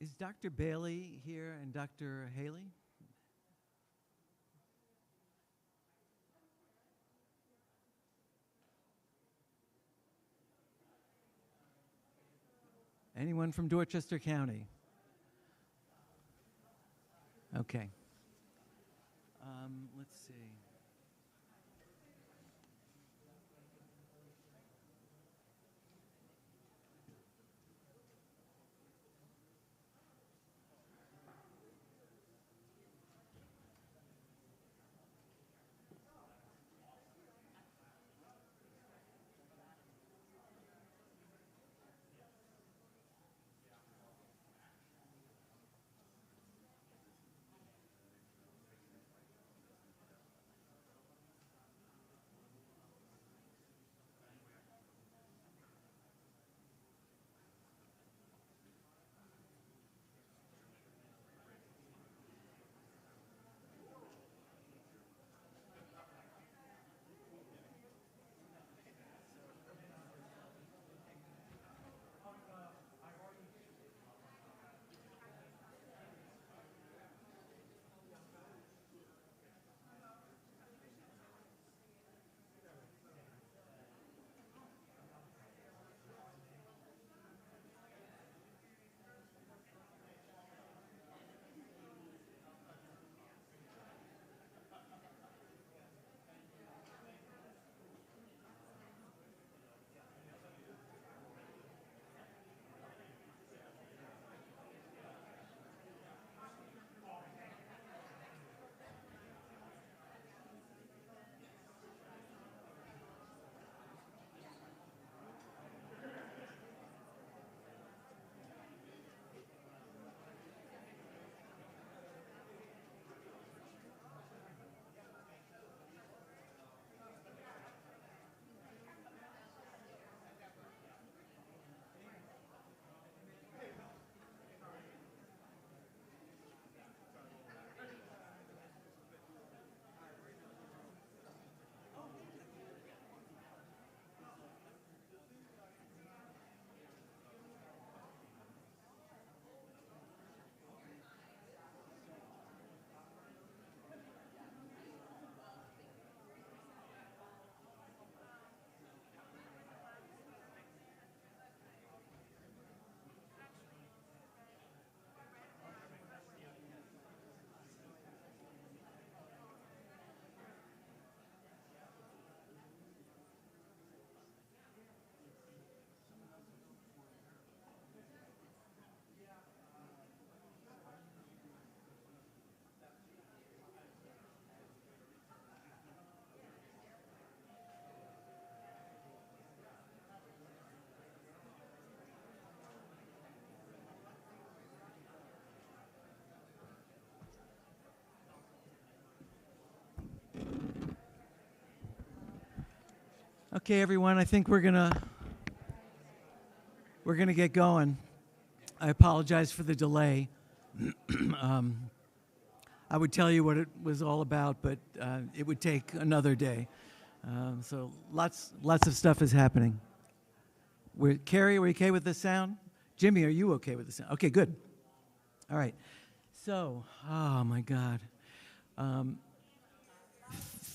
Is Dr. Bailey here and Dr. Haley? Anyone from Dorchester County? Okay. Let's see. Okay, everyone, I think we're gonna get going. I apologize for the delay. I would tell you what it was all about, but it would take another day. So lots of stuff is happening. Carrie, are we okay with the sound? Jimmy, are you okay with the sound? Okay, good. All right. So, oh my God.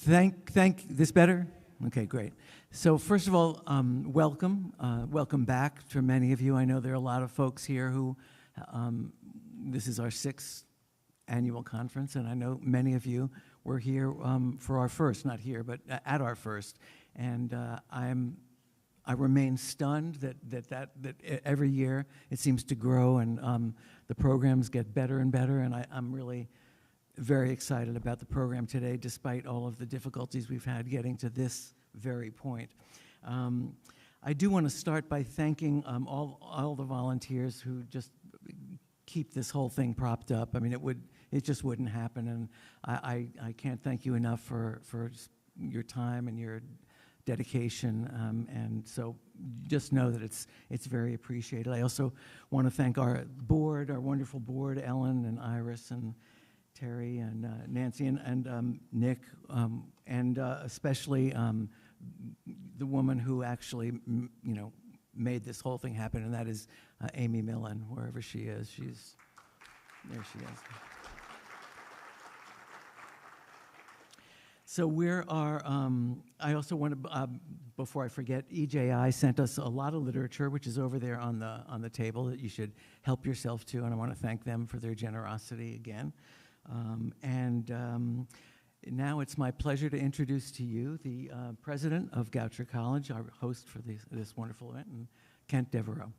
This better? Okay, great. So first of all, welcome. Welcome back to many of you. I know there are a lot of folks here who, this is our 6th annual conference, and I know many of you were here for our first, not here, but at our first. And I remain stunned that every year it seems to grow, and the programs get better and better, and I'm really very excited about the program today, despite all of the difficulties we've had getting to this very point. I do want to start by thanking all the volunteers who just keep this whole thing propped up. I mean, it just wouldn't happen, and I can't thank you enough for your time and your dedication, and so just know that it's very appreciated. I also want to thank our board, our wonderful board, Ellen and Iris and Terry and Nancy and Nick, and especially the woman who actually, made this whole thing happen, and that is Amy Millen, wherever she is. There she is. So I also want to, before I forget, EJI sent us a lot of literature, which is over there on the table that you should help yourself to, and I want to thank them for their generosity again. Now it's my pleasure to introduce to you the president of Goucher College, our host for this wonderful event, and Kent Devereaux.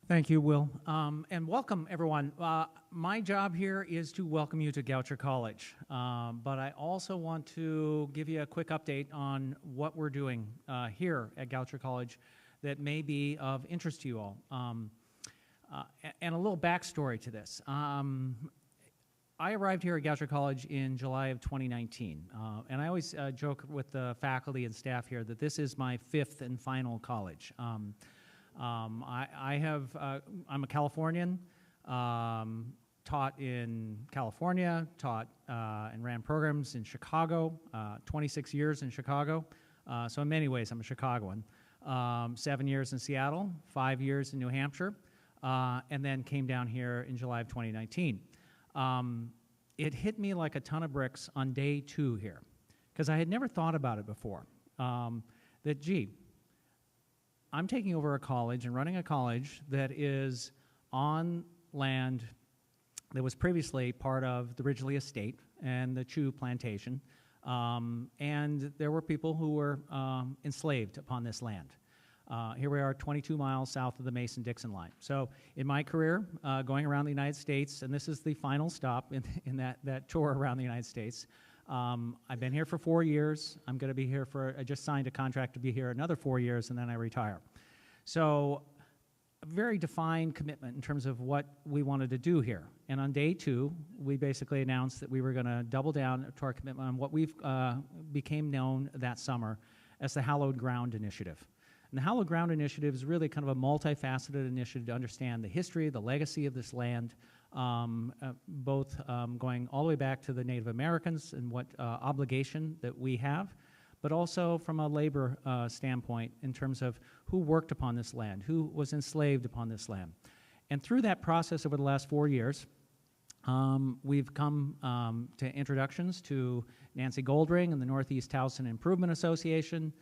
Thank you, Will. And welcome, everyone. My job here is to welcome you to Goucher College, but I also want to give you a quick update on what we're doing here at Goucher College that may be of interest to you all. And a little backstory to this. I arrived here at Goucher College in July of 2019, and I always joke with the faculty and staff here that this is my 5th and final college. I'm a Californian, taught in California, taught and ran programs in Chicago, 26 years in Chicago. So in many ways, I'm a Chicagoan. 7 years in Seattle, 5 years in New Hampshire, and then came down here in July of 2019. It hit me like a ton of bricks on day 2 here, because I had never thought about it before, that, gee, I'm taking over a college and running a college that is on land that was previously part of the Ridgely Estate and the Chew Plantation, and there were people who were enslaved upon this land. Here we are 22 miles south of the Mason-Dixon line. So in my career, going around the United States, and this is the final stop in that tour around the United States, I've been here for 4 years. I'm going to be here I just signed a contract to be here another 4 years, and then I retire. So a very defined commitment in terms of what we wanted to do here. And on day 2, we basically announced that we were going to double down to our commitment on what we've became known that summer as the Hallowed Ground Initiative. And the Hallowed Ground Initiative is really kind of a multifaceted initiative to understand the history, the legacy of this land, both going all the way back to the Native Americans and what obligation that we have, but also from a labor standpoint in terms of who worked upon this land, who was enslaved upon this land. And through that process over the last 4 years, we've come to introductions to Nancy Goldring and the Northeast Towson Improvement Association.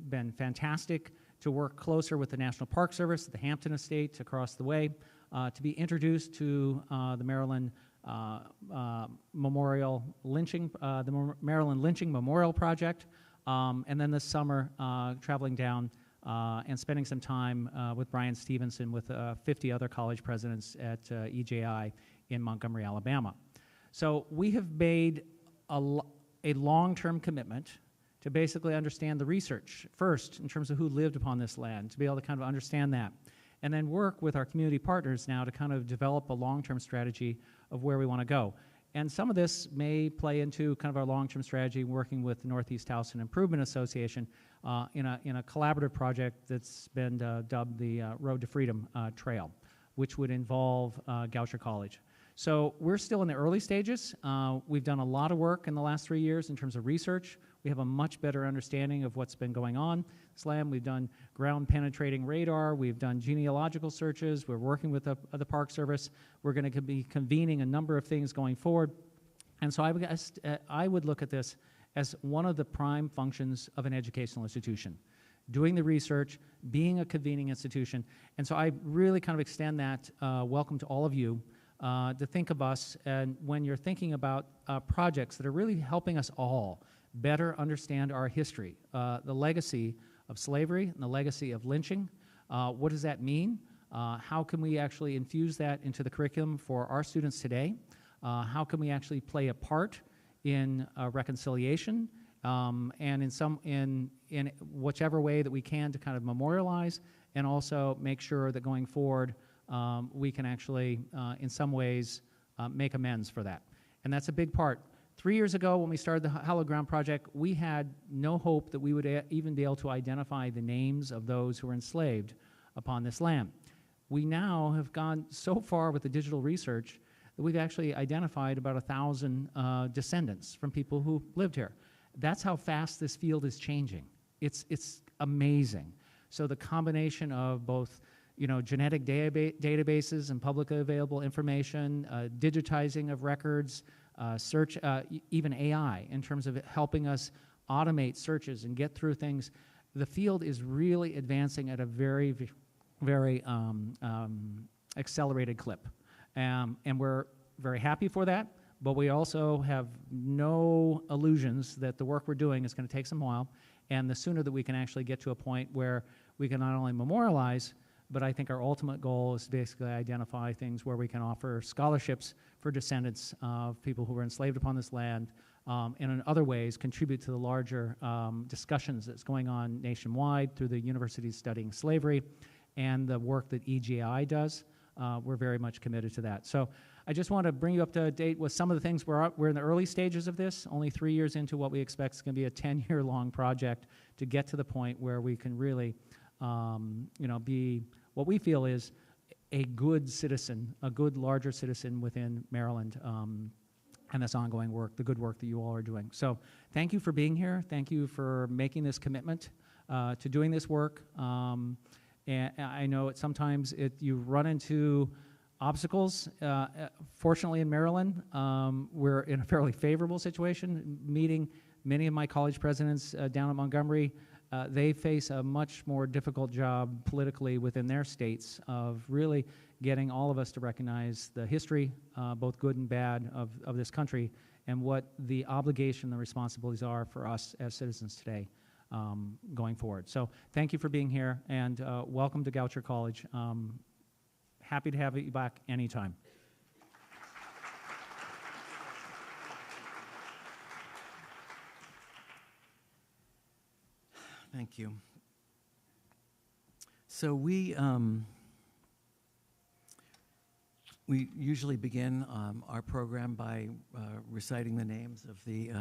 Been fantastic to work closer with the National Park Service at the Hampton Estate across the way, to be introduced to the Maryland Memorial Lynching, the Maryland Lynching Memorial Project, and then this summer traveling down and spending some time with Brian Stevenson with 50 other college presidents at EJI in Montgomery, Alabama. So we have made a long-term commitment to basically understand the research first in terms of who lived upon this land, to be able to kind of understand that, and then work with our community partners now to kind of develop a long-term strategy of where we want to go. And some of this may play into kind of our long-term strategy working with the Northeast Towson Improvement Association in a collaborative project that's been dubbed the Road to Freedom Trail, which would involve Goucher College. So we're still in the early stages. We've done a lot of work in the last 3 years in terms of research. We have a much better understanding of what's been going on. SLAM, we've done ground-penetrating radar. We've done genealogical searches. We're working with the Park Service. We're going to be convening a number of things going forward. And so I would look at this as one of the prime functions of an educational institution, doing the research, being a convening institution. And so I really kind of extend that welcome to all of you to think of us, and when you're thinking about projects that are really helping us all better understand our history, the legacy of slavery and the legacy of lynching. What does that mean? How can we actually infuse that into the curriculum for our students today? How can we actually play a part in reconciliation and in whichever way that we can to kind of memorialize and also make sure that going forward we can actually in some ways make amends for that. And that's a big part. 3 years ago, when we started the Hallowed Ground Project, we had no hope that we would even be able to identify the names of those who were enslaved upon this land. We now have gone so far with the digital research that we've actually identified about 1,000 descendants from people who lived here. That's how fast this field is changing. It's amazing. So the combination of both, you know, genetic databases and publicly available information, digitizing of records, search, even AI in terms of helping us automate searches and get through things. The field is really advancing at a very, very accelerated clip. And we're very happy for that, but we also have no illusions that the work we're doing is going to take some while, and the sooner that we can actually get to a point where we can not only memorialize, but I think our ultimate goal is to basically identify things where we can offer scholarships for descendants of people who were enslaved upon this land, and in other ways contribute to the larger discussions that's going on nationwide through the universities studying slavery and the work that EGI does. We're very much committed to that. So I just want to bring you up to date with some of the things. We're in the early stages of this, only 3 years into what we expect is going to be a 10-year-long project to get to the point where we can really you know, be what we feel is a good citizen, a good larger citizen within Maryland, and this ongoing work, the good work that you all are doing. So thank you for being here. Thank you for making this commitment to doing this work. And I know sometimes you run into obstacles. Fortunately, in Maryland, we're in a fairly favorable situation. Meeting many of my college presidents down at Montgomery, they face a much more difficult job politically within their states of really getting all of us to recognize the history, both good and bad, of this country, and what the obligation, the responsibilities are for us as citizens today going forward. So thank you for being here, and welcome to Goucher College. Happy to have you back anytime. Thank you. So we usually begin our program by reciting the names of the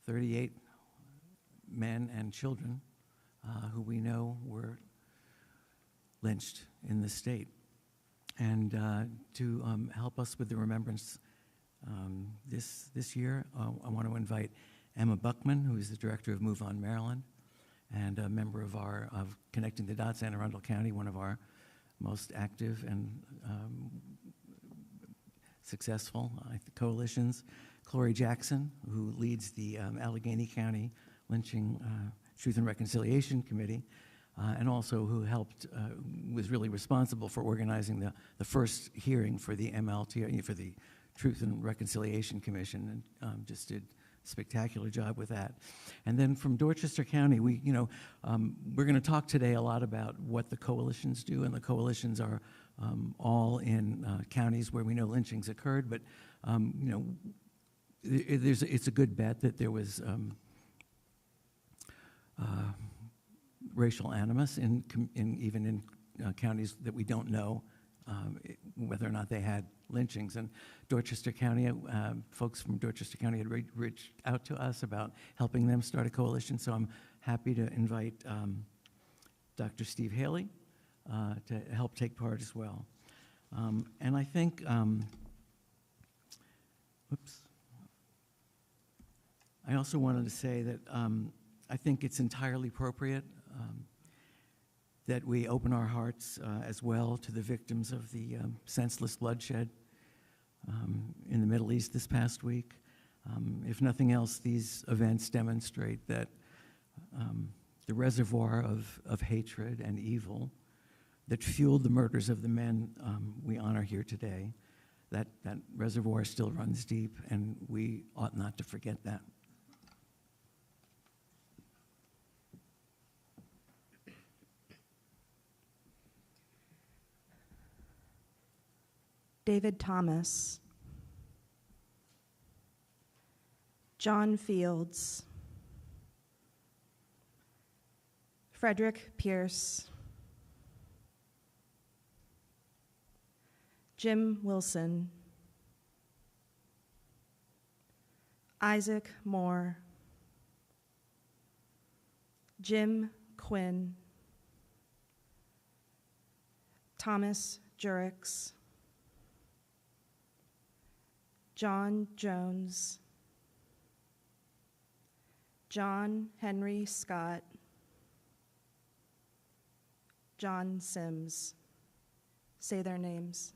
38 men and children who we know were lynched in the state. And to help us with the remembrance this year, I want to invite Emma Buckman, who is the director of Move On Maryland, and a member of Connecting the Dots, Anne Arundel County, one of our most active and successful coalitions. Chloe Jackson, who leads the Allegheny County Lynching Truth and Reconciliation Committee, and also who helped, was really responsible for organizing the first hearing for the MLT, for the Truth and Reconciliation Commission, and just did spectacular job with that. And then from Dorchester County, we're going to talk today a lot about what the coalitions do, and the coalitions are all in counties where we know lynchings occurred, but it's a good bet that there was racial animus even in counties that we don't know whether or not they had lynchings. And Dorchester County, folks from Dorchester County had reached out to us about helping them start a coalition, so I'm happy to invite Dr. Steve Haley to help take part as well. And I think, I also wanted to say that I think it's entirely appropriate that we open our hearts as well to the victims of the senseless bloodshed in the Middle East this past week. If nothing else, these events demonstrate that the reservoir of hatred and evil that fueled the murders of the men we honor here today, that reservoir still runs deep, and we ought not to forget that. David Thomas, John Fields, Frederick Pierce, Jim Wilson, Isaac Moore, Jim Quinn, Thomas Jurix, John Jones, John Henry Scott, John Sims. Say their names.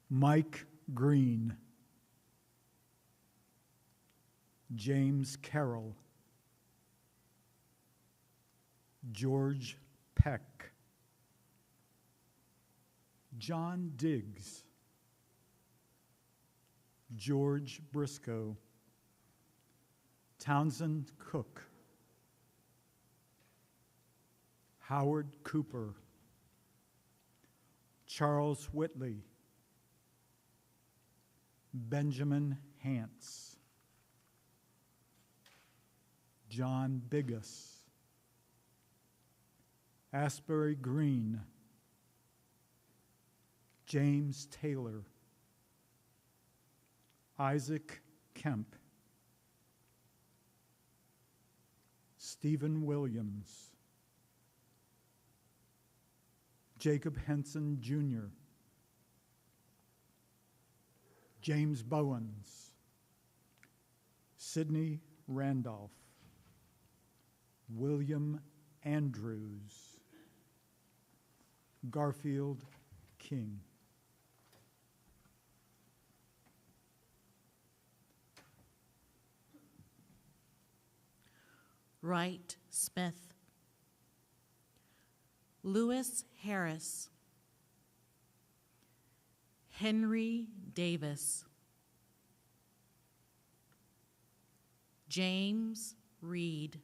Mike Green, James Carroll, George Peck, John Diggs, George Briscoe, Townsend Cook, Howard Cooper, Charles Whitley, Benjamin Hance, John Biggis, Asbury Green, James Taylor, Isaac Kemp, Stephen Williams, Jacob Henson Jr., James Bowens, Sidney Randolph, William Andrews, Garfield King. Wright Smith, Lewis Harris, Henry Davis, James Reed,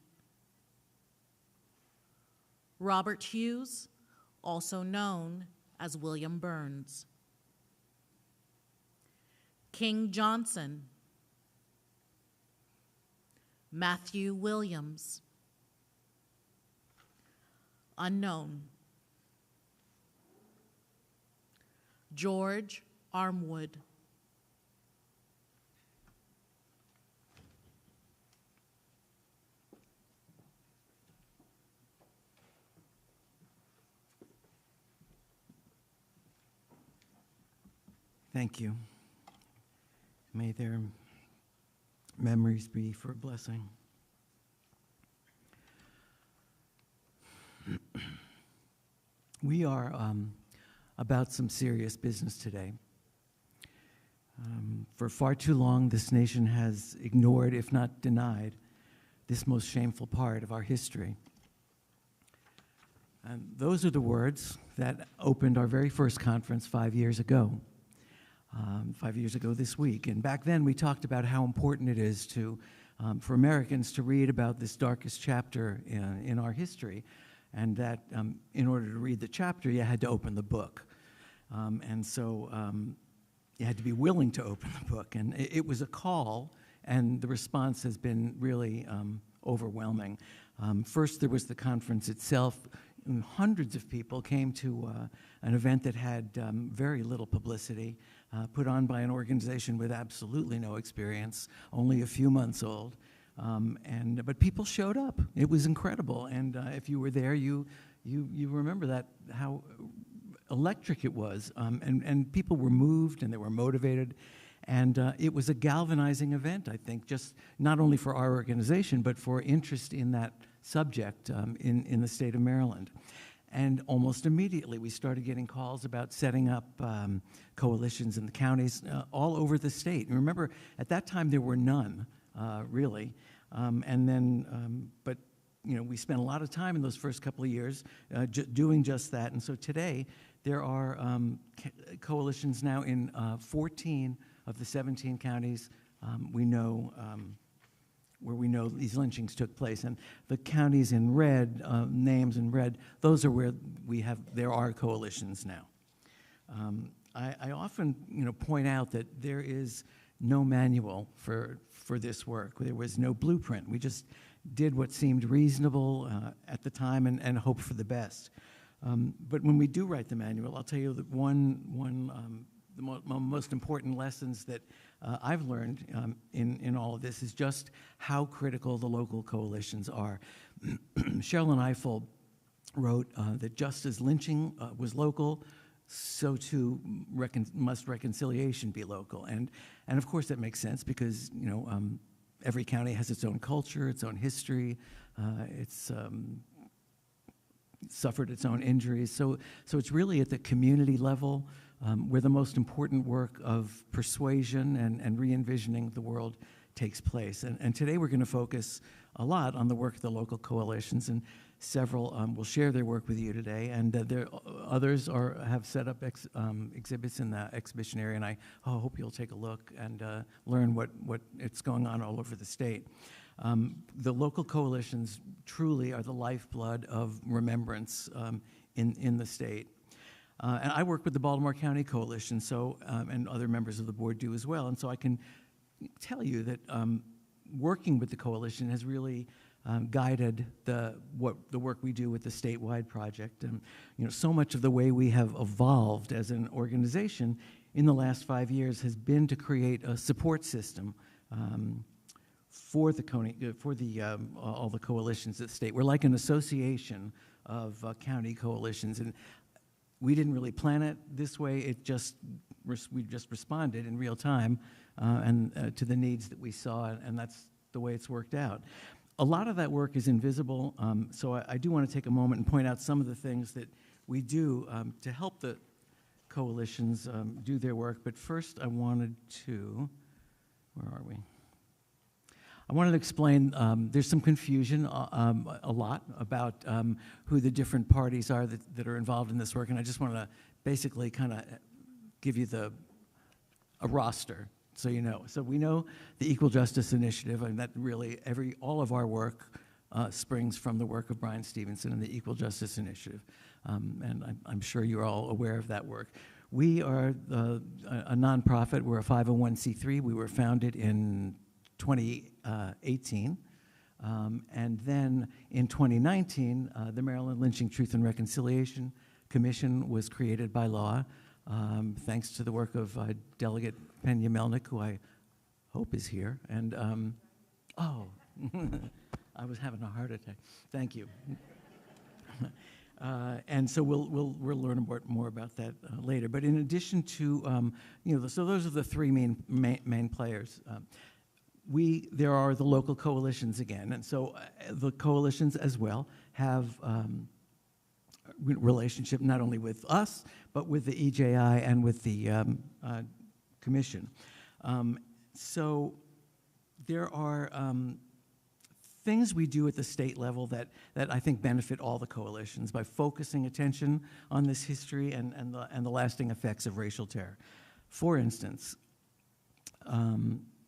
Robert Hughes, also known as William Burns, King Johnson, Matthew Williams, unknown, George Armwood, Thank you. May their memories be for a blessing. We are about some serious business today. For far too long, this nation has ignored, if not denied, this most shameful part of our history. And those are the words that opened our very first conference 5 years ago. 5 years ago this week. And back then we talked about how important it is to, for Americans to read about this darkest chapter in our history, and that in order to read the chapter, you had to open the book. And so you had to be willing to open the book. And it was a call, and the response has been really overwhelming. First, there was the conference itself. Hundreds of people came to an event that had very little publicity, put on by an organization with absolutely no experience, only a few months old. But people showed up. It was incredible. And if you were there, you remember that, how electric it was. And people were moved and they were motivated. And it was a galvanizing event, I think, just not only for our organization, but for interest in that subject in the state of Maryland. And almost immediately, we started getting calls about setting up coalitions in the counties all over the state. And remember, at that time, there were none, really. But you know, we spent a lot of time in those first couple of years doing just that. And so today, there are coalitions now in 14 of the 17 counties we know where we know these lynchings took place. And the counties in red, names in red, those are where there are coalitions now. I often, point out that there is no manual for this work. There was no blueprint. We just did what seemed reasonable at the time and hoped for the best. But when we do write the manual, I'll tell you that one the most important lessons that I've learned in all of this is just how critical the local coalitions are. Sherilyn Ifill wrote that just as lynching was local, so too must reconciliation be local. And of course that makes sense because, you know, every county has its own culture, its own history, it's suffered its own injuries. So it's really at the community level where the most important work of persuasion and re-envisioning the world takes place. And today we're going to focus a lot on the work of the local coalitions, and several will share their work with you today, and others have set up exhibits in the exhibition area, and I hope you'll take a look and learn what it's going on all over the state. The local coalitions truly are the lifeblood of remembrance in the state. And I work with the Baltimore County Coalition, and other members of the board do as well, and so I can tell you that working with the coalition has really guided the work we do with the statewide project. And you know, so much of the way we have evolved as an organization in the last 5 years has been to create a support system for all the coalitions at the state. We're like an association of county coalitions, and we didn't really plan it this way. We just responded in real time and to the needs that we saw, and that's the way it's worked out. A lot of that work is invisible, so I do want to take a moment and point out some of the things that we do to help the coalitions do their work. But first, I wanted to, where are we? I wanted to explain, there's some confusion a lot about who the different parties are that are involved in this work, and I just want to basically kind of give you a roster so you know. So we know the Equal Justice Initiative, and that really all of our work springs from the work of Brian Stevenson and the Equal Justice Initiative, and I'm sure you're all aware of that work. We are a nonprofit. We're a 501c3. We were founded in 2018, and then in 2019, the Maryland Lynching Truth and Reconciliation Commission was created by law, thanks to the work of Delegate Pena Melnick, who I hope is here. And I was having a heart attack. Thank you. And so we'll learn more about that later. But in addition to so those are the three main players. There are the local coalitions again, and so the coalitions as well have relationship not only with us, but with the EJI and with the commission. So there are things we do at the state level that I think benefit all the coalitions by focusing attention on this history and the lasting effects of racial terror. For instance,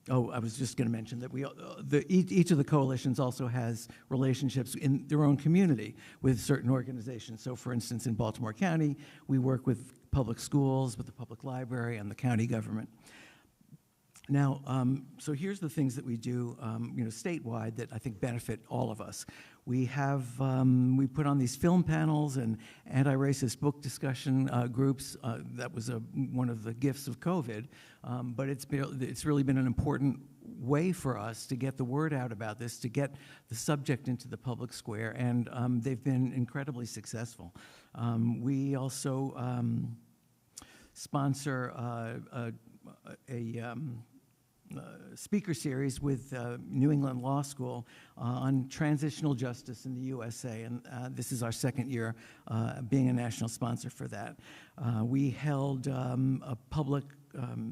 I was just going to mention that each of the coalitions also has relationships in their own community with certain organizations. So, for instance, in Baltimore County, we work with public schools, with the public library, and the county government. Now, so here's the things that we do, statewide that I think benefit all of us. We we put on these film panels and anti-racist book discussion groups. That was one of the gifts of COVID, but it's really been an important way for us to get the word out about this, to get the subject into the public square, and they've been incredibly successful. We also sponsor a speaker series with New England Law School on transitional justice in the USA, and this is our second year being a national sponsor for that. We held a public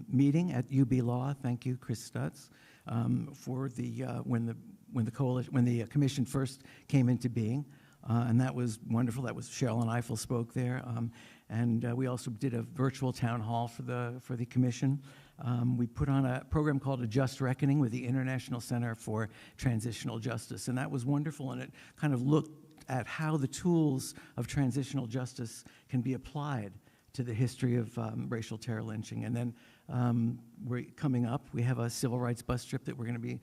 meeting at UB Law. Thank you, Chris Stutz, for when the commission first came into being, and that was wonderful. That was Sherilyn Ifill spoke there, and we also did a virtual town hall for the commission. We put on a program called A Just Reckoning with the International Center for Transitional Justice, and that was wonderful, and it kind of looked at how the tools of transitional justice can be applied to the history of racial terror lynching. And then coming up, we have a civil rights bus trip that we're going to be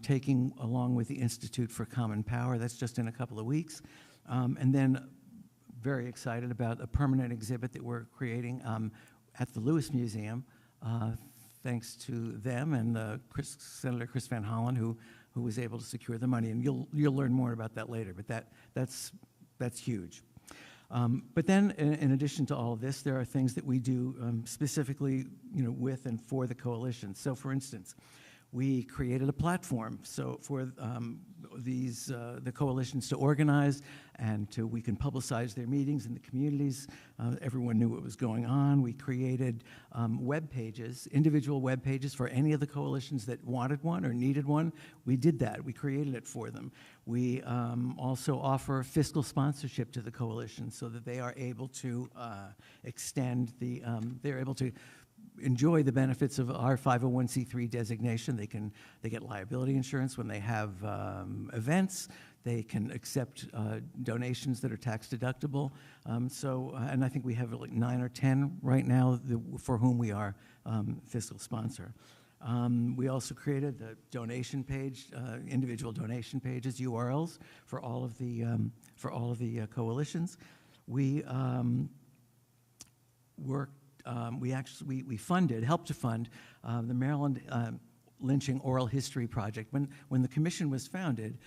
taking along with the Institute for Common Power. That's just in a couple of weeks. And then very excited about a permanent exhibit that we're creating at the Lewis Museum, thanks to them and Senator Chris Van Hollen, who was able to secure the money. And you'll learn more about that later, but that's huge. But then, in addition to all of this, there are things that we do specifically, with and for the coalition. So, for instance, we created a platform so for the coalitions to organize and we can publicize their meetings in the communities. Everyone knew what was going on. We created web pages, individual web pages for any of the coalitions that wanted one or needed one. We did that. We created it for them. We also offer fiscal sponsorship to the coalition so that they are able to extend they're able to enjoy the benefits of our 501c3 designation. They get liability insurance when they have events. They can accept donations that are tax deductible. And I think we have like 9 or 10 right now for whom we are fiscal sponsor. We also created the donation page, individual donation pages, URLs for all of the coalitions. We helped to fund the Maryland Lynching Oral History Project. When the commission was founded,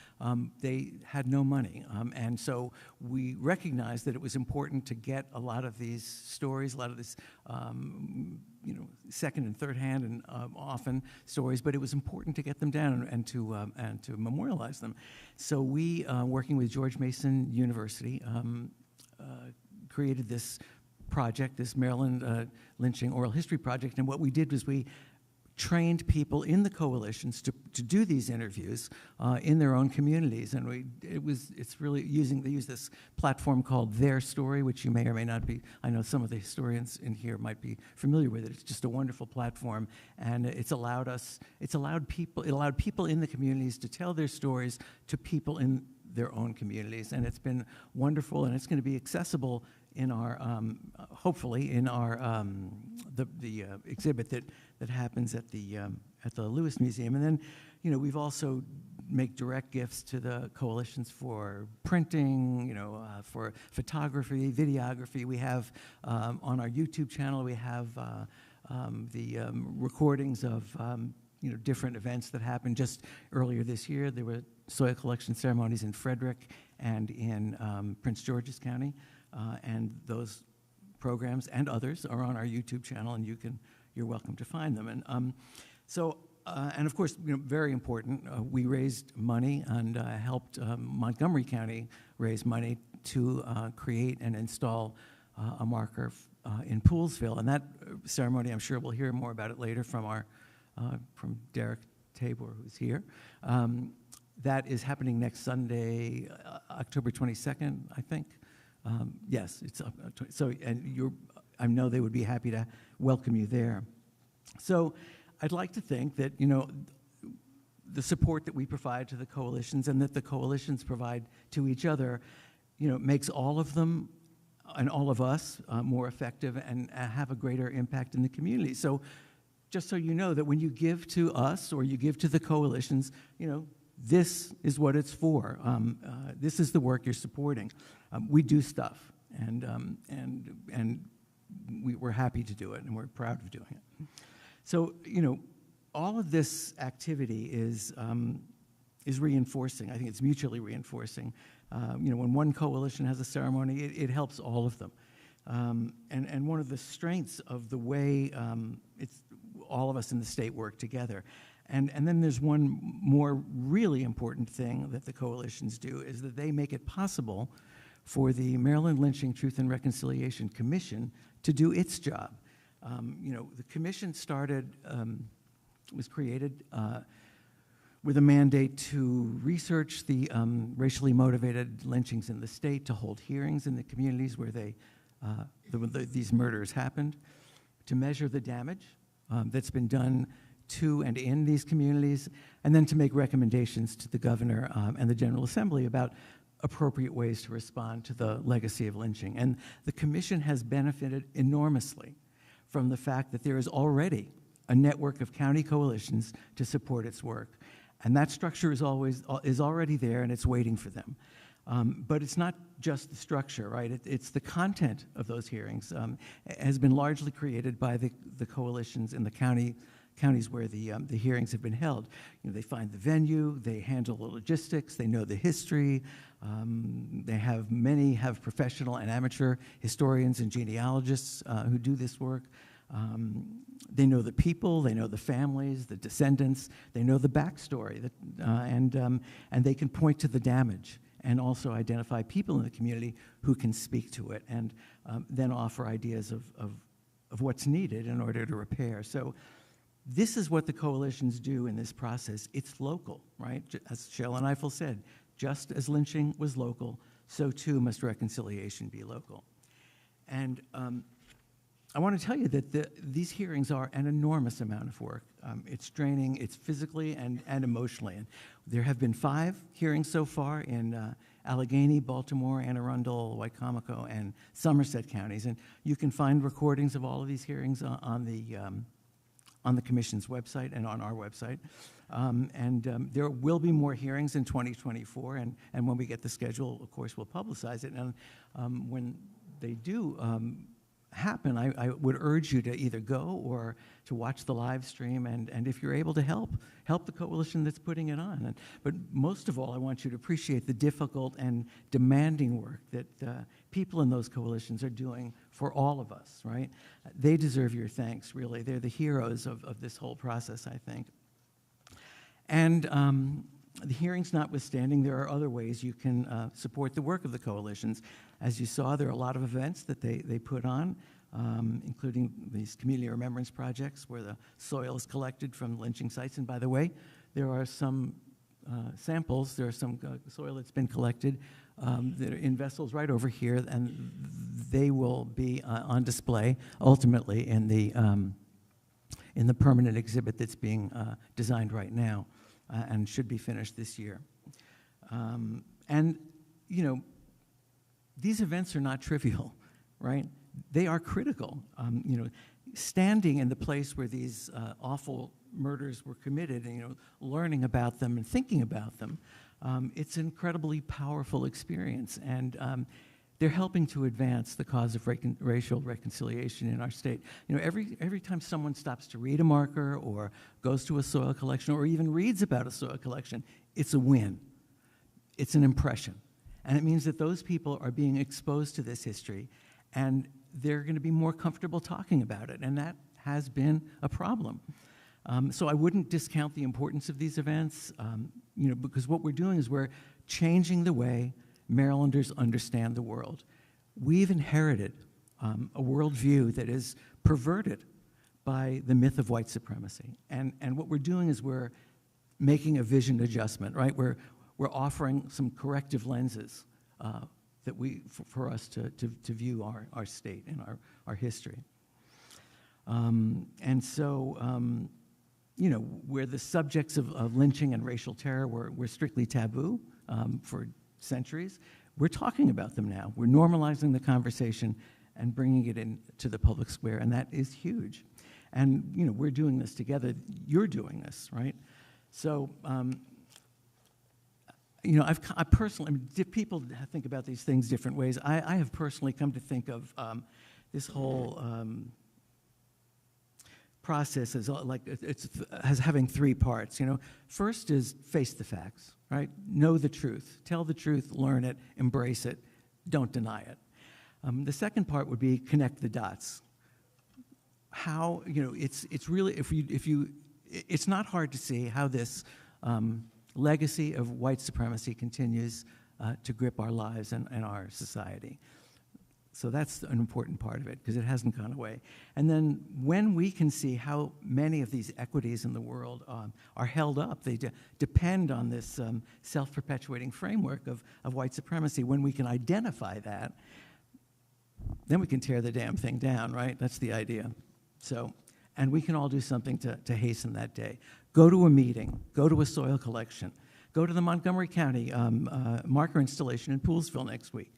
they had no money, and so we recognized that it was important to get a lot of these stories, a lot of this, second and third hand and often stories, but it was important to get them down and to memorialize them. So we, working with George Mason University, created this project, this Maryland Lynching Oral History Project, and what we did was we trained people in the coalitions to do these interviews in their own communities, and they use this platform called Their Story, which you may or may not be. I know some of the historians in here might be familiar with it. It's just a wonderful platform, and it allowed people in the communities to tell their stories to people in their own communities, and it's been wonderful, and it's going to be accessible in our, hopefully, in our the exhibit that happens at the Lewis Museum. And then, we've also make direct gifts to the coalitions for printing, for photography, videography. We have on our YouTube channel, we have the recordings of different events that happened. Just earlier this year, there were soil collection ceremonies in Frederick and in Prince George's County. And those programs and others are on our YouTube channel, and you're welcome to find them. And and of course, very important, we raised money and helped Montgomery County raise money to create and install a marker in Poolsville. And that ceremony, I'm sure we'll hear more about it later from from Derek Tabor, who's here. That is happening next Sunday, October 22nd, I think. Yes, it's up. So, and I know they would be happy to welcome you there. So, I'd like to think that the support that we provide to the coalitions and that the coalitions provide to each other, makes all of them and all of us more effective and have a greater impact in the community. So, just so you know that when you give to us or you give to the coalitions, this is what it's for. This is the work you're supporting. We do stuff, and we're happy to do it, and we're proud of doing it. So, all of this activity is reinforcing. I think it's mutually reinforcing. When one coalition has a ceremony, it helps all of them. And one of the strengths of the way it's all of us in the state work together. And then there's one more really important thing that the coalitions do is that they make it possible for the Maryland Lynching Truth and Reconciliation Commission to do its job. The commission was created with a mandate to research the racially motivated lynchings in the state, to hold hearings in the communities where these murders happened, to measure the damage that's been done to and in these communities, and then to make recommendations to the governor and the General Assembly about appropriate ways to respond to the legacy of lynching. And the commission has benefited enormously from the fact that there is already a network of county coalitions to support its work. And that structure is already there, and it's waiting for them. But it's not just the structure, right? It's the content of those hearings has been largely created by the coalitions in the counties where the hearings have been held. You know, they find the venue, they handle the logistics, they know the history. Many have professional and amateur historians and genealogists who do this work. They know the people, they know the families, the descendants, they know the backstory, and they can point to the damage and also identify people in the community who can speak to it, and then offer ideas of what's needed in order to repair. So this is what the coalitions do in this process. It's local, right? As Shell and Eiffel said, just as lynching was local, so too must reconciliation be local. And I want to tell you that these hearings are an enormous amount of work. It's draining, it's physically and emotionally. And there have been 5 hearings so far in Allegheny, Baltimore, Anne Arundel, Wicomico, and Somerset counties. And you can find recordings of all of these hearings on the Commission's website and on our website. There will be more hearings in 2024, and when we get the schedule, of course, we'll publicize it. And when they do happen, I would urge you to either go or to watch the live stream, and if you're able to help the coalition that's putting it on. But most of all, I want you to appreciate the difficult and demanding work that people in those coalitions are doing for all of us, right? They deserve your thanks, really. They're the heroes of this whole process, I think. And the hearings notwithstanding, there are other ways you can support the work of the coalitions. As you saw, there are a lot of events that they put on, including these community remembrance projects where the soil is collected from lynching sites. And by the way, there are some samples, there are some soil that's been collected that are in vessels right over here, and they will be on display ultimately in the permanent exhibit that's being designed right now. And should be finished this year. And, you know, these events are not trivial, right? They are critical. You know, standing in the place where these awful murders were committed and, you know, learning about them and thinking about them, it's an incredibly powerful experience. And they're helping to advance the cause of racial reconciliation in our state. You know, every time someone stops to read a marker or goes to a soil collection or even reads about a soil collection, it's a win. It's an impression. And it means that those people are being exposed to this history, and they're going to be more comfortable talking about it, and that has been a problem. So I wouldn't discount the importance of these events, you know, because what we're doing is we're changing the way Marylanders understand the world. We've inherited a worldview that is perverted by the myth of white supremacy. And what we're doing is we're making a vision adjustment, right? We're offering some corrective lenses that for us to view our state and our history. And so, you know, where the subjects of lynching and racial terror were strictly taboo for centuries, we're talking about them now. We're normalizing the conversation and bringing it into the public square, and that is huge. And, you know, we're doing this together. You're doing this, right? So, you know, I personally, I mean, people think about these things different ways. I have personally come to think of this whole process as having 3 parts. You know, first is face the facts, right? Know the truth, tell the truth, learn it, embrace it, don't deny it. The second part would be connect the dots. How, you know, it's really, it's not hard to see how this legacy of white supremacy continues to grip our lives and our society. So that's an important part of it, because it hasn't gone away. And then when we can see how many of these equities in the world are held up, they depend on this self-perpetuating framework of white supremacy. When we can identify that, then we can tear the damn thing down, right? That's the idea. So, and we can all do something to hasten that day. Go to a meeting, go to a soil collection, go to the Montgomery County marker installation in Poolsville next week.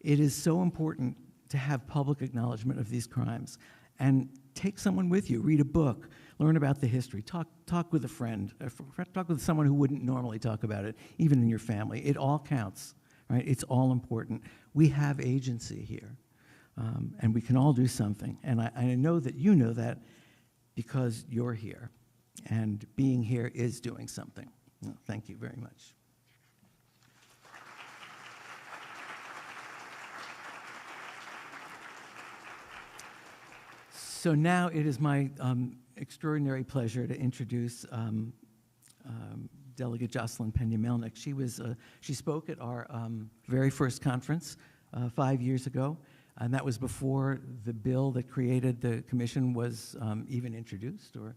It is so important to have public acknowledgement of these crimes, and take someone with you, read a book, learn about the history, talk with a friend, talk with someone who wouldn't normally talk about it, even in your family. It all counts right? It's all important. We have agency here, and we can all do something. And I know that you know that because you're here, and being here is doing something. Well, thank you very much. So now it is my extraordinary pleasure to introduce Delegate Jocelyn Pena-Melnick. She spoke at our very first conference 5 years ago, and that was before the bill that created the commission was even introduced or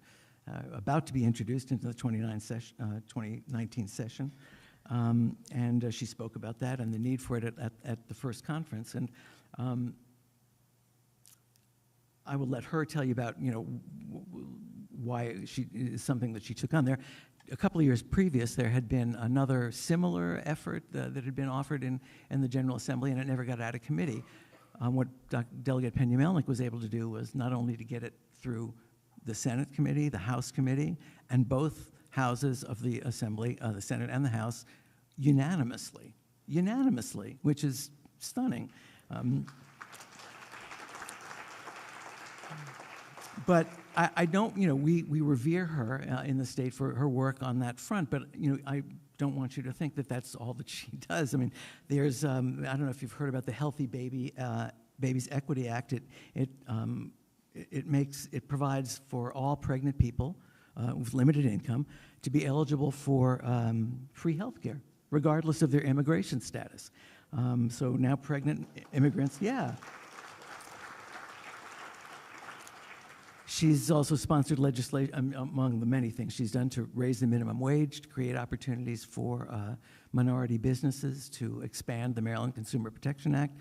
about to be introduced into the 2019 session. And she spoke about that and the need for it at the first conference. And I will let her tell you about, why she is something that she took on there. A couple of years previous, there had been another similar effort that had been offered in the General Assembly, and it never got out of committee. What Delegate Pena-Melnick was able to do was not only to get it through the Senate committee, the House committee, and both houses of the Assembly, the Senate and the House, unanimously, which is stunning. But I don't, we revere her in the state for her work on that front, but, I don't want you to think that that's all that she does. I mean, there's, I don't know if you've heard about the Healthy Babies Equity Act. It provides for all pregnant people with limited income to be eligible for free health care, regardless of their immigration status. So now pregnant immigrants, yeah. She's also sponsored legislation, among the many things she's done, to raise the minimum wage, to create opportunities for minority businesses, to expand the Maryland Consumer Protection Act.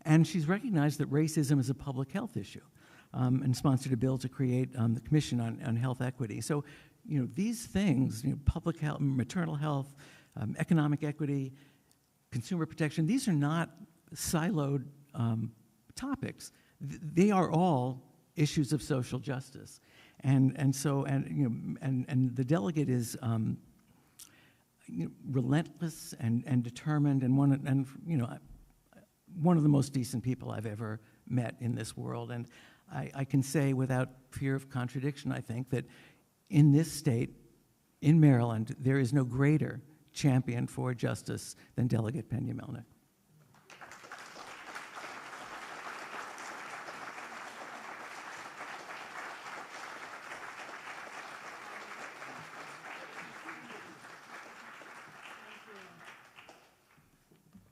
And she's recognized that racism is a public health issue and sponsored a bill to create the Commission on Health Equity. So, these things, public health, maternal health, economic equity, consumer protection, these are not siloed topics. They are all issues of social justice, and the delegate is relentless and determined, and one of the most decent people I've ever met in this world. And I can say without fear of contradiction, I think that in this state, in Maryland, there is no greater champion for justice than Delegate Pena-Melnick.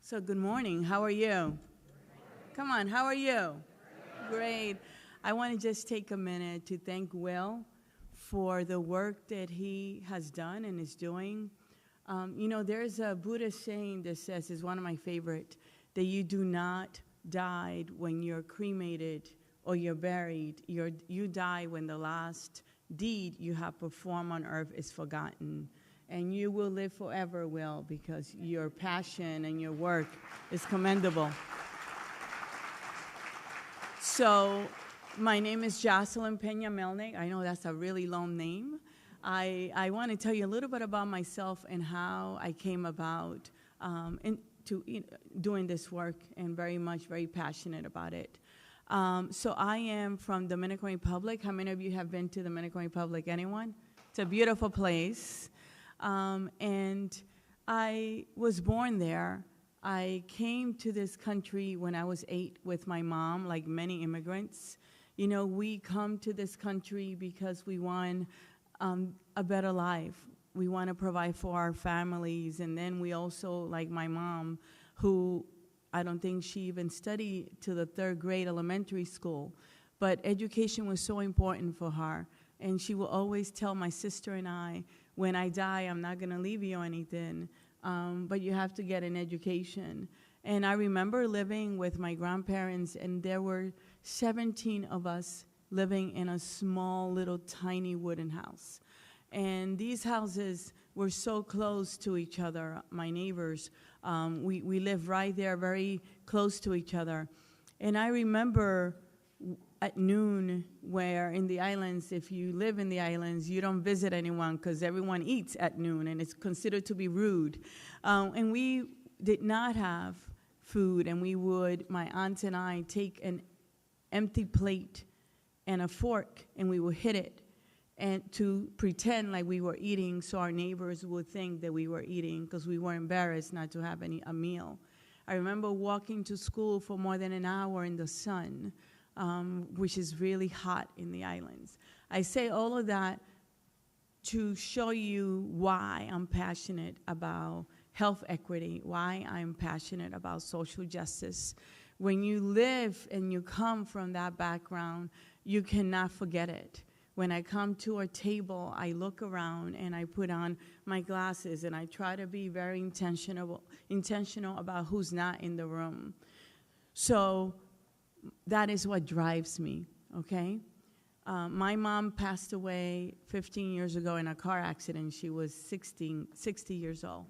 So good morning. How are you? Come on, how are you? Great. I want to just take a minute to thank Will for the work that he has done and is doing. There's a Buddhist saying that says, is one of my favorite, that you do not die when you're cremated or you're buried. You die when the last deed you have performed on earth is forgotten. And you will live forever, Will, because your passion and your work is commendable. So my name is Jocelyn Pena-Melnick. I know that's a really long name. I want to tell you a little bit about myself and how I came about doing this work, and very passionate about it. So I am from Dominican Republic. How many of you have been to Dominican Republic? Anyone? It's a beautiful place. And I was born there. I came to this country when I was 8 with my mom, like many immigrants. We come to this country because we want a better life. We want to provide for our families. And then we also, like my mom, who I don't think she even studied to the 3rd grade elementary school, but education was so important for her. And she will always tell my sister and I, when I die, I'm not going to leave you anything, but you have to get an education. And I remember living with my grandparents, and there were 17 of us living in a small, little, tiny wooden house. And these houses were so close to each other, my neighbors. We lived right there, very close to each other. And I remember at noon, where in the islands, if you live in the islands, you don't visit anyone because everyone eats at noon, and it's considered to be rude. And we did not have food, and we would, my aunt and I, take an empty plate and a fork, and we would hit it and to pretend like we were eating so our neighbors would think that we were eating because we were embarrassed not to have a meal. I remember walking to school for more than an hour in the sun, which is really hot in the islands. I say all of that to show you why I'm passionate about health equity, why I'm passionate about social justice. When you live and you come from that background, you cannot forget it. When I come to a table, I look around and I put on my glasses and I try to be very intentional about who's not in the room. So that is what drives me, okay? My mom passed away 15 years ago in a car accident. She was 60 years old,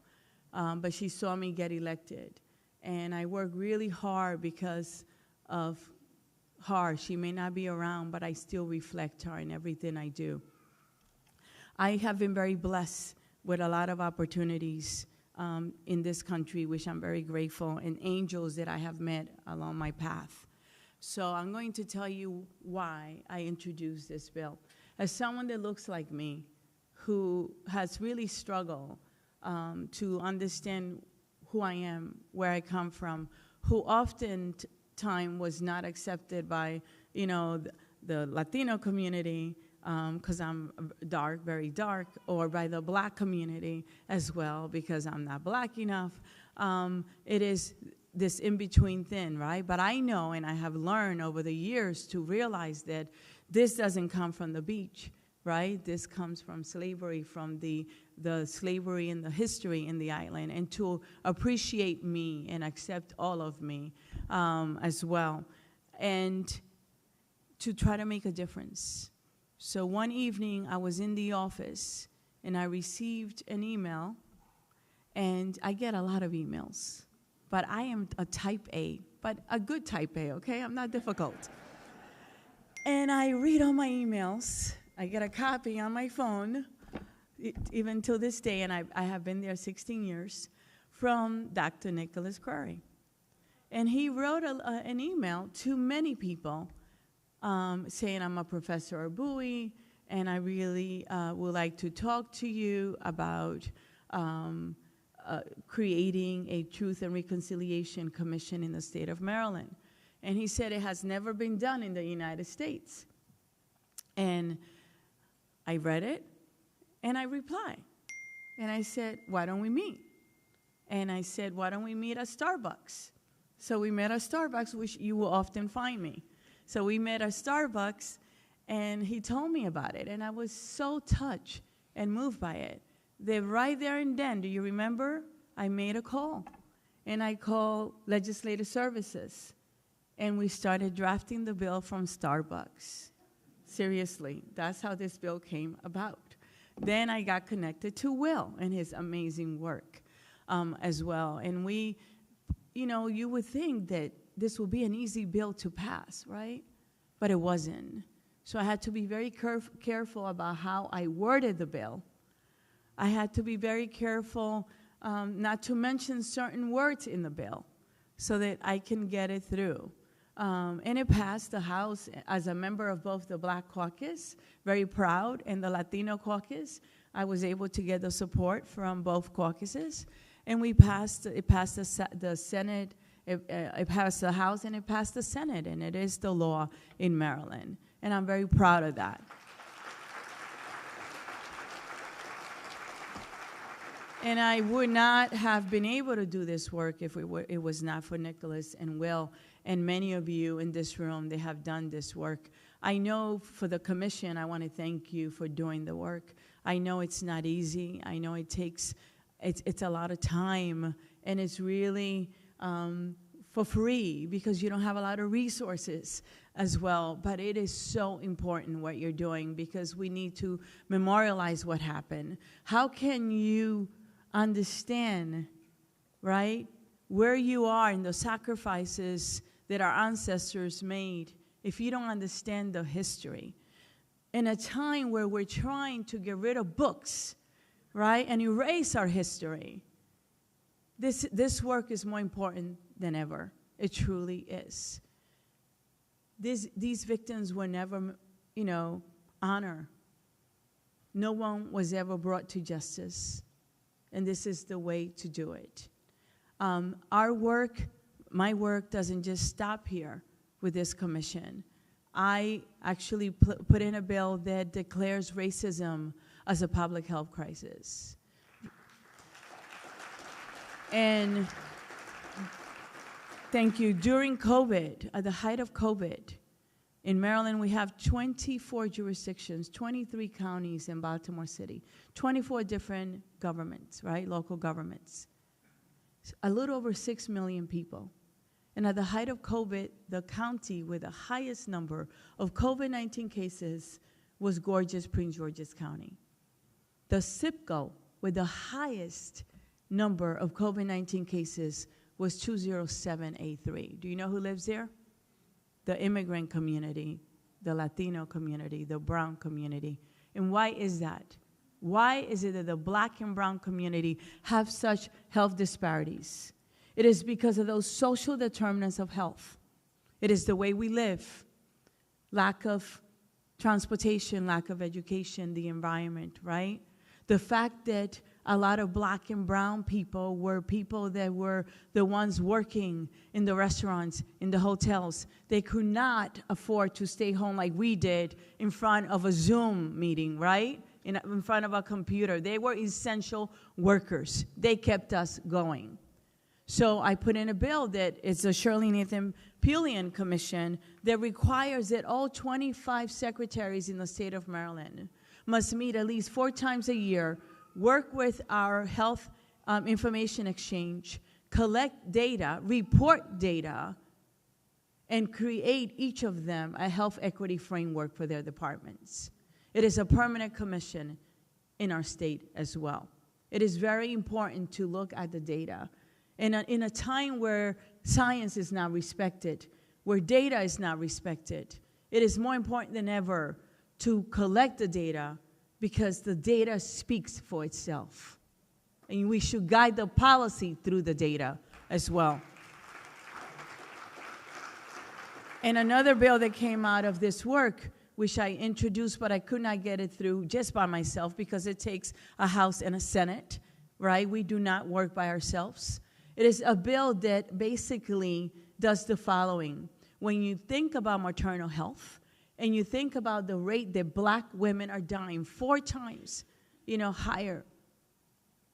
but she saw me get elected. And I worked really hard because of her. She may not be around, but I still reflect her in everything I do. I have been very blessed with a lot of opportunities in this country, which I'm very grateful, and angels that I have met along my path. So I'm going to tell you why I introduced this bill. As someone that looks like me, who has really struggled to understand who I am, where I come from, who oftentimes was not accepted by, the Latino community, because I'm dark, very dark, or by the black community as well, because I'm not black enough. It is this in-between thing, right? But I know, and I have learned over the years to realize that this doesn't come from the beach, right? This comes from slavery, from the slavery and the history in the island, and to appreciate me and accept all of me as well, and to try to make a difference. So one evening, I was in the office, and I received an email, and I get a lot of emails, but I am a type A, but a good type A, okay? I'm not difficult. And I read all my emails. I get a copy on my phone, even till this day, and I have been there 16 years, from Dr. Nicholas Query. And he wrote an email to many people saying, I'm a professor at Bowie, and I really would like to talk to you about creating a Truth and Reconciliation Commission in the state of Maryland. And he said it has never been done in the United States. And I read it, and I replied. And I said, why don't we meet? And I said, why don't we meet at Starbucks? So we met at Starbucks, which you will often find me. So we met at Starbucks, and he told me about it. And I was so touched and moved by it. That right there and then, do you remember? I made a call. And I called Legislative Services. And we started drafting the bill from Starbucks. Seriously, that's how this bill came about. Then I got connected to Will and his amazing work as well. And we, you would think that this would be an easy bill to pass, right? But it wasn't. So I had to be very careful about how I worded the bill. I had to be very careful not to mention certain words in the bill so that I can get it through. And it passed the House as a member of both the Black Caucus, very proud, and the Latino Caucus. I was able to get the support from both caucuses. And it passed the Senate, it passed the House, and it passed the Senate, and it is the law in Maryland. And I'm very proud of that. And I would not have been able to do this work if it was not for Nicholas and Will, and many of you in this room, they have done this work. I know for the commission, I want to thank you for doing the work. I know it's not easy. I know it takes, it's a lot of time, and it's really for free because you don't have a lot of resources as well. But it is so important what you're doing because we need to memorialize what happened. How can you understand, right, where you are in the sacrifices that our ancestors made if you don't understand the history? In a time where we're trying to get rid of books, right, and erase our history, This work is more important than ever. It truly is. These victims were never, honored. No one was ever brought to justice, and this is the way to do it. Our work, my work, doesn't just stop here with this commission. I actually put in a bill that declares racism as a public health crisis. And thank you. During COVID, at the height of COVID, in Maryland, we have 24 jurisdictions, 23 counties in Baltimore City, 24 different governments, right, local governments. A little over 6 million people. And at the height of COVID, the county with the highest number of COVID-19 cases was gorgeous Prince George's County. The zip code with the highest number of COVID-19 cases was 20783. Do you know who lives there? The immigrant community, the Latino community, the brown community. And why is that? Why is it that the black and brown community have such health disparities? It is because of those social determinants of health. It is the way we live, lack of transportation, lack of education, the environment, right? The fact that a lot of black and brown people were people that were the ones working in the restaurants, in the hotels. They could not afford to stay home like we did in front of a Zoom meeting, right? In front of a computer. They were essential workers. They kept us going. So I put in a bill that it's a Shirley Nathan Pullian Commission that requires that all 25 secretaries in the state of Maryland must meet at least 4 times a year, work with our health information exchange, collect data, report data, and create each of them a health equity framework for their departments. It is a permanent commission in our state as well. It is very important to look at the data. And in a time where science is not respected, where data is not respected, it is more important than ever to collect the data because the data speaks for itself. And we should guide the policy through the data as well. And another bill that came out of this work, which I introduced, but I could not get it through just by myself because it takes a House and a Senate, right? We do not work by ourselves. It is a bill that basically does the following. When you think about maternal health, and you think about the rate that black women are dying 4 times, higher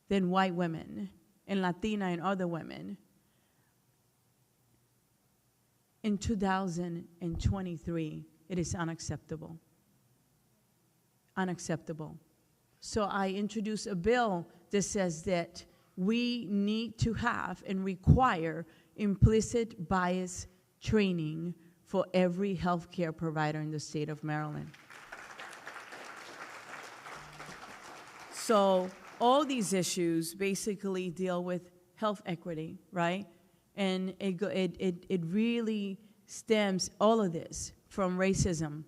than white women and Latina and other women. In 2023, it is unacceptable. Unacceptable. So I introduced a bill that says that we need to have and require implicit bias training for every healthcare provider in the state of Maryland. So all these issues basically deal with health equity, right? And it really stems all of this from racism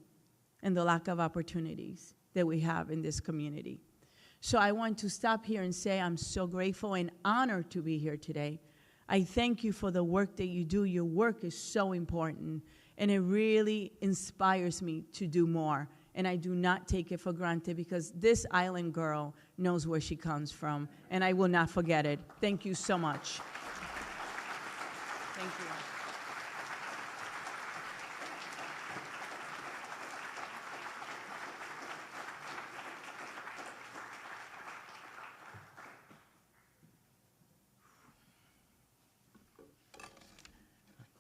and the lack of opportunities that we have in this community. So I want to stop here and say I'm so grateful and honored to be here today. I thank you for the work that you do. Your work is so important. And it really inspires me to do more. And I do not take it for granted because this island girl knows where she comes from. And I will not forget it. Thank you so much. Thank you.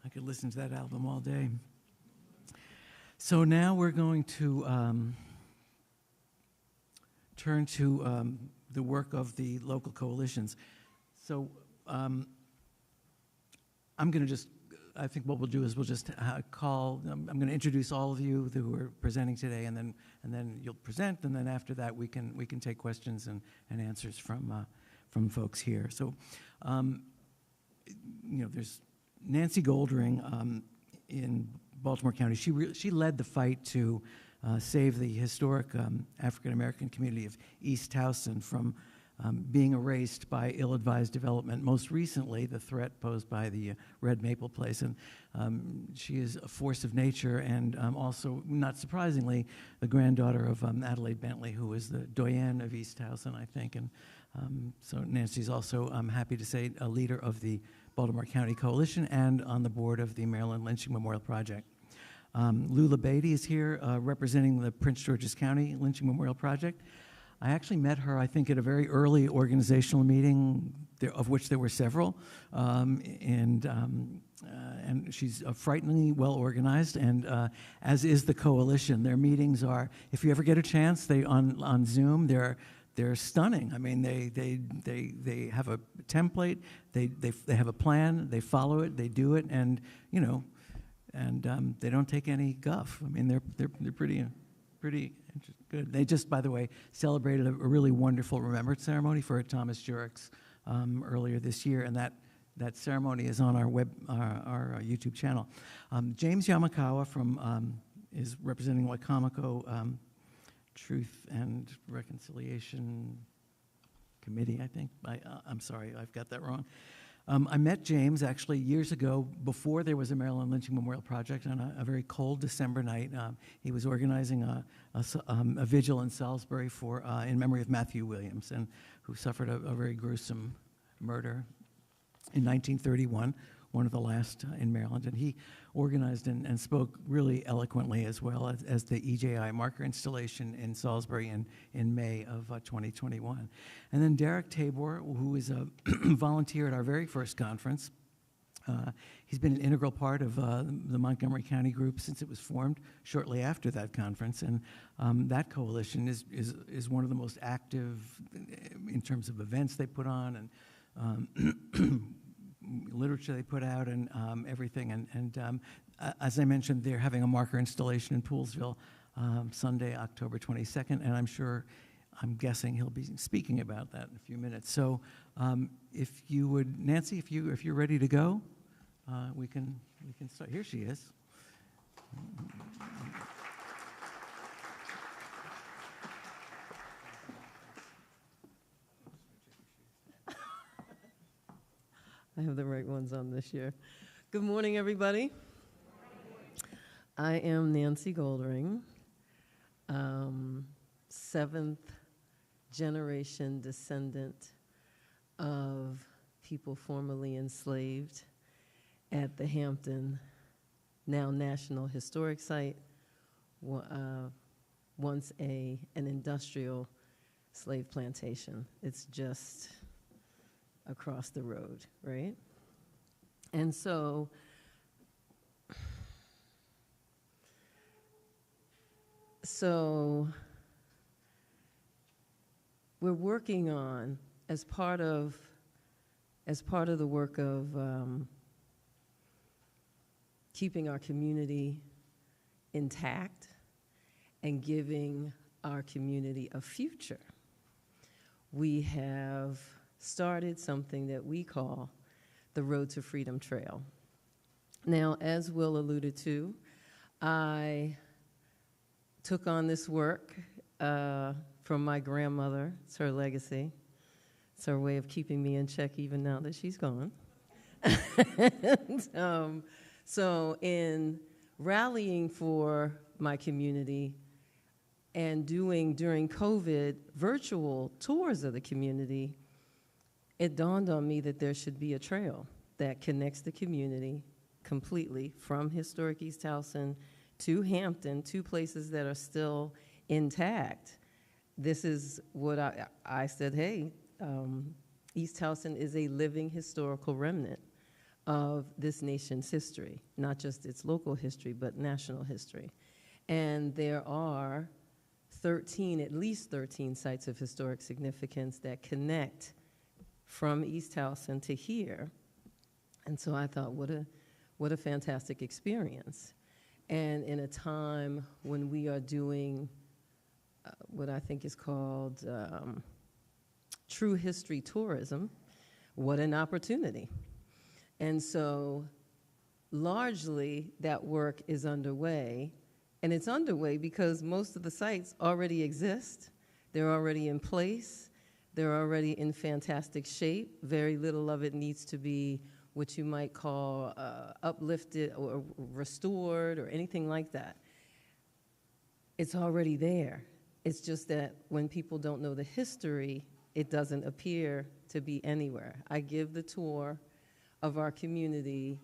I could listen to that album all day. So now we're going to turn to the work of the local coalitions. So I'm going to just, I think what we'll do is we'll just call, I'm going to introduce all of you who are presenting today, and then you'll present, and then after that we can take questions and answers from folks here. So, there's Nancy Goldring in Baltimore County. She led the fight to save the historic African American community of East Towson from being erased by ill-advised development. Most recently, the threat posed by the Red Maple Place. And she is a force of nature, and also, not surprisingly, the granddaughter of Adelaide Bentley, who was the doyenne of East Towson, I think. And so Nancy's also, I'm happy to say, a leader of the Baltimore County Coalition and on the board of the Maryland Lynching Memorial Project. Lula Beatty is here representing the Prince George's County Lynching Memorial Project. I actually met her, I think, at a very early organizational meeting, of which there were several, and she's frighteningly well organized, and as is the coalition. Their meetings are, if you ever get a chance, they on Zoom, they're stunning. I mean, they have a template, they have a plan, they follow it, they do it, and you know, and they don't take any guff. I mean, they're pretty good. They just, by the way, celebrated a really wonderful remembrance ceremony for Thomas Jureks earlier this year, and that ceremony is on our YouTube channel. James Yamakawa is representing Wacomico Truth and Reconciliation Committee, I think. I'm sorry, I've got that wrong. I met James actually years ago before there was a Maryland Lynching Memorial Project on a very cold December night. He was organizing a vigil in Salisbury in memory of Matthew Williams, and who suffered a very gruesome murder in 1931, one of the last in Maryland. And he organized and spoke really eloquently, as well as the EJI marker installation in Salisbury in May of 2021. And then Derek Tabor, who is a volunteer at our very first conference. He's been an integral part of the Montgomery County group since it was formed shortly after that conference. And that coalition is one of the most active in terms of events they put on, and literature they put out, and everything. And as I mentioned, they're having a marker installation in Poolesville Sunday, October 22nd, and I'm guessing he'll be speaking about that in a few minutes. So if you would, Nancy, if you're ready to go, we can start. Here she is. I have the right ones on this year. Good morning, everybody. I am Nancy Goldring, 7th generation descendant of people formerly enslaved at the Hampton, now National Historic Site, once an industrial slave plantation. It's just across the road, right? And so we're working on, as part of the work of keeping our community intact and giving our community a future, we have started something that we call the Road to Freedom Trail. Now, as Will alluded to, I took on this work from my grandmother. It's her legacy. It's her way of keeping me in check even now that she's gone. And, so in rallying for my community and doing, during COVID, virtual tours of the community, it dawned on me that there should be a trail that connects the community completely from historic East Towson to Hampton, two places that are still intact. This is what I said, hey, East Towson is a living historical remnant of this nation's history, not just its local history, but national history. And there are at least 13 sites of historic significance that connect from East Towson to here. And so I thought, what a fantastic experience. And in a time when we are doing what I think is called true history tourism, what an opportunity. And so largely that work is underway, and it's underway because most of the sites already exist. They're already in place. They're already in fantastic shape. Very little of it needs to be what you might call uplifted or restored or anything like that. It's already there. It's just that when people don't know the history, it doesn't appear to be anywhere. I give the tour of our community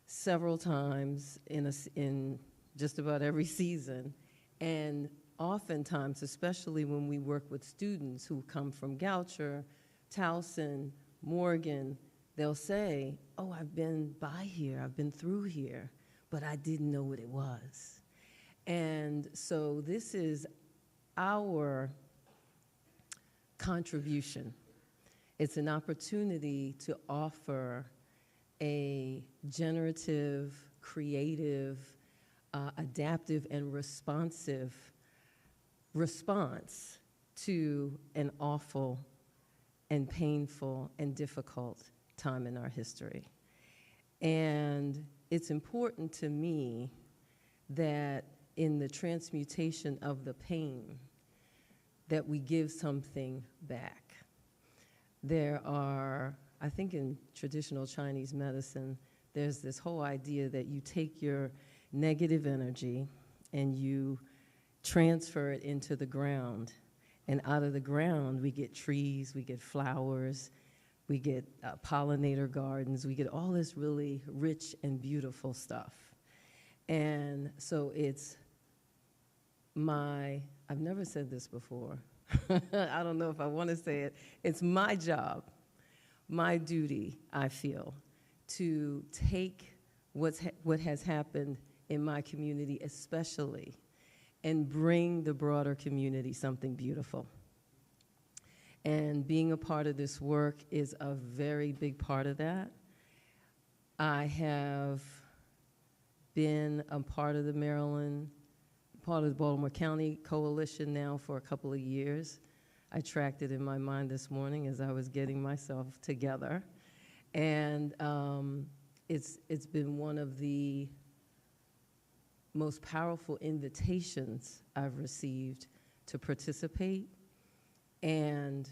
several times in just about every season, and oftentimes, especially when we work with students who come from Goucher, Towson, Morgan, they'll say, oh, I've been by here, I've been through here, but I didn't know what it was. And so this is our contribution. It's an opportunity to offer a generative, creative, adaptive, and responsive response to an awful and painful and difficult time in our history. And it's important to me that in the transmutation of the pain, that we give something back. There are, I think in traditional Chinese medicine, there's this whole idea that you take your negative energy and you transfer it into the ground. And out of the ground, we get trees, we get flowers, we get pollinator gardens, we get all this really rich and beautiful stuff. And so it's I've never said this before. I don't know if I want to say it. It's my job, my duty, I feel, to take what has happened in my community especially and bring the broader community something beautiful. And being a part of this work is a very big part of that. I have been a part of the Baltimore County Coalition now for a couple of years. I tracked it in my mind this morning as I was getting myself together. And it's been one of the most powerful invitations I've received to participate, and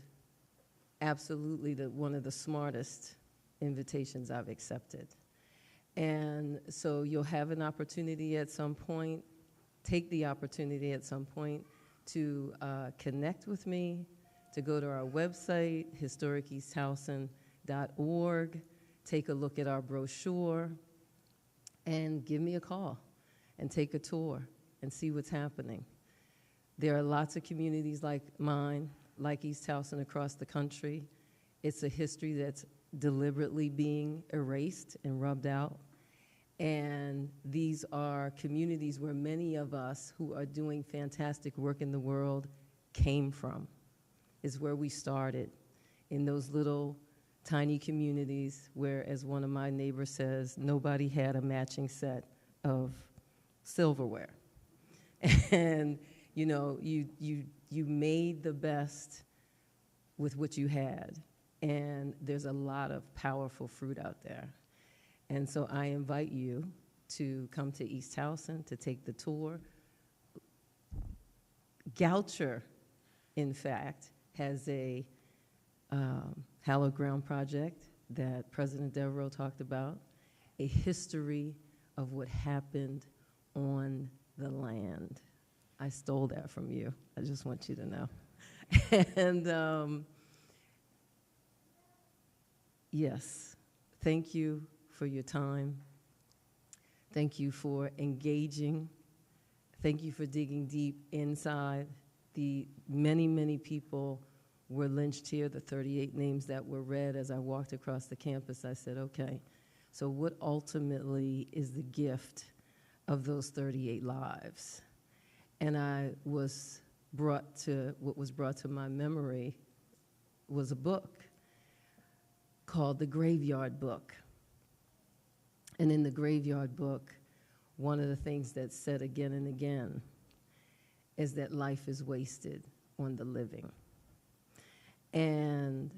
absolutely one of the smartest invitations I've accepted. And so you'll have an opportunity at some point, take the opportunity at some point to connect with me, to go to our website, historiceasttowson.org, take a look at our brochure, and give me a call and take a tour and see what's happening. There are lots of communities like mine, like East Towson across the country. It's a history that's deliberately being erased and rubbed out. And these are communities where many of us who are doing fantastic work in the world came from, is where we started, in those little tiny communities where, as one of my neighbors says, nobody had a matching set of silverware. And you know, you made the best with what you had. And there's a lot of powerful fruit out there. And so I invite you to come to East Towson to take the tour. Goucher, in fact, has a hallowed ground project that President Devereaux talked about, a history of what happened on the land. I stole that from you. I just want you to know. And yes, thank you for your time. Thank you for engaging. Thank you for digging deep inside. The many, many people were lynched here, the 38 names that were read as I walked across the campus. I said, okay, so what ultimately is the gift of those 38 lives? And what was brought to my memory was a book called The Graveyard Book. And in the Graveyard Book, one of the things that's said again and again is that life is wasted on the living. And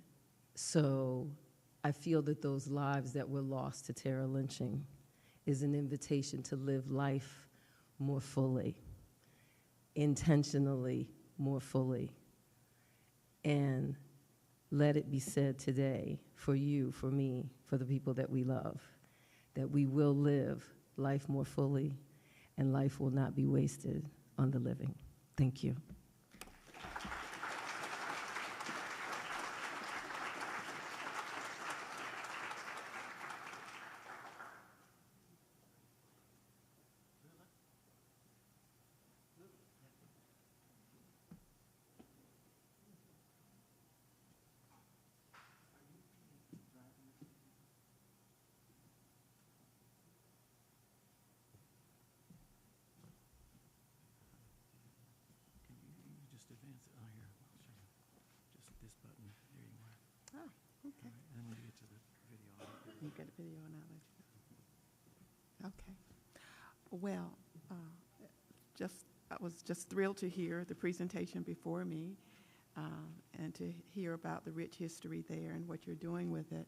so I feel that those lives that were lost to terror lynching is an invitation to live life more fully, intentionally more fully, and let it be said today for you, for me, for the people that we love, that we will live life more fully and life will not be wasted on the living. Thank you. You just advance it. Oh, here, I'll show you. Just this button. There you are. Oh, okay. All right, and then when you get to the video, You get a video and I'll let you know. Okay. Well, I was just thrilled to hear the presentation before me and to hear about the rich history there and what you're doing with it.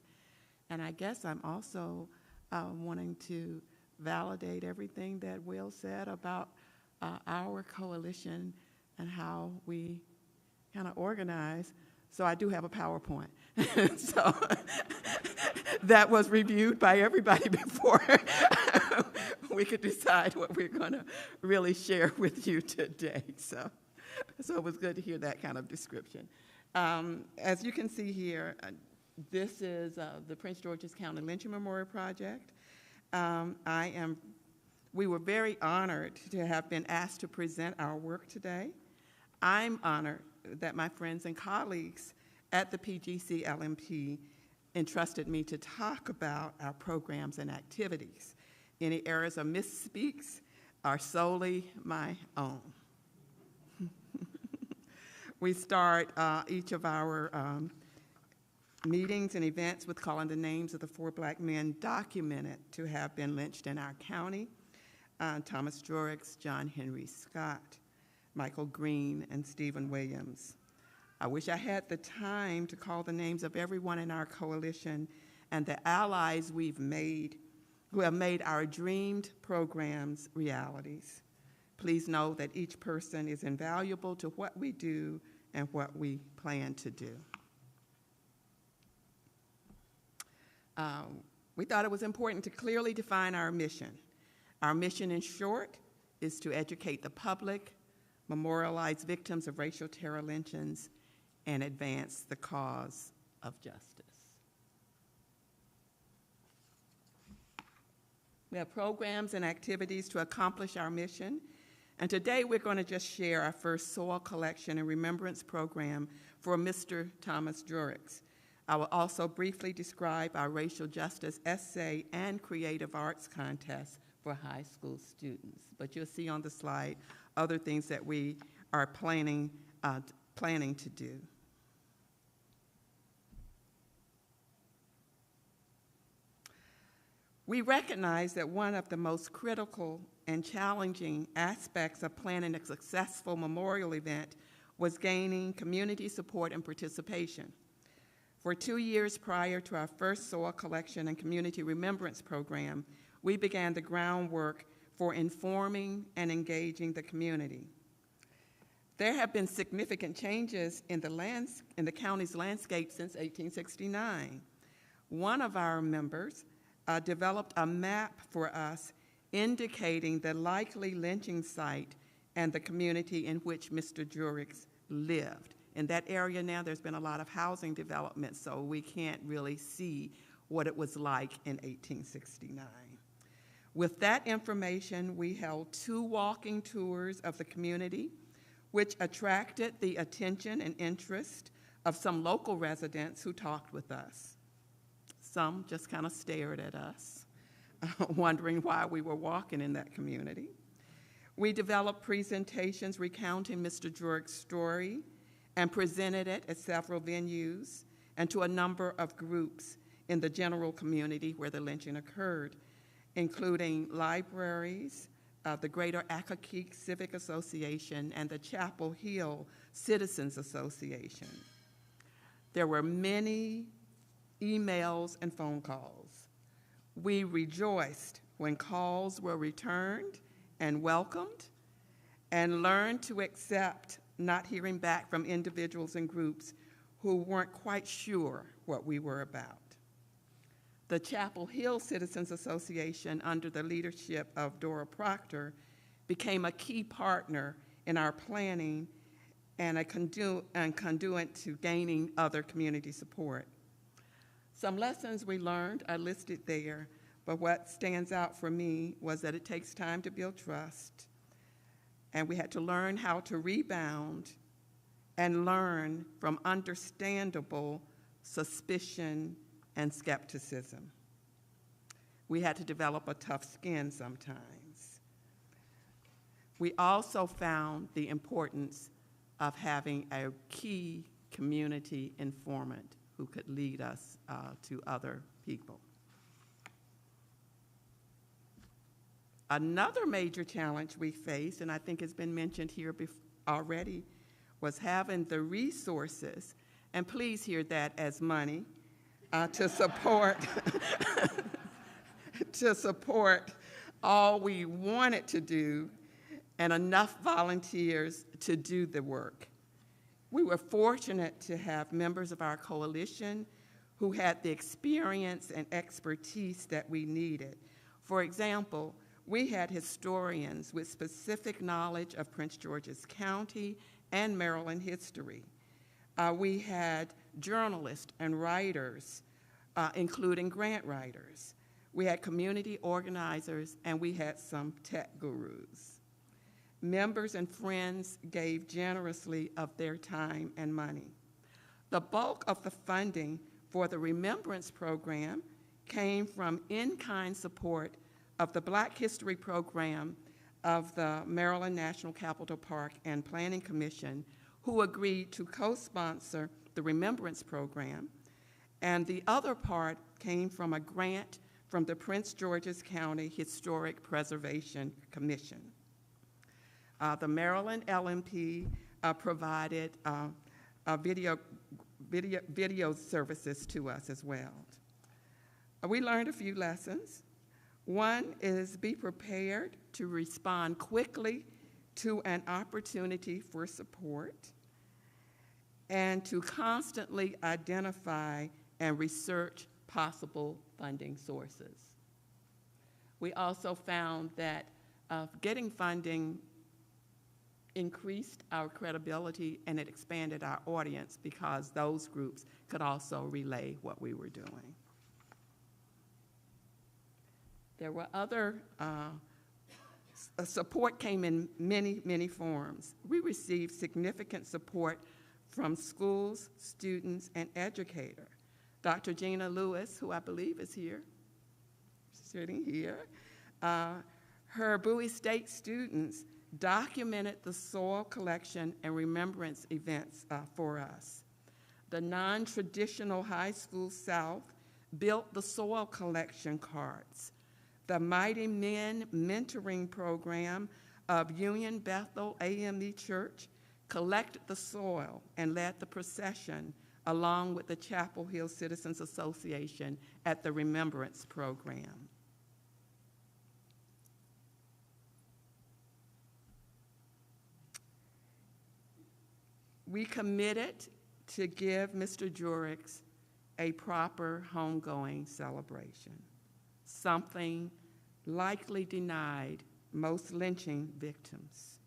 And I guess I'm also wanting to validate everything that Will said about our coalition and how we kind of organize. So I do have a PowerPoint. So that was reviewed by everybody before we could decide what we're going to really share with you today. So it was good to hear that kind of description. As you can see here, this is the Prince George's County Lynching Memorial Project. We were very honored to have been asked to present our work today. I'm honored that my friends and colleagues at the PGC LMP entrusted me to talk about our programs and activities. Any errors or misspeaks are solely my own. We start each of our meetings and events with calling the names of the 4 black men documented to have been lynched in our county: Thomas Jorricks, John Henry Scott, Michael Green, and Stephen Williams. I wish I had the time to call the names of everyone in our coalition and the allies we've made who have made our dreamed programs realities. Please know that each person is invaluable to what we do and what we plan to do. We thought it was important to clearly define our mission. Our mission, in short, is to educate the public, memorialize victims of racial terror lynchings, and advance the cause of justice. We have programs and activities to accomplish our mission, and today we're going to just share our first soil collection and remembrance program for Mr. Thomas Jorricks. I will also briefly describe our racial justice essay and creative arts contest for high school students. But you'll see on the slide other things that we are planning to do. We recognize that one of the most critical and challenging aspects of planning a successful memorial event was gaining community support and participation. For 2 years prior to our first soil collection and community remembrance program, we began the groundwork for informing and engaging the community. There have been significant changes in the county's landscape since 1869. One of our members developed a map for us indicating the likely lynching site and the community in which Mr. Jorricks lived. In that area now, there's been a lot of housing development, so we can't really see what it was like in 1869. With that information, we held 2 walking tours of the community, which attracted the attention and interest of some local residents who talked with us. Some just kind of stared at us, wondering why we were walking in that community. We developed presentations recounting Mr. Jorricks' story and presented it at several venues and to a number of groups in the general community where the lynching occurred, including libraries, the Greater Accokeek Civic Association, and the Chapel Hill Citizens Association. There were many emails and phone calls. We rejoiced when calls were returned and welcomed, and learned to accept not hearing back from individuals and groups who weren't quite sure what we were about. The Chapel Hill Citizens Association, under the leadership of Dora Proctor, became a key partner in our planning and a conduit to gaining other community support. Some lessons we learned are listed there, but what stands out for me was that it takes time to build trust, and we had to learn how to rebound and learn from understandable suspicion and skepticism. We had to develop a tough skin sometimes. We also found the importance of having a key community informant who could lead us to other people. Another major challenge we faced, and I think it's been mentioned here already, was having the resources, and please hear that as money, to support to support all we wanted to do and enough volunteers to do the work. We were fortunate to have members of our coalition who had the experience and expertise that we needed. For example, we had historians with specific knowledge of Prince George's County and Maryland history. We had journalists and writers, including grant writers. We had community organizers, and we had some tech gurus. Members and friends gave generously of their time and money. The bulk of the funding for the Remembrance program came from in-kind support of the Black History Program of the Maryland National Capital Park and Planning Commission, who agreed to co-sponsor the Remembrance program, and the other part came from a grant from the Prince George's County Historic Preservation Commission. The Maryland LMP provided video services to us as well. We learned a few lessons. One is be prepared to respond quickly to an opportunity for support, and to constantly identify and research possible funding sources. We also found that getting funding increased our credibility and it expanded our audience because those groups could also relay what we were doing. There were other, support came in many, many forms. We received significant support from schools, students, and educators. Dr. Gina Lewis, who I believe is here, sitting here, her Bowie State students documented the soil collection and remembrance events for us. The non-traditional High School South built the soil collection carts. The Mighty Men mentoring program of Union Bethel AME Church collected the soil and led the procession along with the Chapel Hill Citizens Association at the Remembrance program. We committed to give Mr. Jurix a proper homegoing celebration, something likely denied most lynching victims.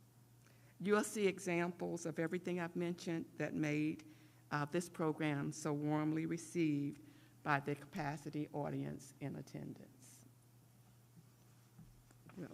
You'll see examples of everything I've mentioned that made this program so warmly received by the capacity audience in attendance. Who else?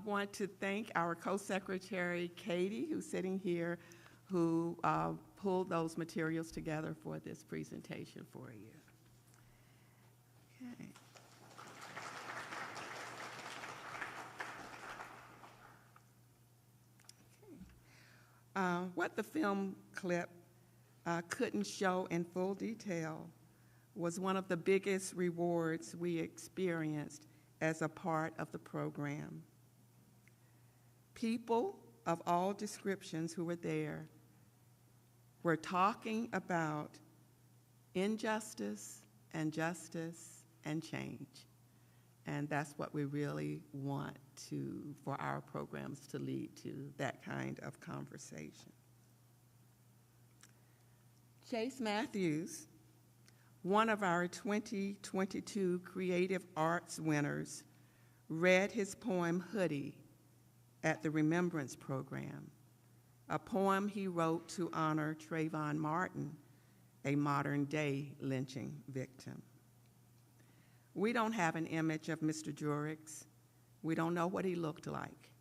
want to thank our co-secretary, Katie, who's sitting here, who pulled those materials together for this presentation for you. Okay. What the film clip couldn't show in full detail was one of the biggest rewards we experienced as a part of the program. People of all descriptions who were there were talking about injustice and justice and change. And that's what we really want for our programs to lead to, that kind of conversation. Chase Matthews, one of our 2022 Creative Arts winners, read his poem Hoodie at the Remembrance program, a poem he wrote to honor Trayvon Martin, a modern-day lynching victim. We don't have an image of Mr. Jurix. We don't know what he looked like.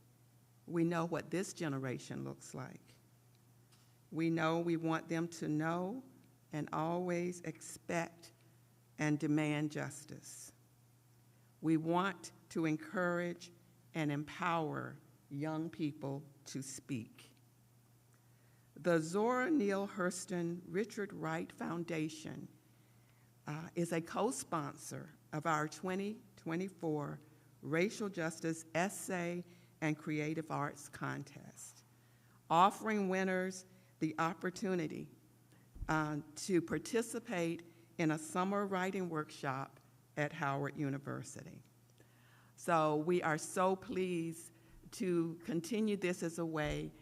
We know what this generation looks like. We know we want them to know and always expect and demand justice. We want to encourage and empower young people to speak. The Zora Neale Hurston Richard Wright Foundation is a co-sponsor of our 2024 Racial Justice Essay and Creative Arts Contest, offering winners the opportunity to participate in a summer writing workshop at Howard University. So we are so pleased to continue this as a way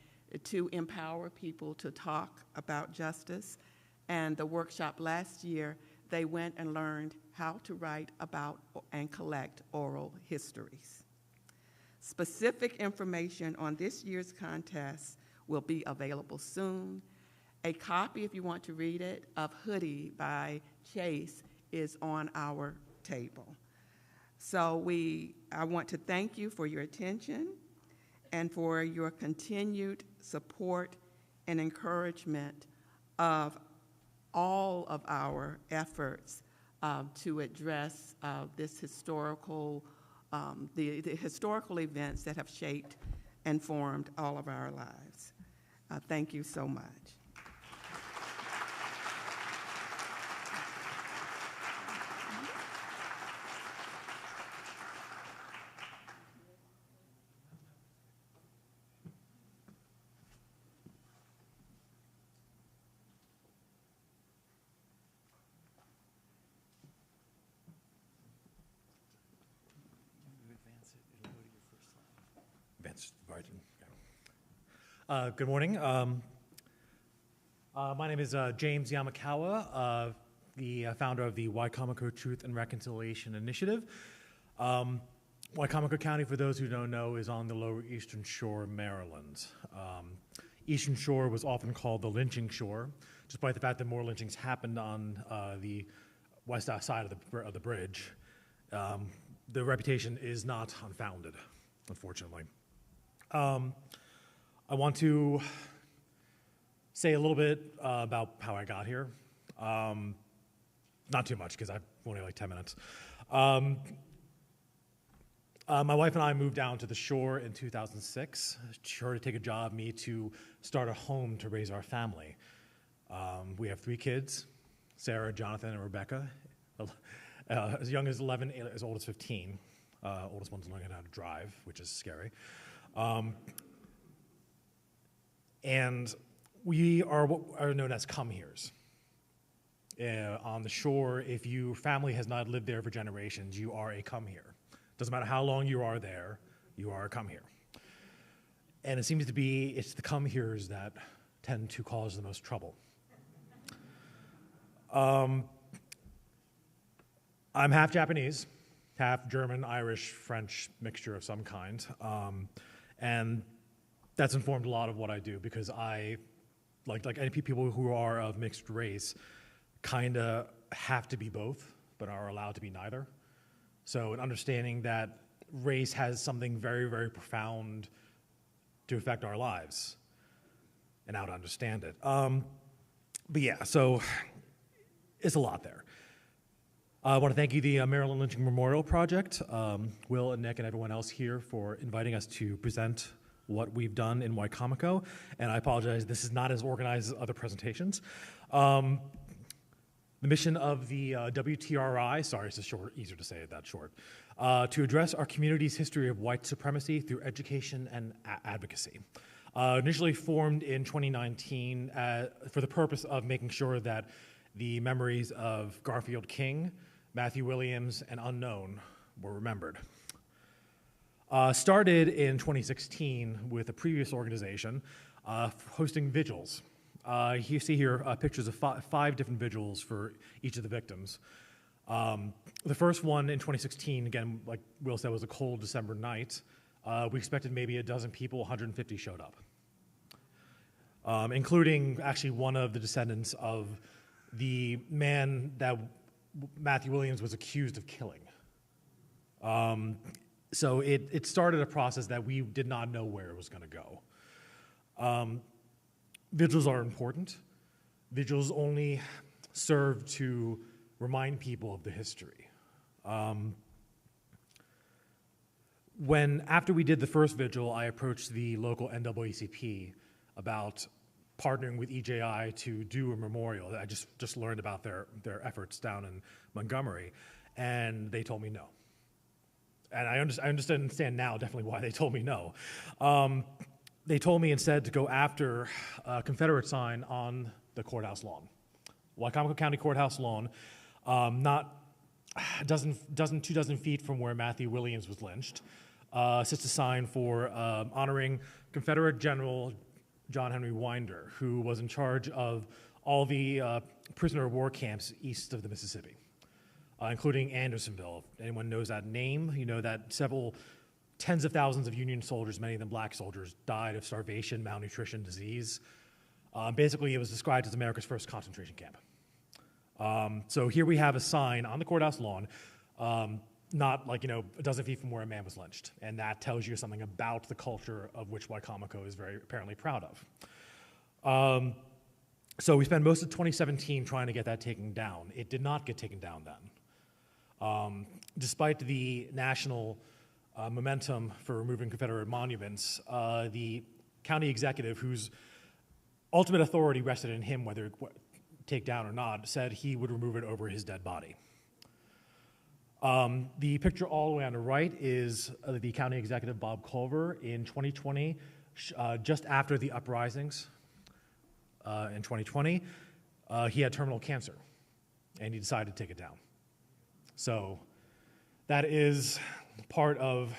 to empower people to talk about justice. And the workshop last year, they went and learned how to write about and collect oral histories. Specific information on this year's contest will be available soon. A copy, if you want to read it, of Hoodie by Chase is on our table. So I want to thank you for your attention and for your continued support and encouragement of all of our efforts to address this historical, the historical events that have shaped and formed all of our lives. Thank you so much. Good morning. My name is James Yamakawa, the founder of the Wicomico Truth and Reconciliation Initiative. Wicomico County, for those who don't know, is on the Lower Eastern Shore, Maryland. Eastern Shore was often called the Lynching Shore, despite the fact that more lynchings happened on the west side of the bridge. The reputation is not unfounded, unfortunately. I want to say a little bit about how I got here. Not too much, because I've only like 10 minutes. My wife and I moved down to the shore in 2006. Her to take a job, me to start a home to raise our family. We have 3 kids, Sarah, Jonathan, and Rebecca. As young as 11, as old as 15. Oldest one's learning how to drive, which is scary. And we are what are known as come-heres. On the shore, if your family has not lived there for generations, you are a come-here. Doesn't matter how long you are there, you are a come-here. And it seems to be, it's the come-heres that tend to cause the most trouble. I'm half Japanese, half German, Irish, French mixture of some kind. And that's informed a lot of what I do, because I, like any people who are of mixed race, kind of have to be both, but are allowed to be neither. So in understanding that race has something very, very profound to affect our lives and how to understand it. But yeah, so it's a lot there. I want to thank you, the Maryland Lynching Memorial Project, Will and Nick and everyone else here for inviting us to present what we've done in Wicomico. And I apologize, this is not as organized as other presentations. The mission of the WTRI, sorry, it's easier to say it that short, to address our community's history of white supremacy through education and advocacy. Initially formed in 2019 for the purpose of making sure that the memories of Garfield King, Matthew Williams, and Unknown were remembered. Started in 2016 with a previous organization hosting vigils. You see here pictures of five different vigils for each of the victims. The first one in 2016, again, like Will said, was a cold December night. We expected maybe a dozen people, 150 showed up, including actually one of the descendants of the man that Matthew Williams was accused of killing. So it started a process that we did not know where it was going to go. Vigils are important. Vigils only serve to remind people of the history. After we did the first vigil, I approached the local NAACP about partnering with EJI to do a memorial. I just learned about their efforts down in Montgomery, and they told me no. And I understand now definitely why they told me no. They told me instead to go after a Confederate sign on the courthouse lawn, Wicomico County Courthouse lawn, not two dozen feet from where Matthew Williams was lynched. Sits a sign for honoring Confederate General John Henry Winder, who was in charge of all the prisoner of war camps east of the Mississippi, including Andersonville. If anyone knows that name, you know that several tens of thousands of Union soldiers, many of them black soldiers, died of starvation, malnutrition, disease. Basically, it was described as America's first concentration camp. So here we have a sign on the courthouse lawn, not like, a dozen feet from where a man was lynched. And that tells you something about the culture of which Wicomico is very apparently proud of. So we spent most of 2017 trying to get that taken down. It did not get taken down then. Despite the national momentum for removing Confederate monuments, the county executive, whose ultimate authority rested in him, whether take down or not, said he would remove it over his dead body. The picture all the way on the right is the county executive, Bob Culver, in 2020, just after the uprisings in 2020. He had terminal cancer, and he decided to take it down. So that is part of,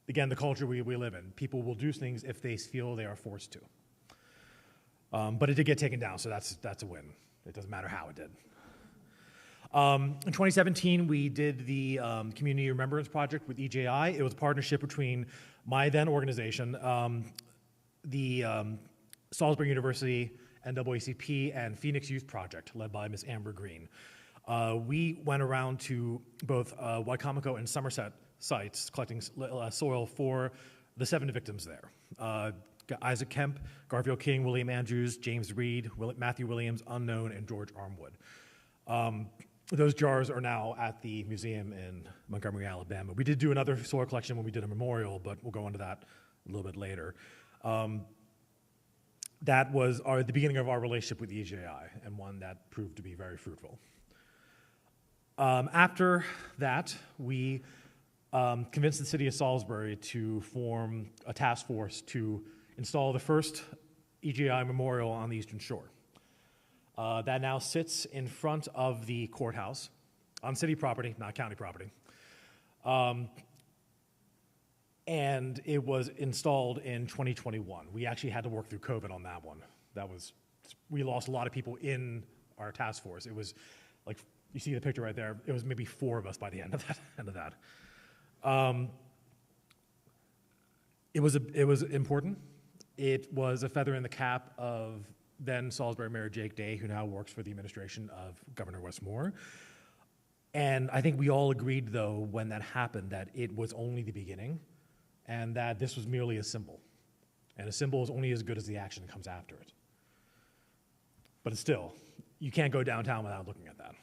again, the culture we live in. People will do things if they feel they are forced to. But it did get taken down, so that's a win. It doesn't matter how it did. In 2017, we did the Community Remembrance Project with EJI. It was a partnership between my then organization, the Salisbury University, NAACP, and Phoenix Youth Project, led by Ms. Amber Green. We went around to both Wicomico and Somerset sites, collecting soil for the 7 victims there. Isaac Kemp, Garfield King, William Andrews, James Reed, Matthew Williams, Unknown, and George Armwood. Those jars are now at the museum in Montgomery, Alabama. We did do another soil collection when we did a memorial, but we'll go into that a little bit later. That was the beginning of our relationship with EJI, and one that proved to be very fruitful. After that, we convinced the city of Salisbury to form a task force to install the first EJI memorial on the Eastern Shore. That now sits in front of the courthouse on city property, not county property. And it was installed in 2021. We actually had to work through COVID on that one. We lost a lot of people in our task force. It was like, you see the picture right there, it was maybe 4 of us by the end of that. It was important. It was a feather in the cap of then Salisbury Mayor Jake Day, who now works for the administration of Governor Wes Moore. And I think we all agreed, though, when that happened, that it was only the beginning and that this was merely a symbol. And a symbol is only as good as the action that comes after it. But still, you can't go downtown without looking at that.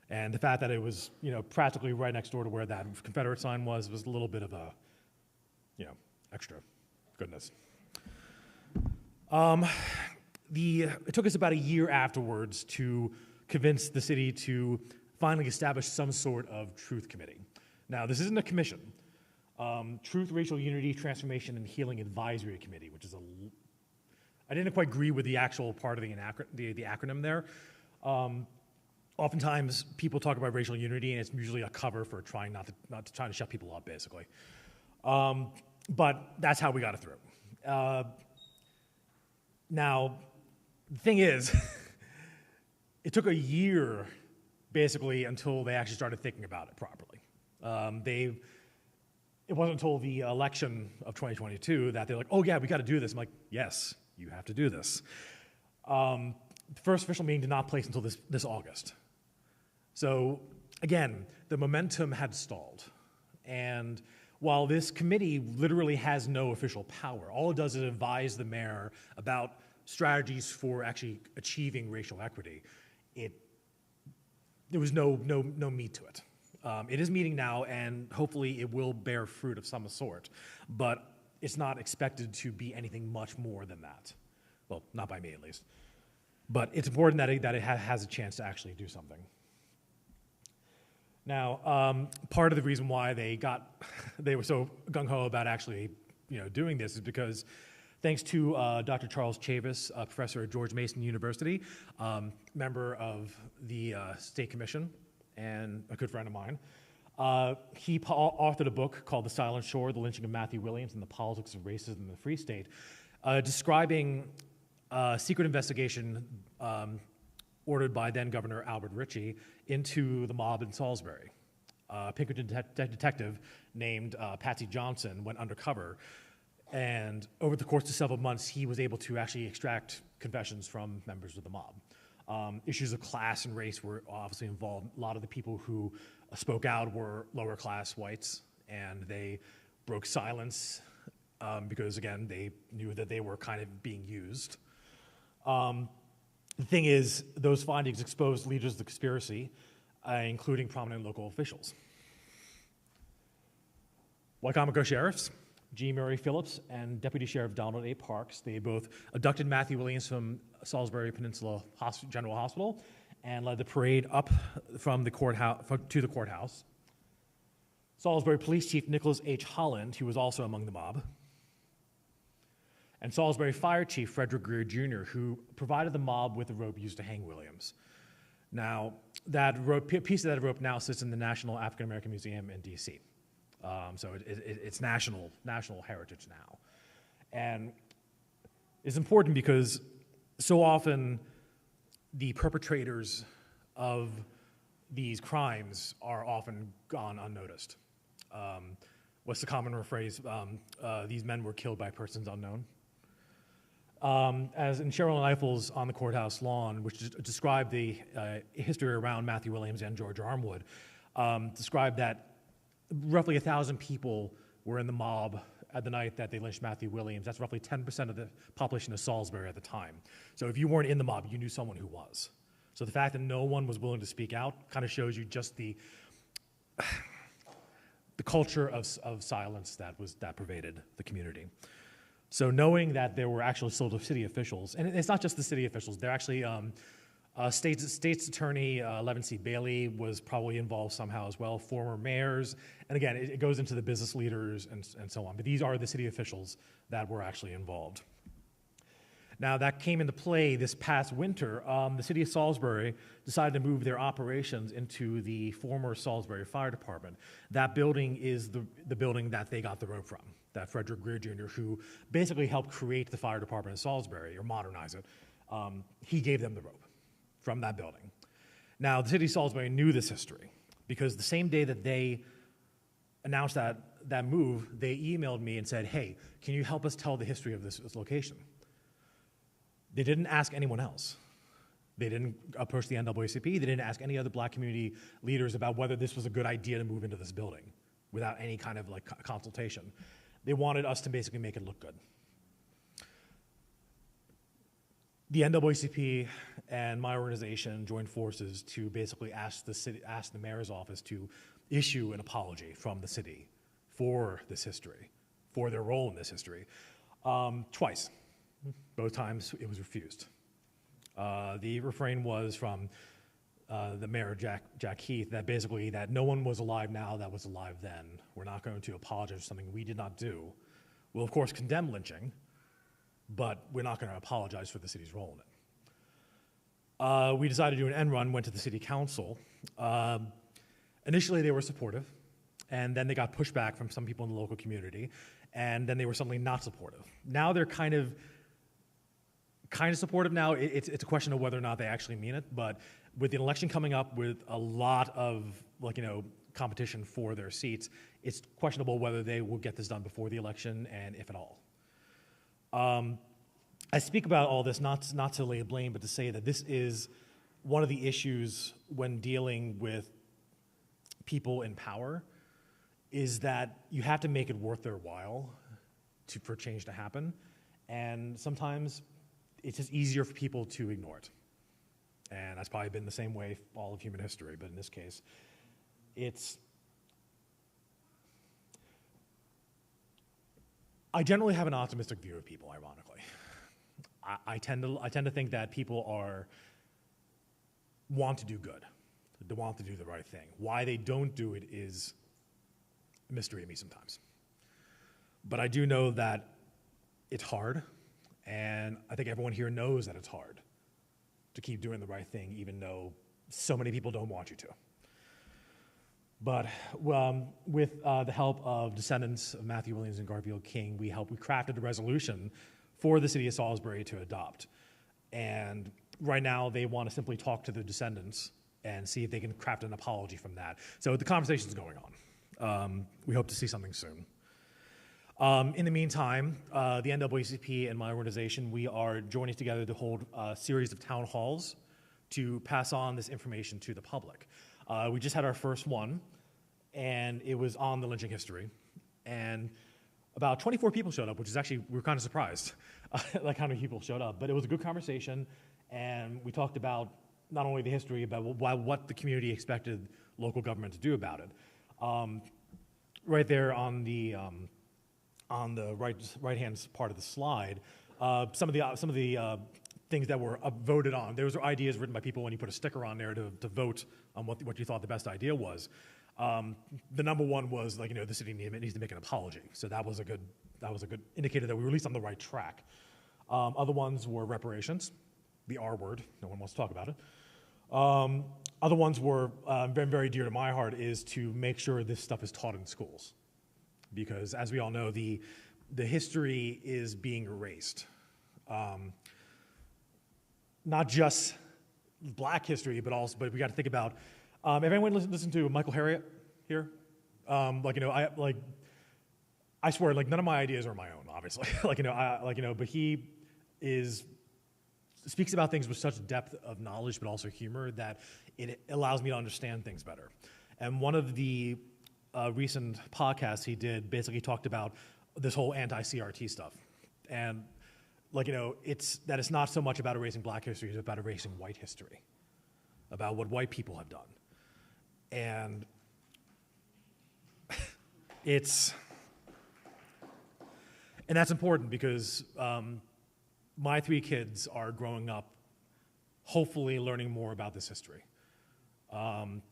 And the fact that it was, practically right next door to where that Confederate sign was a little bit of a, extra goodness. It took us about a year afterwards to convince the city to finally establish some sort of truth committee. Now, this isn't a commission. Truth, Racial Unity, Transformation, and Healing Advisory Committee, which is I didn't quite agree with the actual part of the acronym there. Oftentimes, people talk about racial unity, and it's usually a cover for trying not to shut people up, basically. But that's how we got it through. Now, the thing is, it took a year, basically, until they actually started thinking about it properly. It wasn't until the election of 2022 that they're like, oh yeah, we got to do this. I'm like, yes, you have to do this. The first official meeting did not place until this August. So again, the momentum had stalled. And while this committee literally has no official power, all it does is advise the mayor about strategies for actually achieving racial equity. There was no meat to it. It is meeting now, and hopefully it will bear fruit of some sort, but it's not expected to be anything much more than that. Well, not by me at least. But it's important that it has a chance to actually do something. Now, part of the reason why they were so gung-ho about actually doing this is because thanks to Dr. Charles Chavis, a professor at George Mason University, member of the State Commission, and a good friend of mine. He authored a book called The Silent Shore, The Lynching of Matthew Williams and the Politics of Racism in the Free State, describing a secret investigation ordered by then-Governor Albert Ritchie into the mob in Salisbury. A Pinkerton detective named Patsy Johnson went undercover, and over the course of several months, he was able to actually extract confessions from members of the mob. Issues of class and race were obviously involved. A lot of the people who spoke out were lower class whites, and they broke silence because, again, they knew that they were kind of being used. The thing is, those findings exposed leaders of the conspiracy, including prominent local officials. Wycomico sheriffs, G. Murray Phillips and Deputy Sheriff Donald A. Parks, they both abducted Matthew Williams from Salisbury Peninsula General Hospital and led the parade up from the courthouse to the courthouse. Salisbury Police Chief Nicholas H. Holland, who was also among the mob, and Salisbury Fire Chief Frederick Greer Jr., who provided the mob with the rope used to hang Williams. Now, that rope, piece of that rope now sits in the National African American Museum in D.C. So it's national heritage now. And it's important because so often the perpetrators of these crimes are often gone unnoticed. What's the common phrase? These men were killed by persons unknown. As in Cheryl Eifel's On the Courthouse Lawn, which described the history around Matthew Williams and George Armwood, described that roughly 1,000 people were in the mob at the night that they lynched Matthew Williams. That's roughly 10% of the population of Salisbury at the time. So if you weren't in the mob, you knew someone who was. So the fact that no one was willing to speak out kind of shows you just the culture of silence that pervaded the community. So knowing that there were actually still city officials, and it's not just the city officials, they're actually State's Attorney Levin C. Bailey was probably involved somehow as well, former mayors, and again, it goes into the business leaders and so on, but these are the city officials that were actually involved. Now, that came into play this past winter. The city of Salisbury decided to move their operations into the former Salisbury Fire Department. That building is the building that they got the rope from, that Frederick Greer Jr., who basically helped create the fire department in Salisbury, or modernize it. He gave them the rope from that building. Now, the city of Salisbury knew this history because the same day that they announced that move, they emailed me and said, hey, can you help us tell the history of this location? They didn't ask anyone else. They didn't approach the NAACP. They didn't ask any other black community leaders about whether this was a good idea to move into this building without any kind of like consultation. They wanted us to basically make it look good. The NAACP and my organization joined forces to basically ask the mayor's office to issue an apology from the city for this history, for their role in this history, twice. Both times it was refused. The refrain was from the mayor, Jack Heath, that basically that no one was alive now that was alive then. We're not going to apologize for something we did not do. We'll, of course, condemn lynching, but we're not going to apologize for the city's role in it. We decided to do an end run, went to the city council. Initially, they were supportive, and then they got pushback from some people in the local community, and then they were suddenly not supportive. Now they're kind of supportive now. It's a question of whether or not they actually mean it, but with the election coming up with a lot of competition for their seats, it's questionable whether they will get this done before the election and if at all. I speak about all this not to lay blame, but to say that this is one of the issues when dealing with people in power, is that you have to make it worth their while for change to happen, and sometimes it's just easier for people to ignore it. And that's probably been the same way all of human history, but in this case, I generally have an optimistic view of people, ironically. I tend to think that people want to do good. They want to do the right thing. Why they don't do it is a mystery to me sometimes. But I do know that it's hard, and I think everyone here knows that it's hard to keep doing the right thing, even though so many people don't want you to. But with the help of descendants of Matthew Williams and Garfield King, we crafted a resolution for the city of Salisbury to adopt. And right now, they want to simply talk to the descendants and see if they can craft an apology from that. So the conversation's going on. We hope to see something soon. In the meantime, the NAACP and my organization, we are joining together to hold a series of town halls to pass on this information to the public. We just had our first one, and it was on the lynching history. And about 24 people showed up, which is actually, we were kind of surprised, like how many people showed up. But it was a good conversation, and we talked about not only the history, but what the community expected local government to do about it. Right there on the right-hand part of the slide, some of the things that were voted on. Those were ideas written by people when you put a sticker on there to vote on what you thought the best idea was. The number one was the city needs to make an apology. So that was a good indicator that we were at least on the right track. Other ones were reparations, the R word. No one wants to talk about it. Other ones were very, very dear to my heart, is to make sure this stuff is taught in schools, because as we all know, the history is being erased. Not just black history, but we got to think about. If anyone listened to Michael Harriot here, I swear, none of my ideas are my own, obviously. But he speaks about things with such depth of knowledge, but also humor, that it allows me to understand things better. And one of the recent podcasts he did basically talked about this whole anti-CRT stuff, and it's not so much about erasing black history, it's about erasing white history, about what white people have done. And that's important because my 3 kids are growing up, hopefully learning more about this history.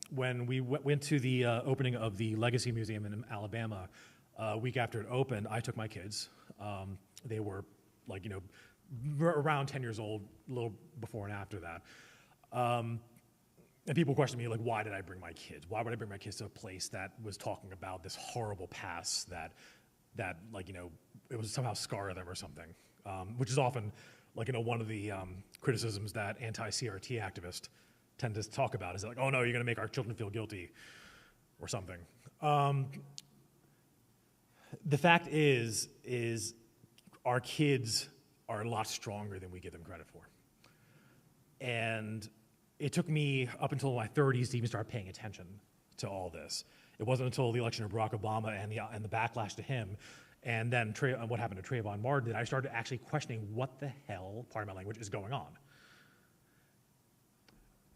When we went to the opening of the Legacy Museum in Alabama, a week after it opened, I took my kids. They were around 10 years old, a little before and after that. And people question me, why did I bring my kids? Why would I bring my kids to a place that was talking about this horrible past that it was somehow scar them or something, which is often, one of the criticisms that anti-CRT activists tend to talk about is oh no, you're going to make our children feel guilty or something. The fact is our kids are a lot stronger than we give them credit for. And it took me up until my 30s to even start paying attention to all this. It wasn't until the election of Barack Obama and the backlash to him, and then what happened to Trayvon Martin, that I started actually questioning what the hell, pardon my language, is going on.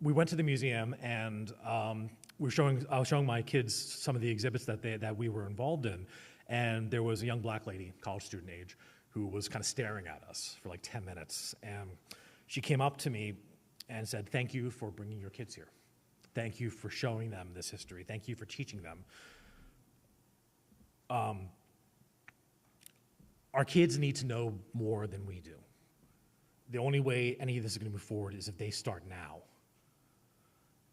We went to the museum, and I was showing my kids some of the exhibits that we were involved in, and there was a young black lady, college student age, who was kind of staring at us for like 10 minutes, and she came up to me and said, "Thank you for bringing your kids here. Thank you for showing them this history. Thank you for teaching them." Our kids need to know more than we do. The only way any of this is going to move forward is if they start now.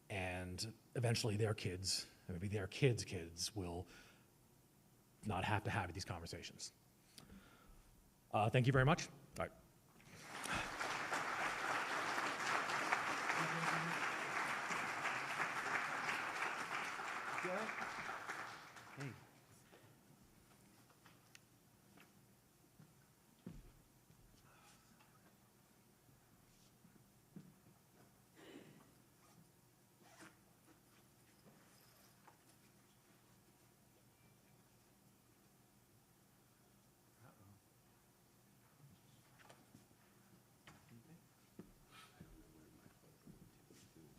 And eventually their kids, and maybe their kids' kids, will not have to have these conversations. Thank you very much. All right. Hey.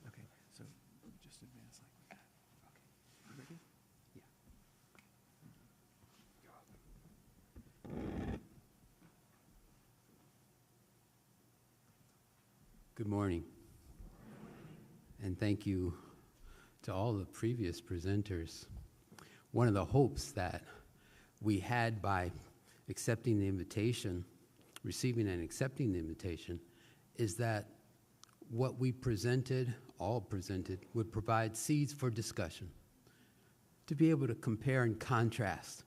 Okay, so just advance like that. Okay, you ready? Yeah. Good morning, and thank you to all the previous presenters. One of the hopes that we had by accepting the invitation, receiving and accepting the invitation, is that what we presented, all presented, would provide seeds for discussion, to be able to compare and contrast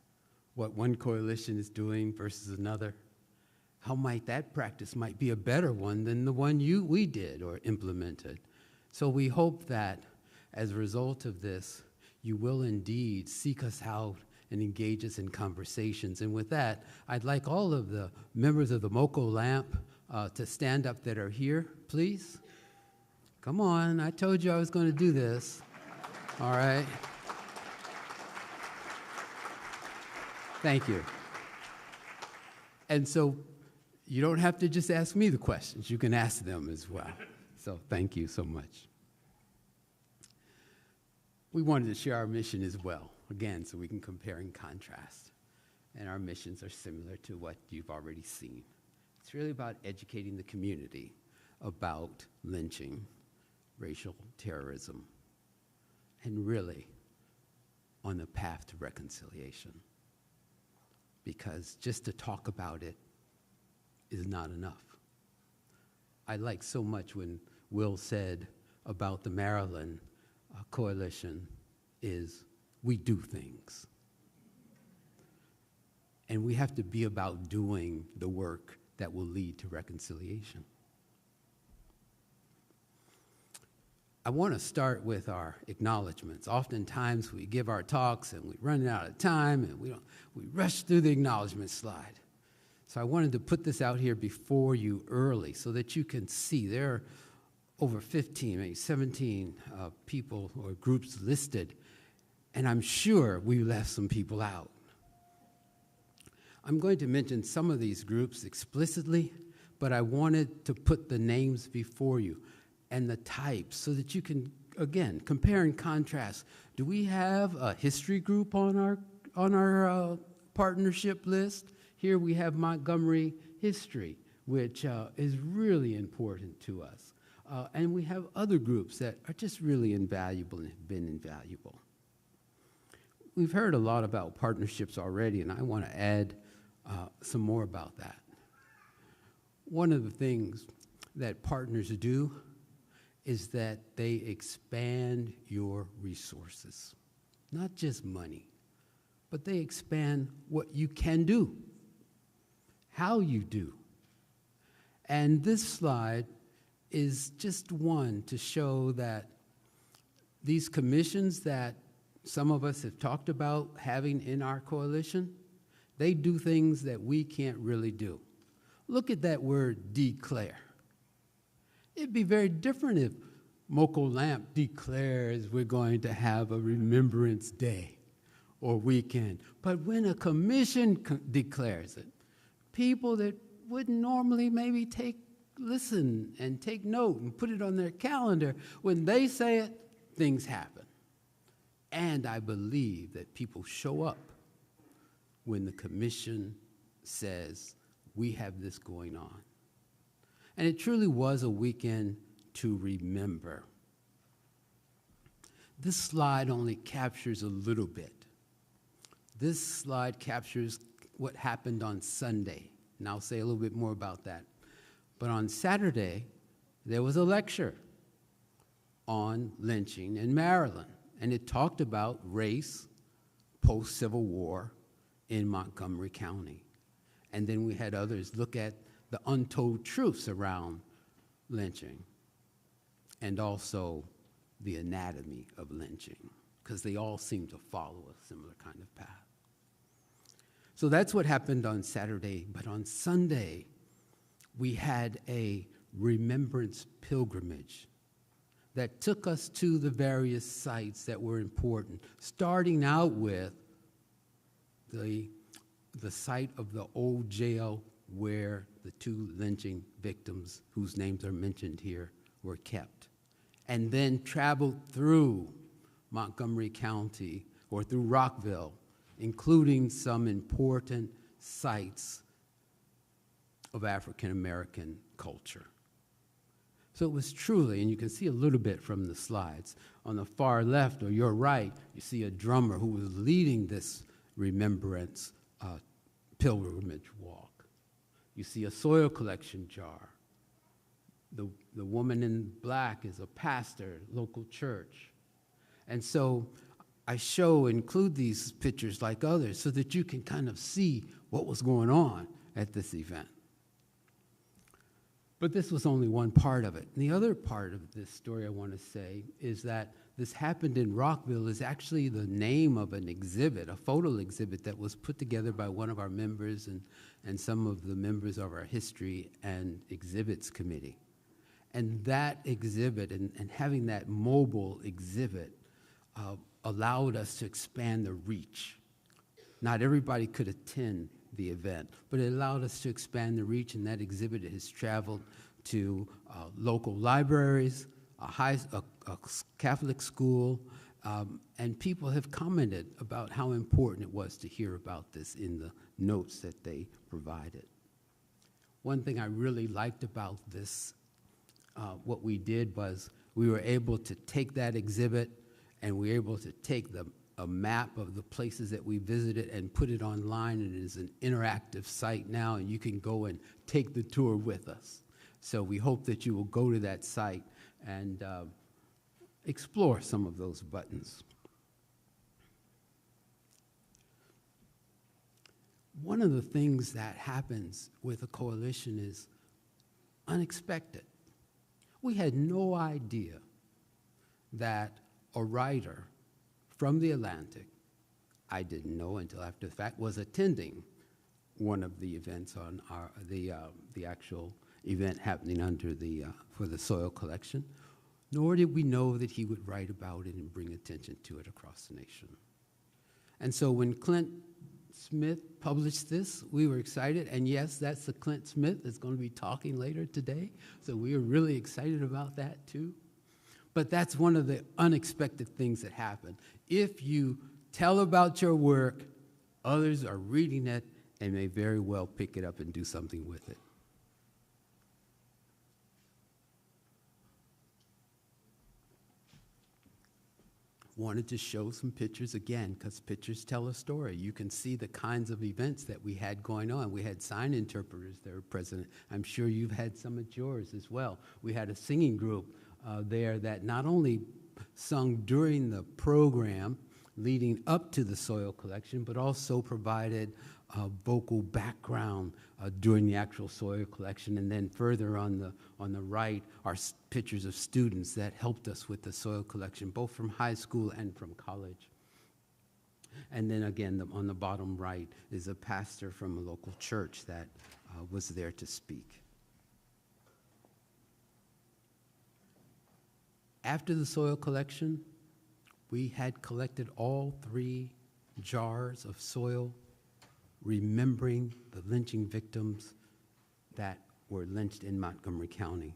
what one coalition is doing versus another. How might that practice might be a better one than the one we did or implemented. So we hope that as a result of this, you will indeed seek us out and engage us in conversations. And with that, I'd like all of the members of the MoCo LAMP to stand up that are here, please. Come on, I told you I was going to do this. All right. Thank you. And so you don't have to just ask me the questions. You can ask them as well. So thank you so much. We wanted to share our mission as well, again, so we can compare and contrast. And our missions are similar to what you've already seen. It's really about educating the community about lynching, racial terrorism, and really on the path to reconciliation. Because just to talk about it is not enough. I like so much when Will said about the Maryland coalition is we do things. And we have to be about doing the work that will lead to reconciliation. I want to start with our acknowledgments. Oftentimes we give our talks and we run out of time and we rush through the acknowledgement slide. So I wanted to put this out here before you early so that you can see there are over 15, maybe 17 people or groups listed, and I'm sure we left some people out. I'm going to mention some of these groups explicitly, but I wanted to put the names before you and the types so that you can, again, compare and contrast. Do we have a history group on our partnership list? Here we have Montgomery History, which is really important to us. And we have other groups that are just really invaluable and have been invaluable. We've heard a lot about partnerships already, and I want to add some more about that. One of the things that partners do is that they expand your resources, not just money, but they expand what you can do, how you do. And this slide is just one to show that these commissions that some of us have talked about having in our coalition, they do things that we can't really do. Look at that word declare. It'd be very different if Moco Lamp declares we're going to have a Remembrance Day or weekend. But when a commission declares it, people that wouldn't normally maybe listen and take note and put it on their calendar, when they say it, things happen. And I believe that people show up when the commission says, we have this going on. And it truly was a weekend to remember. This slide only captures a little bit. This slide captures what happened on Sunday, and I'll say a little bit more about that. But on Saturday, there was a lecture on lynching in Maryland, and it talked about race post-Civil War in Montgomery County. And then we had others look at the untold truths around lynching and also the anatomy of lynching, because they all seem to follow a similar kind of path. So that's what happened on Saturday. But on Sunday, we had a remembrance pilgrimage that took us to the various sites that were important, starting out with the site of the old jail where the 2 lynching victims, whose names are mentioned here, were kept, and then traveled through Montgomery County or through Rockville, including some important sites of African American culture. So it was truly, and you can see a little bit from the slides, on the far left or your right, you see a drummer who was leading this remembrance pilgrimage walk. You see a soil collection jar. The woman in black is a pastor, local church. And so I include these pictures like others so that you can kind of see what was going on at this event. But this was only one part of it. And the other part of this story I want to say is that this happened in Rockville is actually the name of an exhibit, a photo exhibit that was put together by one of our members and some of the members of our History and Exhibits Committee. And that exhibit and having that mobile exhibit allowed us to expand the reach. Not everybody could attend the event, but it allowed us to expand the reach, and that exhibit has traveled to local libraries, a Catholic school, and people have commented about how important it was to hear about this in the notes that they provided. One thing I really liked about this, what we did was we were able to take that exhibit and we were able to take a map of the places that we visited and put it online, and it is an interactive site now, and you can go and take the tour with us. So we hope that you will go to that site and explore some of those buttons. One of the things that happens with a coalition is unexpected. We had no idea that a writer from the Atlantic, I didn't know until after the fact, was attending one of the events on the actual event happening for the soil collection, nor did we know that he would write about it and bring attention to it across the nation. And so when Clint Smith published this, we were excited, and yes, that's the Clint Smith that's going to be talking later today, so we are really excited about that too. But that's one of the unexpected things that happen. If you tell about your work, others are reading it and may very well pick it up and do something with it. Wanted to show some pictures again, because pictures tell a story. You can see the kinds of events that we had going on. We had sign interpreters that were present. I'm sure you've had some at yours as well. We had a singing group there that not only sung during the program leading up to the soil collection, but also provided vocal background during the actual soil collection. And then further on the right are pictures of students that helped us with the soil collection, both from high school and from college. And then again, on the bottom right is a pastor from a local church that was there to speak. After the soil collection, we had collected all 3 jars of soil, remembering the lynching victims that were lynched in Montgomery County.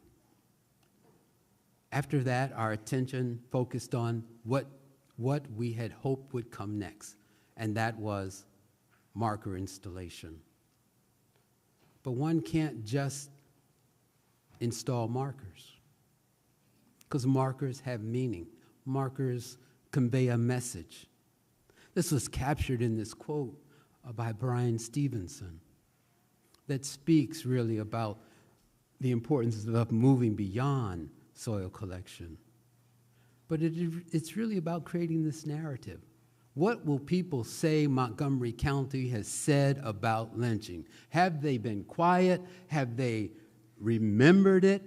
After that, our attention focused on what we had hoped would come next, and that was marker installation. But one can't just install markers, because markers have meaning. Markers convey a message. This was captured in this quote by Brian Stevenson that speaks really about the importance of moving beyond soil collection. But it's really about creating this narrative. What will people say Montgomery County has said about lynching? Have they been quiet? Have they remembered it?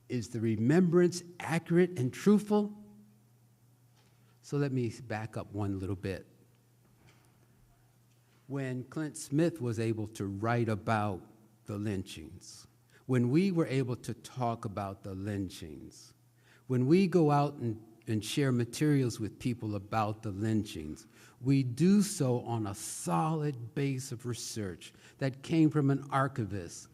Is the remembrance accurate and truthful? So let me back up one little bit. When Clint Smith was able to write about the lynchings, when we were able to talk about the lynchings, when we go out and share materials with people about the lynchings, we do so on a solid base of research that came from an archivist,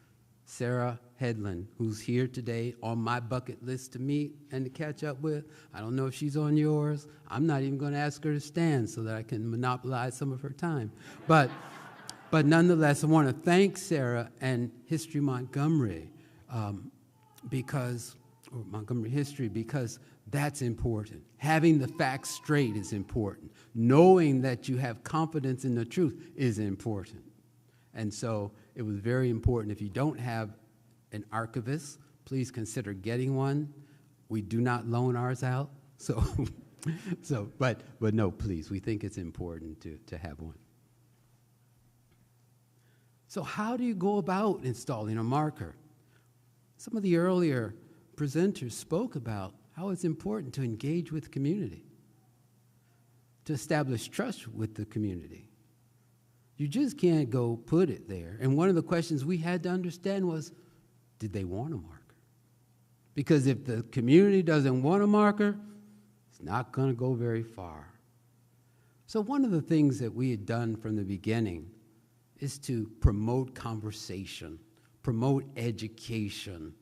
Sarah Headland, who's here today on my bucket list to meet and to catch up with. I don't know if she's on yours. I'm not even going to ask her to stand so that I can monopolize some of her time. But nonetheless, I want to thank Sarah and History Montgomery Montgomery History, because that's important. Having the facts straight is important. Knowing that you have confidence in the truth is important. And so it was very important. If you don't have an archivist, please consider getting one. We do not loan ours out. But no, please, we think it's important to have one. So how do you go about installing a marker? Some of the earlier presenters spoke about how it's important to engage with the community, to establish trust with the community. You just can't go put it there. And one of the questions we had to understand was, did they want a marker? Because if the community doesn't want a marker, it's not going to go very far. So one of the things that we had done from the beginning is to promote conversation, promote education.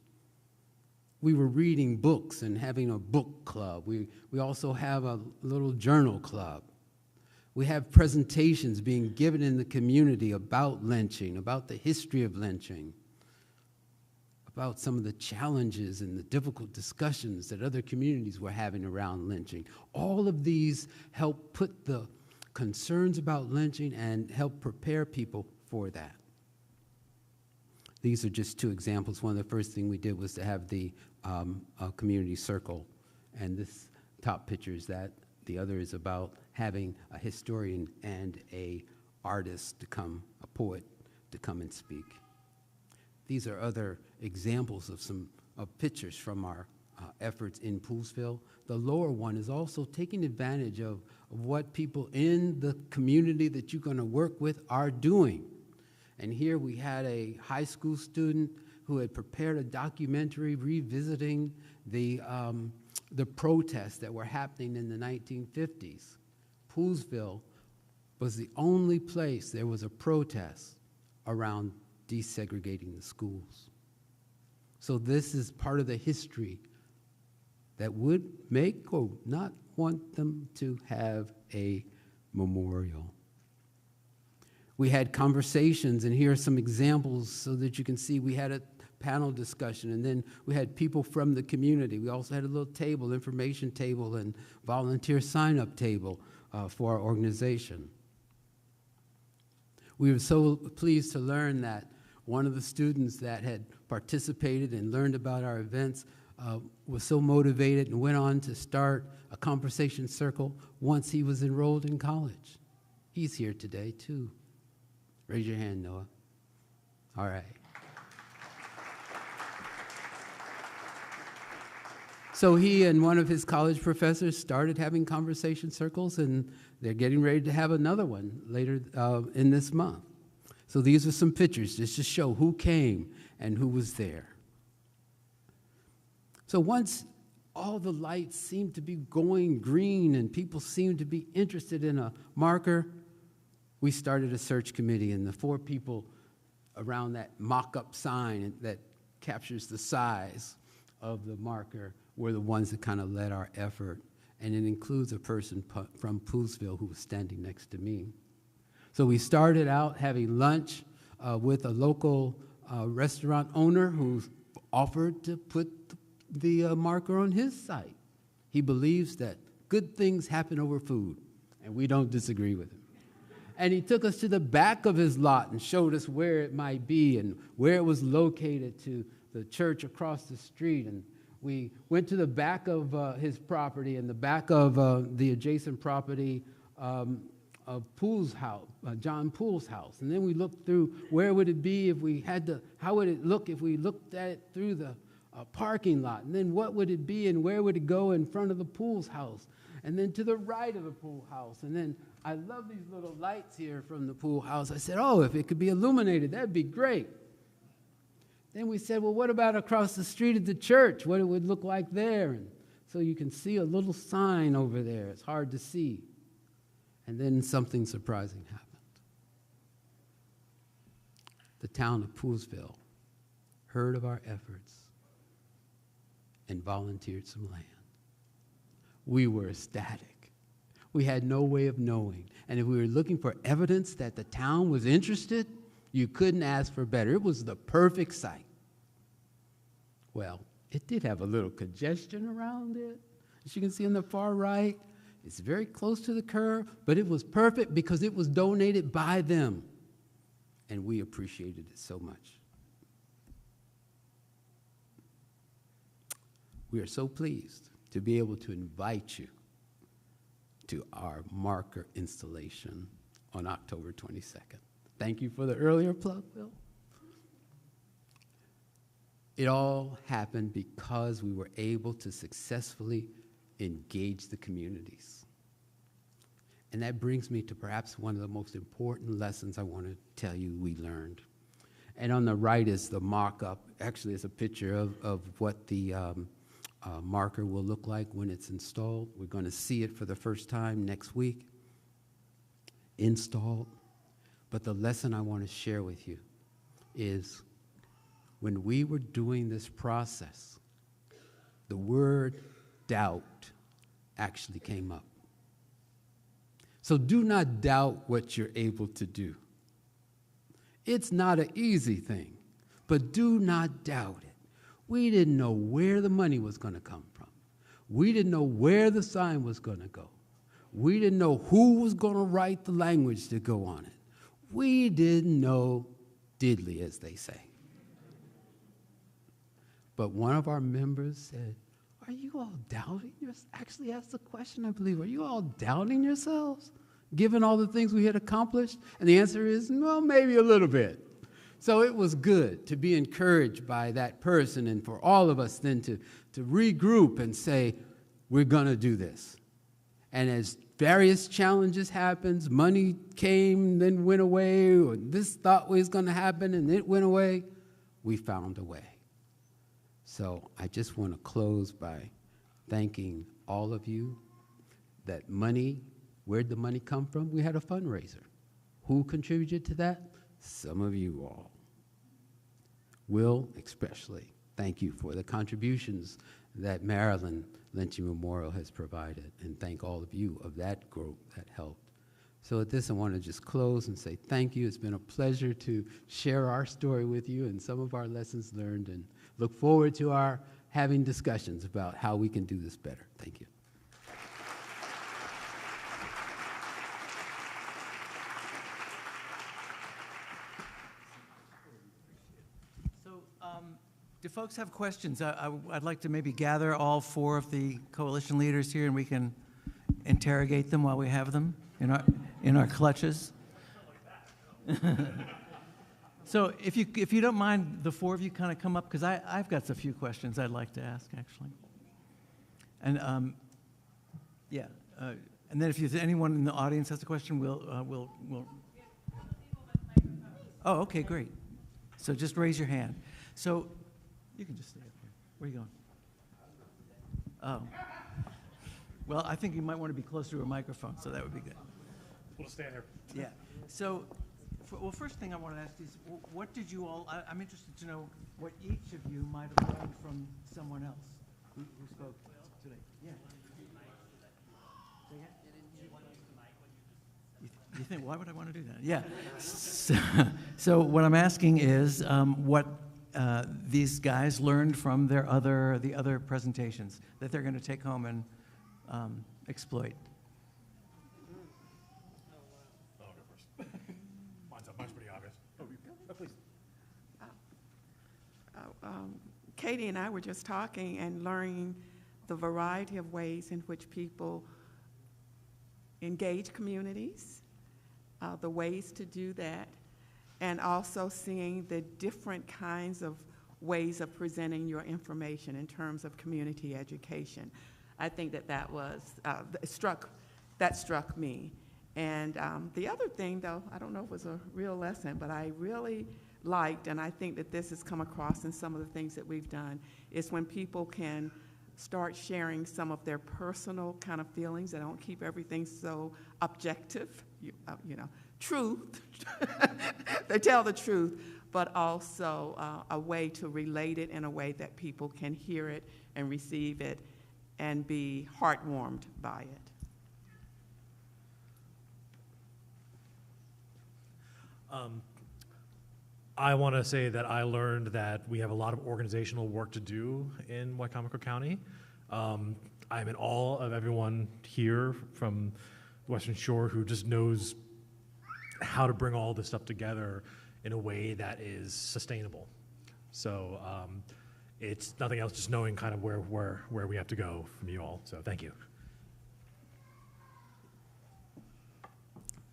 We were reading books and having a book club. We also have a little journal club. We have presentations being given in the community about lynching, about the history of lynching, about some of the challenges and the difficult discussions that other communities were having around lynching. All of these help put the concerns about lynching and help prepare people for that. These are just 2 examples. One of the first things we did was to have the community circle, and this top picture is that. The other is about having a historian and a artist a poet to come and speak. These are other examples of some pictures from our efforts in Poolesville. The lower one is also taking advantage of what people in the community that you're going to work with are doing. And here we had a high school student who had prepared a documentary revisiting the protests that were happening in the 1950s. Poolesville was the only place there was a protest around desegregating the schools. So this is part of the history that would make or not want them to have a memorial. We had conversations, and here are some examples so that you can see. We had a panel discussion, and then we had people from the community. We also had a little table, information table, and volunteer sign-up table for our organization. We were so pleased to learn that one of the students that had participated and learned about our events was so motivated and went on to start a conversation circle once he was enrolled in college. He's here today, too. Raise your hand, Noah. All right. So he and one of his college professors started having conversation circles, and they're getting ready to have another one later in this month. So these are some pictures just to show who came and who was there. So once all the lights seemed to be going green and people seemed to be interested in a marker, we started a search committee, and the 4 people around that mock-up sign that captures the size of the marker were the ones that kind of led our effort. And it includes a person from Poolsville who was standing next to me. So we started out having lunch with a local restaurant owner who offered to put the marker on his site. He believes that good things happen over food, and we don't disagree with him. And he took us to the back of his lot and showed us where it might be and where it was located to the church across the street. And we went to the back of his property and the back of the adjacent property of Pool's house, John Pool's house. And then we looked through where would it be if we had to, how would it look if we looked at it through the parking lot? And then what would it be and where would it go in front of the Pool's house? And then to the right of the Pool house. And then I love these little lights here from the Pool house. I said, oh, if it could be illuminated, that'd be great. Then we said, well, what about across the street at the church? What it would look like there? And so you can see a little sign over there. It's hard to see. And then something surprising happened. The town of Poolsville heard of our efforts and volunteered some land. We were ecstatic. We had no way of knowing. And if we were looking for evidence that the town was interested, you couldn't ask for better. It was the perfect site. Well, it did have a little congestion around it. As you can see on the far right, it's very close to the curb, but it was perfect because it was donated by them. And we appreciated it so much. We are so pleased to be able to invite you to our marker installation on October 22nd. Thank you for the earlier plug, Bill. It all happened because we were able to successfully engage the communities. And that brings me to perhaps one of the most important lessons I want to tell you we learned. And on the right is the mock-up. Actually, it's a picture of what the marker will look like when it's installed. We're going to see it for the first time next week, installed. But the lesson I want to share with you is when we were doing this process, the word doubt actually came up. So do not doubt what you're able to do. It's not an easy thing, but do not doubt it. We didn't know where the money was going to come from. We didn't know where the sign was going to go. We didn't know who was going to write the language to go on it. We didn't know diddly, as they say. But one of our members said, are you all doubting yourselves? Actually asked the question, I believe, are you all doubting yourselves, given all the things we had accomplished? And the answer is, well, maybe a little bit. So it was good to be encouraged by that person and for all of us then to regroup and say, we're going to do this. And as various challenges happened, money came, then went away, or this thought was going to happen and it went away, we found a way. So I just want to close by thanking all of you. That money, where'd the money come from? We had a fundraiser. Who contributed to that? Some of you all. Will, especially, thank you for the contributions that Maryland Lynching Memorial has provided, and thank all of you of that group that helped. So at this, I want to just close and say thank you. It's been a pleasure to share our story with you and some of our lessons learned, and look forward to our having discussions about how we can do this better. Thank you. Do folks have questions? I'd like to maybe gather all 4 of the coalition leaders here and we can interrogate them while we have them in our clutches. So if you don't mind, the 4 of you kind of come up, because I've got a few questions I'd like to ask, actually. And and then if anyone in the audience has a question, we'll. Oh, okay, great. So just raise your hand. So you can just stay up here. Where are you going? Oh. Well, I think you might want to be closer to a microphone, so that would be good. We'll just stand here. Yeah. So, well, first thing I want to ask is, what did you all, I'm interested to know what each of you might have learned from someone else who spoke today. Yeah. You think, why would I want to do that? Yeah. So what I'm asking is what these guys learned from the other presentations that they're going to take home and exploit. Mine's pretty obvious. Oh, please. Katie and I were just talking and learning the variety of ways in which people engage communities, the ways to do that, and also seeing the different kinds of ways of presenting your information in terms of community education. I think that struck me. And the other thing, though, I don't know if it was a real lesson, but I really liked, and I think that this has come across in some of the things that we've done, is when people can start sharing some of their personal kind of feelings. They don't keep everything so objective, you know, truth. They tell the truth, but also a way to relate it in a way that people can hear it and receive it and be heartwarmed by it. I want to say that I learned that we have a lot of organizational work to do in Wicomico County. I'm in awe of everyone here from the Western Shore who just knows how to bring all this stuff together in a way that is sustainable. So it's nothing else, just knowing kind of where we have to go from you all. So thank you.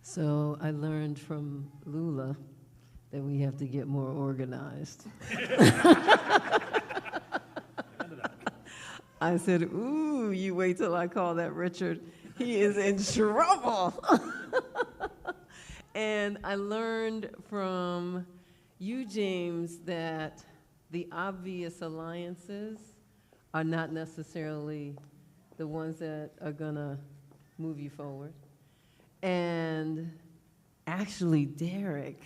So I learned from Lula that we have to get more organized. I said, ooh, you wait till I call that Richard. He is in trouble. And I learned from you, James, that the obvious alliances are not necessarily the ones that are gonna move you forward. And actually, Derek,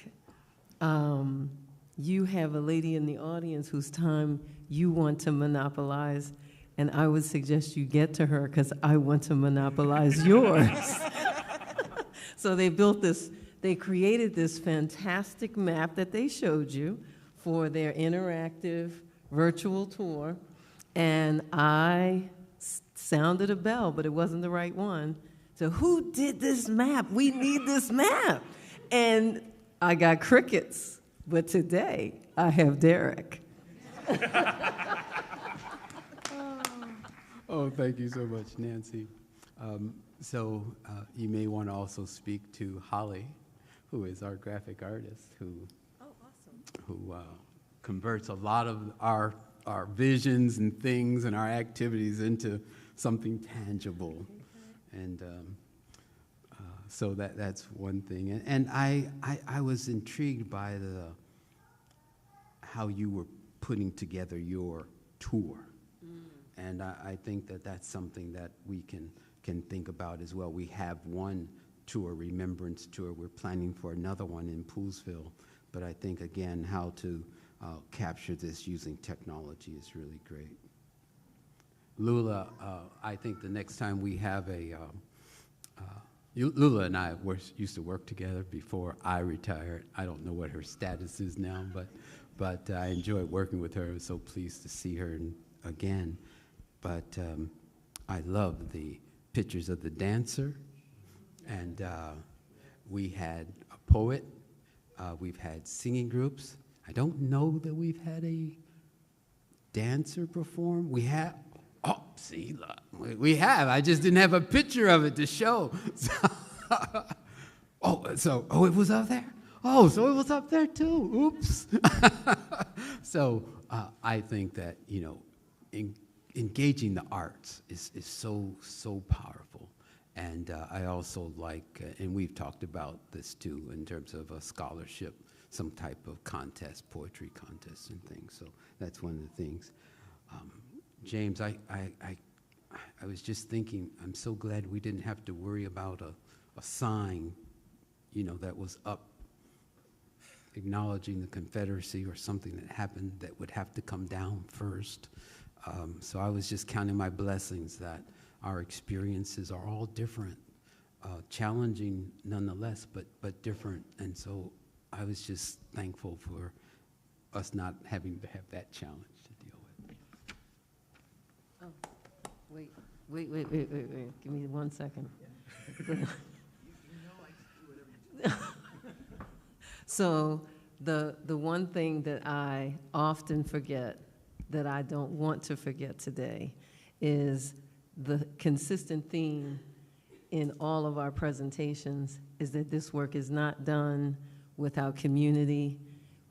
you have a lady in the audience whose time you want to monopolize, and I would suggest you get to her because I want to monopolize yours. So they created this fantastic map that they showed you for their interactive virtual tour, and I sounded a bell, but it wasn't the right one. So who did this map? We need this map. And I got crickets, but today I have Derek. Oh, thank you so much, Nancy. You may want to also speak to Holly, who is our graphic artist, who converts a lot of our visions and things and our activities into something tangible. And so that's one thing. And I was intrigued by how you were putting together your tour. And I think that's something that we can think about as well. We have one tour, Remembrance Tour. We're planning for another one in Poolesville. But I think, again, how to capture this using technology is really great. Lula, I think the next time we have Lula and I used to work together before I retired. I don't know what her status is now, but I enjoyed working with her. I was so pleased to see her again. But I love the pictures of the dancer, and we had a poet. We've had singing groups. I don't know that we've had a dancer perform. We have. Oh, see, look, we have. I just didn't have a picture of it to show. It was up there? Oh, so it was up there too. Oops. So I think that, engaging the arts is so powerful. And I also like, and we've talked about this too, in terms of a scholarship, some type of contest, poetry contest and things. So that's one of the things. James, I I was just thinking, I'm so glad we didn't have to worry about a sign, you know, that was up acknowledging the Confederacy or something that happened that would have to come down first. So I was just counting my blessings that our experiences are all different, challenging nonetheless, but different. And so I was just thankful for us not having to have that challenge to deal with. Wait. Give me 1 second. So the one thing that I often forget, that I don't want to forget today, is the consistent theme in all of our presentations is that this work is not done without community,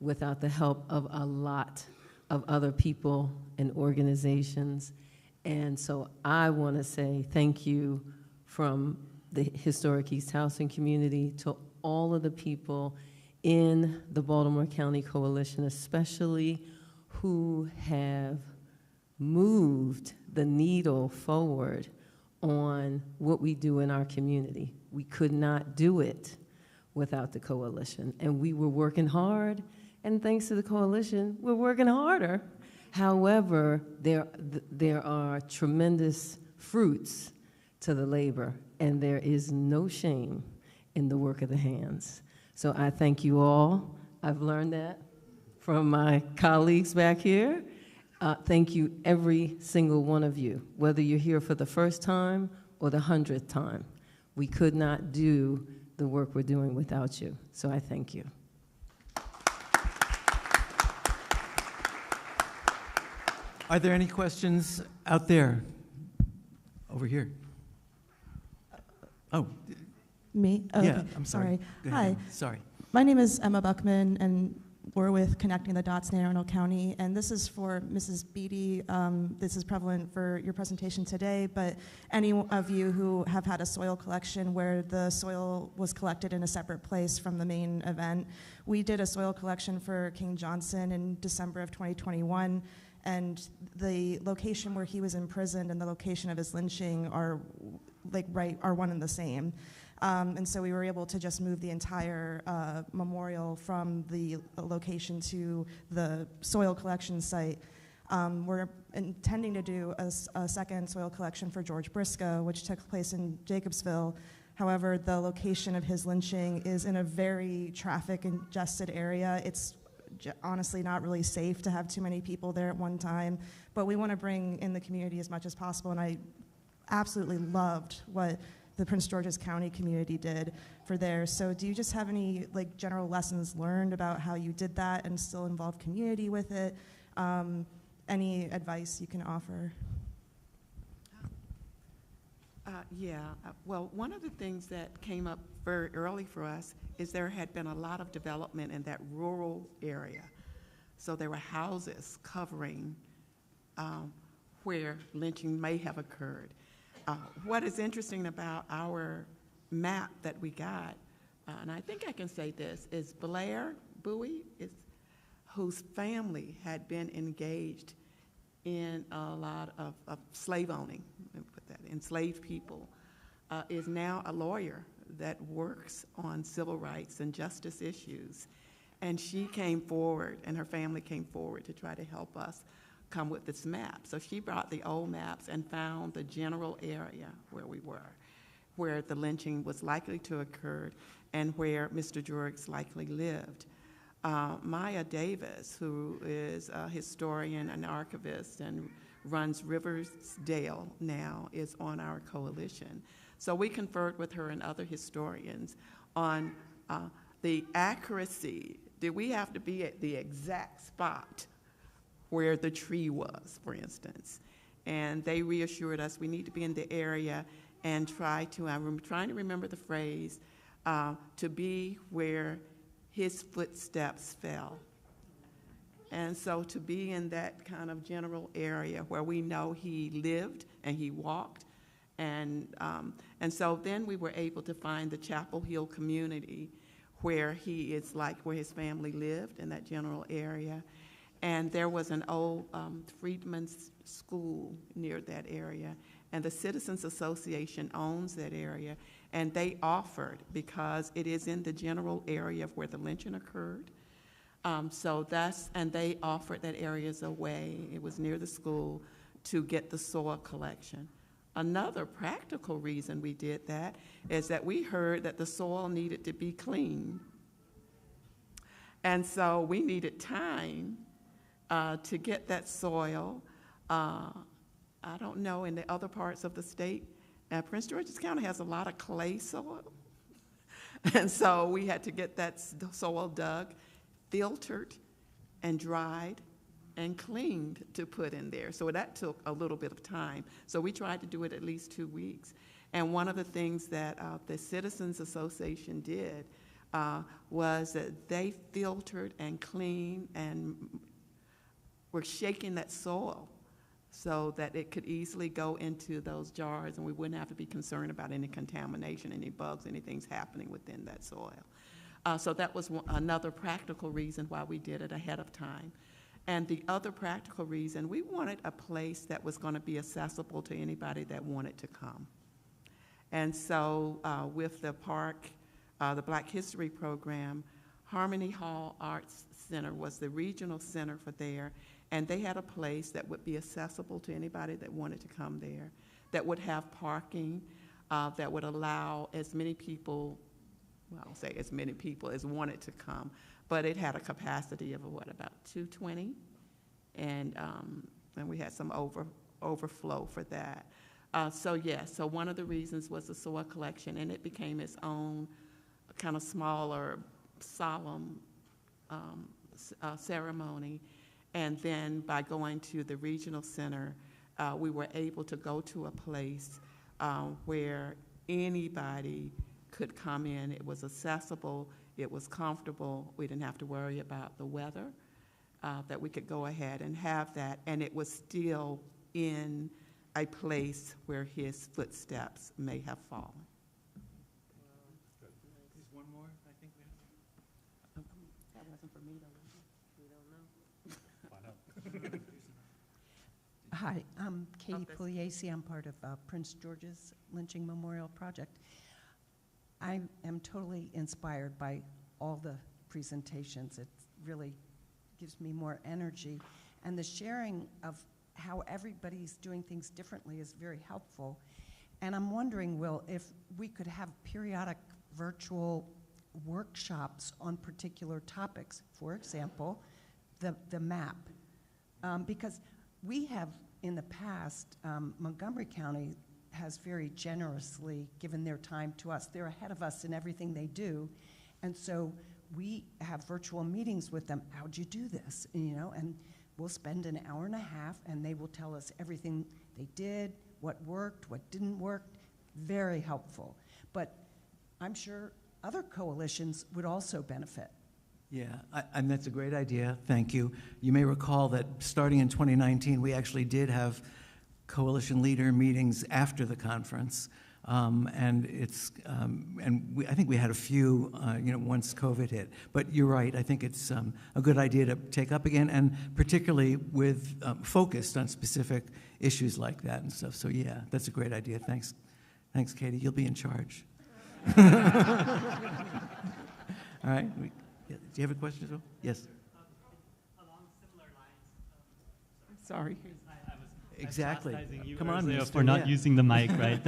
without the help of a lot of other people and organizations. And so I want to say thank you from the Historic East Housing community to all of the people in the Baltimore County Coalition, especially who have moved the needle forward on what we do in our community. We could not do it without the coalition. And we were working hard, and thanks to the coalition, we're working harder. However, there are tremendous fruits to the labor, and there is no shame in the work of the hands. So I thank you all. I've learned that from my colleagues back here. Thank you, every single one of you, whether you're here for the first time or the 100th time. We could not do the work we're doing without you, so I thank you. Are there any questions out there? Over here. Oh, Me? Oh, yeah, okay. I'm sorry. Go ahead. Hi. Sorry. My name is Emma Buckman, and we're with Connecting the Dots in Anne Arundel County, and this is for Mrs. Beatty. This is prevalent for your presentation today, but any of you who have had a soil collection where the soil was collected in a separate place from the main event, we did a soil collection for King Johnson in December of 2021, and the location where he was imprisoned and the location of his lynching are one and the same. And so we were able to just move the entire memorial from the location to the soil collection site. We're intending to do a second soil collection for George Briscoe, which took place in Jacobsville. However, the location of his lynching is in a very traffic-congested area. It's honestly not really safe to have too many people there at one time, but we want to bring in the community as much as possible, and I absolutely loved what the Prince George's County community did for theirs. So do you just have any general lessons learned about how you did that and still involve community with it? Any advice you can offer? Well, one of the things that came up very early for us is there had been a lot of development in that rural area. So there were houses covering where lynching may have occurred. What is interesting about our map that we got, and I think I can say this, is Blair Bowie, whose family had been engaged in a lot of slave owning, enslaved people, is now a lawyer that works on civil rights and justice issues. And she came forward, and her family came forward to try to help us come with this map. So she brought the old maps and found the general area where we were, where the lynching was likely to occur and where Mr. George likely lived. Maya Davis, who is a historian and archivist and runs Riversdale now, is on our coalition. So we conferred with her and other historians on the accuracy. Did we have to be at the exact spot where the tree was, for instance? And they reassured us we need to be in the area and try to, I'm trying to remember the phrase, to be where his footsteps fell. And so to be in that kind of general area where we know he lived and he walked, and so then we were able to find the Chapel Hill community where he is where his family lived in that general area. And there was an old Freedman's school near that area, and the Citizens Association owns that area, and they offered, because it is in the general area of where the lynching occurred, and they offered that area as a way, it was near the school, to get the soil collection. Another practical reason we did that is that we heard that the soil needed to be cleaned. And so we needed time to get that soil. I don't know in the other parts of the state. Prince George's County has a lot of clay soil. And so we had to get that soil dug, filtered, and dried, and cleaned to put in there. So that took a little bit of time. So we tried to do it at least 2 weeks. And one of the things that the Citizens Association did was that they filtered and cleaned and were shaking that soil so that it could easily go into those jars and we wouldn't have to be concerned about any contamination, any bugs, anything's happening within that soil. So that was another practical reason why we did it ahead of time. And the other practical reason, we wanted a place that was going to be accessible to anybody that wanted to come. And so with the park, the Black History Program, Harmony Hall Arts Center was the regional center for there, and they had a place that would be accessible to anybody that wanted to come there, that would have parking, that would allow as many people, well, I'll say as many people as wanted to come, but it had a capacity of, what, about 220? And we had some overflow for that. So one of the reasons was the soil collection, and it became its own kind of smaller, solemn ceremony. And then by going to the regional center, we were able to go to a place where anybody could come in. It was accessible, it was comfortable, we didn't have to worry about the weather, that we could go ahead and have that, and it was still in a place where his footsteps may have fallen. There's one more, I think we have. That wasn't for me, though. We don't know. Hi, I'm Katie Okay. Pugliese. I'm part of Prince George's Lynching Memorial Project. I am totally inspired by all the presentations. It really gives me more energy. And the sharing of how everybody's doing things differently is very helpful. And I'm wondering, Will, if we could have periodic virtual workshops on particular topics, for example, the map. Because we have, in the past, Montgomery County has very generously given their time to us. They're ahead of us in everything they do. And so we have virtual meetings with them. How'd you do this? And we'll spend an hour and a half, and they will tell us everything they did, what worked, what didn't work. Very helpful. But I'm sure other coalitions would also benefit. Yeah, and that's a great idea. Thank you. You may recall that starting in 2019, we actually did have coalition leader meetings after the conference, and I think we had a few, once COVID hit. But you're right. I think it's a good idea to take up again, and particularly with focused on specific issues like that and stuff. So yeah, that's a great idea. Thanks, Katie. You'll be in charge. All right. Do you have a question as well? Yes. Along similar lines. Sorry. Exactly. You Come on, mister, for not yeah. using the mic, right?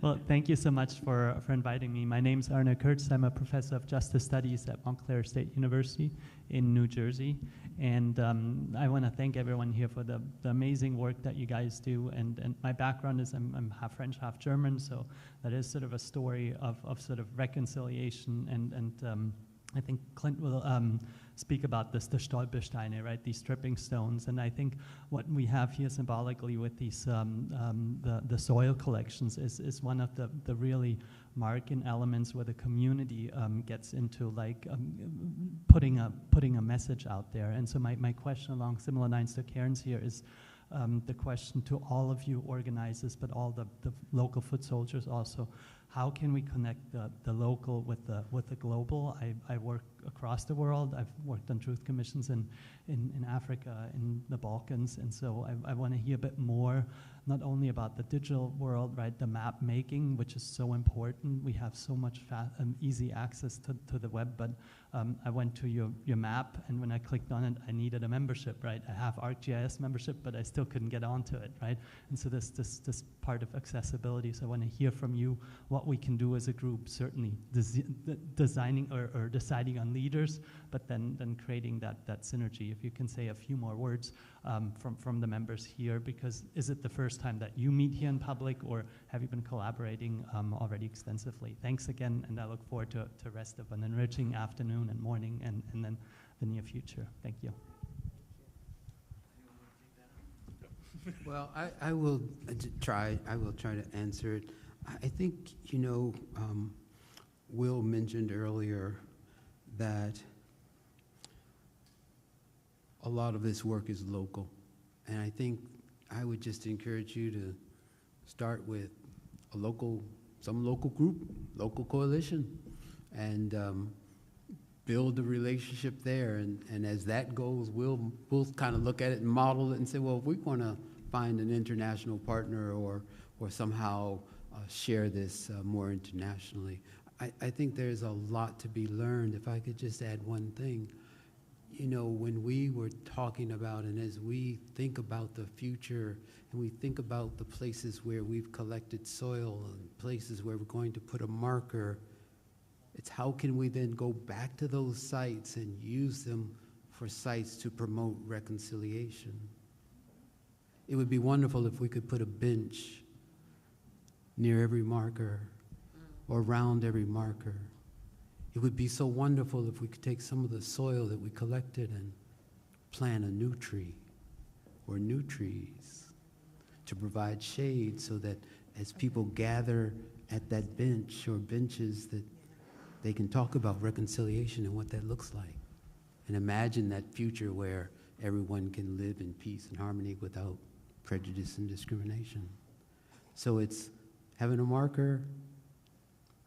Well, thank you so much for inviting me. My name's Arne Kurtz. I'm a professor of justice studies at Montclair State University in New Jersey. And I want to thank everyone here for the amazing work that you guys do. And my background is I'm half French, half German, so that is sort of a story of sort of reconciliation. And I think Clint will speak about this, the Stolpersteine, right? These stripping stones. And I think what we have here symbolically with these the soil collections is one of the really marking elements where the community gets into like putting a message out there. And so my question along similar lines to Karen's here is the question to all of you organizers, but all the local foot soldiers also. how can we connect the local with the global? I work across the world. I've worked on truth commissions in Africa, in the Balkans, and so I want to hear a bit more, not only about the digital world, right, the map making, which is so important. We have so much easy access to the web, but I went to your map, and when I clicked on it, I needed a membership, right? I have ArcGIS membership, but I still couldn't get onto it, right? And so this part of accessibility, so I want to hear from you what we can do as a group, certainly designing or deciding on leaders, but then creating that synergy. If you can say a few more words from the members here, because is it the first time that you meet here in public, or have you been collaborating already extensively? Thanks again, and I look forward to the rest of an enriching afternoon and morning and then the near future. Thank you. Well, I will try to answer it. I think, Will mentioned earlier that a lot of this work is local. And I think I would just encourage you to start with some local group, local coalition, and build a relationship there. And as that goes, we'll kind of look at it and model it and say, well, if we want to find an international partner or somehow share this more internationally. I think there's a lot to be learned. If I could just add one thing. When we were talking about, and as we think about the future, and we think about the places where we've collected soil and places where we're going to put a marker, it's how can we then go back to those sites and use them for sites to promote reconciliation. It would be wonderful if we could put a bench near every marker or around every marker. It would be so wonderful if we could take some of the soil that we collected and plant a new tree or new trees to provide shade so that as people gather at that bench or benches that they can talk about reconciliation and what that looks like. And imagine that future where everyone can live in peace and harmony without prejudice and discrimination. So it's having a marker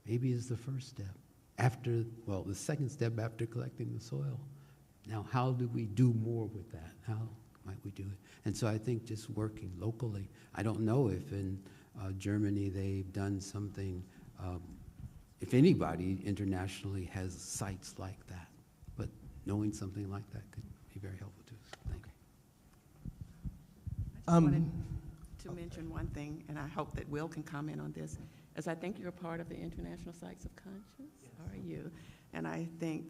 maybe is the first step. The second step after collecting the soil. Now, how do we do more with that? How might we do it? And so I think just working locally. I don't know if in Germany they've done something, if anybody internationally has sites like that, but knowing something like that could be very helpful to us. Thank you. I just wanted to mention one thing, and I hope that Will can comment on this, as I think you're a part of the International Sites of Conscience, are you? And I think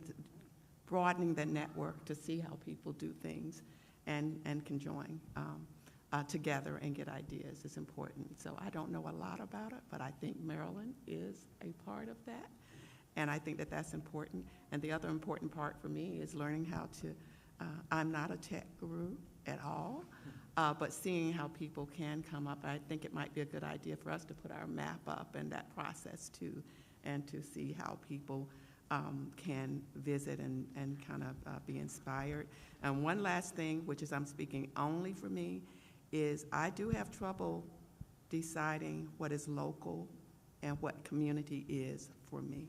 broadening the network to see how people do things and can join together and get ideas is important. So I don't know a lot about it, but I think Maryland is a part of that. And I think that that's important. And the other important part for me is learning how to, I'm not a tech guru at all, but seeing how people can come up. I think it might be a good idea for us to put our map up and that process too, and to see how people can visit and kind of be inspired. And one last thing, which is I'm speaking only for me, is I do have trouble deciding what is local and what community is for me.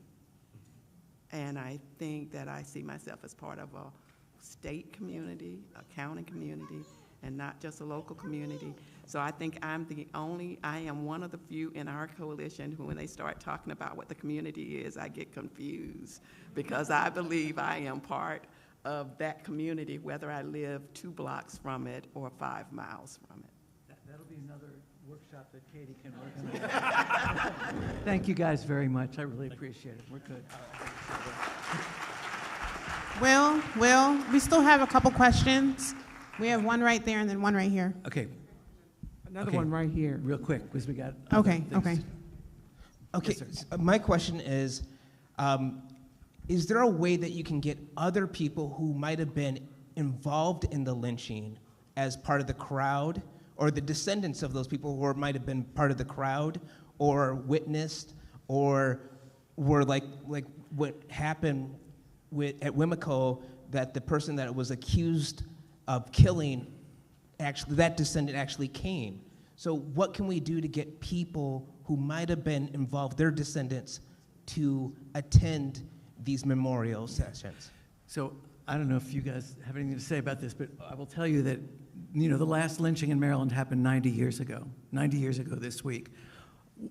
And I think that I see myself as part of a state community, a county community, and not just a local community. So I think I am one of the few in our coalition who, when they start talking about what the community is, I get confused, because I believe I am part of that community, whether I live 2 blocks from it or 5 miles from it. That'll be another workshop that Katie can work on. Thank you guys very much. I really appreciate it. We're good. Will, we still have a couple questions. We have one right there and then one right here. Okay. Another one right here. Real quick, because we got Okay. Yes, sir. My question is there a way that you can get other people who might have been involved in the lynching as part of the crowd, or the descendants of those people who might have been part of the crowd or witnessed, or were like what happened at Wimico, that the person that was accused of killing, actually, that descendant actually came. So what can we do to get people who might have been involved, their descendants, to attend these memorial sessions? So I don't know if you guys have anything to say about this, but I will tell you that, you know, the last lynching in Maryland happened 90 years ago. 90 years ago this week.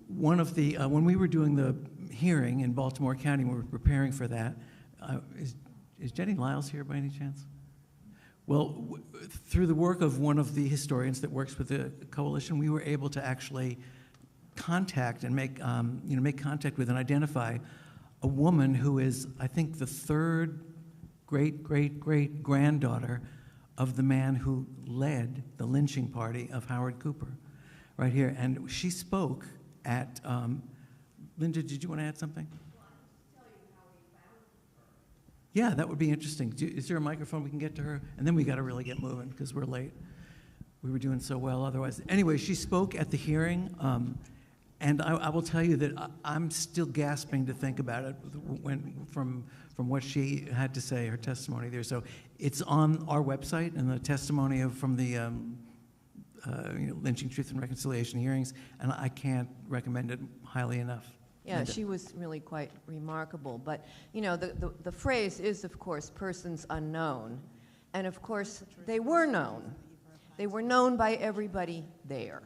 One of the, when we were doing the hearing in Baltimore County, we were preparing for that, is Jenny Lyles here by any chance? Well, through the work of one of the historians that works with the coalition, we were able to actually contact and make contact with and identify a woman who is, I think, the third great-great-great-granddaughter of the man who led the lynching party of Howard Cooper, right here. And she spoke at, Linda, did you want to add something? Yeah, that would be interesting. Is there a microphone we can get to her? And then we got to really get moving because we're late. We were doing so well otherwise. Anyway, she spoke at the hearing, and I will tell you that I'm still gasping to think about it from what she had to say, her testimony there. So it's on our website, and the testimony from the Lynching, Truth, and Reconciliation hearings, and I can't recommend it highly enough. Yeah, she was really quite remarkable. But, you know, the phrase is, of course, persons unknown. And, of course, they were known. They were known by everybody there.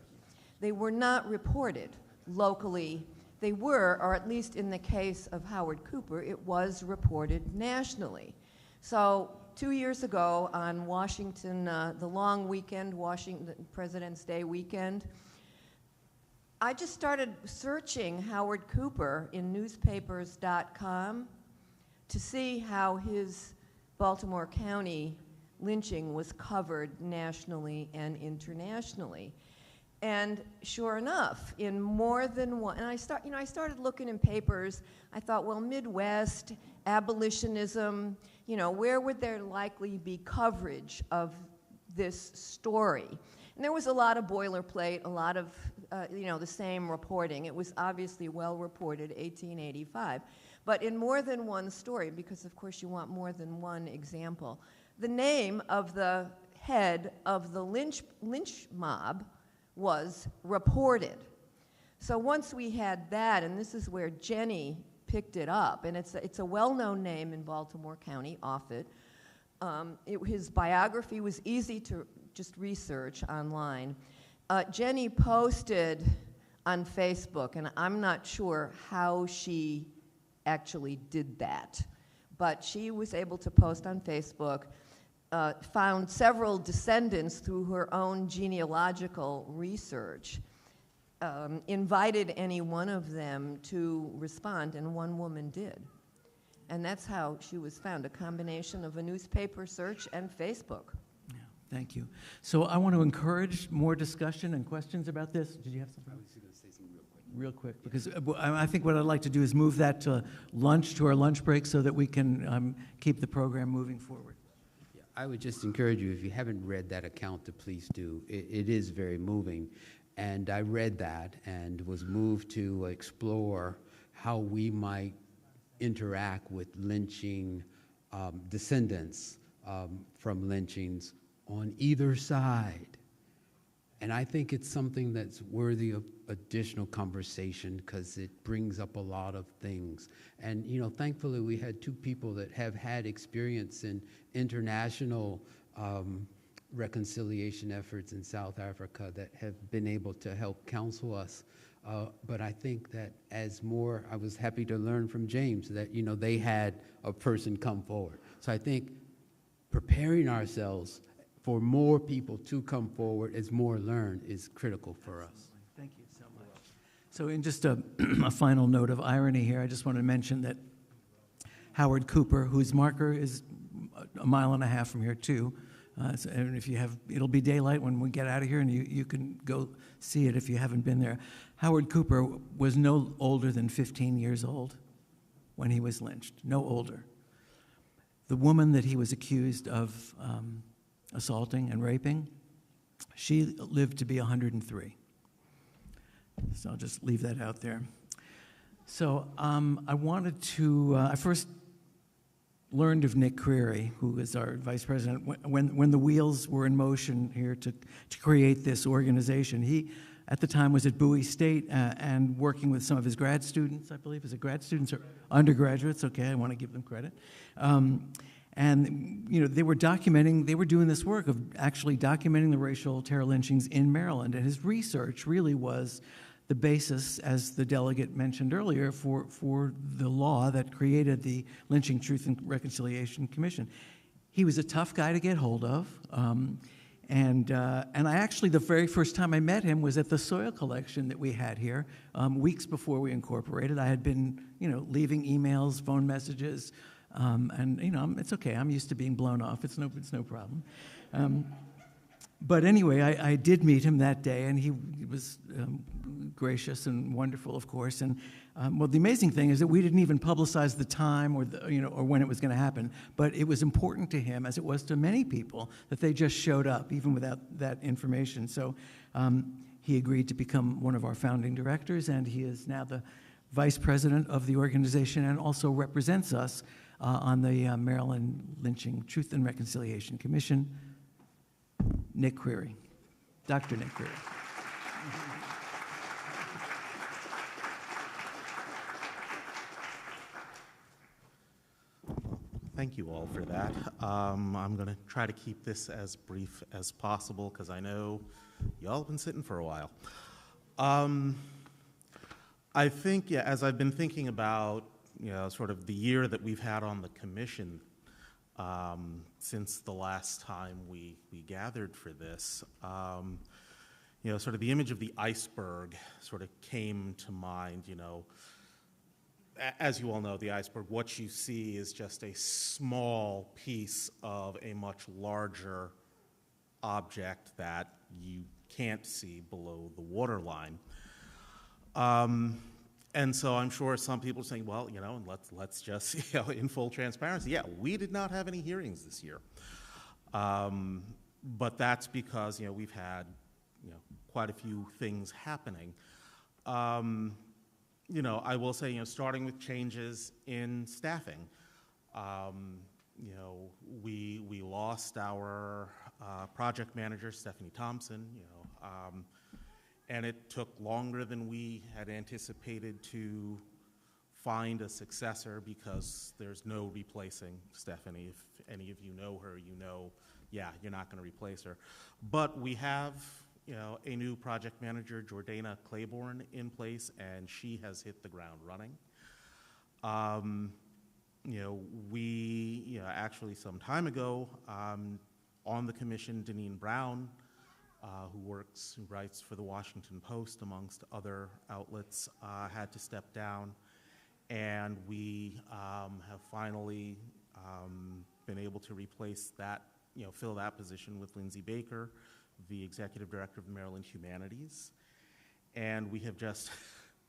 They were not reported locally. They were, or at least in the case of Howard Cooper, it was reported nationally. So 2 years ago on Washington, the long weekend, Washington President's Day weekend, I just started searching Howard Cooper in newspapers.com to see how his Baltimore County lynching was covered nationally and internationally. And sure enough, in more than one, and I started looking in papers. I thought, well, Midwest, abolitionism, you know, where would there likely be coverage of this story? And there was a lot of boilerplate, a lot of, the same reporting. It was obviously well reported, 1885. But in more than one story, because of course you want more than one example, the name of the head of the lynch mob was reported. So once we had that, and this is where Jenny picked it up, and it's a well-known name in Baltimore County, Offutt. His biography was easy to just research online. Jenny posted on Facebook, and I'm not sure how she actually did that, but she was able to post on Facebook, found several descendants through her own genealogical research, invited any one of them to respond, and one woman did. And that's how she was found, a combination of a newspaper search and Facebook. Thank you. So I want to encourage more discussion and questions about this. Did you have something? I was going to say something real quick. Because I think what I'd like to do is move that to lunch, to our lunch break, so that we can keep the program moving forward. Yeah, I would just encourage you, if you haven't read that account, to please do. It is very moving. And I read that and was moved to explore how we might interact with lynching descendants from lynchings on either side. And I think it's something that's worthy of additional conversation because it brings up a lot of things. And, you know, thankfully we had two people that have had experience in international reconciliation efforts in South Africa that have been able to help counsel us. But I think that I was happy to learn from James that, you know, they had a person come forward. So I think preparing ourselves for more people to come forward as more learned is critical for us. Thank you so much. So in just a final note of irony here, I just want to mention that Howard Cooper, whose marker is a mile and a half from here too, and if you have, it'll be daylight when we get out of here, and you can go see it if you haven't been there. Howard Cooper was no older than 15 years old when he was lynched, no older. The woman that he was accused of assaulting and raping, she lived to be 103. So I'll just leave that out there. So I wanted to, I first learned of Nick Creary, who is our vice president, when the wheels were in motion here to create this organization. at the time was at Bowie State and working with some of his grad students, I believe. Is it grad students or undergraduates? Okay, I want to give them credit. And they were doing this work of actually documenting the racial terror lynchings in Maryland. And his research really was the basis, as the delegate mentioned earlier, for the law that created the Lynching Truth and Reconciliation Commission. He was a tough guy to get hold of. And I actually, the very first time I met him was at the soil collection that we had here, weeks before we incorporated. I had been, leaving emails, phone messages, and it's okay. I'm used to being blown off. It's no problem. But anyway, I did meet him that day, and he was gracious and wonderful, of course. And well, the amazing thing is that we didn't even publicize the time or or when it was going to happen. But it was important to him, as it was to many people, that they just showed up, even without that information. So he agreed to become one of our founding directors, and he is now the vice president of the organization and also represents us on the Maryland Lynching Truth and Reconciliation Commission. Nick Creary, Dr. Nick Creary. Thank you all for that. I'm going to try to keep this as brief as possible because I know y'all have been sitting for a while. I think, as I've been thinking about, sort of the year that we've had on the commission since the last time we gathered for this, sort of the image of the iceberg sort of came to mind. As you all know, the iceberg, what you see is just a small piece of a much larger object that you can't see below the waterline. And so I'm sure some people are saying, well, let's just, in full transparency, yeah, we did not have any hearings this year. But that's because, we've had, quite a few things happening. I will say, starting with changes in staffing, we lost our project manager, Stephanie Thompson, and it took longer than we had anticipated to find a successor because there's no replacing Stephanie. If any of you know her, yeah, you're not going to replace her. But we have, a new project manager, Jordana Claiborne, in place, and she has hit the ground running. We, actually some time ago, on the commission, Deneen Brown, who writes for the Washington Post, amongst other outlets, had to step down. And we have finally been able to replace that, fill that position with Lindsay Baker, the executive director of the Maryland Humanities. And we have just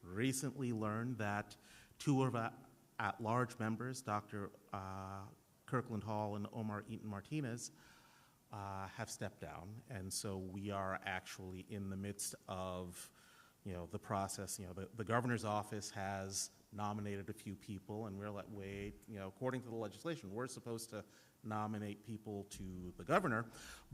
recently learned that two of our at-large members, Dr. Kirkland Hall and Omar Eaton Martinez, have stepped down. And so we are actually in the midst of, the process. The governor's office has nominated a few people, and we're like, wait, according to the legislation, we're supposed to nominate people to the governor.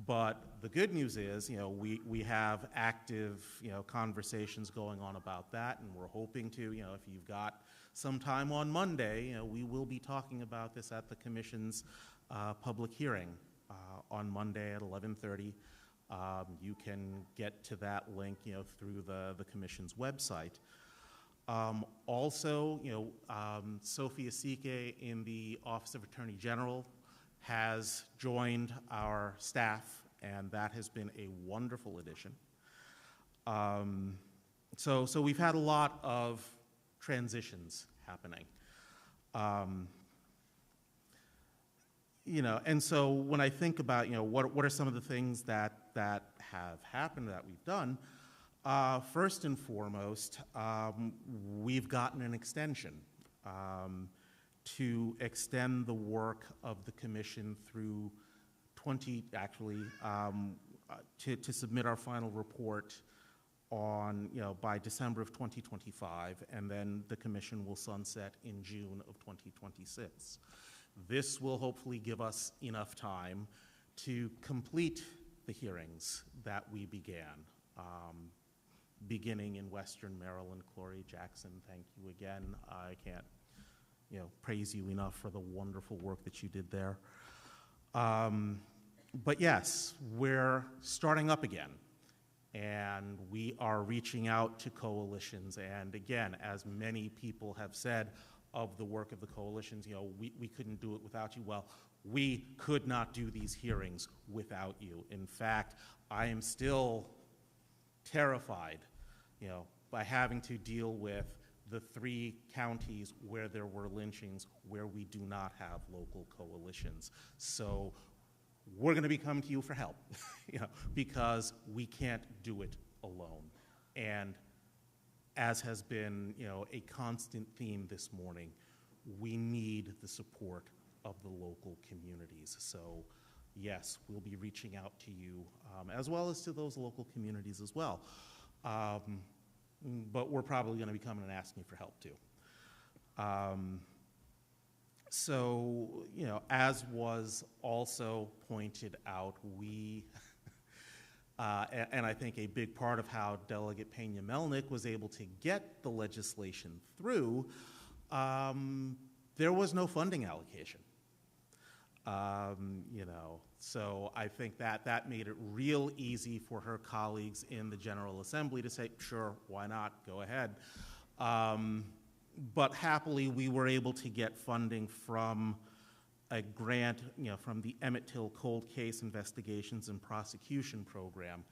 But the good news is, we have active, conversations going on about that, and we're hoping to, if you've got some time on Monday, we will be talking about this at the commission's public hearing on Monday at 11:30. You can get to that link, through the commission's website. Also, Sophia Sike in the Office of Attorney General has joined our staff, and that has been a wonderful addition. So we've had a lot of transitions happening. And so when I think about, what are some of the things that have happened that we've done, first and foremost, we've gotten an extension to extend the work of the commission through to submit our final report on, by December of 2025, and then the commission will sunset in June of 2026. This will hopefully give us enough time to complete the hearings that we began. beginning in Western Maryland. Chloe Jackson, thank you again. I can't, praise you enough for the wonderful work that you did there. But yes, we're starting up again, and we are reaching out to coalitions. And again, as many people have said of the work of the coalitions, we couldn't do it without you. Well, we could not do these hearings without you. In fact, I am still terrified, by having to deal with the 3 counties where there were lynchings where we do not have local coalitions. So we're going to be coming to you for help, because we can't do it alone. And as has been, a constant theme this morning, we need the support of the local communities. So yes, we'll be reaching out to you, as well as to those local communities as well. But we're probably going to be coming and asking for help too. So, as was also pointed out, we, and I think a big part of how Delegate Pena-Melnick was able to get the legislation through, there was no funding allocation. So I think that made it real easy for her colleagues in the General Assembly to say, sure, why not, go ahead. But happily, we were able to get funding from a grant, from the Emmett Till Cold Case Investigations and Prosecution Program,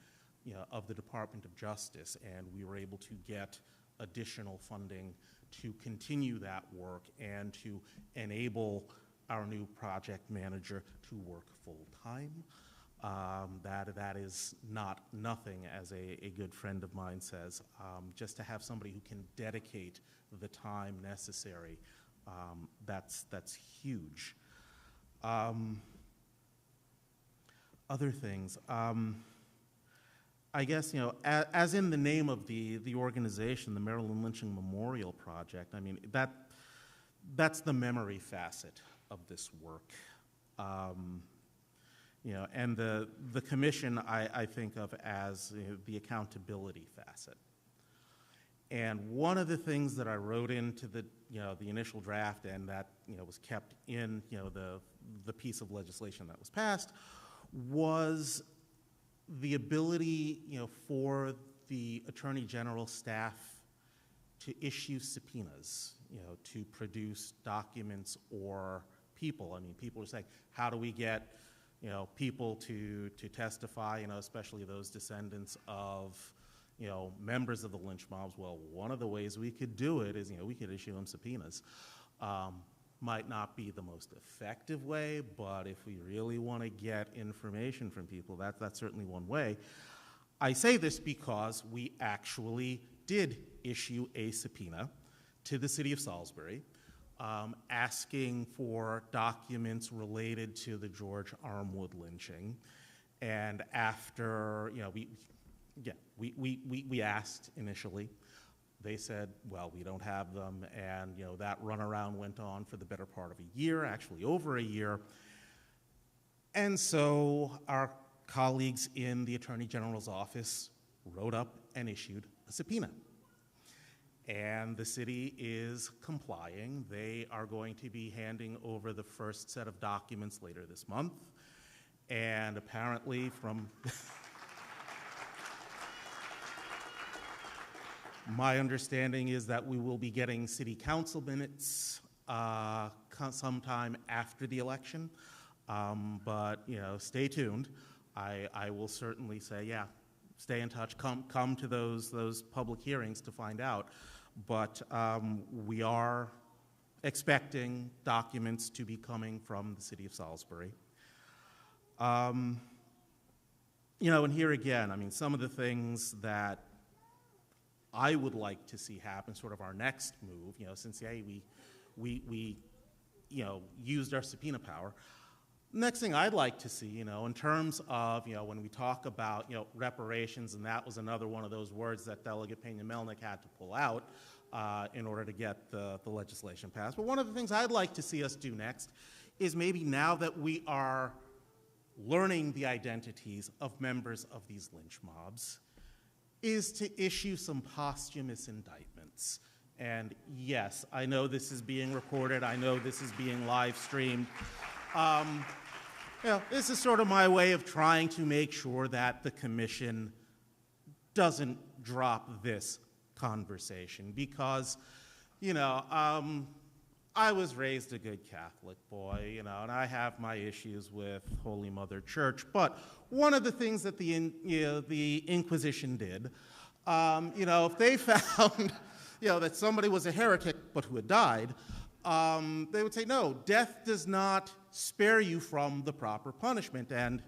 of the Department of Justice, and we were able to get additional funding to continue that work and to enable our new project manager to work full-time. That is not nothing, as a good friend of mine says. Just to have somebody who can dedicate the time necessary, that's huge. Other things. I guess, as in the name of the organization, the Maryland Lynching Memorial Project, I mean, that's the memory facet of this work. And the commission I think of as the accountability facet. And one of the things that I wrote into the initial draft, and that was kept in the piece of legislation that was passed, was the ability for the Attorney General staff to issue subpoenas, to produce documents or people. I mean, people are saying, how do we get people to testify, especially those descendants of members of the lynch mobs? Well, one of the ways we could do it is we could issue them subpoenas. Might not be the most effective way, but if we really want to get information from people, that's certainly one way. I say this because we actually did issue a subpoena to the city of Salisbury, asking for documents related to the George Armwood lynching. And after, we asked initially. They said, well, we don't have them, and that runaround went on for the better part of a year, actually over a year. And so our colleagues in the Attorney General's office wrote up and issued a subpoena. And the city is complying. They are going to be handing over the first set of documents later this month. And apparently from my understanding is that we will be getting city council minutes sometime after the election. But stay tuned. I will certainly say, yeah, stay in touch. Come to those public hearings to find out. But we are expecting documents to be coming from the city of Salisbury. And here again, I mean, some of the things that I would like to see happen, sort of our next move, since we used our subpoena power. Next thing I'd like to see, in terms of, when we talk about, reparations, and that was another one of those words that Delegate Pena-Melnick had to pull out in order to get the legislation passed. But one of the things I'd like to see us do next is maybe now that we are learning the identities of members of these lynch mobs, is to issue some posthumous indictments. And yes, I know this is being recorded. I know this is being live streamed. This is sort of my way of trying to make sure that the commission doesn't drop this conversation because, I was raised a good Catholic boy, and I have my issues with Holy Mother Church. But one of the things that the Inquisition did, if they found, that somebody was a heretic but who had died, they would say, no, death does not spare you from the proper punishment, and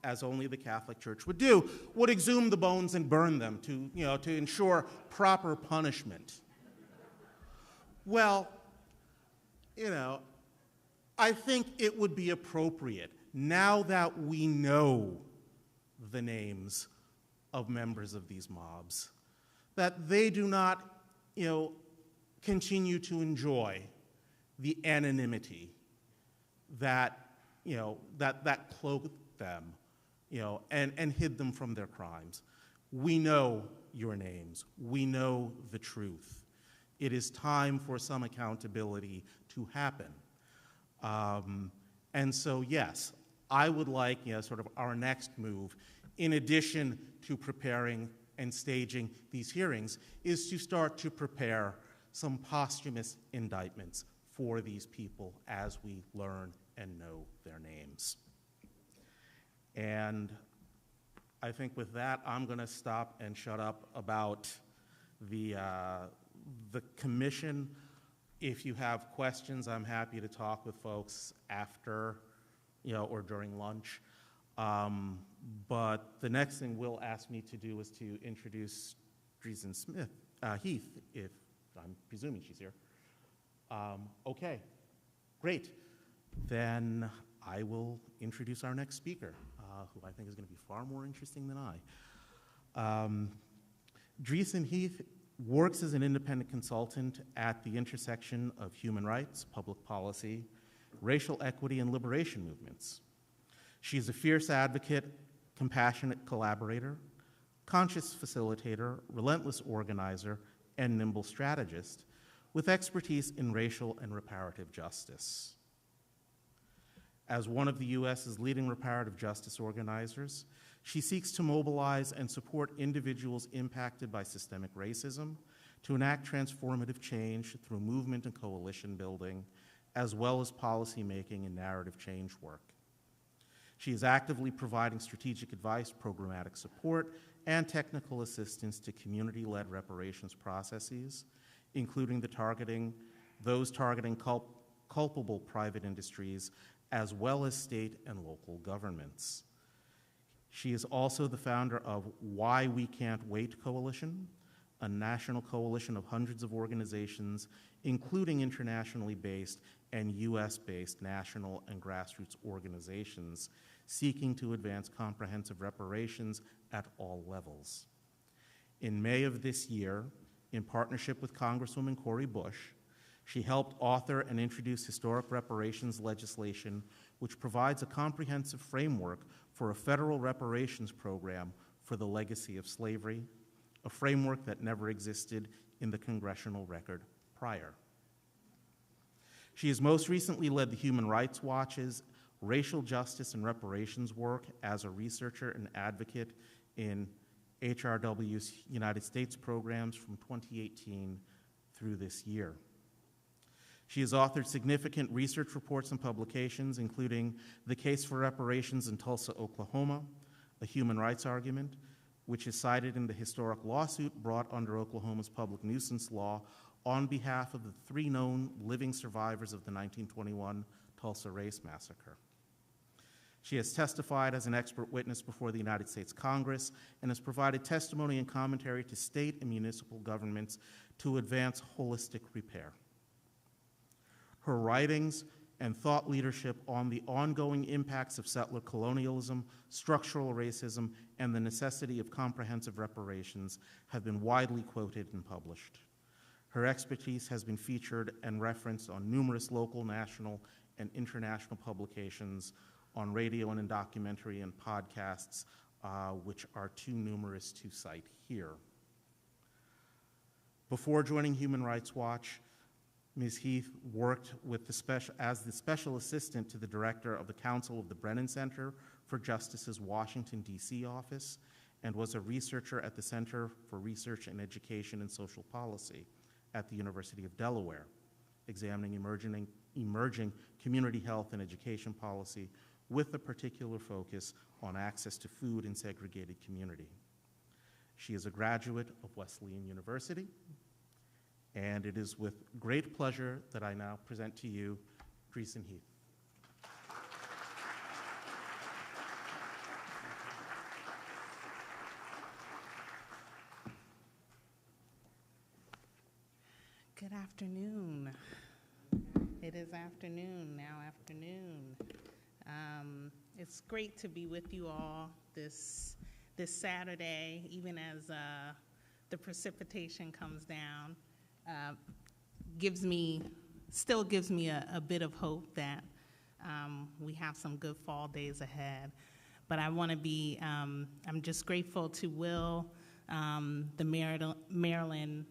as only the Catholic Church would do, would exhume the bones and burn them to ensure proper punishment. Well, I think it would be appropriate, now that we know the names of members of these mobs, that they do not, continue to enjoy the anonymity that, that cloaked them, and hid them from their crimes. We know your names. We know the truth. It is time for some accountability to happen. And so, yes, I would like, sort of our next move, in addition to preparing and staging these hearings, is to start to prepare some posthumous indictments for these people as we learn and know their names. And I think with that, I'm going to stop and shut up about the commission. If you have questions, I'm happy to talk with folks after, or during lunch. But the next thing Will asked me to do is to introduce Dreesen Smith, Heath, if I'm presuming she's here. Okay, great. Then I will introduce our next speaker, who I think is going to be far more interesting than I. Dreesen Heath works as an independent consultant at the intersection of human rights, public policy, racial equity, and liberation movements. She is a fierce advocate, compassionate collaborator, conscious facilitator, relentless organizer, and nimble strategist with expertise in racial and reparative justice. As one of the U.S.'s leading reparative justice organizers, she seeks to mobilize and support individuals impacted by systemic racism to enact transformative change through movement and coalition building, as well as policymaking and narrative change work. She is actively providing strategic advice, programmatic support, and technical assistance to community-led reparations processes, including those targeting culpable private industries, as well as state and local governments. She is also the founder of Why We Can't Wait Coalition, a national coalition of hundreds of organizations, including internationally based and US-based national and grassroots organizations seeking to advance comprehensive reparations at all levels. In May of this year, in partnership with Congresswoman Cori Bush, she helped author and introduce historic reparations legislation, which provides a comprehensive framework for a federal reparations program for the legacy of slavery, a framework that never existed in the congressional record prior. She has most recently led the Human Rights Watch's racial justice and reparations work as a researcher and advocate in HRW's United States programs from 2018 through this year. She has authored significant research reports and publications, including The Case for Reparations in Tulsa, Oklahoma, a human rights argument, which is cited in the historic lawsuit brought under Oklahoma's public nuisance law on behalf of the 3 known living survivors of the 1921 Tulsa Race Massacre. She has testified as an expert witness before the United States Congress and has provided testimony and commentary to state and municipal governments to advance holistic repair. Her writings and thought leadership on the ongoing impacts of settler colonialism, structural racism, and the necessity of comprehensive reparations have been widely quoted and published. Her expertise has been featured and referenced on numerous local, national, and international publications, on radio and in documentary and podcasts, which are too numerous to cite here. Before joining Human Rights Watch, Ms. Heath worked with as the special assistant to the director of the Council of the Brennan Center for Justice's Washington, D.C. office, and was a researcher at the Center for Research and Education and Social Policy at the University of Delaware, examining emerging community health and education policy with a particular focus on access to food in segregated community. She is a graduate of Wesleyan University, and it is with great pleasure that I now present to you Dreesen Heath. Good afternoon. It is afternoon, now afternoon. It's great to be with you all this Saturday, even as the precipitation comes down. Still gives me a bit of hope that we have some good fall days ahead. But I want to be, I'm just grateful to Will, the Maryland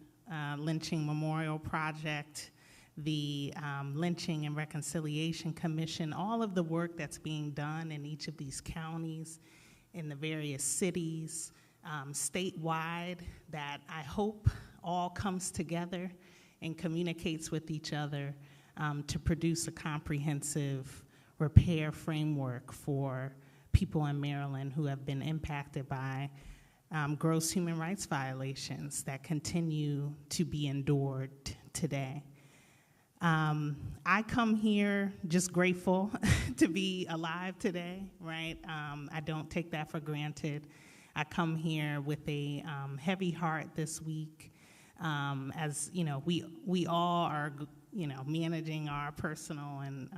Lynching Memorial Project, the Lynching and Reconciliation Commission, all of the work that's being done in each of these counties, in the various cities, statewide, that I hope all comes together and communicates with each other to produce a comprehensive repair framework for people in Maryland who have been impacted by gross human rights violations that continue to be endured today. I come here just grateful to be alive today, right? I don't take that for granted. I come here with a heavy heart this week. As you know, we all are, managing our personal and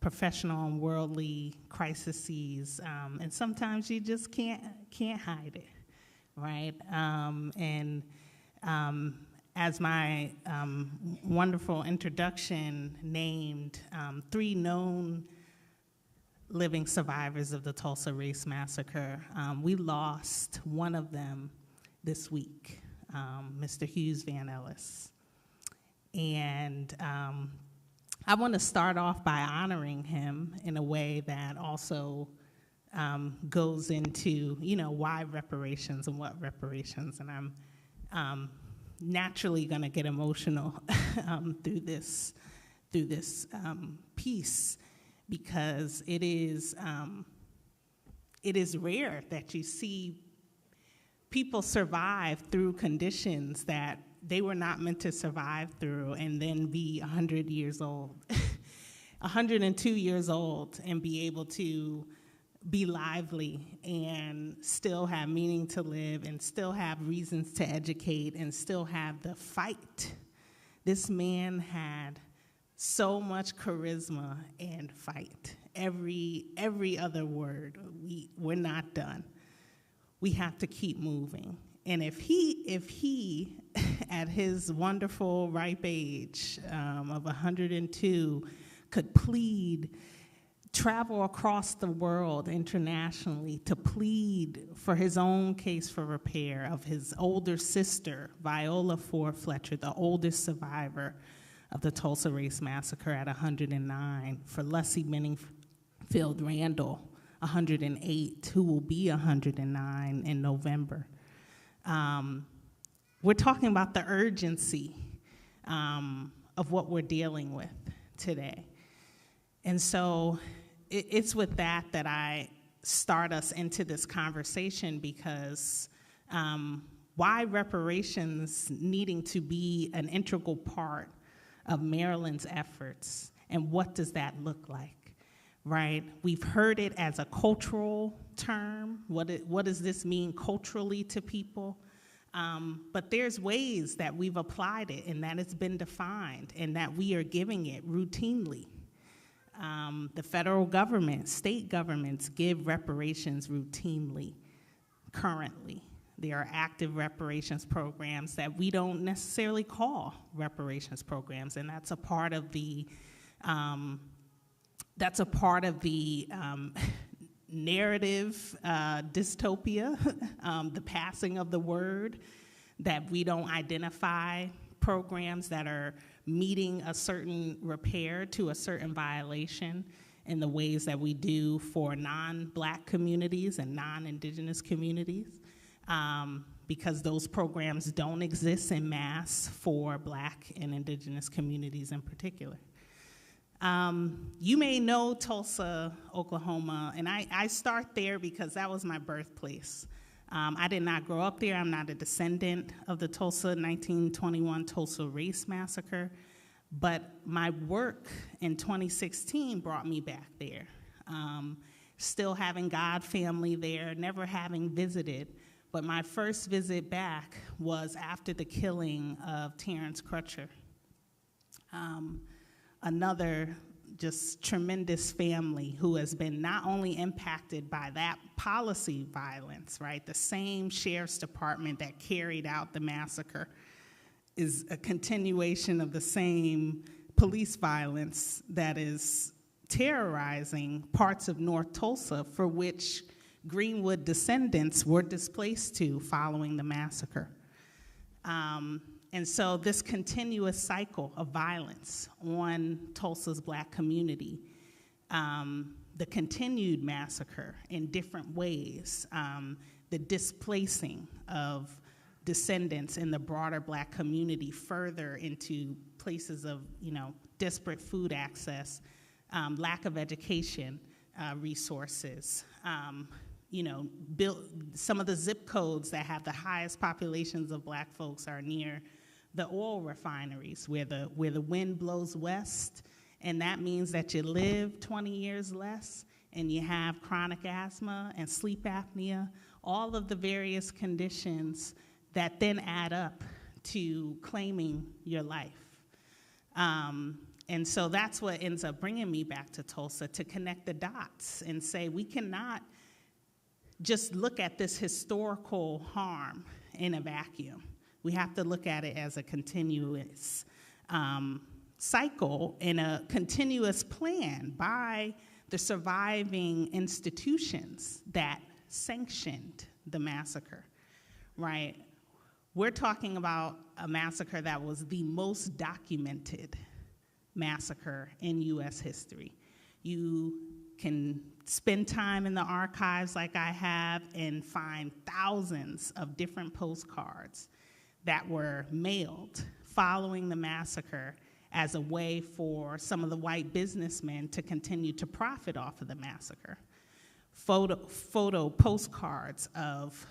professional and worldly crises, and sometimes you just can't hide it, right? As my wonderful introduction named, 3 known living survivors of the Tulsa Race Massacre, we lost one of them this week, Mr. Hughes Van Ellis. And I want to start off by honoring him in a way that also goes into, why reparations and what reparations. And I'm naturally going to get emotional through this piece, because it is rare that you see people survive through conditions that they were not meant to survive through, and then be 100 years old, 102 years old, and be able to be lively and still have meaning to live and still have reasons to educate and still have the fight. This man had so much charisma and fight. Every other word, we're not done. We have to keep moving. And if he at his wonderful ripe age of 102 could travel across the world internationally to plead for his own case for repair of his older sister, Viola Ford Fletcher, the oldest survivor of the Tulsa Race Massacre at 109, for Leslie Benningfield Randall, 108, who will be 109 in November. We're talking about the urgency of what we're dealing with today. And so it's with that I start us into this conversation, because why reparations needing to be an integral part of Maryland's efforts, and what does that look like, right? We've heard it as a cultural term. What does this mean culturally to people? But there's ways that we've applied it, and that it's been defined, and that we are giving it routinely. The federal government, state governments give reparations routinely, currently. There are active reparations programs that we don't necessarily call reparations programs, and that's a part of the narrative dystopia, the passing of the word, that we don't identify programs that are meeting a certain repair to a certain violation in the ways that we do for non-Black communities and non-Indigenous communities, because those programs don't exist in mass for Black and Indigenous communities in particular. You may know Tulsa, Oklahoma, and I start there because that was my birthplace. I did not grow up there. I'm not a descendant of the Tulsa 1921 Tulsa Race Massacre, but my work in 2016 brought me back there. Still having God family there, never having visited, but my first visit back was after the killing of Terrence Crutcher. Another just tremendous family who has been not only impacted by that policy violence, right? The same sheriff's department that carried out the massacre is a continuation of the same police violence that is terrorizing parts of North Tulsa, for which Greenwood descendants were displaced to following the massacre. And so this continuous cycle of violence on Tulsa's Black community, the continued massacre in different ways, the displacing of descendants in the broader Black community further into places of, disparate food access, lack of education resources, some of the zip codes that have the highest populations of Black folks are near the oil refineries, where the wind blows west, and that means that you live 20 years less, and you have chronic asthma and sleep apnea, all of the various conditions that then add up to claiming your life. And so that's what ends up bringing me back to Tulsa, to connect the dots and say we cannot just look at this historical harm in a vacuum. We have to look at it as a continuous cycle and a continuous plan by the surviving institutions that sanctioned the massacre, right? We're talking about a massacre that was the most documented massacre in US history. You can spend time in the archives like I have and find thousands of different postcards that were mailed following the massacre as a way for some of the white businessmen to continue to profit off of the massacre. Photo postcards of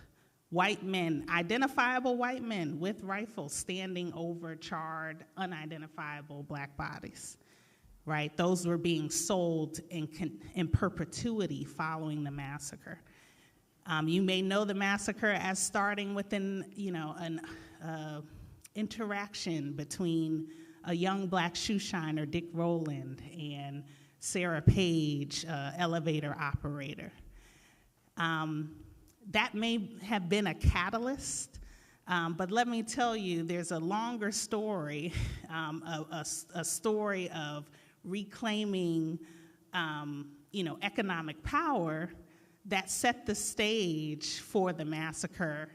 white men, identifiable white men with rifles standing over charred, unidentifiable Black bodies, right? Those were being sold in perpetuity following the massacre. You may know the massacre as starting with an interaction between a young Black shoe shiner, Dick Rowland, and Sarah Page, elevator operator. That may have been a catalyst, but let me tell you, there's a longer story, a story of reclaiming, economic power that set the stage for the massacre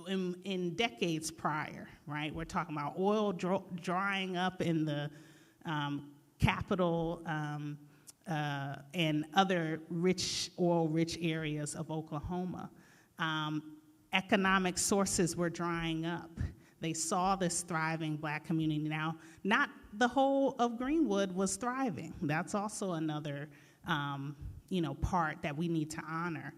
in decades prior, right? We're talking about oil drying up in the capital and other oil-rich areas of Oklahoma. Economic sources were drying up. They saw this thriving Black community. Now, not the whole of Greenwood was thriving. That's also another part that we need to honor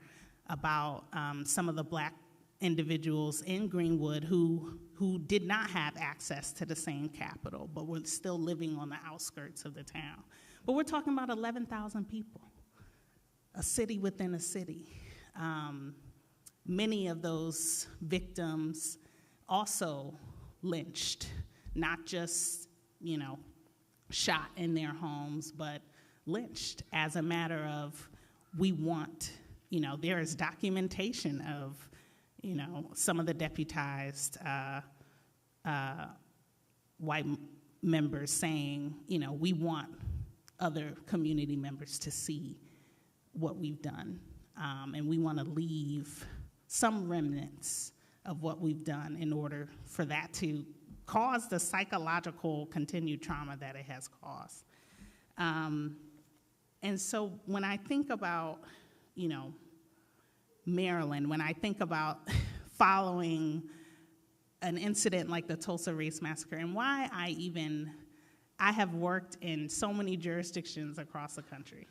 about some of the Black individuals in Greenwood who did not have access to the same capital, but were still living on the outskirts of the town. But we're talking about 11,000 people, a city within a city. Many of those victims also lynched, not just, shot in their homes, but lynched as a matter of, we want, there is documentation of, some of the deputized white members saying, we want other community members to see what we've done. And we want to leave some remnants of what we've done in order for that to cause the psychological continued trauma that it has caused. And so when I think about, Maryland, when I think about following an incident like the Tulsa Race Massacre, and why I have worked in so many jurisdictions across the country.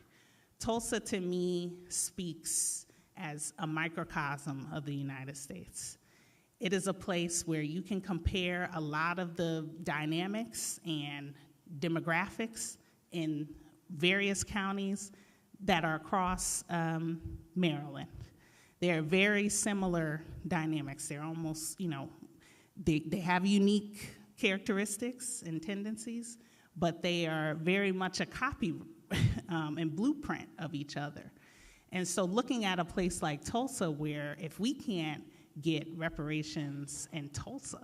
Tulsa, to me, speaks as a microcosm of the United States. It is a place where you can compare a lot of the dynamics and demographics in various counties that are across Maryland. They're very similar dynamics. They're almost, they have unique characteristics and tendencies, but they are very much a copy and blueprint of each other. And so looking at a place like Tulsa, where if we can't get reparations in Tulsa,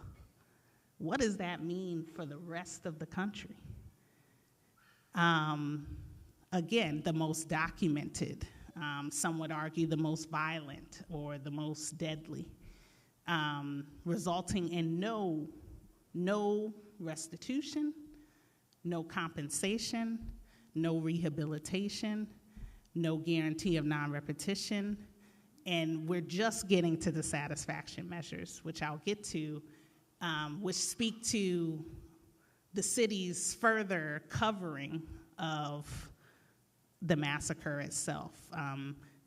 what does that mean for the rest of the country? Again, the most documented, some would argue the most violent or the most deadly, resulting in no restitution, no compensation, no rehabilitation, no guarantee of non-repetition, and we're just getting to the satisfaction measures, which I'll get to, which speak to the city's further covering of the massacre itself.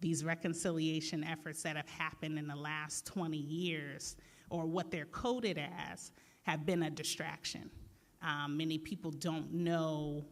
These reconciliation efforts that have happened in the last 20 years, or what they're coded as, have been a distraction. Many people don't know,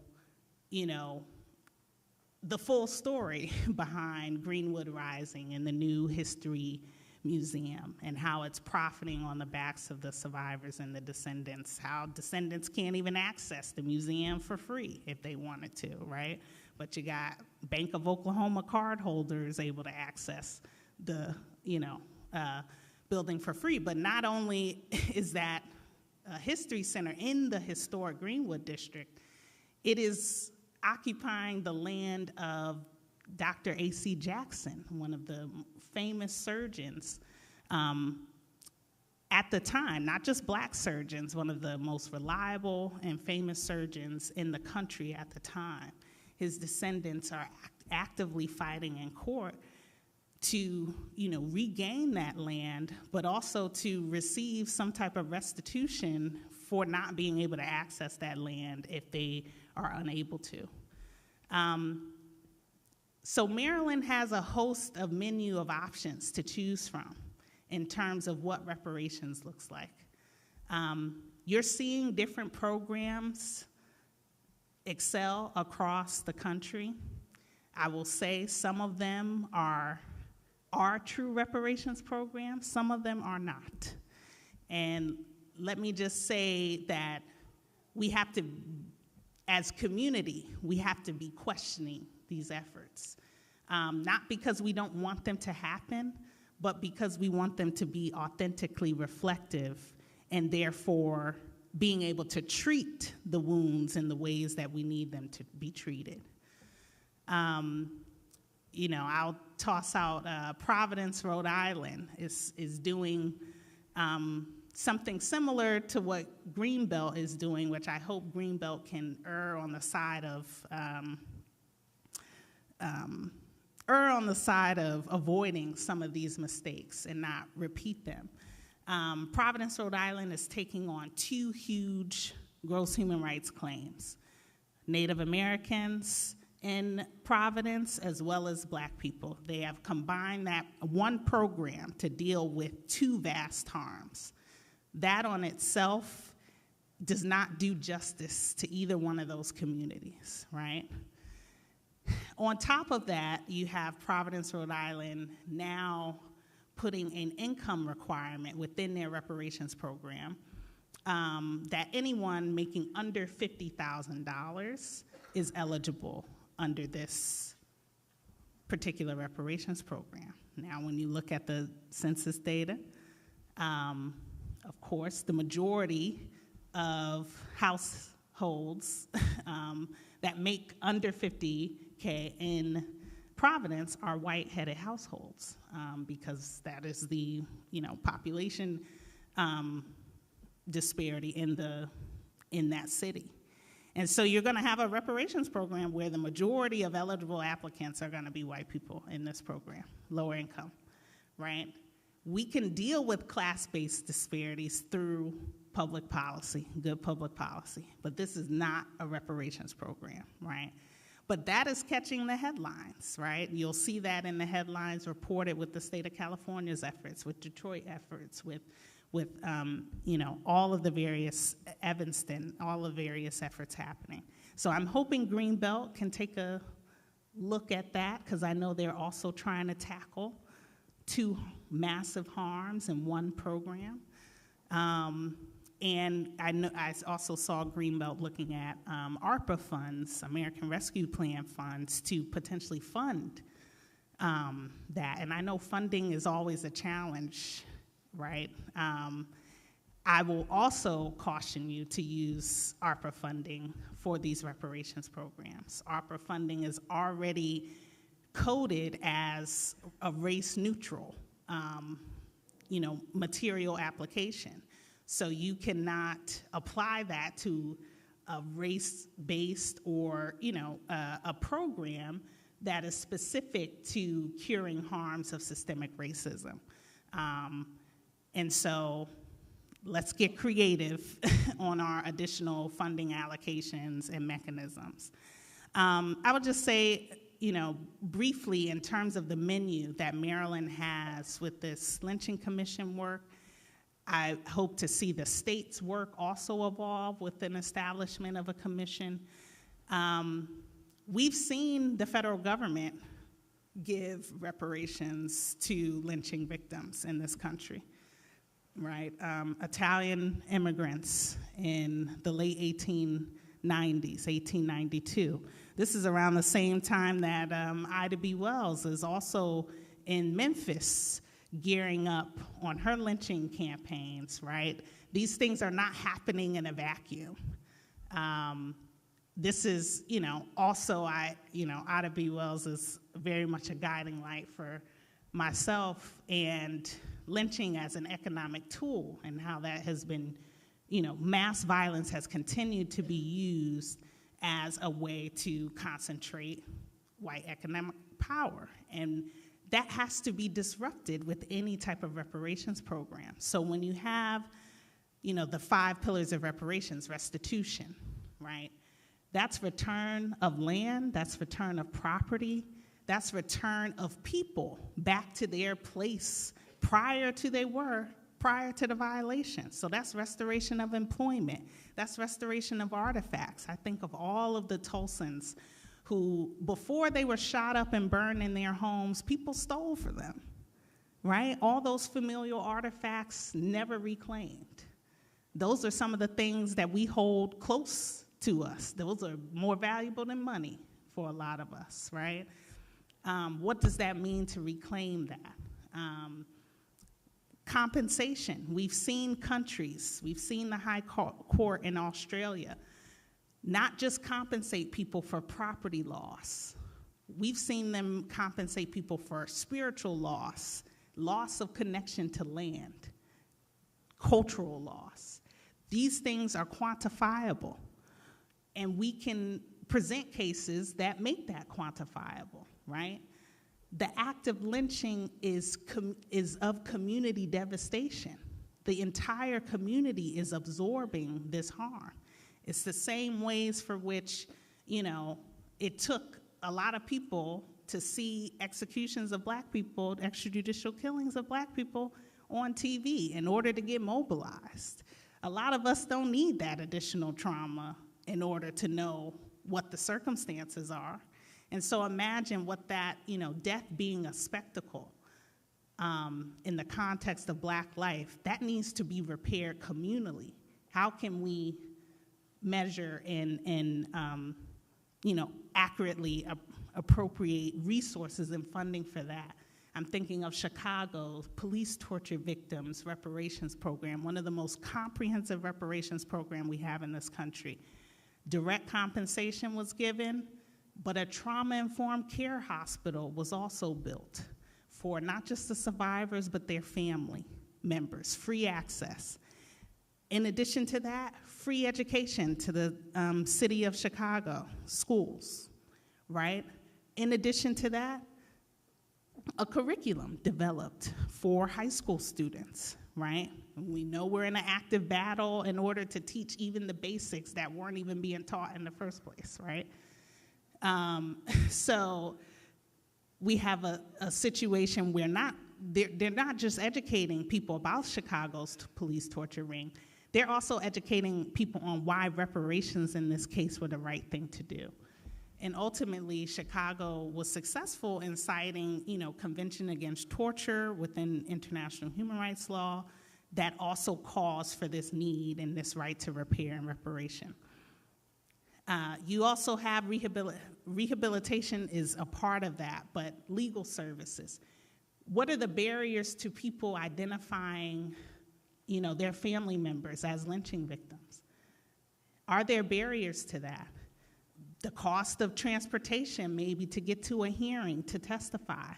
the full story behind Greenwood Rising and the new history museum, and how it's profiting on the backs of the survivors and the descendants, how descendants can't even access the museum for free if they wanted to, right? But you got Bank of Oklahoma card holders able to access the, building for free. But not only is that a history center in the historic Greenwood district, it is occupying the land of Dr. A.C. Jackson, one of the famous surgeons at the time, not just black surgeons, one of the most reliable and famous surgeons in the country at the time. His descendants are actively fighting in court to, regain that land, but also to receive some type of restitution for not being able to access that land if they are unable to. So Maryland has a host of menu of options to choose from in terms of what reparations looks like. You're seeing different programs excel across the country. I will say some of them are true reparations programs, some of them are not. And let me just say that we have to, as community, we have to be questioning these efforts. Not because we don't want them to happen, but because we want them to be authentically reflective and therefore being able to treat the wounds in the ways that we need them to be treated. I'll toss out Providence, Rhode Island is doing something similar to what Greenbelt is doing, which I hope Greenbelt can err on the side of avoiding some of these mistakes and not repeat them. Providence, Rhode Island is taking on 2 huge gross human rights claims: Native Americans in Providence, as well as black people. They have combined that one program to deal with 2 vast harms. That on itself does not do justice to either one of those communities, right? On top of that, you have Providence, Rhode Island now putting an income requirement within their reparations program that anyone making under $50,000 is eligible under this particular reparations program. Now, when you look at the census data, of course, the majority of households that make under $50K in Providence are white-headed households because that is the, population disparity in that city. And so you're going to have a reparations program where the majority of eligible applicants are going to be white people in this program, lower income, right? We can deal with class-based disparities through public policy, good public policy, but this is not a reparations program, right? But that is catching the headlines, right? You'll see that in the headlines reported with the state of California's efforts, with Detroit efforts, with all of the various, Evanston, all the various efforts happening. So I'm hoping Greenbelt can take a look at that, because I know they're also trying to tackle 2 massive harms in one program. And I also saw Greenbelt looking at ARPA funds, American Rescue Plan funds, to potentially fund that. And I know funding is always a challenge, right? I will also caution you to use ARPA funding for these reparations programs. ARPA funding is already coded as a race-neutral, material application. So you cannot apply that to a race-based or, a program that is specific to curing harms of systemic racism. And so let's get creative on our additional funding allocations and mechanisms. I would just say, briefly, in terms of the menu that Maryland has with this lynching commission work, I hope to see the state's work also evolve with an establishment of a commission. We've seen the federal government give reparations to lynching victims in this country, right? Italian immigrants in the late 1890s, 1892. This is around the same time that Ida B. Wells is also in Memphis gearing up on her lynching campaigns, right? These things are not happening in a vacuum. This is, also Ida B. Wells is very much a guiding light for myself, and lynching as an economic tool and how that has been, mass violence has continued to be used as a way to concentrate white economic power. And that has to be disrupted with any type of reparations program. So when you have, the 5 pillars of reparations, restitution, right? That's return of land, that's return of property, that's return of people back to their place prior to the violation. So that's restoration of employment, that's restoration of artifacts. I think of all of the Tulsans who, before they were shot up and burned in their homes, people stole for them, right? All those familial artifacts never reclaimed. Those are some of the things that we hold close to us. Those are more valuable than money for a lot of us, right? What does that mean to reclaim that? Compensation. We've seen countries, we've seen the High Court in Australia not just compensate people for property loss. We've seen them compensate people for spiritual loss, loss of connection to land, cultural loss. These things are quantifiable, and we can present cases that make that quantifiable, right? The act of lynching is of community devastation. The entire community is absorbing this harm. It's the same ways for which, it took a lot of people to see executions of black people, extrajudicial killings of black people on TV in order to get mobilized. A lot of us don't need that additional trauma in order to know what the circumstances are. And so imagine what that, death being a spectacle in the context of black life, that needs to be repaired communally. How can we measure and accurately appropriate resources and funding for that? I'm thinking of Chicago, police torture victims reparations program, one of the most comprehensive reparations program we have in this country. Direct compensation was given But a trauma-informed care hospital was also built for not just the survivors, but their family members, free access. In addition to that, free education to the city of Chicago schools, right? In addition to that, a curriculum developed for high school students, right? We know we're in an active battle in order to teach even the basics that weren't even being taught in the first place, right? So we have a situation where they're not just educating people about Chicago's police torture ring, they're also educating people on why reparations in this case were the right thing to do. And ultimately, Chicago was successful in citing, Convention Against Torture within international human rights law that also calls for this need and this right to repair and reparation. You also have rehabilitation is a part of that, but legal services. What are the barriers to people identifying, their family members as lynching victims? Are there barriers to that? The cost of transportation, maybe to get to a hearing to testify,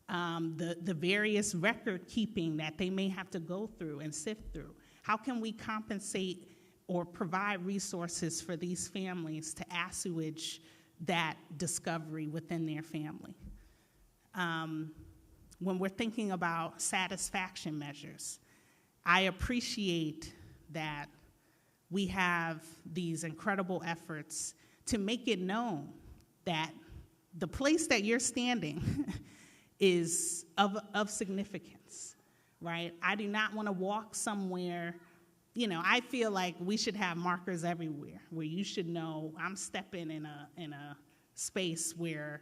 the various record keeping that they may have to go through and sift through. How can we compensate or provide resources for these families to assuage that discovery within their family? When we're thinking about satisfaction measures, I appreciate that we have these incredible efforts to make it known that the place that you're standing is of significance, right? I do not want to walk somewhere, I feel like we should have markers everywhere where you should know I'm stepping in a space where,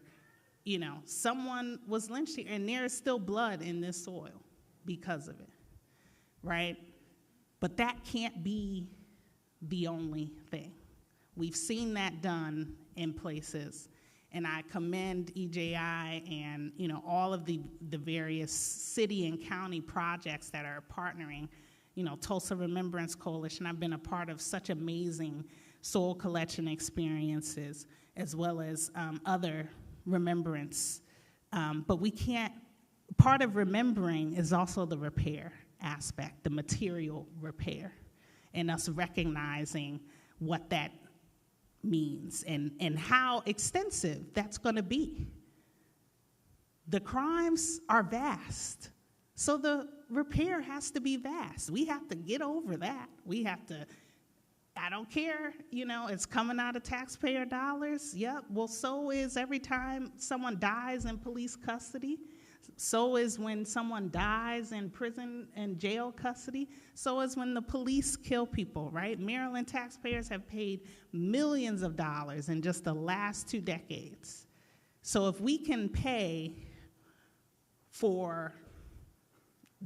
someone was lynched here and there is still blood in this soil because of it, right? But that can't be the only thing. We've seen that done in places, and I commend EJI and all of the various city and county projects that are partnering. Tulsa Remembrance Coalition, I've been a part of such amazing soul collection experiences, as well as other remembrance. But we can't, part of remembering is also the repair aspect, the material repair, and us recognizing what that means and how extensive that's going to be. The crimes are vast, so the repair has to be vast. We have to get over that. We have to, I don't care, it's coming out of taxpayer dollars. Yep, well, so is every time someone dies in police custody. So is when someone dies in prison and jail custody. So is when the police kill people, right? Maryland taxpayers have paid millions of dollars in just the last 2 decades. So if we can pay for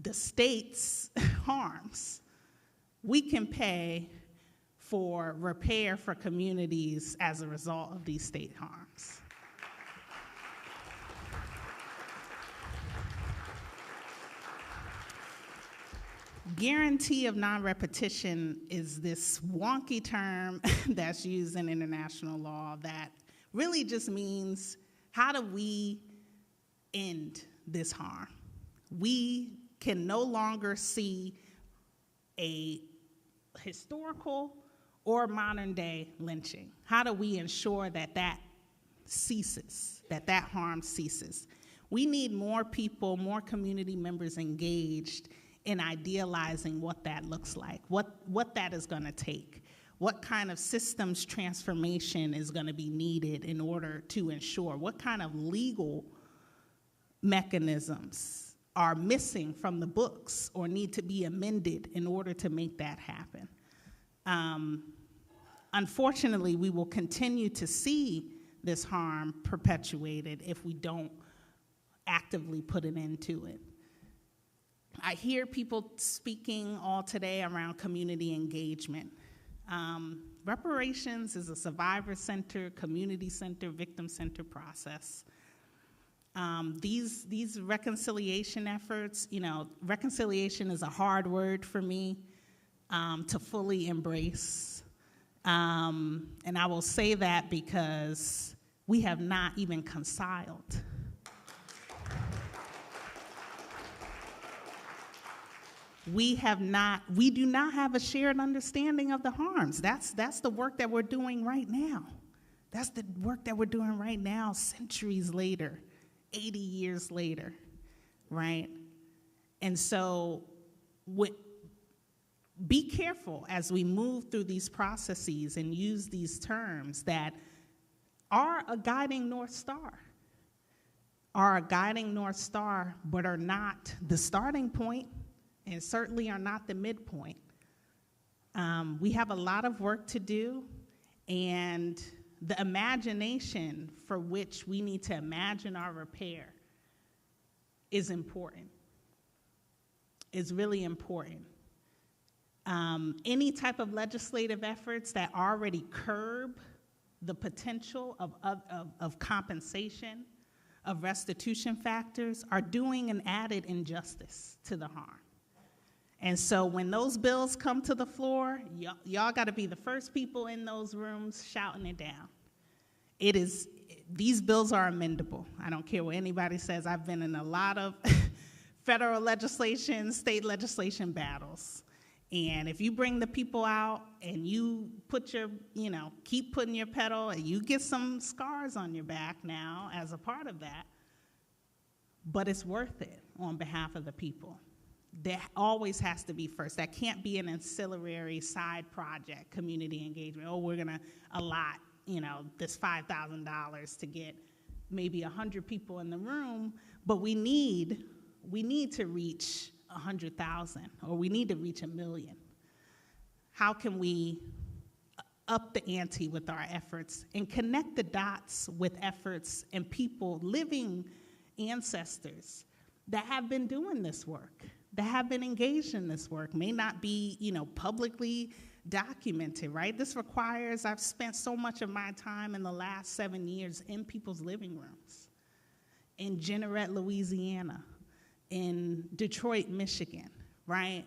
the state's harms, we can pay for repair for communities as a result of these state harms. Guarantee of non-repetition is this wonky term that's used in international law that really just means, how do we end this harm? We can no longer see a historical or modern day lynching. How do we ensure that that ceases, that that harm ceases? We need more people, more community members engaged in idealizing what that looks like, what that is going to take, what kind of systems transformation is going to be needed in order to ensure, what kind of legal mechanisms are missing from the books or need to be amended in order to make that happen. Unfortunately, we will continue to see this harm perpetuated if we don't actively put an end to it. I hear people speaking all today around community engagement. Reparations is a survivor-centered, community-centered, victim-centered process. These reconciliation efforts, reconciliation is a hard word for me to fully embrace. And I will say that because we have not even reconciled. We do not have a shared understanding of the harms. That's the work that we're doing right now. That's the work that we're doing right now, centuries later, 80 years later, right? And so be careful as we move through these processes and use these terms that are a guiding North Star, but are not the starting point and certainly are not the midpoint. We have a lot of work to do, and the imagination for which we need to imagine our repair is important, is really important. Any type of legislative efforts that already curb the potential of compensation, of restitution factors, are doing an added injustice to the harm. And so when those bills come to the floor, y'all got to be the first people in those rooms shouting it down. These bills are amendable. I don't care what anybody says. I've been in a lot of federal legislation, state legislation battles. And if you bring the people out and you put keep putting your pedal, and you get some scars on your back now as a part of that, but it's worth it on behalf of the people. That always has to be first. That can't be an ancillary side project, community engagement. Oh, we're gonna allot, this $5,000 to get maybe 100 people in the room, but we need to reach 100,000, or we need to reach 1 million. How can we up the ante with our efforts and connect the dots with efforts and people, living ancestors that have been doing this work, that have been engaged in this work? May not be, publicly documented, right? This requires, I've spent so much of my time in the last 7 years in people's living rooms, in Jeanerette, Louisiana, in Detroit, Michigan, right?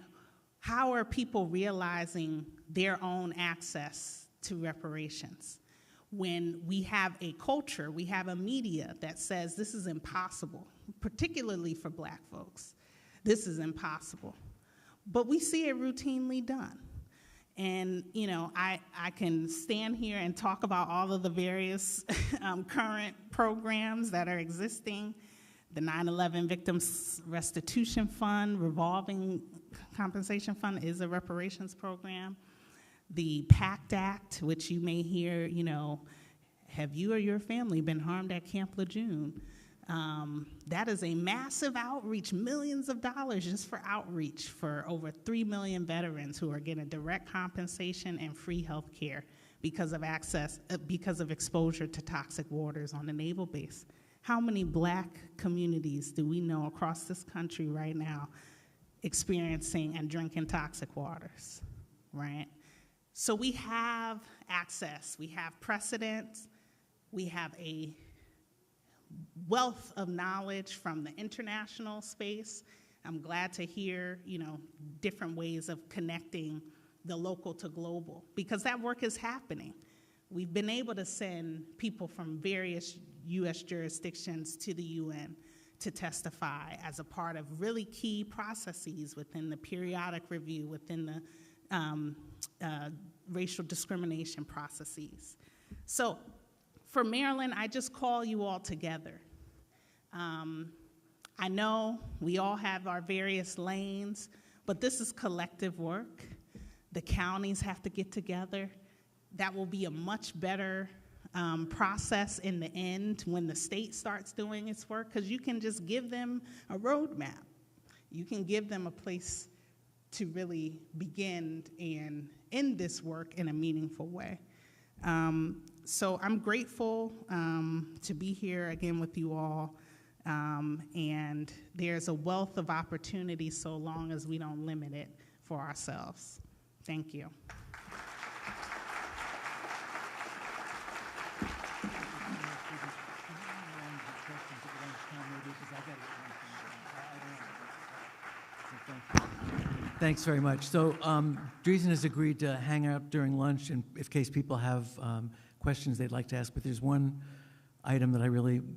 How are people realizing their own access to reparations? When we have a culture, we have a media that says this is impossible, particularly for Black folks. This is impossible. But we see it routinely done. And, I can stand here and talk about all of the various current programs that are existing. The 9/11 Victims Restitution Fund, Revolving Compensation Fund, is a reparations program. The PACT Act, which you may hear, have you or your family been harmed at Camp Lejeune? That is a massive outreach, millions of dollars just for outreach for over 3 million veterans who are getting direct compensation and free health care because of exposure to toxic waters on the naval base. How many Black communities do we know across this country right now experiencing and drinking toxic waters, right? So we have access, we have precedent, we have a wealth of knowledge from the international space. I'm glad to hear, different ways of connecting the local to global, because that work is happening. We've been able to send people from various U.S. jurisdictions to the UN to testify as a part of really key processes within the periodic review, within the racial discrimination processes. So for Maryland, I just call you all together. I know we all have our various lanes, but this is collective work. The counties have to get together. That will be a much better process in the end when the state starts doing its work, because you can just give them a roadmap. You can give them a place to really begin and end this work in a meaningful way. So I'm grateful to be here again with you all, and there's a wealth of opportunity so long as we don't limit it for ourselves. Thank you. Thanks very much. So Dreesen has agreed to hang out during lunch in case people have questions they'd like to ask, but there's one item that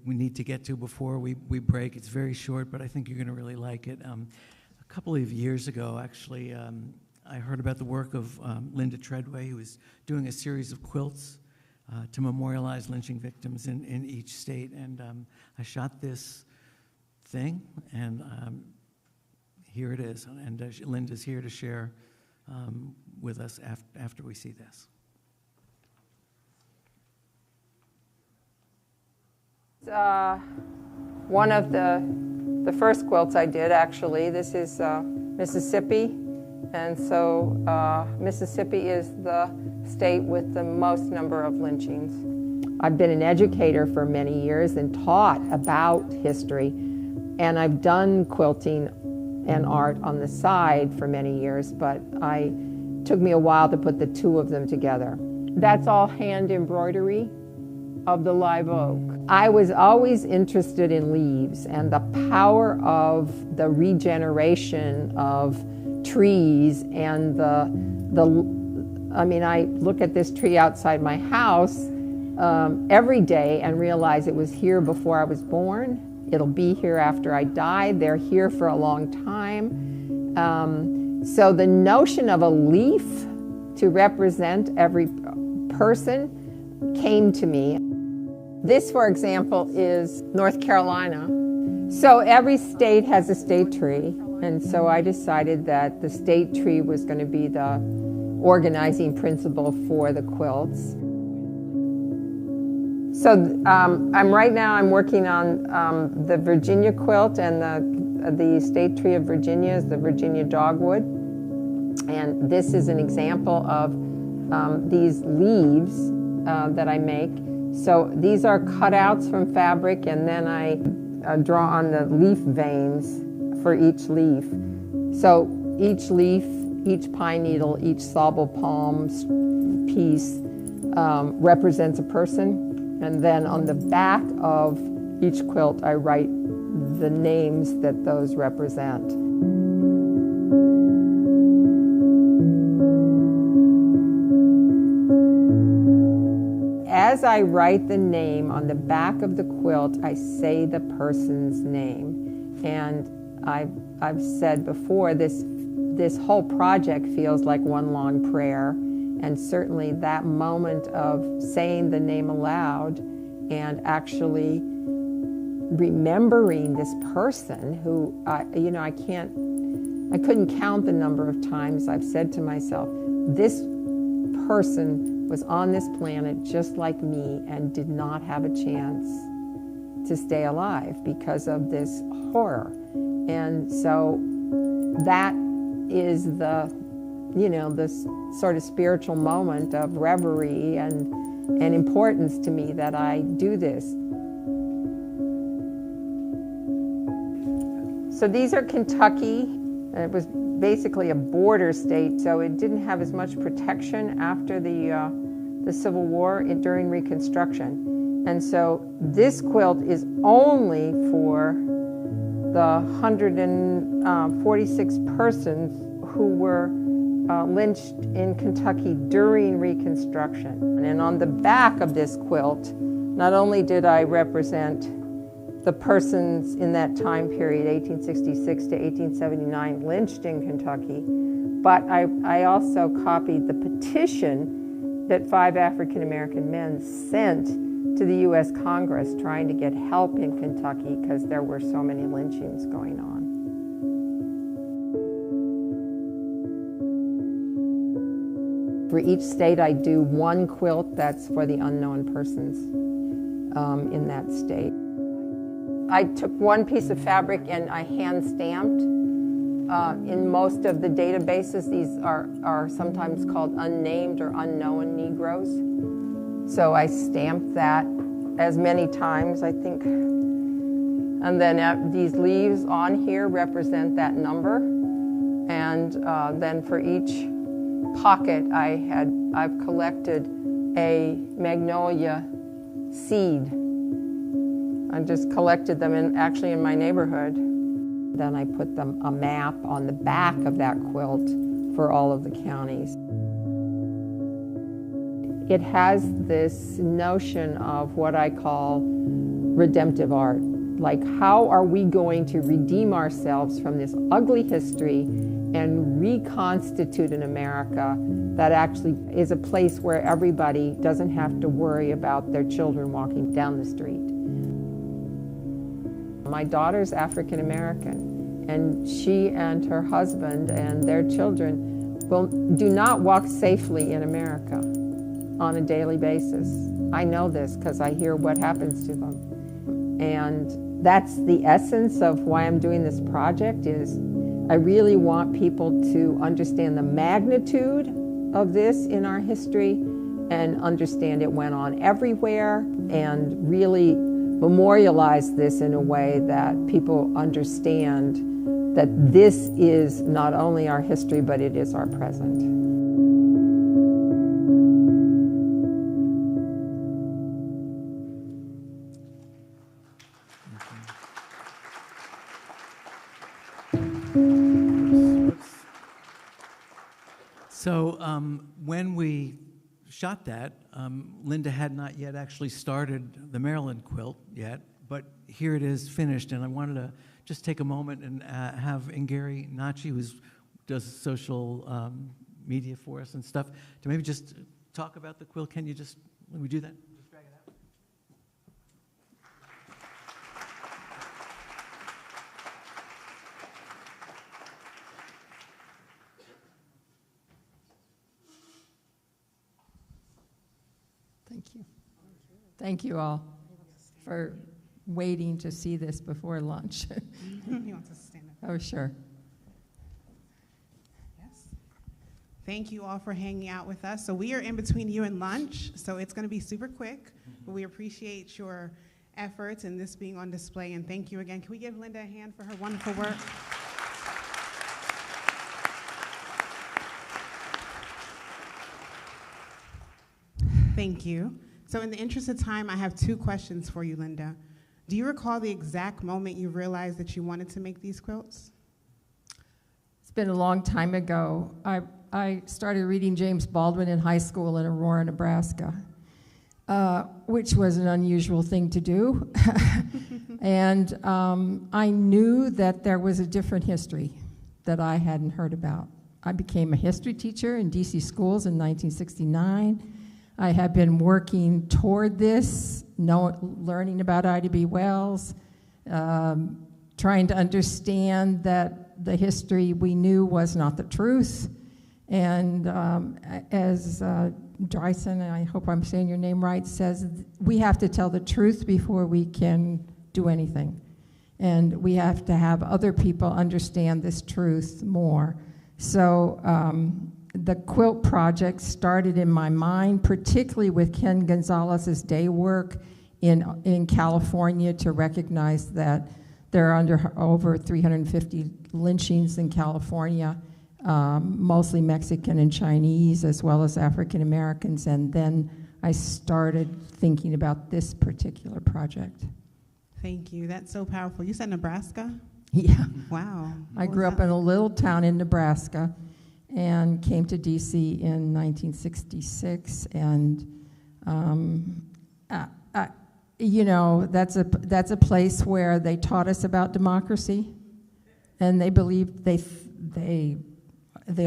we need to get to before we break. It's very short, but I think you're going to really like it. A couple of years ago, actually, I heard about the work of Linda Treadway, who is doing a series of quilts to memorialize lynching victims in each state. And I shot this thing, and here it is. And Linda's here to share with us after we see this. One of the first quilts I did, actually. This is Mississippi, and so Mississippi is the state with the most number of lynchings. I've been an educator for many years and taught about history, and I've done quilting and art on the side for many years, but it took me a while to put the two of them together. That's all hand embroidery of the live oak. I was always interested in leaves and the power of the regeneration of trees and I mean, I look at this tree outside my house every day and realize it was here before I was born. It'll be here after I die. They're here for a long time. So the notion of a leaf to represent every person came to me. This, for example, is North Carolina. So every state has a state tree, and so I decided that the state tree was going to be the organizing principle for the quilts. So right now I'm working on the Virginia quilt, and the state tree of Virginia is the Virginia dogwood. And this is an example of these leaves that I make. So these are cutouts from fabric, and then I draw on the leaf veins for each leaf. So each leaf, each pine needle, each sawable palm piece represents a person. And then on the back of each quilt, I write the names that those represent. As I write the name on the back of the quilt, I say the person's name. And I've said before, this whole project feels like one long prayer. And certainly that moment of saying the name aloud and actually remembering this person who, I couldn't count the number of times I've said to myself, this person was on this planet just like me and did not have a chance to stay alive because of this horror. And so that is this sort of spiritual moment of reverie and importance to me that I do this. So these are Kentucky. It was basically a border state, so it didn't have as much protection after the Civil War during Reconstruction. And so this quilt is only for the 146 persons who were lynched in Kentucky during Reconstruction. And on the back of this quilt, not only did I represent the persons in that time period, 1866 to 1879, lynched in Kentucky, but I also copied the petition that 5 African American men sent to the U.S. Congress trying to get help in Kentucky because there were so many lynchings going on. For each state, I do one quilt that's for the unknown persons in that state. I took one piece of fabric and I hand stamped. In most of the databases, these are sometimes called unnamed or unknown Negroes. So I stamped that as many times, I think. And then these leaves on here represent that number. And then for each pocket, I've collected a magnolia seed. I just collected them actually in my neighborhood. Then I put a map on the back of that quilt for all of the counties. it has this notion of what I call redemptive art. Like, how are we going to redeem ourselves from this ugly history and reconstitute an America that actually is a place where everybody doesn't have to worry about their children walking down the street. My daughter's African American, and she and her husband and their children do not walk safely in America on a daily basis. I know this because I hear what happens to them. And that's the essence of why I'm doing this project. Is I really want people to understand the magnitude of this in our history and understand it went on everywhere, and really memorialize this in a way that people understand that this is not only our history, but it is our present. So when we shot that, Linda had not yet actually started the Maryland quilt yet, but here it is finished, and I wanted to just take a moment and have Ngeri Nachi, who does social media for us and stuff, to maybe just talk about the quilt. Can we do that? Just drag it out. Thank you. Thank you all for waiting to see this before lunch. He wants us to stand up. Oh, sure. Yes. Thank you all for hanging out with us. So we are in between you and lunch, so it's going to be super quick, but we appreciate your efforts and this being on display, and thank you again. Can we give Linda a hand for her wonderful work? Thank you. So in the interest of time, I have 2 questions for you, Linda. Do you recall the exact moment you realized that you wanted to make these quilts? It's been a long time ago. I started reading James Baldwin in high school in Aurora, Nebraska, which was an unusual thing to do. And I knew that there was a different history that I hadn't heard about. I became a history teacher in DC schools in 1969. I had been working toward this, learning about Ida B. Wells, trying to understand that the history we knew was not the truth. And as Dryson, and I hope I'm saying your name right, says, we have to tell the truth before we can do anything. And we have to have other people understand this truth more. So the quilt project started in my mind, particularly with Ken Gonzalez's day work in California, to recognize that there are over 350 lynchings in California, mostly Mexican and Chinese, as well as African Americans. And then I started thinking about this particular project. Thank you. That's so powerful. You said Nebraska? Yeah. Wow. I grew up in a little town in Nebraska and came to DC in 1966, and you know, that's a place where they taught us about democracy, and they believed the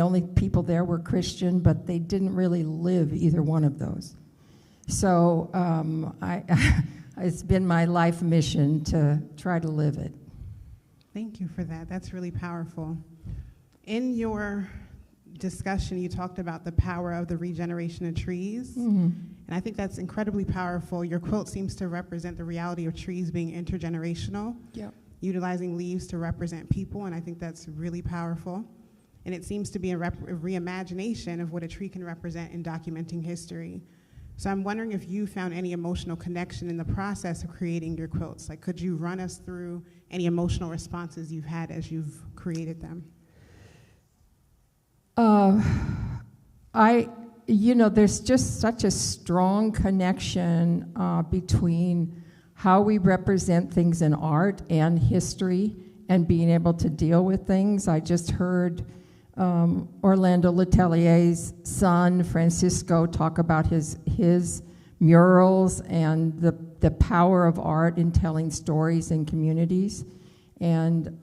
only people there were Christian, but they didn't really live either one of those. So it's been my life mission to try to live it. Thank you for that. That's really powerful. In your discussion, you talked about the power of the regeneration of trees. Mm-hmm. And I think that's incredibly powerful. Your quilt seems to represent the reality of trees being intergenerational, Yep. utilizing leaves to represent people, and I think that's really powerful. And it seems to be a reimagination of what a tree can represent in documenting history. So I'm wondering if you found any emotional connection in the process of creating your quilts. Like, could you run us through any emotional responses you've had as you've created them? There's just such a strong connection between how we represent things in art and history and being able to deal with things. I just heard Orlando Letelier's son, Francisco, talk about his murals and the power of art in telling stories in communities. And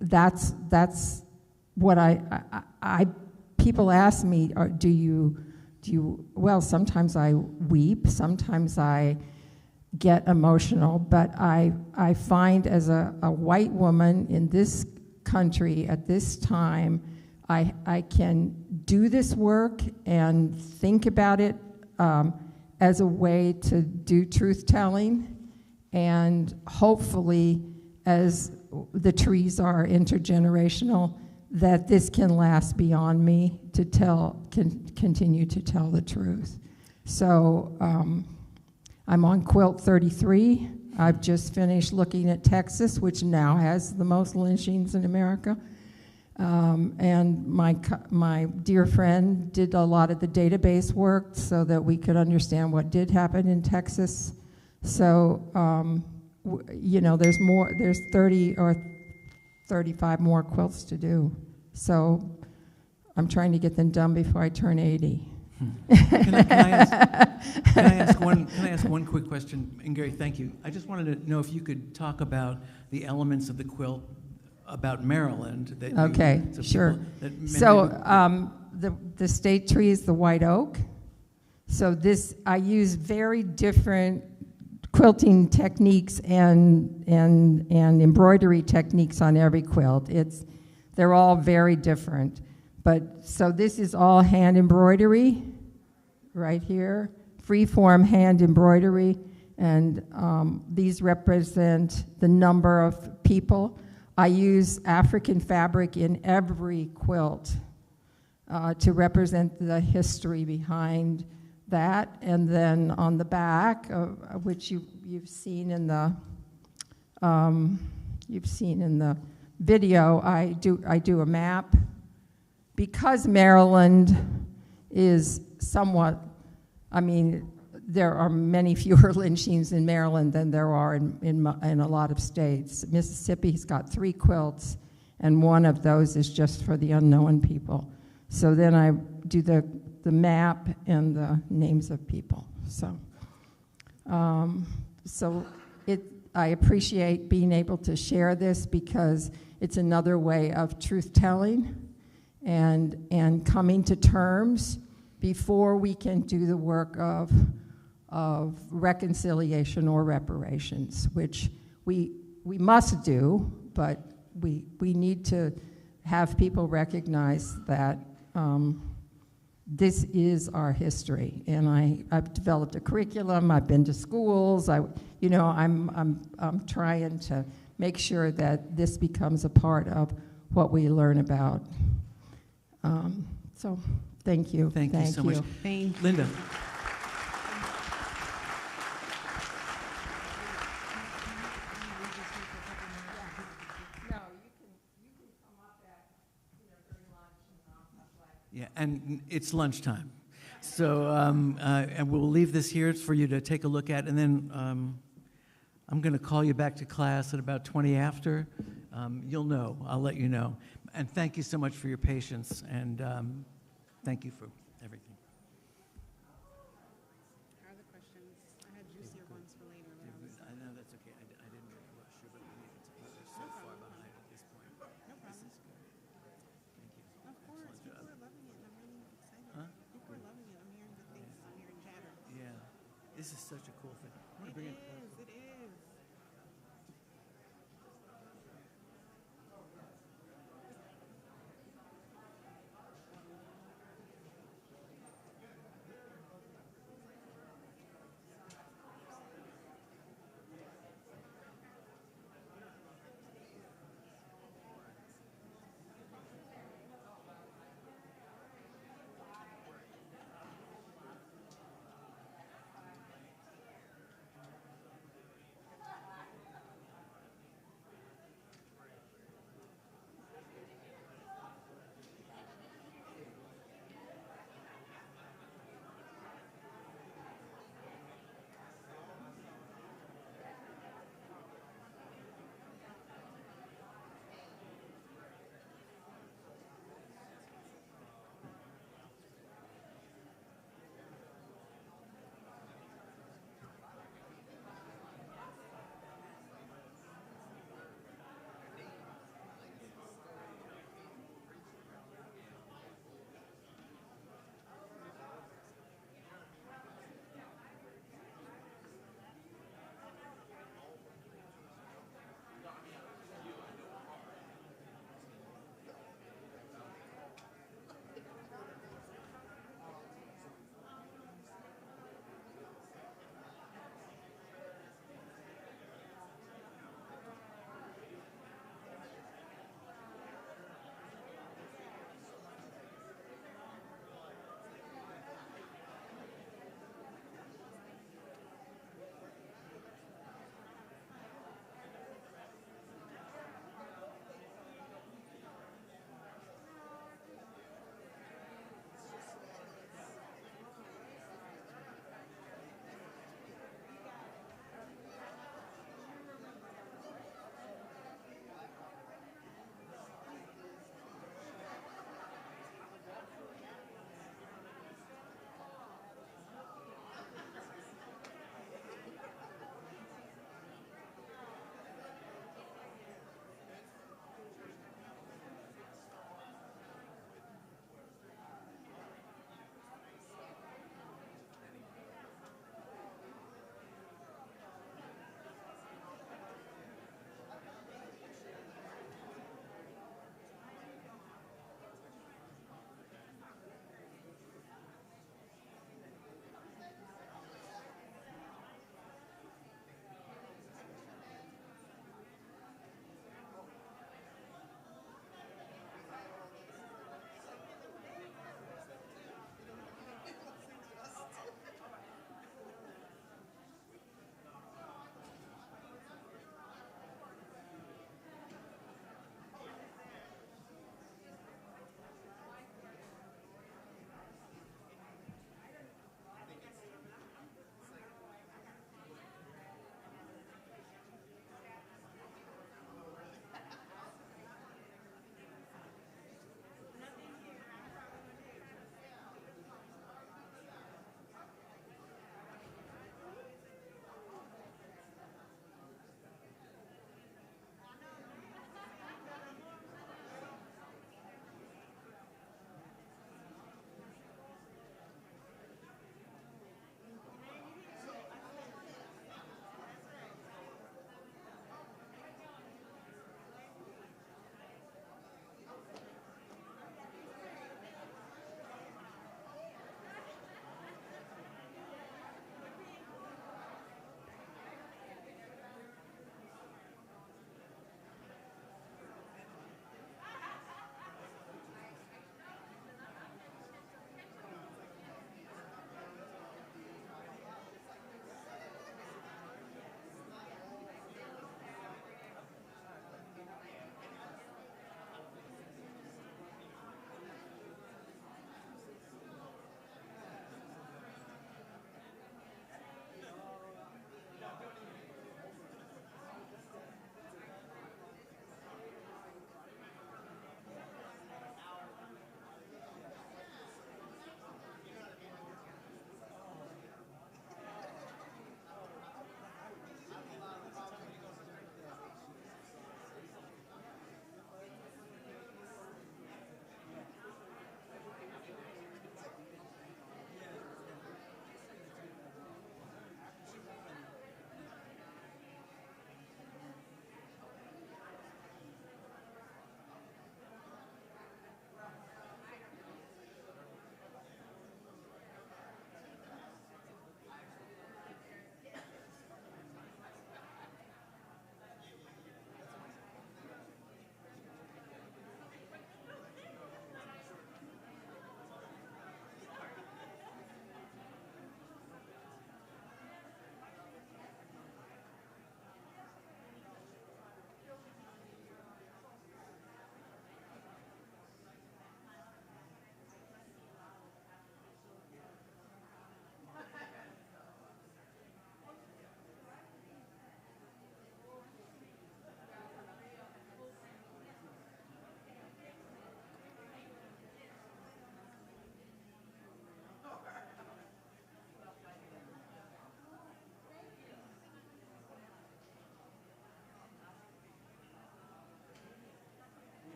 that's what people ask me, do you, well, sometimes I weep, sometimes I get emotional, but I find as a white woman in this country at this time, I can do this work and think about it as a way to do truth-telling, and hopefully, as the trees are intergenerational, that this can last beyond me to continue to tell the truth. So I'm on quilt 33. I've just finished looking at Texas, which now has the most lynchings in America. And my dear friend did a lot of the database work so that we could understand what did happen in Texas. So, you know, there's 30 or 35 more quilts to do. So I'm trying to get them done before I turn 80. Can I ask one quick question? And Gary, thank you. I just wanted to know if you could talk about the elements of the quilt about Maryland. Okay, sure. So the state tree is the white oak. So I use very different quilting techniques and embroidery techniques on every quilt. They're all very different. But so this is all hand embroidery right here, free-form hand embroidery, and these represent the number of people. I use African fabric in every quilt to represent the history behind that, and then on the back, which you've seen in the video, I do a map. Because Maryland is somewhat, I mean, there are many fewer lynchings in Maryland than there are in a lot of states. Mississippi's got 3 quilts, and one of those is just for the unknown people. So then I do the map and the names of people. So, I appreciate being able to share this because it's another way of truth-telling and coming to terms before we can do the work of reconciliation or reparations, which we must do, but we need to have people recognize that this is our history. And I've developed a curriculum. I've been to schools. I'm trying to make sure that this becomes a part of what we learn about. So thank you. Thank you so much. Linda. Yeah, and it's lunchtime. So and we'll leave this here for you to take a look at, and then I'm going to call you back to class at about 20 after. You'll know. I'll let you know. And thank you so much for your patience, and thank you for everything. Are the questions? I had juicier ones for later. I know that's okay. I didn't really rush you, but we're so far behind at this point. No problem. This is good. Thank you. Of course, people are loving it, and I'm really excited. Huh? People are loving it. I'm hearing good things. I'm hearing chatter. Yeah, this is such a cool thing. It is. It is.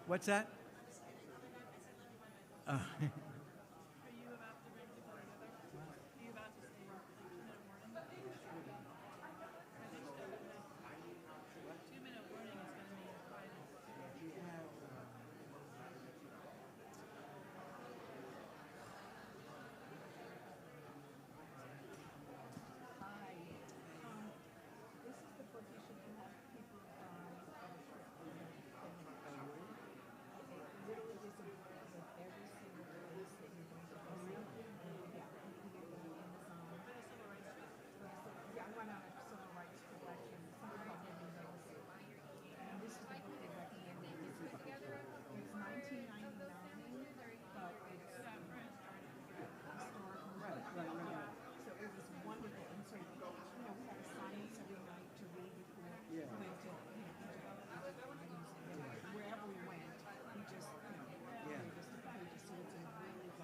What's that?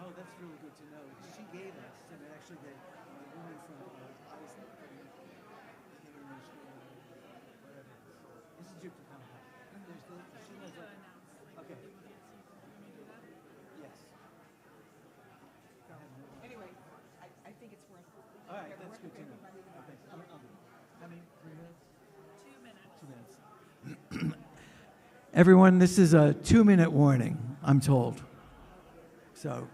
Oh, that's really good to know. She gave us, and actually the woman from Iceland, international, whatever. Institute for Compact. She knows that. Okay. Yes. Anyway, I think it's worth. All right, that's good to know. Okay. How many? 3 minutes? 2 minutes. 2 minutes. Everyone, this is a 2-minute warning, I'm told. So.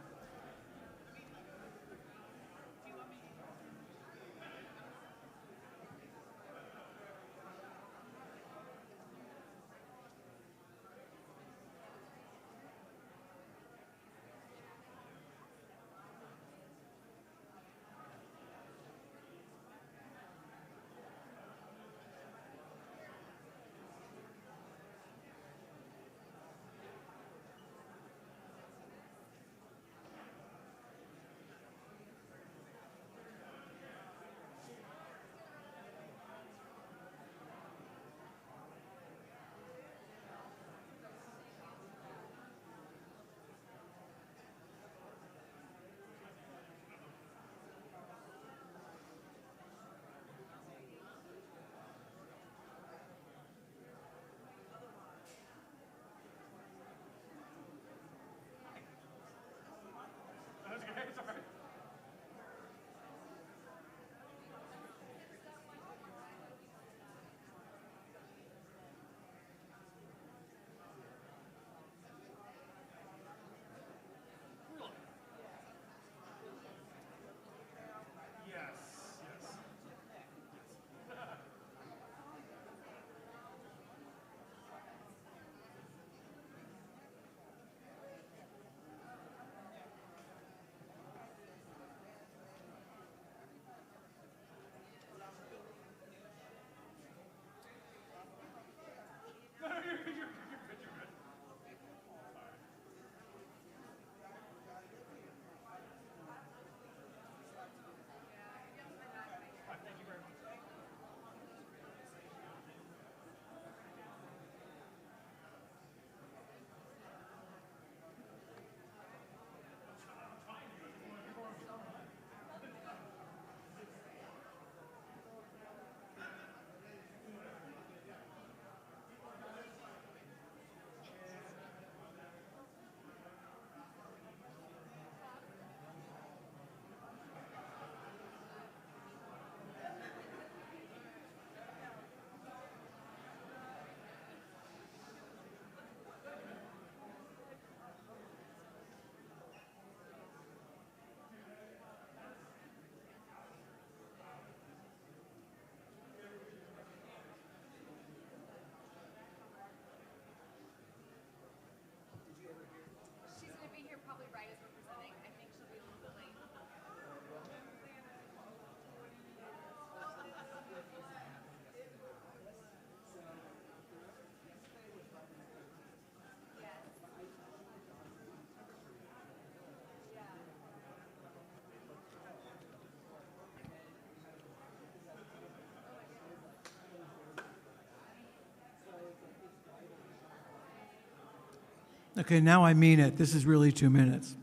Okay, now I mean it. This is really 2 minutes.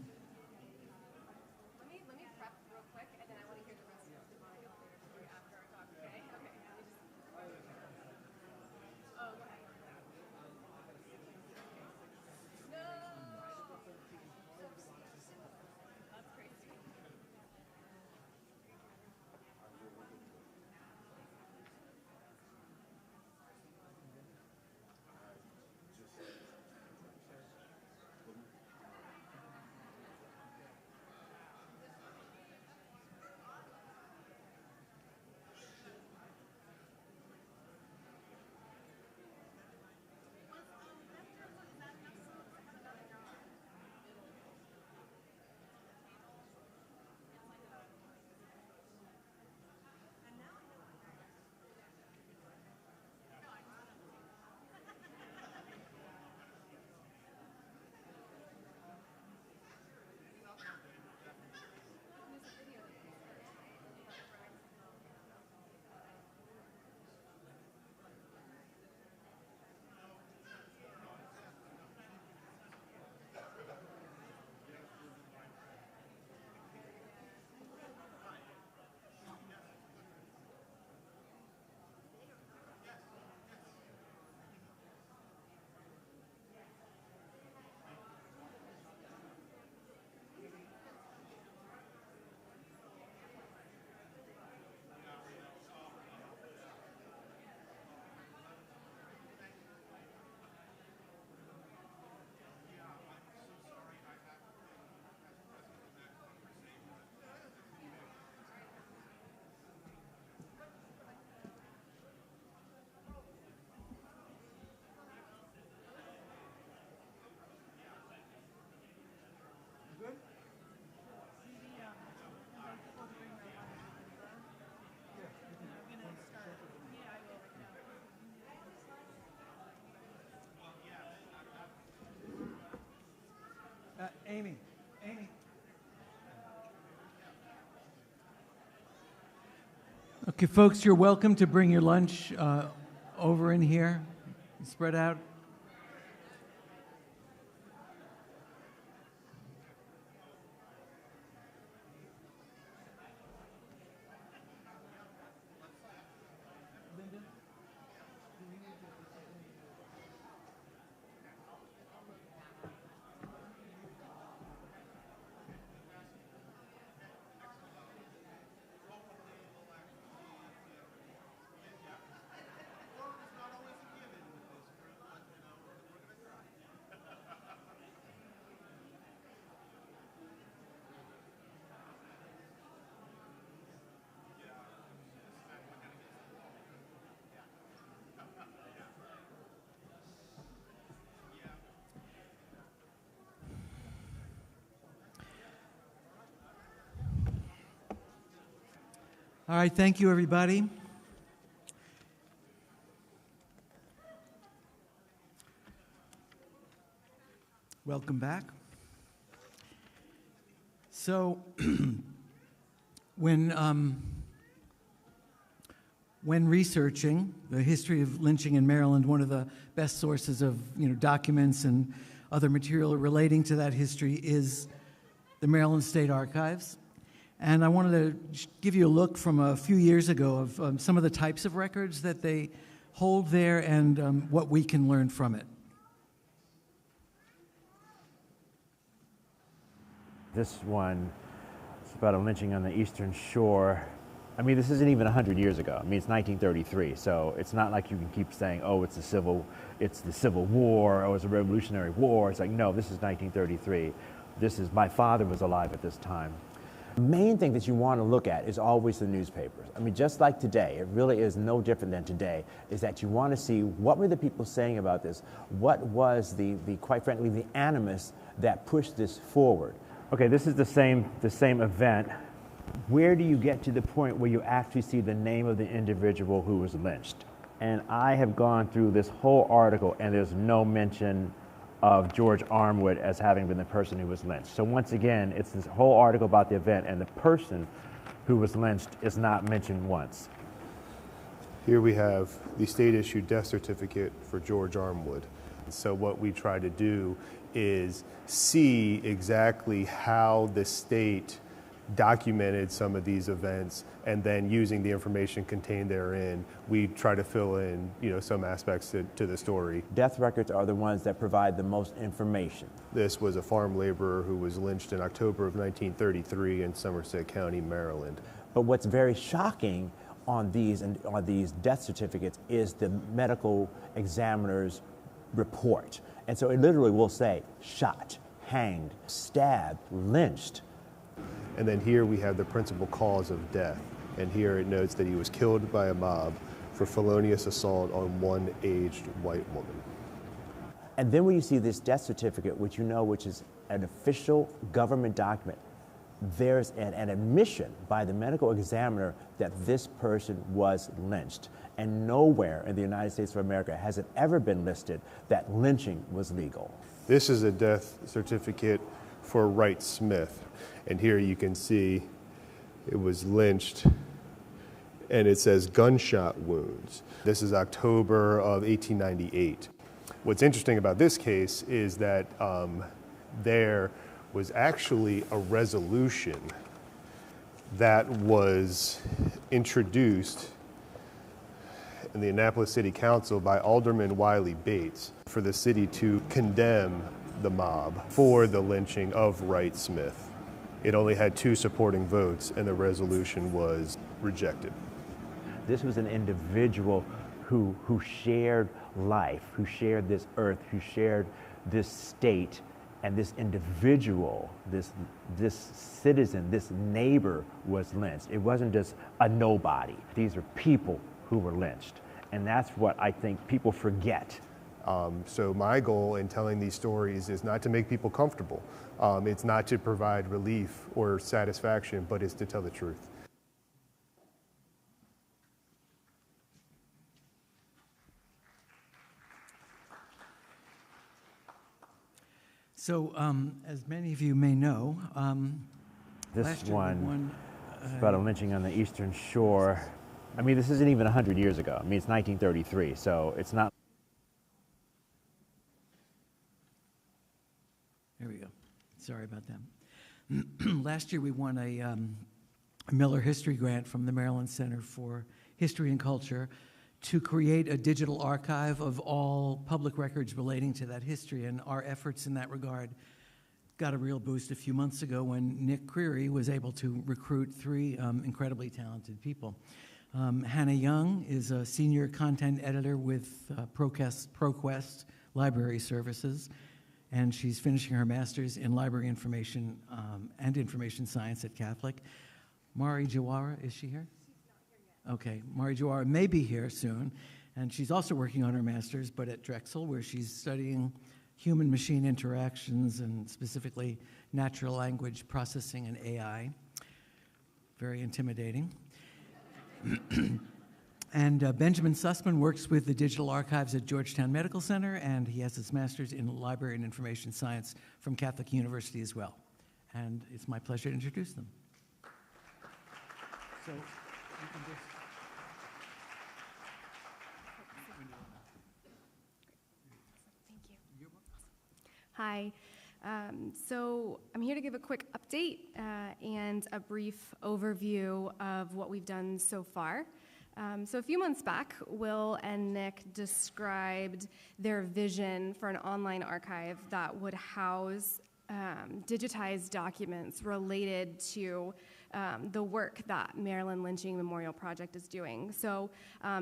Amy. Amy. Okay, folks, you're welcome to bring your lunch over in here. Spread out. All right, thank you, everybody. Welcome back. So, when researching the history of lynching in Maryland, one of the best sources of documents and other material relating to that history is the Maryland State Archives. And I wanted to give you a look from a few years ago of some of the types of records that they hold there and what we can learn from it. This one is about a lynching on the Eastern Shore. I mean, this isn't even 100 years ago. I mean, it's 1933, so it's not like you can keep saying, oh, it's the Civil War, or it's a Revolutionary War. It's like, no, this is 1933. My father was alive at this time. The main thing that you want to look at is always the newspapers. I mean, just like today, it really is no different than today, is that you want to see what were the people saying about this? What was the quite frankly, the animus that pushed this forward? Okay, this is the same event. Where do you get to the point where you actually see the name of the individual who was lynched? And I have gone through this whole article and there's no mention of George Armwood as having been the person who was lynched. So once again, it's this whole article about the event and the person who was lynched is not mentioned once. Here we have the state-issued death certificate for George Armwood. So what we try to do is see exactly how the state documented some of these events, and then using the information contained therein, we try to fill in, some aspects to the story. Death records are the ones that provide the most information. This was a farm laborer who was lynched in October of 1933 in Somerset County, Maryland. But what's very shocking on these death certificates is the medical examiner's report. And so it literally will say shot, hanged, stabbed, lynched. And then here we have the principal cause of death. And here it notes that he was killed by a mob for felonious assault on one aged white woman. And then when you see this death certificate, which is an official government document, there's an admission by the medical examiner that this person was lynched. And nowhere in the United States of America has it ever been listed that lynching was legal. This is a death certificate for Wright Smith. And here you can see it was lynched, and it says gunshot wounds. This is October of 1898. What's interesting about this case is that there was actually a resolution that was introduced in the Annapolis City Council by Alderman Wiley Bates for the city to condemn the mob for the lynching of Wright Smith. It only had 2 supporting votes, and the resolution was rejected. This was an individual who shared life, who shared this earth, who shared this state, and this individual, this citizen, this neighbor was lynched. It wasn't just a nobody. These are people who were lynched. And that's what I think people forget. So my goal in telling these stories is not to make people comfortable. It's not to provide relief or satisfaction, but it's to tell the truth. So, as many of you may know, This last year we one won, is about a lynching on the Eastern Shore. I mean, this isn't even 100 years ago. I mean, it's 1933, so it's not. There we go. Sorry about that. Last year we won a Miller History Grant from the Maryland Center for History and Culture to create a digital archive of all public records relating to that history, and our efforts in that regard got a real boost a few months ago when Nick Creary was able to recruit three incredibly talented people. Hannah Young is a senior content editor with ProQuest Library Services, and she's finishing her master's in library information and information science at Catholic. Mari Jawara, is she here? Okay, Mari Jawara may be here soon, and she's also working on her master's, but at Drexel, where she's studying human-machine interactions and specifically natural language processing and AI. Very intimidating. And Benjamin Sussman works with the digital archives at Georgetown Medical Center, and he has his master's in library and information science from Catholic University as well. And it's my pleasure to introduce them. So you can just... Hi. So I'm here to give a quick update and a brief overview of what we've done so far. So a few months back, Will and Nick described their vision for an online archive that would house digitized documents related to the work that Maryland Lynching Memorial Project is doing. So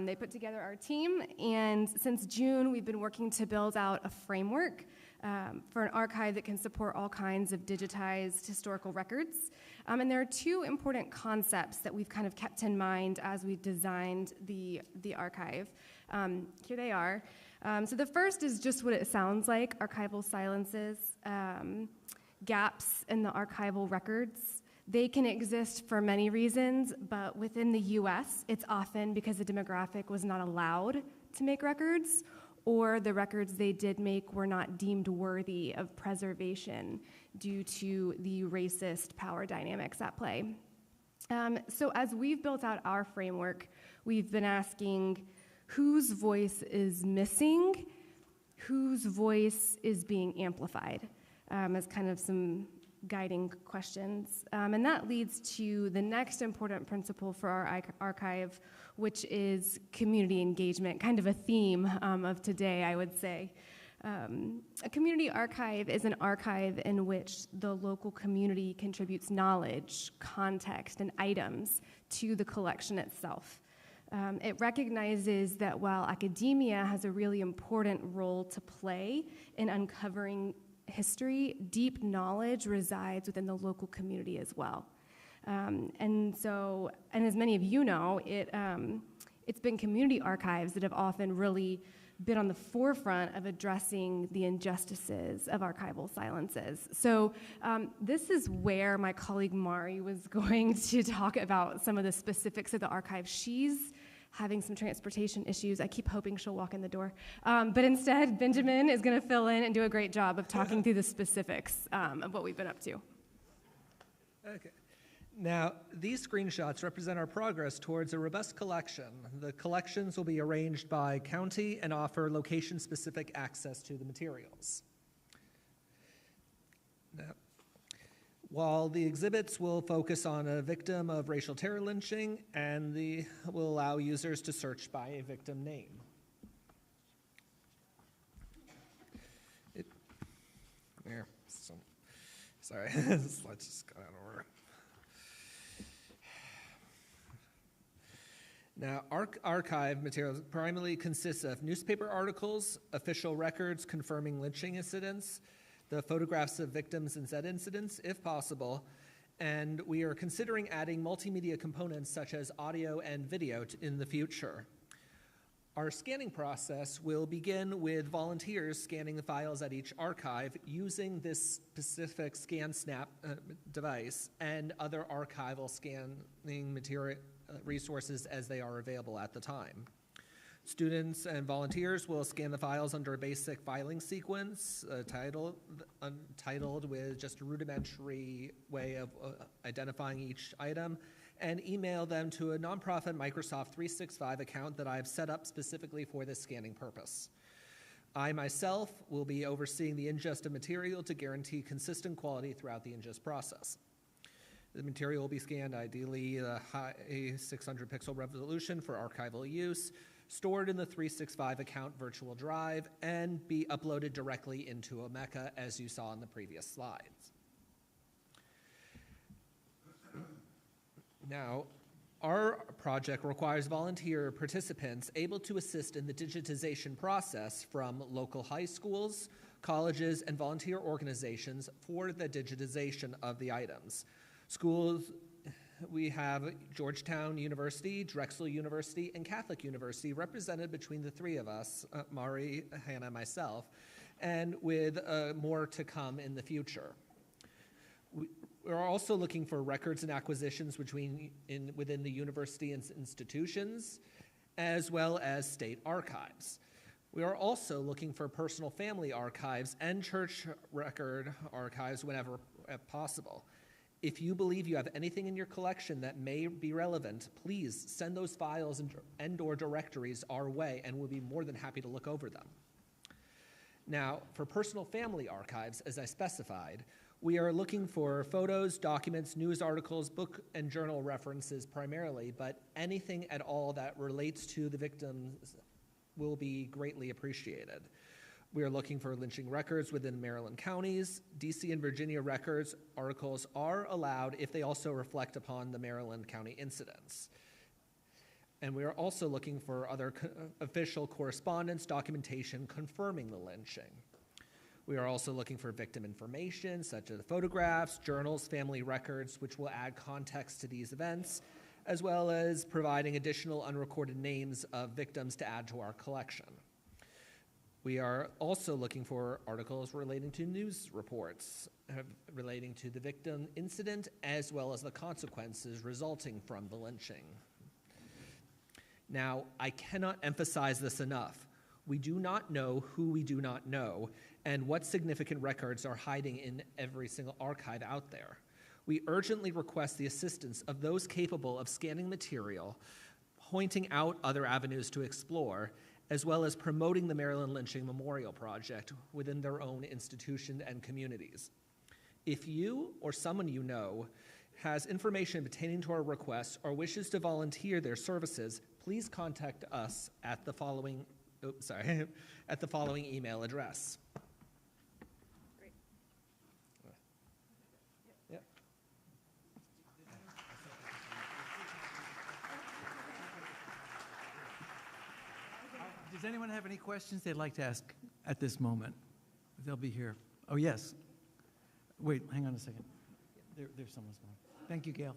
they put together our team, and since June, we've been working to build out a framework for an archive that can support all kinds of digitized historical records. And there are two important concepts that we've kind of kept in mind as we designed the archive. Here they are. So the first is just what it sounds like, archival silences, gaps in the archival records. They can exist for many reasons, but within the US, it's often because the demographic was not allowed to make records, or the records they did make were not deemed worthy of preservation due to the racist power dynamics at play. So as we've built out our framework, we've been asking whose voice is missing, whose voice is being amplified, as kind of some guiding questions. And that leads to the next important principle for our archive, which is community engagement, kind of a theme of today, I would say. A community archive is an archive in which the local community contributes knowledge, context, and items to the collection itself. It recognizes that while academia has a really important role to play in uncovering history, deep knowledge resides within the local community as well. And as many of you know, it's been community archives that have often really been on the forefront of addressing the injustices of archival silences. So this is where my colleague Mari was going to talk about some of the specifics of the archive. She's having some transportation issues. I keep hoping she'll walk in the door. But instead, Benjamin is going to fill in and do a great job of talking through the specifics of what we've been up to. Okay. Now, these screenshots represent our progress towards a robust collection. The collections will be arranged by county and offer location-specific access to the materials. Now, while the exhibits will focus on a victim of racial terror lynching, and will allow users to search by a victim name. Sorry, this slide just got out of order. Now, archive materials primarily consists of newspaper articles, official records confirming lynching incidents, the photographs of victims in said incidents, if possible, and we are considering adding multimedia components such as audio and video in the future. Our scanning process will begin with volunteers scanning the files at each archive using this specific ScanSnap device and other archival scanning material resources as they are available at the time. Students and volunteers will scan the files under a basic filing sequence, untitled with just a rudimentary way of identifying each item, and email them to a nonprofit Microsoft 365 account that I've set up specifically for this scanning purpose. I myself will be overseeing the ingest of material to guarantee consistent quality throughout the ingest process. The material will be scanned, ideally a high 600 pixel resolution for archival use, stored in the 365 account virtual drive, and be uploaded directly into Omeka, as you saw in the previous slides. Now, our project requires volunteer participants able to assist in the digitization process from local high schools, colleges, and volunteer organizations for the digitization of the items. Schools, we have Georgetown University, Drexel University, and Catholic University represented between the three of us, Mari, Hannah, and myself, and with more to come in the future. We're also looking for records and acquisitions within the university and institutions, as well as state archives. We are also looking for personal family archives and church record archives whenever possible. If you believe you have anything in your collection that may be relevant, please send those files and/or directories our way, and we'll be more than happy to look over them. Now, for personal family archives, as I specified, we are looking for photos, documents, news articles, book and journal references primarily, but anything at all that relates to the victims will be greatly appreciated. We are looking for lynching records within Maryland counties. DC and Virginia records articles are allowed if they also reflect upon the Maryland County incidents. And we are also looking for other official correspondence documentation confirming the lynching. We are also looking for victim information, such as photographs, journals, family records, which will add context to these events, as well as providing additional unrecorded names of victims to add to our collection. We are also looking for articles relating to news reports relating to the victim incident, as well as the consequences resulting from the lynching. Now, I cannot emphasize this enough. We do not know who we do not know and what significant records are hiding in every single archive out there. We urgently request the assistance of those capable of scanning material, pointing out other avenues to explore, as well as promoting the Maryland Lynching Memorial Project within their own institution and communities. If you or someone you know has information pertaining to our requests or wishes to volunteer their services, please contact us at the following, at the following email address. Great. Yep. Does anyone have any questions they'd like to ask at this moment? They'll be here. Oh, yes. Wait, hang on a second. There's someone's going. Thank you, Gail.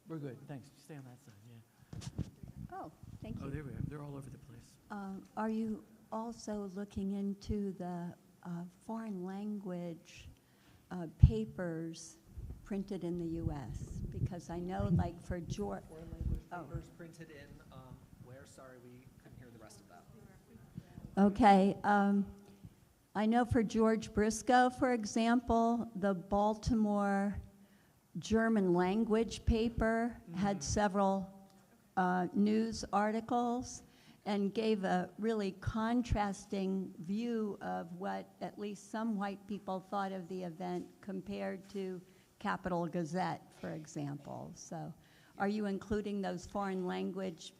We're good. Thanks. Stay on that side, yeah. Oh, thank you. Oh, there we are. They're all over the place. Are you also looking into the foreign language papers printed in the U.S.? Because I know, like for George. Foreign language papers printed in where? Sorry, we couldn't hear the rest of that. Okay. I know for George Briscoe, for example, the Baltimore German language paper had several news articles and gave a really contrasting view of what at least some white people thought of the event compared to Capital Gazette, for example. So are you including those foreign language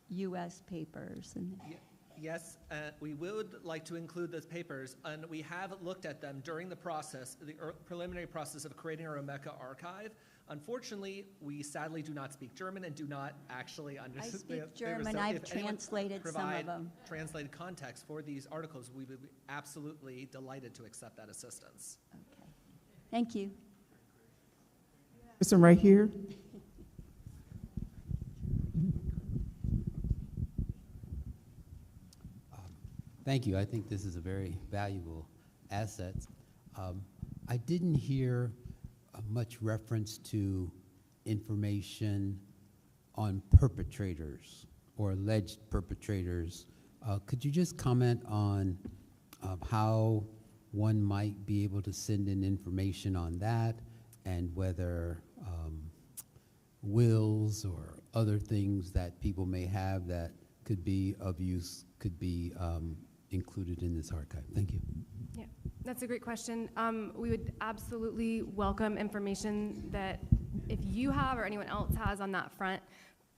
U.S. papers? Yes, we would like to include those papers, and we have looked at them during the process, the preliminary process of creating our Omeka archive. Unfortunately, we sadly do not speak German and do not actually understand. I speak German. I've translated some of them. Translated context for these articles, we would be absolutely delighted to accept that assistance. Okay. Thank you. Person right here. Thank you. I think this is a very valuable asset. I didn't hear much reference to information on perpetrators or alleged perpetrators. Could you just comment on how one might be able to send in information on that, and whether wills or other things that people may have that could be of use could be included in this archive? Thank you. Yeah, that's a great question. We would absolutely welcome information that if you have or anyone else has on that front.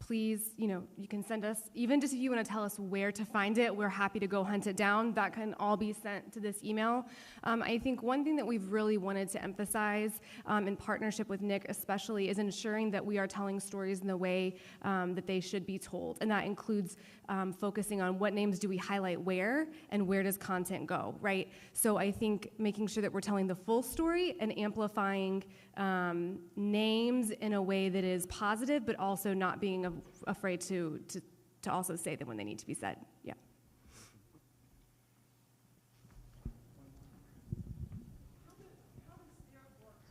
Please, you can send us, even just if you want to tell us where to find it, we're happy to go hunt it down. That can all be sent to this email. I think one thing that we've really wanted to emphasize in partnership with Nick especially is ensuring that we are telling stories in the way that they should be told. And that includes focusing on what names do we highlight where and where does content go, right? So I think making sure that we're telling the full story and amplifying names in a way that is positive, but also not being afraid to also say them when they need to be said. Yeah.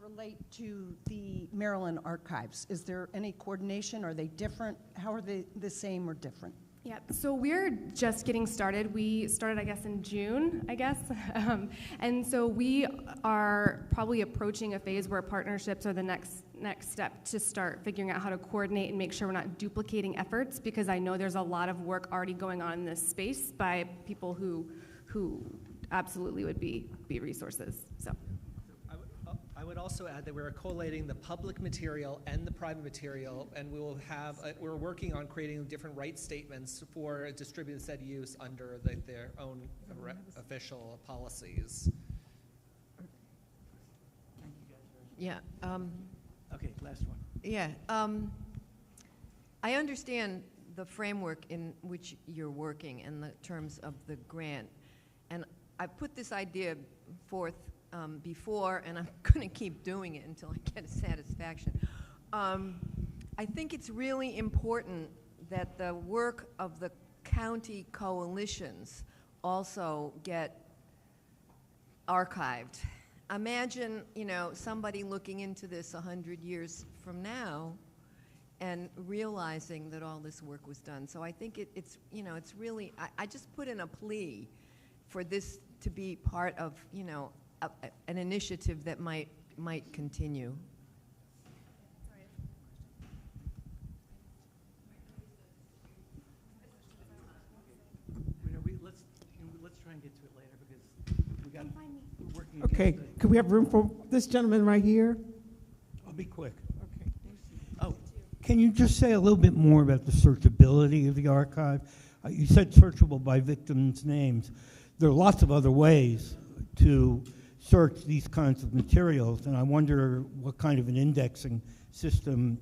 Relate to the Maryland archives? Is there any coordination? Are they different? How are they the same or different? Yeah, so we're just getting started. We started, I guess, in June, and so we are probably approaching a phase where partnerships are the next step to start figuring out how to coordinate and make sure we're not duplicating efforts, because I know there's a lot of work already going on in this space by people who absolutely would be resources. So. I would also add that we're collating the public material and the private material, and we will have, we're working on creating different rights statements for distributed said use under their own official policies. Yeah. Okay, last one. Yeah. I understand the framework in which you're working in the terms of the grant, and I put this idea forth before, and I'm going to keep doing it until I get a satisfaction. I think it's really important that the work of the county coalitions also get archived. Imagine, somebody looking into this 100 years from now and realizing that all this work was done. So I think it's really, I just put in a plea for this to be part of, an initiative that might continue. Let's try and get to it later because we're working. Okay, could we have room for this gentleman right here? I'll be quick. Okay. Oh, can you just say a little bit more about the searchability of the archive? You said searchable by victims' names. There are lots of other ways to search these kinds of materials, and I wonder what kind of an indexing system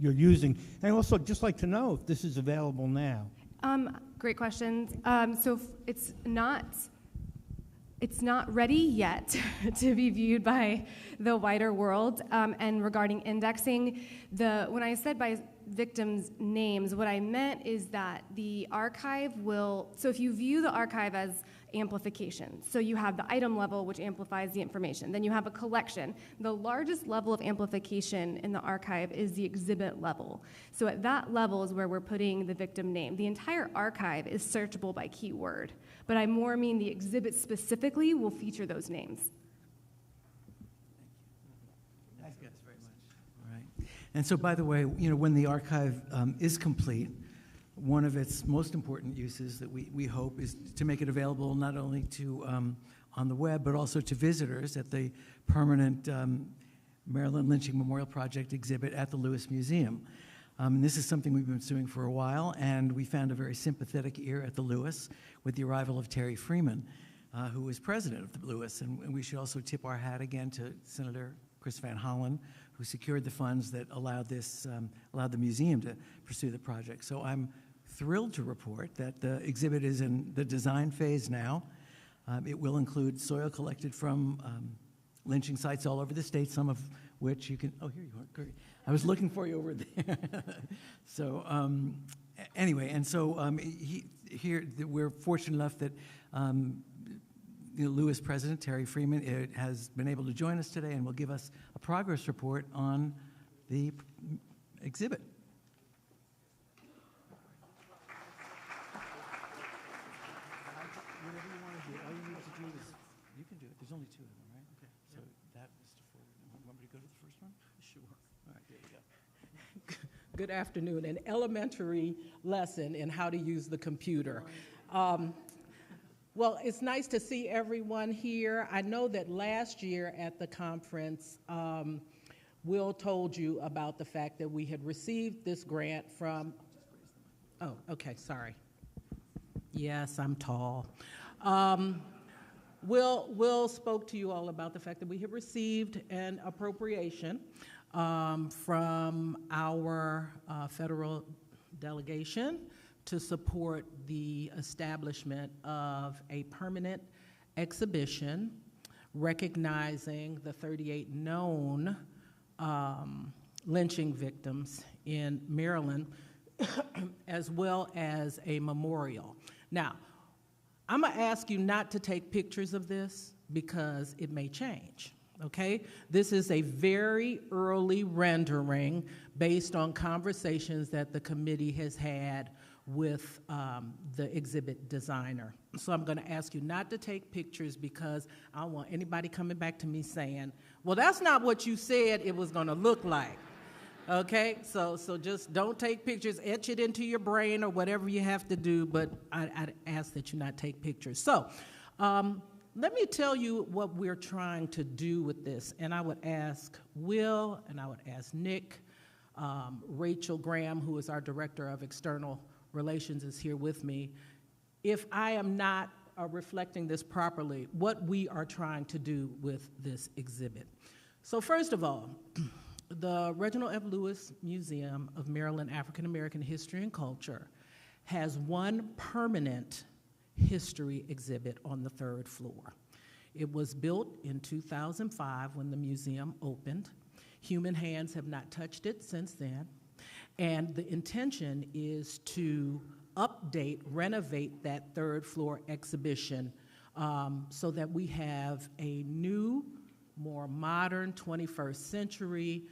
you're using. And I also just like to know if this is available now. Great questions. So it's not ready yet to be viewed by the wider world. And regarding indexing, when I said by victims' names, what I meant is that the archive will, so if you view the archive as amplification, so you have the item level, which amplifies the information, then you have a collection. The largest level of amplification in the archive is the exhibit level. So at that level is where we're putting the victim name. The entire archive is searchable by keyword, but I more mean the exhibit specifically will feature those names. Thank you guys very much. All right. And so, by the way, when the archive is complete, one of its most important uses that we hope is to make it available not only to on the web, but also to visitors at the permanent Maryland Lynching Memorial Project exhibit at the Lewis Museum. And this is something we've been pursuing for a while, and we found a very sympathetic ear at the Lewis with the arrival of Terry Freeman, who was president of the Lewis. And we should also tip our hat again to Senator Chris Van Hollen, who secured the funds that allowed the museum to pursue the project. So I'm thrilled to report that the exhibit is in the design phase now. It will include soil collected from lynching sites all over the state, some of which you can, oh, here you are, great. I was looking for you over there. So anyway, and so here we're fortunate enough that the Lewis president, Terry Freeman, has been able to join us today and will give us a progress report on the exhibit. There's only two of them, right? Okay. So that was to forward. Want me to go to the first one? Sure. All right, there you go. Good afternoon. An elementary lesson in how to use the computer. Well, it's nice to see everyone here. I know that last year at the conference, Will told you about the fact that we had received this grant from, oh, okay, sorry. Yes, I'm tall. Will spoke to you all about the fact that we have received an appropriation from our federal delegation to support the establishment of a permanent exhibition recognizing the 38 known lynching victims in Maryland, as well as a memorial. Now, I'm gonna ask you not to take pictures of this because it may change, okay? This is a very early rendering based on conversations that the committee has had with the exhibit designer. So I'm gonna ask you not to take pictures because I don't want anybody coming back to me saying, well, that's not what you said it was gonna look like. Okay, so just don't take pictures, etch it into your brain or whatever you have to do, but I'd ask that you not take pictures. So let me tell you what we're trying to do with this, and I would ask Will, and I would ask Nick, Rachel Graham, who is our Director of External Relations, is here with me. If I am not reflecting this properly, what we are trying to do with this exhibit. So first of all, the Reginald F. Lewis Museum of Maryland African American History and Culture has one permanent history exhibit on the 3rd floor. It was built in 2005 when the museum opened. Human hands have not touched it since then. And the intention is to update, renovate that 3rd floor exhibition so that we have a new, more modern 21st century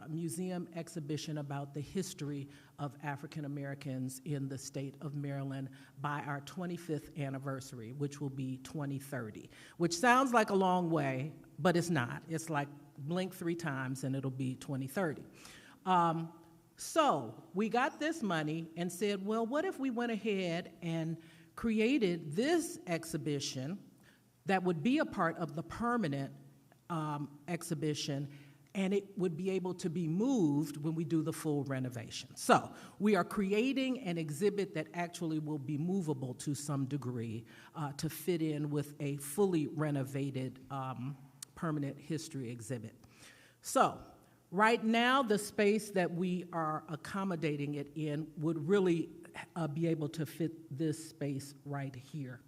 museum exhibition about the history of African Americans in the state of Maryland by our 25th anniversary, which will be 2030, which sounds like a long way, but it's not. It's like blink 3 times and it'll be 2030. So we got this money and said, well, what if we went ahead and created this exhibition that would be a part of the permanent exhibition, and it would be able to be moved when we do the full renovation. So we are creating an exhibit that actually will be movable to some degree to fit in with a fully renovated permanent history exhibit. So right now, the space that we are accommodating it in would really be able to fit this space right here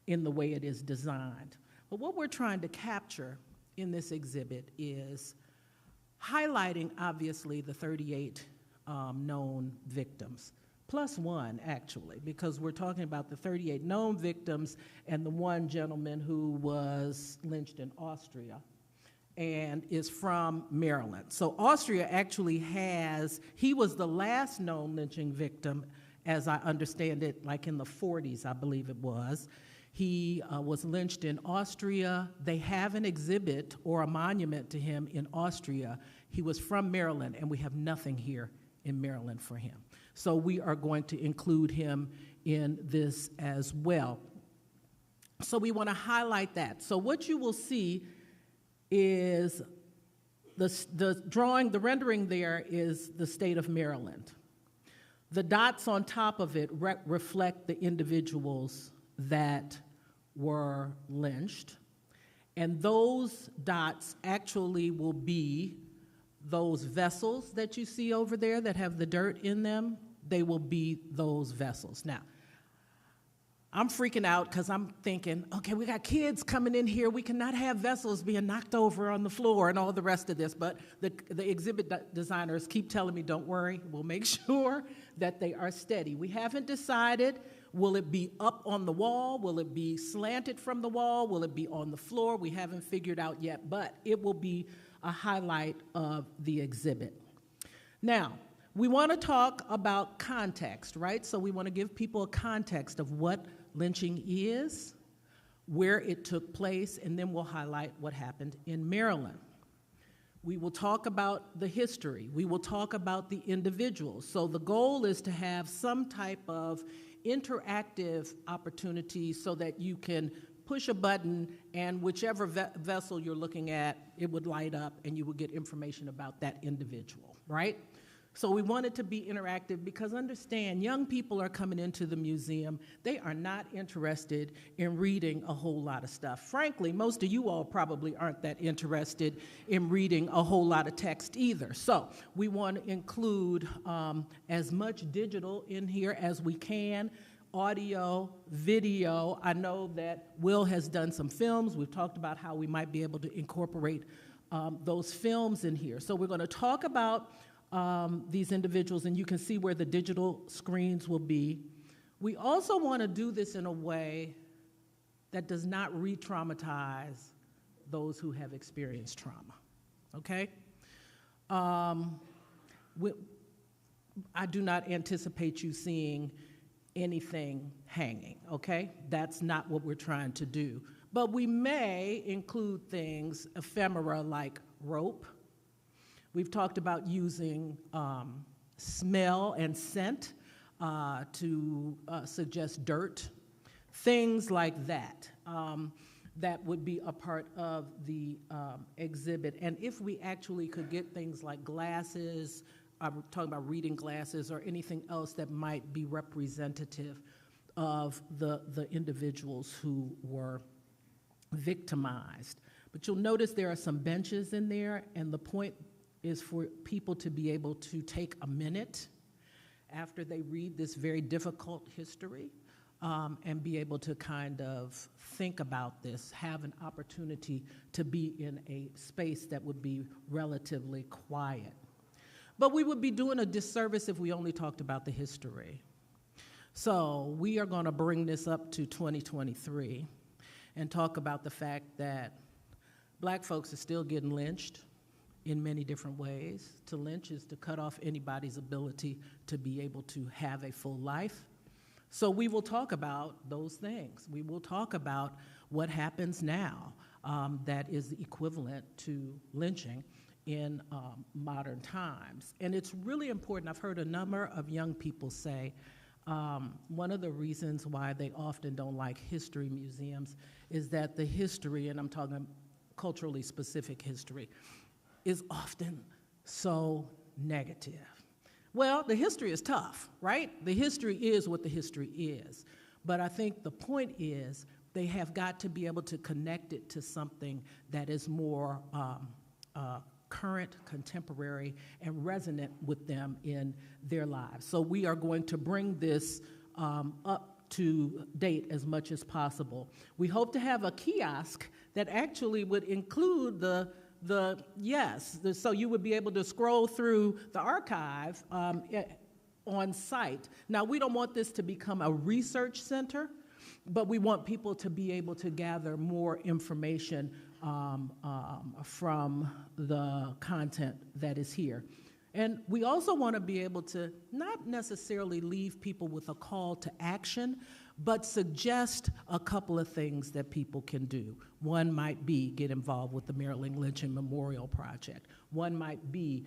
in the way it is designed. But what we're trying to capture in this exhibit is highlighting, obviously, the 38 known victims, plus one, actually, because we're talking about the 38 known victims and the one gentleman who was lynched in Austria and is from Maryland. So Austria actually he was the last known lynching victim, as I understand it, like in the 40s, I believe it was. He was lynched in Austria. They have an exhibit or a monument to him in Austria. He was from Maryland, and we have nothing here in Maryland for him. So we are going to include him in this as well. So we want to highlight that. So what you will see is the drawing, the rendering there is the state of Maryland. The dots on top of it reflect the individuals that were lynched. And those dots actually will be those vessels that you see over there that have the dirt in them. They will be those vessels. Now, I'm freaking out because I'm thinking, okay, we got kids coming in here. We cannot have vessels being knocked over on the floor and all the rest of this. But the exhibit designers keep telling me, don't worry, we'll make sure that they are steady. We haven't decided, will it be up on the wall? Will it be slanted from the wall? Will it be on the floor? We haven't figured out yet, but it will be a highlight of the exhibit. Now, we want to talk about context, right? So we want to give people a context of what lynching is, where it took place, and then we'll highlight what happened in Maryland. We will talk about the history. We will talk about the individuals. So the goal is to have some type of interactive opportunity so that you can push a button and whichever vessel you're looking at, it would light up and you would get information about that individual, right? So we want it to be interactive because understand, young people are coming into the museum. They are not interested in reading a whole lot of stuff. Frankly, most of you all probably aren't that interested in reading a whole lot of text either. So we want to include as much digital in here as we can, audio, video. I know that Will has done some films. We've talked about how we might be able to incorporate those films in here. So we're going to talk about these individuals, and you can see where the digital screens will be. We also want to do this in a way that does not re-traumatize those who have experienced trauma, okay? I do not anticipate you seeing anything hanging, okay? That's not what we're trying to do. But we may include things, ephemera like rope. We've talked about using smell and scent to suggest dirt, things like that. That would be a part of the exhibit. And if we actually could get things like glasses, I'm talking about reading glasses or anything else that might be representative of the individuals who were victimized. But you'll notice there are some benches in there, and the point is for people to be able to take a minute after they read this very difficult history and be able to kind of think about this, have an opportunity to be in a space that would be relatively quiet. But we would be doing a disservice if we only talked about the history. So we are going to bring this up to 2023 and talk about the fact that black folks are still getting lynched in many different ways. To lynch is to cut off anybody's ability to be able to have a full life. So we will talk about those things. We will talk about what happens now that is equivalent to lynching in modern times. And it's really important. I've heard a number of young people say one of the reasons why they often don't like history museums is that the history, and I'm talking culturally specific history, is often so negative. Well, the history is tough, right? The history is what the history is. But I think the point is they have got to be able to connect it to something that is more current, contemporary, and resonant with them in their lives. So we are going to bring this up to date as much as possible. We hope to have a kiosk that actually would include so you would be able to scroll through the archive on site. Now, we don't want this to become a research center, but we want people to be able to gather more information from the content that is here. And we also want to be able to not necessarily leave people with a call to action, but suggest a couple of things that people can do. One might be get involved with the Maryland Lynching Memorial Project. One might be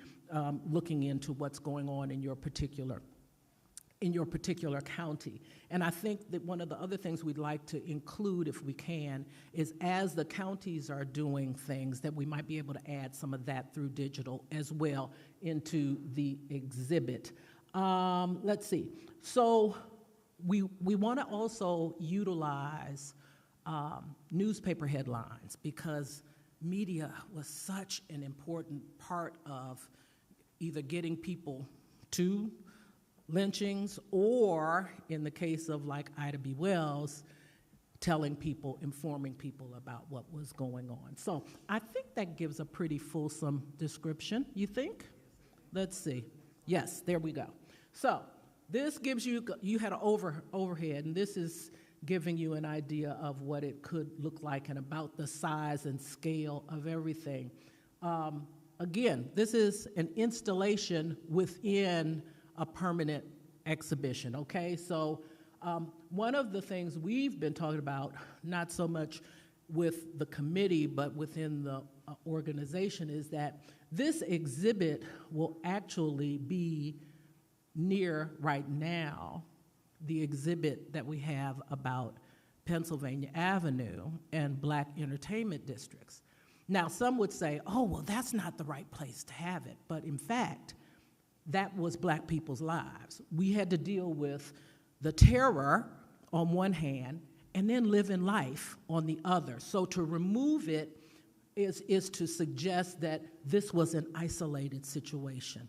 looking into what's going on in your particular county. And I think that one of the other things we'd like to include, if we can, is as the counties are doing things, that we might be able to add some of that through digital as well into the exhibit. Let's see. So we want to also utilize newspaper headlines because media was such an important part of either getting people to lynchings or, in the case of like Ida B. Wells, telling people, informing people about what was going on. So I think that gives a pretty fulsome description, you think? Let's see. Yes, there we go. So this gives you had an overhead, and this is giving you an idea of what it could look like and about the size and scale of everything. Again, this is an installation within a permanent exhibition, okay? So One of the things we've been talking about, not so much with the committee, but within the organization, is that this exhibit will actually be near, right now, the exhibit that we have about Pennsylvania Avenue and Black entertainment districts. Now, some would say, oh, well, that's not the right place to have it. But in fact, that was Black people's lives. We had to deal with the terror on one hand and then living life on the other. So to remove it is to suggest that this was an isolated situation.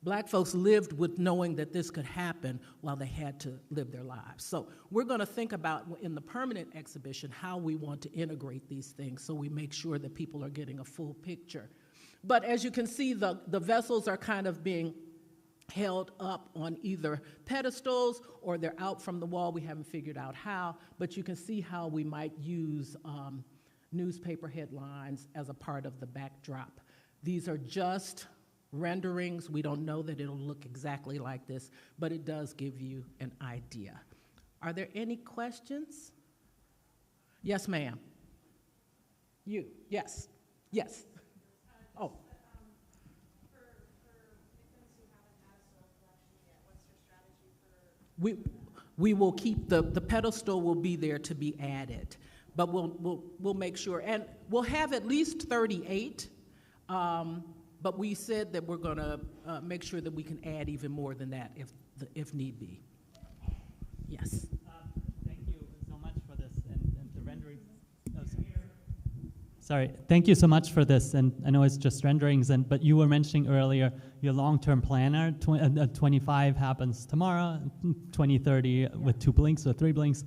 Black folks lived with knowing that this could happen while they had to live their lives. So we're going to think about, in the permanent exhibition, how we want to integrate these things so we make sure that people are getting a full picture. But as you can see, the vessels are kind of being held up on either pedestals or they're out from the wall. We haven't figured out how, but you can see how we might use newspaper headlines as a part of the backdrop. These are just renderings. We don't know that it'll look exactly like this, but it does give you an idea. Are there any questions? Yes, ma'am. You, yes, yes. Oh. We will keep the pedestal will be there to be added, but we'll make sure, and we'll have at least 38. But we said that we're going to make sure that we can add even more than that if need be. Yes. Thank you so much for this and the rendering. Oh, sorry. Thank you so much for this, and I know it's just renderings, but you were mentioning earlier your long-term planner. 25 happens tomorrow, 2030 with 2 blinks or 3 blinks.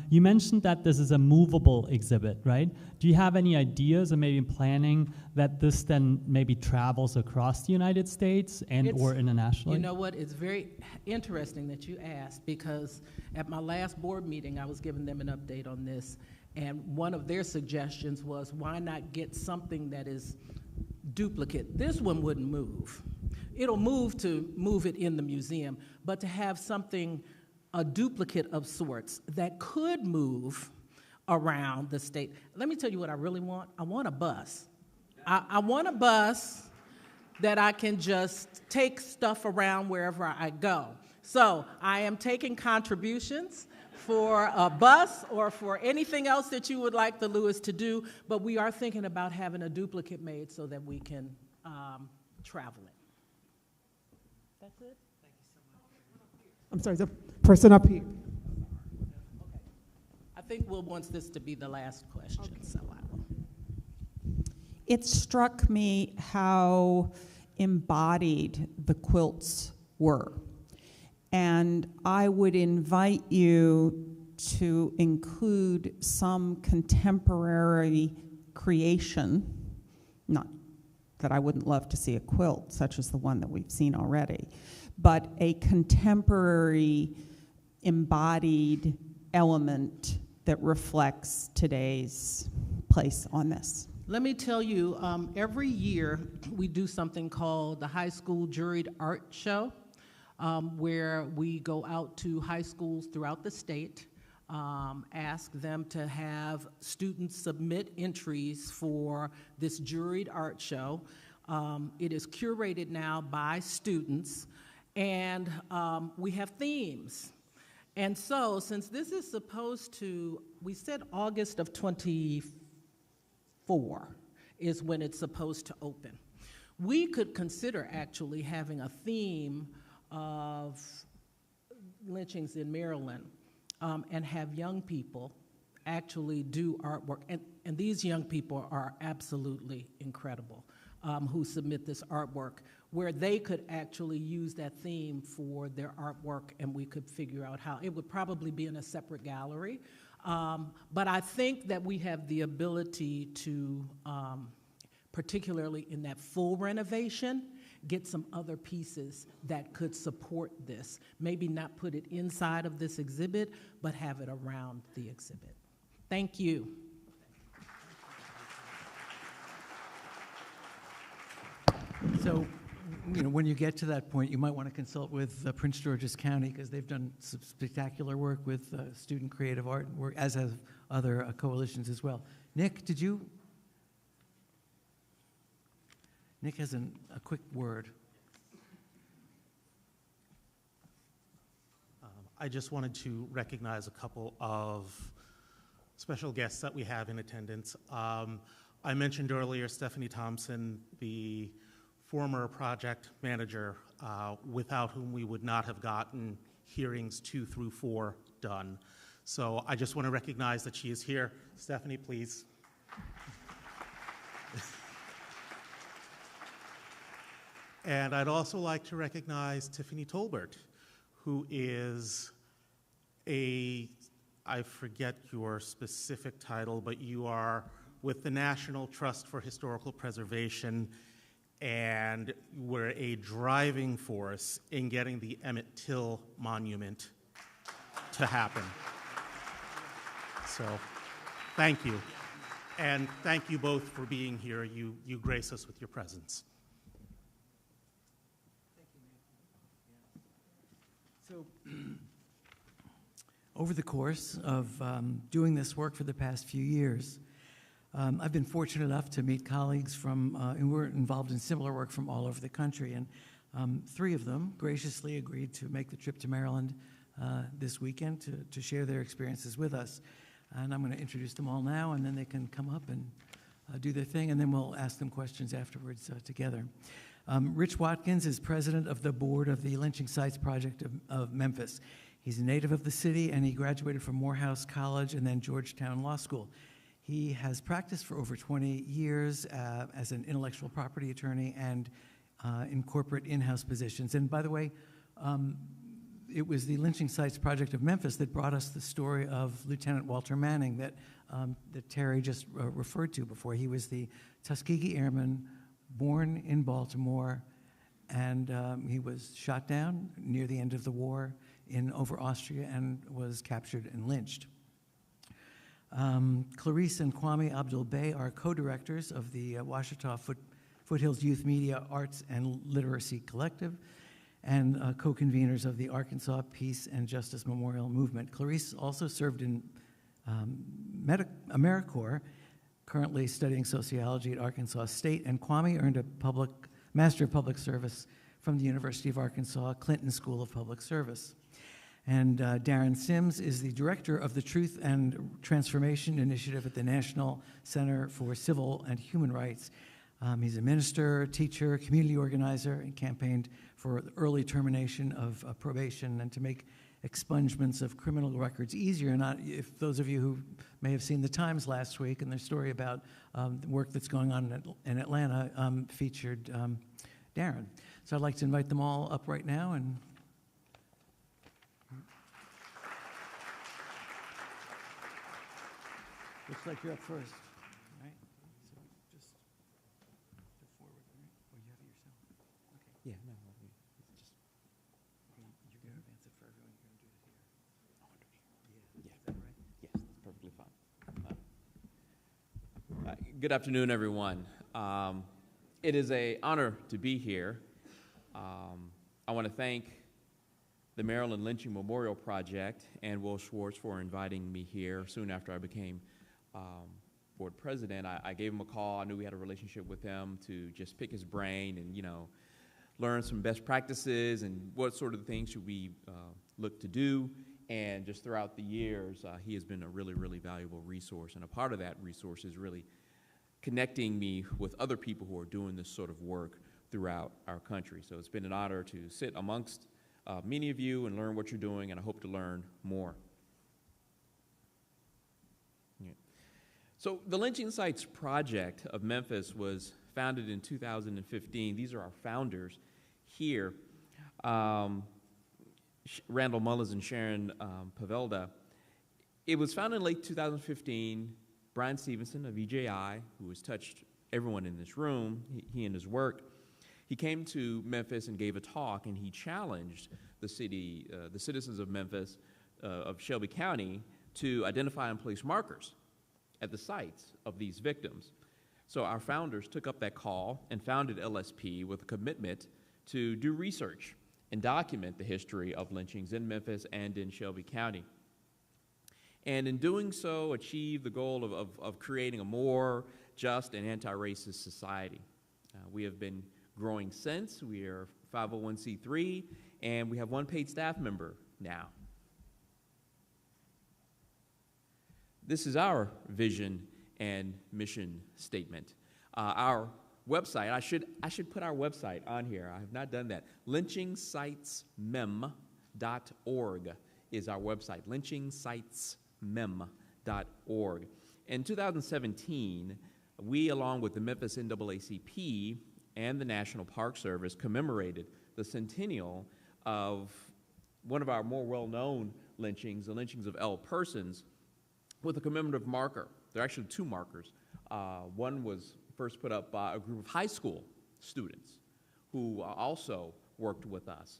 You mentioned that this is a movable exhibit, right? Do you have any ideas or maybe planning that this then maybe travels across the United States or internationally? You know what? It's very interesting that you asked, because at my last board meeting, I was giving them an update on this, and one of their suggestions was, why not get something that is duplicate? This one wouldn't move. It'll move to move it in the museum, but to have something, a duplicate of sorts that could move around the state. Let me tell you what I really want. I want a bus. I want a bus that I can just take stuff around wherever I go. So I am taking contributions for a bus or for anything else that you would like the Lewis to do, but we are thinking about having a duplicate made so that we can travel it. That's it? Thank you so much. I'm sorry, the person up here. Okay. I think we'll want this to be the last question, okay. So I will. It struck me how embodied the quilts were. And I would invite you to include some contemporary creation, not that I wouldn't love to see a quilt such as the one that we've seen already, but a contemporary embodied element that reflects today's place on this. Let me tell you, every year we do something called the High School Juried Art Show, where we go out to high schools throughout the state, ask them to have students submit entries for this juried art show. It is curated now by students, and we have themes. And so, since this is supposed to, we said August of 24 is when it's supposed to open. We could consider actually having a theme of lynchings in Maryland, and have young people actually do artwork. And these young people are absolutely incredible, who submit this artwork, where they could actually use that theme for their artwork, and we could figure out how. It would probably be in a separate gallery, but I think that we have the ability to, particularly in that full renovation, get some other pieces that could support this. Maybe not put it inside of this exhibit, but have it around the exhibit. Thank you. So when you get to that point, you might want to consult with Prince George's County because they've done some spectacular work with student creative art work, as have other coalitions as well. Nick, Nick has a quick word. I just wanted to recognize a couple of special guests that we have in attendance. I mentioned earlier Stephanie Thompson, the former project manager, without whom we would not have gotten hearings 2 through 4 done. So I just want to recognize that she is here. Stephanie, please. And I'd also like to recognize Tiffany Tolbert, who is I forget your specific title, but you are with the National Trust for Historical Preservation, and were a driving force in getting the Emmett Till Monument to happen. So, thank you. And thank you both for being here. You grace us with your presence. So, over the course of doing this work for the past few years, I've been fortunate enough to meet colleagues who were involved in similar work from all over the country, and 3 of them graciously agreed to make the trip to Maryland this weekend to share their experiences with us. And I'm going to introduce them all now, and then they can come up and do their thing, and then we'll ask them questions afterwards together. Rich Watkins is president of the board of the Lynching Sites Project of Memphis. He's a native of the city, and he graduated from Morehouse College and then Georgetown Law School. He has practiced for over 20 years as an intellectual property attorney and in corporate in-house positions. And by the way, it was the Lynching Sites Project of Memphis that brought us the story of Lieutenant Walter Manning that Terry just referred to before. He was the Tuskegee Airman, born in Baltimore, and he was shot down near the end of the war over Austria and was captured and lynched. Clarice and Kwame Abdul-Bey are co-directors of the Ouachita Foothills Youth Media Arts and Literacy Collective and co-conveners of the Arkansas Peace and Justice Memorial Movement. Clarice also served in AmeriCorps, currently studying sociology at Arkansas State, and Kwame earned a Master of Public Service from the University of Arkansas Clinton School of Public Service. And Darren Sims is the director of the Truth and Transformation Initiative at the National Center for Civil and Human Rights. He's a minister, teacher, community organizer, and campaigned for the early termination of probation and to make expungements of criminal records easier. Not if those of you who may have seen the Times last week and their story about the work that's going on in Atlanta featured Darren. So I'd like to invite them all up right now. And looks like you're up first, right? So just go forward, right? Or you have it yourself? Okay. Yeah, no, It's just, you're going to advance it for everyone. You're going to do it here. I want to be here. Yeah. Is that right? Yes, that's perfectly fine. Good afternoon, everyone. It is an honor to be here. I want to thank the Maryland Lynching Memorial Project and Will Schwarz for inviting me here soon after I became board president. I gave him a call. I knew we had a relationship with him to just pick his brain and, learn some best practices and what sort of things should we look to do. And just throughout the years, he has been a really, really valuable resource. And a part of that resource is really connecting me with other people who are doing this sort of work throughout our country. So it's been an honor to sit amongst many of you and learn what you're doing, and I hope to learn more. So the Lynching Sites Project of Memphis was founded in 2015. These are our founders here, Randall Mullins and Sharon Pavelda. It was founded in late 2015. Brian Stevenson of EJI, who has touched everyone in this room, he and his work, he came to Memphis and gave a talk, and he challenged the citizens of Memphis, of Shelby County, to identify and place markers at the sites of these victims. So our founders took up that call and founded LSP with a commitment to do research and document the history of lynchings in Memphis and in Shelby County. And in doing so, achieve the goal of creating a more just and anti-racist society. We have been growing since. We are 501c3, and we have one paid staff member now. This is our vision and mission statement. Our website, I should put our website on here. I have not done that. LynchingSitesMem.org is our website, LynchingSitesMem.org. In 2017, we, along with the Memphis NAACP and the National Park Service, commemorated the centennial of one of our more well-known lynchings, the lynchings of L. Persons, with a commemorative marker. There are actually two markers. One was first put up by a group of high school students who also worked with us.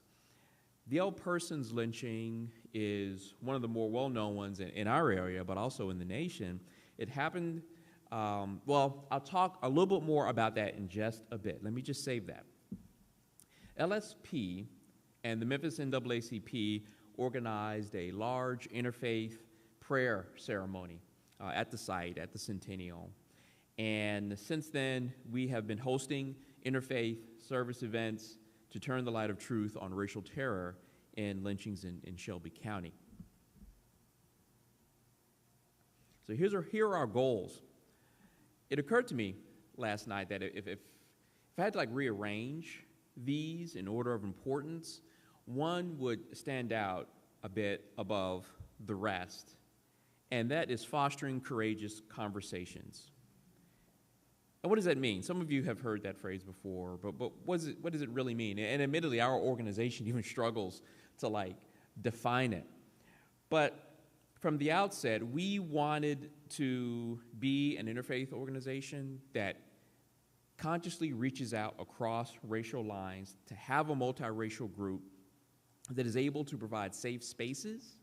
The L. Persons lynching is one of the more well-known ones in our area, but also in the nation. It happened, well, I'll talk a little bit more about that in just a bit. Let me just save that. LSP and the Memphis NAACP organized a large interfaith prayer ceremony at the site, at the Centennial. And since then, we have been hosting interfaith service events to turn the light of truth on racial terror in lynchings in Shelby County. So here are our goals. It occurred to me last night that if I had to like rearrange these in order of importance, one would stand out a bit above the rest, and that is fostering courageous conversations. And what does that mean? Some of you have heard that phrase before, but what does it really mean? And admittedly, our organization even struggles to like define it. But from the outset, we wanted to be an interfaith organization that consciously reaches out across racial lines to have a multiracial group that is able to provide safe spaces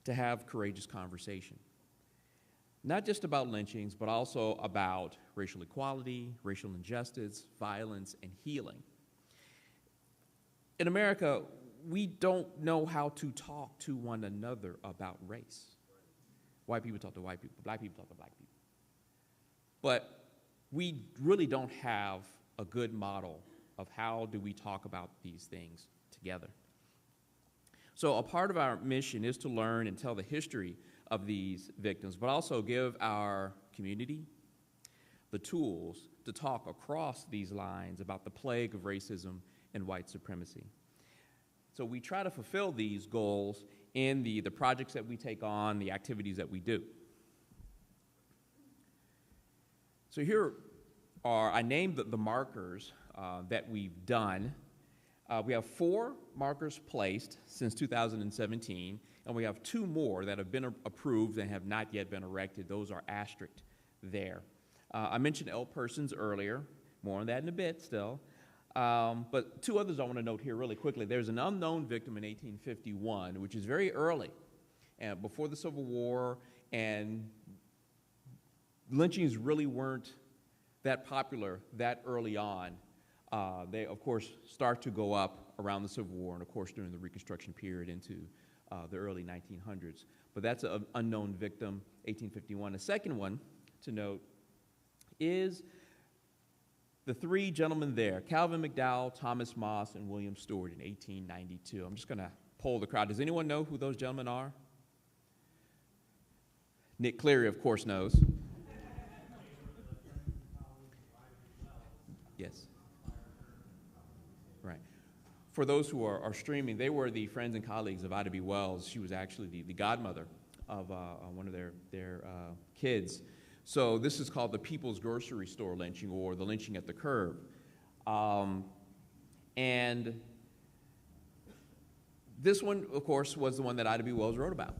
to have courageous conversation. Not just about lynchings, but also about racial equality, racial injustice, violence, and healing. In America, we don't know how to talk to one another about race. White people talk to white people, black people talk to black people. But we really don't have a good model of how do we talk about these things together. So a part of our mission is to learn and tell the history of these victims, but also give our community the tools to talk across these lines about the plague of racism and white supremacy. So we try to fulfill these goals in the projects that we take on, the activities that we do. So here are, I named the markers that we've done. We have 4 markers placed since 2017, and we have 2 more that have been approved and have not yet been erected. Those are asterisked there. I mentioned L. Persons earlier, more on that in a bit still. But 2 others I want to note here really quickly. There's an unknown victim in 1851, which is very early, before the Civil War, and lynchings really weren't that popular that early on. They, of course, start to go up around the Civil War and, of course, during the Reconstruction period into the early 1900s. But that's an unknown victim, 1851. The second one to note is the 3 gentlemen there, Calvin McDowell, Thomas Moss, and William Stewart in 1892. I'm just going to poll the crowd. Does anyone know who those gentlemen are? Nick Cleary, of course, knows. Yes. Right. For those who are streaming, they were the friends and colleagues of Ida B. Wells. She was actually the godmother of one of their kids. So this is called the People's Grocery Store lynching, or the lynching at the curb. And this one, of course, was the one that Ida B. Wells wrote about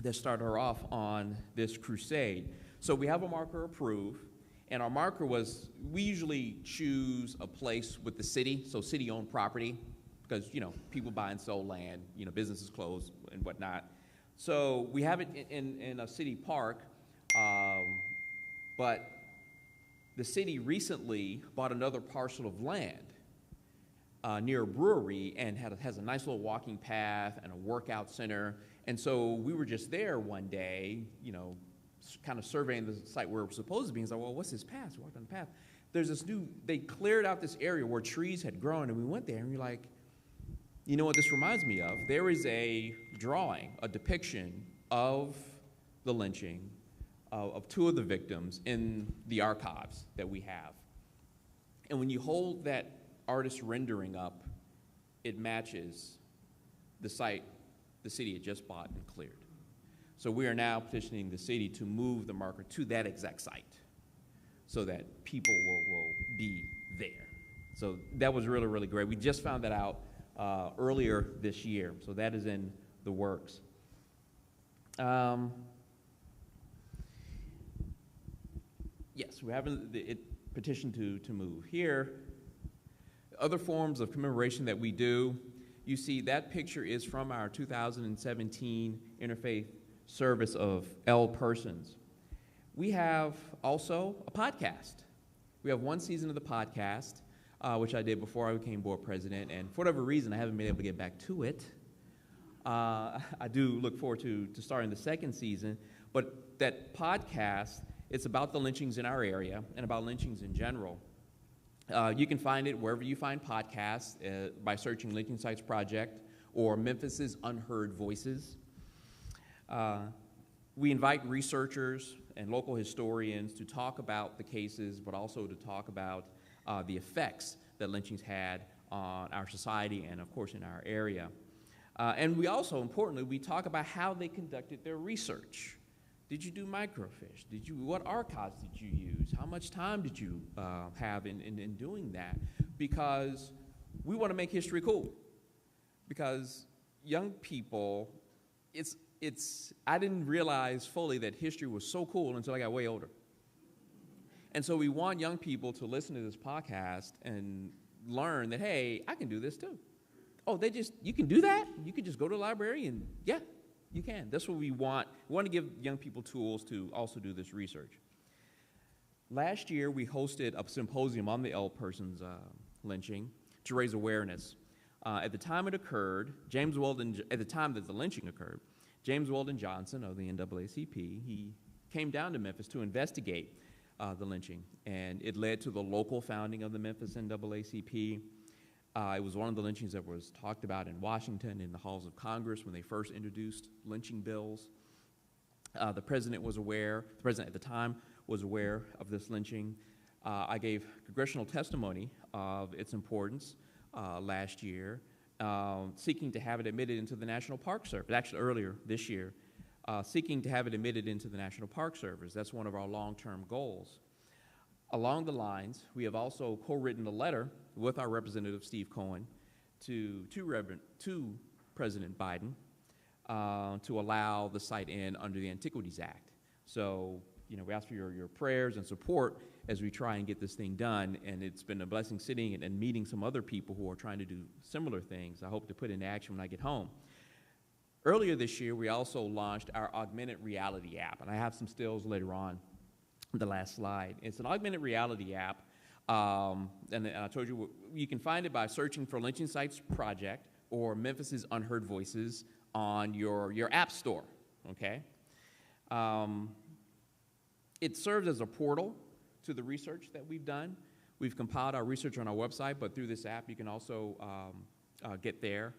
that started her off on this crusade. So we have a marker approved. And our marker was, we usually choose a place with the city, so city-owned property, because, you know, people buy and sell land, you know, businesses close and whatnot. So we have it in a city park, but the city recently bought another parcel of land near a brewery and has a nice little walking path and a workout center. And so we were just there one day, you know, kind of surveying the site where it was supposed to be. And so, well, what's this path? We walked on the path. There's this they cleared out this area where trees had grown, and we went there and we're like, you know what this reminds me of? There is a drawing, a depiction of the lynching of two of the victims in the archives that we have. And when you hold that artist rendering up, it matches the site the city had just bought and cleared. So we are now petitioning the city to move the marker to that exact site so that people will be there. So that was really, really great. We just found that out earlier this year, so that is in the works. Yes, we have a petition to move. Here, other forms of commemoration that we do, you see that picture is from our 2017 Interfaith Service of L Persons. We have also a podcast. We have one season of the podcast, which I did before I became board president, and for whatever reason, I haven't been able to get back to it. I do look forward to starting the second season, but that podcast, it's about the lynchings in our area and about lynchings in general. You can find it wherever you find podcasts by searching Lynching Sites Project or Memphis's Unheard Voices. We invite researchers and local historians to talk about the cases, but also to talk about the effects that lynchings had on our society and, of course, in our area. And we also, importantly, we talk about how they conducted their research. Did you do microfiche? What archives did you use? How much time did you have in doing that? Because we want to make history cool. Because young people, I didn't realize fully that history was so cool until I got way older. And so we want young people to listen to this podcast and learn that, hey, I can do this too. Oh, you can do that? You can just go to the library and, yeah, you can. That's what we want. We want to give young people tools to also do this research. Last year, we hosted a symposium on the L Persons lynching to raise awareness. At the time it occurred, at the time that the lynching occurred, James Weldon Johnson of the NAACP, he came down to Memphis to investigate the lynching, and it led to the local founding of the Memphis NAACP. It was one of the lynchings that was talked about in Washington in the halls of Congress when they first introduced lynching bills. The president at the time was aware of this lynching. I gave congressional testimony of its importance last year, seeking to have it admitted into the National Park Service, actually earlier this year, seeking to have it admitted into the National Park Service. That's one of our long-term goals. Along the lines, we have also co-written a letter with our representative, Steve Cohen, to President Biden to allow the site in under the Antiquities Act. So, you know, we ask for your prayers and support as we try and get this thing done, and it's been a blessing sitting and meeting some other people who are trying to do similar things. I hope to put into action when I get home. Earlier this year, we also launched our augmented reality app, and I have some stills later on the last slide. It's an augmented reality app, and I told you you can find it by searching for Lynching Sites Project or Memphis's Unheard Voices on your app store, okay? It serves as a portal to the research that we've done. We've compiled our research on our website, but through this app you can also get there.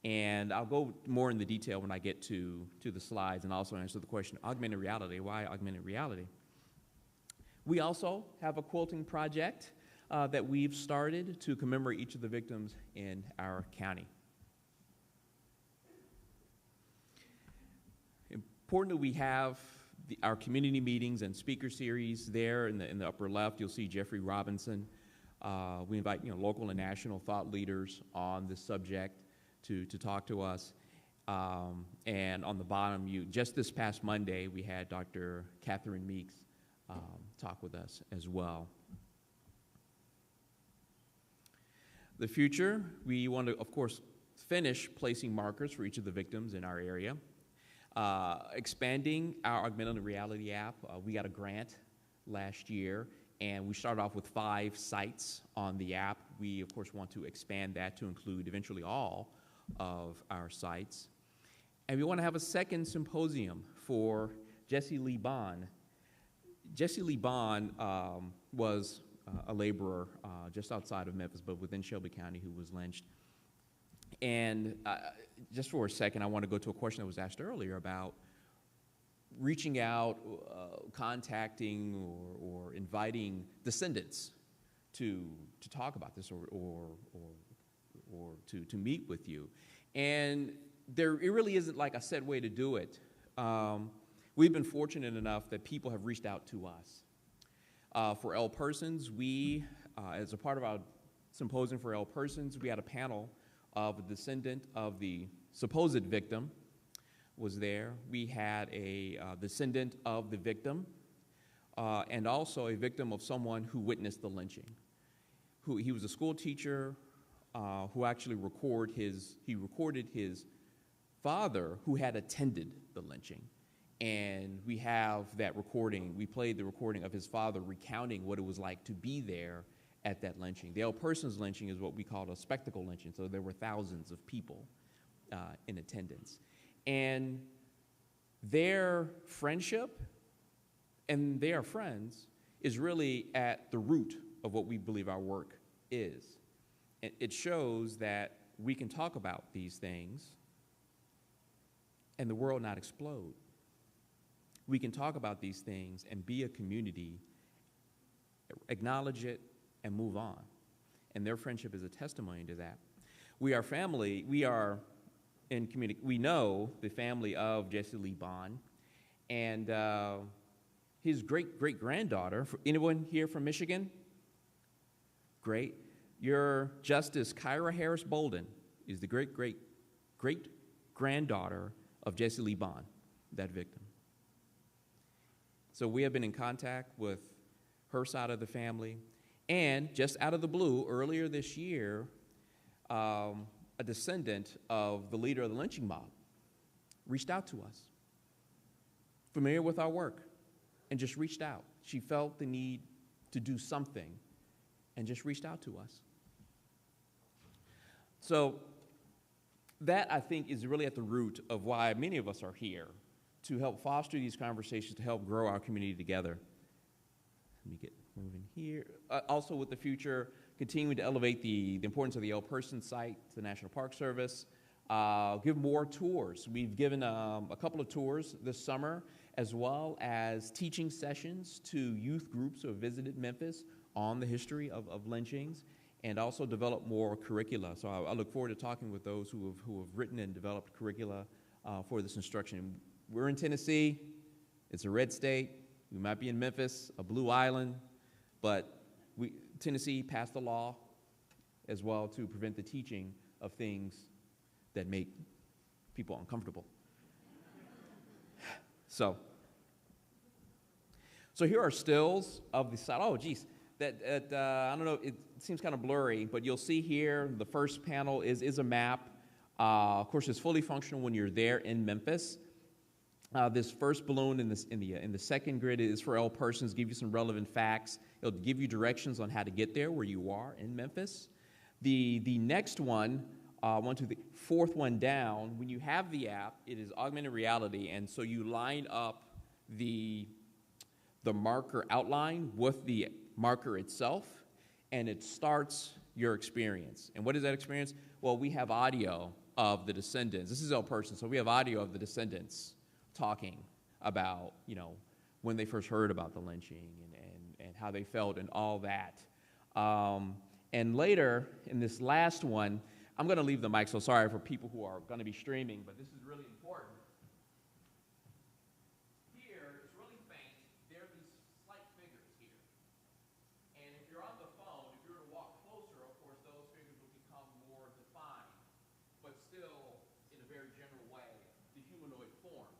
And I'll go more in the detail when I get to the slides and also answer the question, augmented reality, why augmented reality? We also have a quilting project that we've started to commemorate each of the victims in our county. Important that we have our community meetings and speaker series there in the upper left. You'll see Jeffrey Robinson. We invite local and national thought leaders on this subject to talk to us. And on the bottom, just this past Monday, we had Dr. Catherine Meeks talk with us as well. The future, we want to, of course, finish placing markers for each of the victims in our area. Expanding our augmented reality app. We got a grant last year, And we started off with 5 sites on the app. We, of course, want to expand that to include eventually all of our sites. And we want to have a second symposium for Jesse Lee Bond. Jesse Lee Bond was a laborer just outside of Memphis, but within Shelby County, who was lynched. And just for a second, I want to go to a question that was asked earlier about reaching out, contacting, or inviting descendants to talk about this or to meet with you. And it really isn't like a set way to do it. We've been fortunate enough that people have reached out to us. For L persons, we, as a part of our symposium for L persons, we had a panel of a descendant of the supposed victim was there. We had a descendant of the victim and also a victim of someone who witnessed the lynching. He was a school teacher who actually recorded his father who had attended the lynching. And we have that recording. We played the recording of his father recounting what it was like to be there at that lynching. The L persons lynching is what we call a spectacle lynching, so there were thousands of people in attendance. And their friendship and their friends is really at the root of what we believe our work is. It shows that we can talk about these things and the world not explode. We can talk about these things and be a community, acknowledge it, and move on. And their friendship is a testimony to that. We are family. We are in community. We know the family of Jesse Lee Bond and his great-great-granddaughter. Anyone here from Michigan? Great. Your Justice Kyra Harris Bolden is the great-great-great-granddaughter of Jesse Lee Bond, that victim. So we have been in contact with her side of the family. And just out of the blue, earlier this year, a descendant of the leader of the lynching mob reached out to us, familiar with our work, and just reached out. She felt the need to do something and just reached out to us. So that, I think, is really at the root of why many of us are here, to help foster these conversations, to help grow our community together. Let me get moving here. Also with the future, continuing to elevate the importance of the L Person site to the National Park Service, give more tours. We've given a couple of tours this summer, as well as teaching sessions to youth groups who have visited Memphis on the history of lynchings, and also develop more curricula. So I look forward to talking with those who have written and developed curricula for this instruction. We're in Tennessee. It's a red state. We might be in Memphis, a blue island, but Tennessee passed a law as well to prevent the teaching of things that make people uncomfortable. So here are stills of the site. Oh, geez, I don't know, it seems kind of blurry, but you'll see here the first panel is a map. Of course, it's fully functional when you're there in Memphis. This first balloon in the second grid is for L persons, give you some relevant facts. It'll give you directions on how to get there where you are in Memphis. The next one, the fourth one down, when you have the app, it is augmented reality, and so you line up the marker outline with the marker itself, and it starts your experience. And what is that experience? Well, we have audio of the descendants. This is L person, so we have audio of the descendants talking about, when they first heard about the lynching and how they felt and all that. And later, in this last one, I'm going to leave the mic, so sorry for people who are going to be streaming, but this is really important. Here, it's really faint. There are these slight figures here. And if you're on the phone, if you were to walk closer, of course, those figures will become more defined, but still, in a very general way, the humanoid form.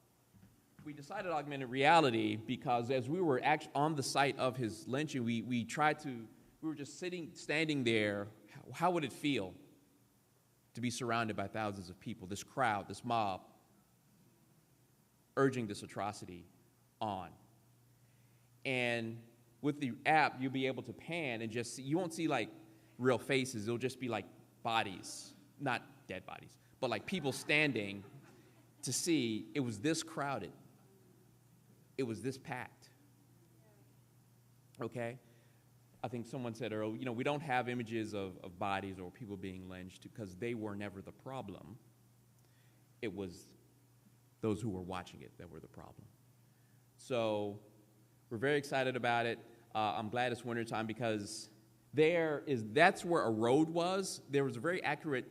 We decided augmented reality because as we were actually on the site of his lynching, we were just standing there. How would it feel to be surrounded by thousands of people, this crowd, this mob, urging this atrocity on? And with the app, you'll be able to pan and just see, you won't see like real faces. It'll just be like bodies, not dead bodies, but like people standing to see it was this crowded. It was this packed. Okay? I think someone said earlier, you know, we don't have images of bodies or people being lynched because they were never the problem. It was those who were watching it that were the problem. So we're very excited about it. I'm glad it's wintertime because that's where a road was. There was a very accurate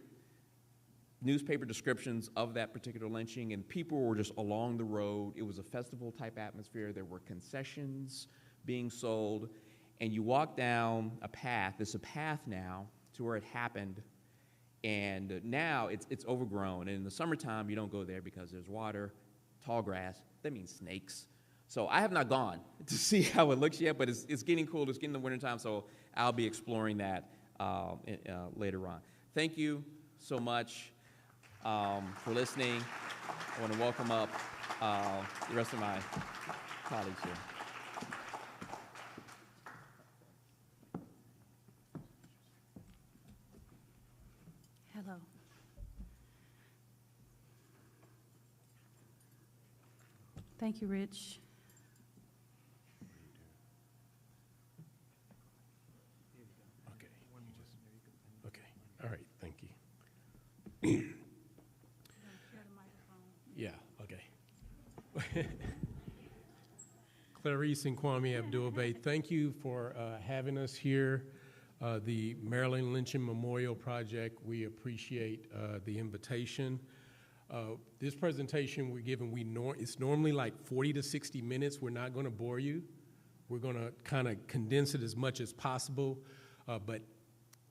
newspaper descriptions of that particular lynching, and people were just along the road. It was a festival-type atmosphere. There were concessions being sold, and you walk down a path. There's a path now to where it happened, and now it's overgrown. And in the summertime, you don't go there because there's water, tall grass. That means snakes. So I have not gone to see how it looks yet, but it's getting cool. It's getting the wintertime, so I'll be exploring that later on. Thank you so much for listening. I want to welcome up the rest of my colleagues here. Hello. Thank you, Rich. Okay. All right. Thank you. Yeah. Okay. Clarice and Kwame Abdul-Bey, thank you for having us here. The Maryland Lynching Memorial Project, we appreciate the invitation. This presentation we're giving, it's normally like 40 to 60 minutes. We're not going to bore you. We're going to kind of condense it as much as possible, but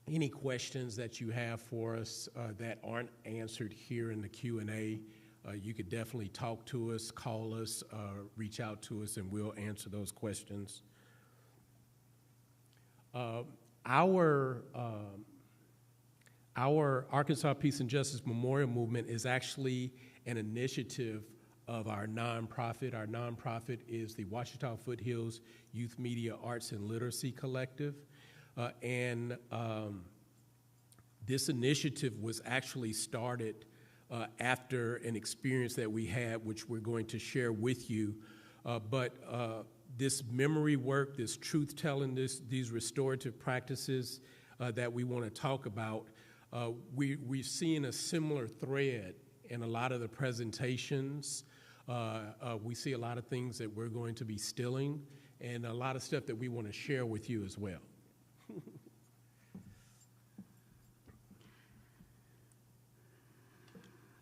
any questions that you have for us that aren't answered here in the Q&A, you could definitely talk to us, call us, reach out to us, and we'll answer those questions. Our Arkansas Peace and Justice Memorial Movement is actually an initiative of our nonprofit. Our nonprofit is the Ouachita Foothills Youth Media Arts and Literacy Collective. This initiative was actually started after an experience that we had, which we're going to share with you. This memory work, this truth-telling, these restorative practices that we want to talk about, we've seen a similar thread in a lot of the presentations. We see a lot of things that we're going to be stilling and a lot of stuff that we want to share with you as well.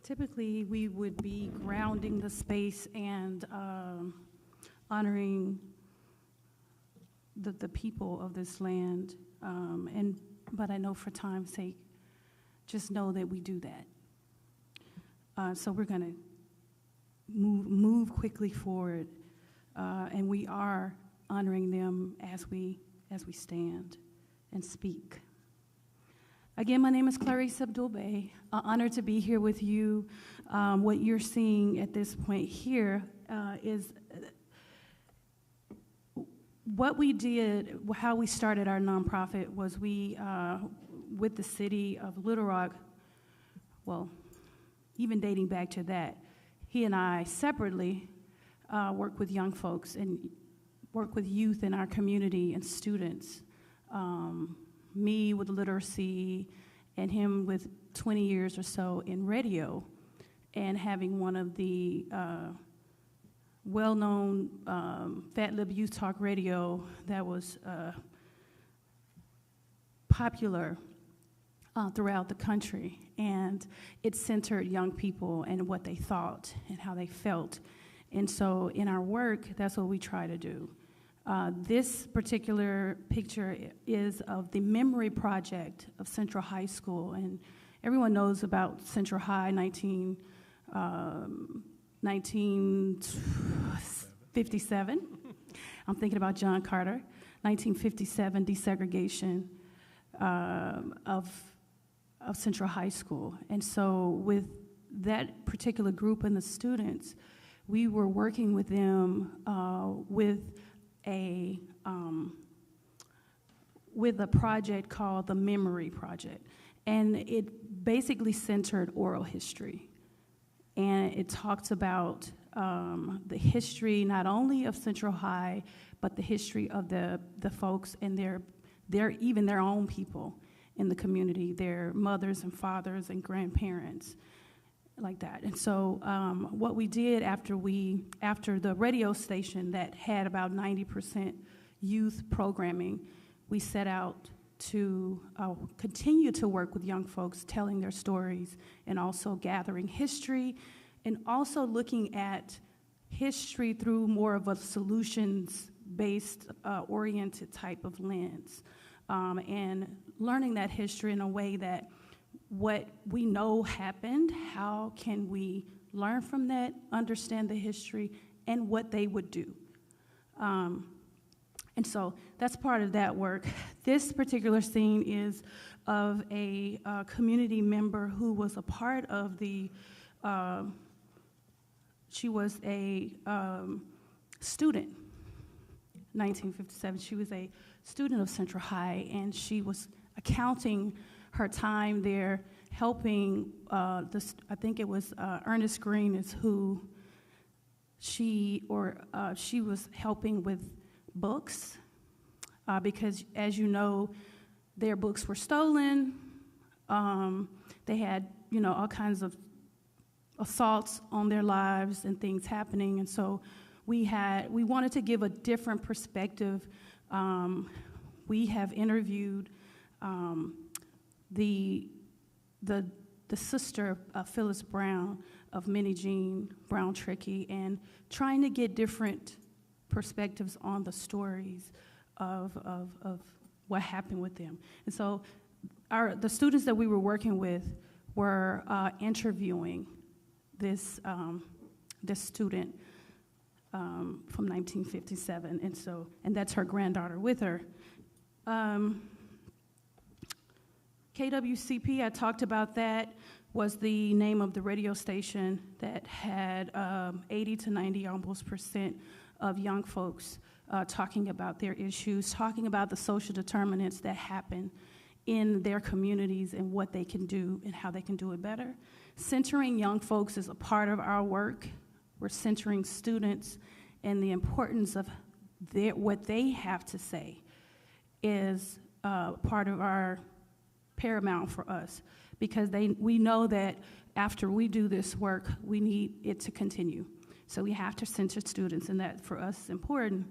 Typically, we would be grounding the space and honoring the people of this land. But I know for time's sake, just know that we do that. So we're going to move quickly forward, and we are honoring them as we stand and speak. Again, my name is Clarice Abdul-Bey. Honored to be here with you. What you're seeing at this point here is what we did, how we started our nonprofit was we, with the city of Little Rock, well, even dating back to that, he and I separately work with young folks and work with youth in our community and students. Me with literacy, and him with 20 years or so in radio, and having one of the well-known Fat Lip Youth Talk Radio that was popular throughout the country. And it centered young people and what they thought and how they felt. And so in our work, that's what we try to do. This particular picture is of the memory project of Central High School, and everyone knows about Central High, 1957. I'm thinking about John Carter, 1957 desegregation of Central High School. And so with that particular group and the students, we were working with them with a with a project called the Memory Project. And it basically centered oral history. And it talked about the history not only of Central High, but the history of the folks and even their own people in the community, their mothers and fathers and grandparents, like that. And so what we did after the radio station that had about 90% youth programming, we set out to continue to work with young folks, telling their stories, and also gathering history, and also looking at history through more of a solutions-based, oriented type of lens, and learning that history in a way that what we know happened, how can we learn from that, understand the history, and what they would do. And so that's part of that work. This particular scene is of a community member who was a part of the, she was a student, 1957. She was a student of Central High, and she was accounting her time there, helping, I think it was Ernest Green is who she was helping with books, because as you know, their books were stolen. They had, all kinds of assaults on their lives and things happening, and so we wanted to give a different perspective. We have interviewed the sister of Phyllis Brown, of Minnie Jean Brown Trickey, and trying to get different perspectives on the stories of what happened with them. And so the students that we were working with were interviewing this student from 1957, and that's her granddaughter with her. KWCP, I talked about that, was the name of the radio station that had 80 to 90 almost % of young folks talking about their issues, talking about the social determinants that happen in their communities and what they can do and how they can do it better. Centering young folks is a part of our work. We're centering students, and the importance of what they have to say is part of our paramount for us, because we know that after we do this work, we need it to continue. So we have to center students, and that for us is important.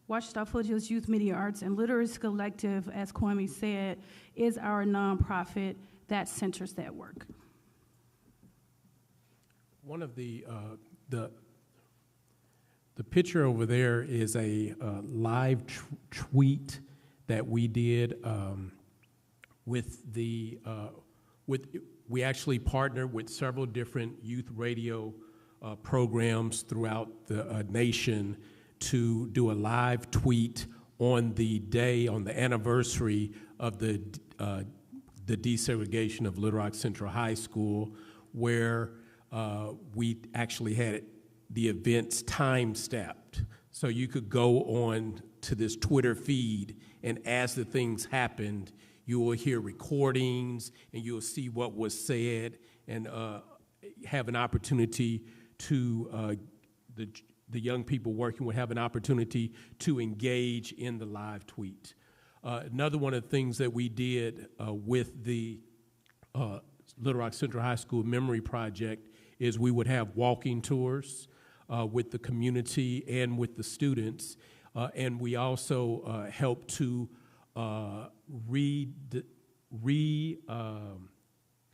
Ouachita Foothills Youth Media Arts and Literacy Collective, as Kwame said, is our nonprofit that centers that work. One of the picture over there is a live tweet that we did we actually partnered with several different youth radio programs throughout the nation to do a live tweet on the anniversary of the desegregation of Little Rock Central High School, where we actually had the events time-stamped. So you could go on to this Twitter feed, and as the things happened, you will hear recordings, and you'll see what was said, and have an opportunity to, the young people working would have an opportunity to engage in the live tweet. Another one of the things that we did with the Little Rock Central High School Memory Project is we would have walking tours with the community and with the students, and we also helped to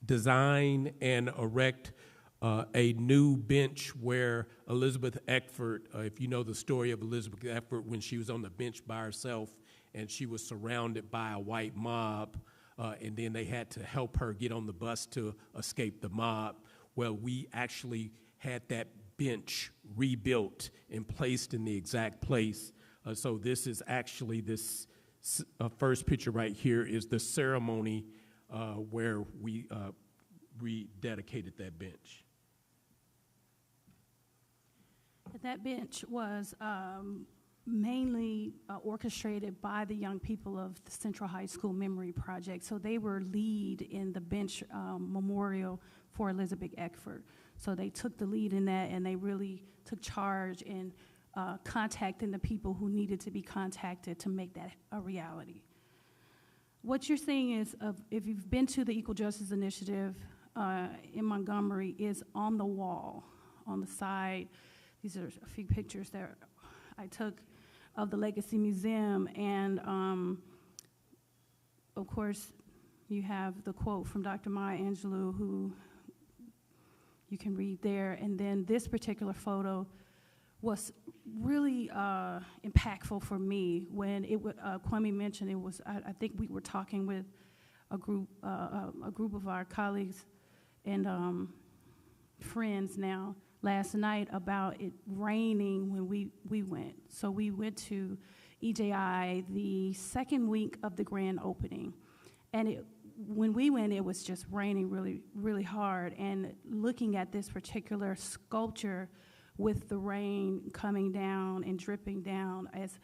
design and erect a new bench where Elizabeth Eckford, if you know the story of Elizabeth Eckford, when she was on the bench by herself and she was surrounded by a white mob, and then they had to help her get on the bus to escape the mob. Well, we actually had that bench rebuilt and placed in the exact place. So this is actually this first picture right here is the ceremony where we rededicated that bench. That bench was mainly orchestrated by the young people of the Central High School Memory Project. So they were lead in the bench memorial for Elizabeth Eckford. So they took the lead in that, and they really took charge in contacting the people who needed to be contacted to make that a reality. What you're seeing is, if you've been to the Equal Justice Initiative in Montgomery, is on the wall, on the side. These are a few pictures that I took of the Legacy Museum, and of course, you have the quote from Dr. Maya Angelou, who you can read there, and then this particular photo was really impactful for me when Kwame mentioned it was. I think we were talking with a group of our colleagues and friends now last night about it raining when we went. So we went to EJI the second week of the grand opening, and when we went, it was just raining really, really hard. And looking at this particular sculpture with the rain coming down and dripping down as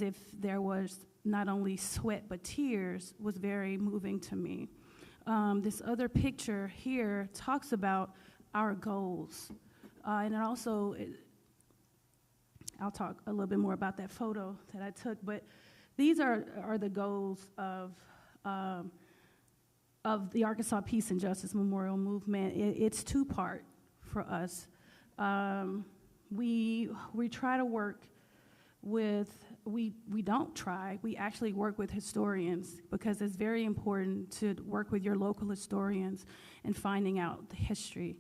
if there was not only sweat but tears was very moving to me. This other picture here talks about our goals. And it also, I'll talk a little bit more about that photo that I took, but these are the goals of the Arkansas Peace and Justice Memorial Movement. It's two-part for us. We try to work with, we don't try, we actually work with historians, because it's very important to work with your local historians and finding out the history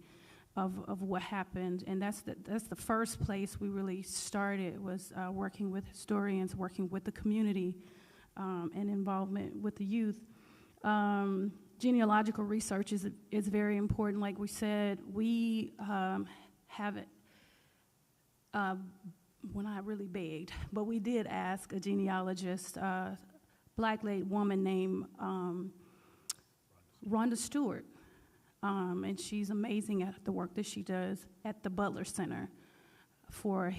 of what happened. And that's the first place we really started, was working with historians, working with the community, and involvement with the youth. Genealogical research is very important. Like we said, we have it, well, not really begged, but we did ask a genealogist, black lady woman named Rhonda Stewart, and she's amazing at the work that she does at the Butler Center for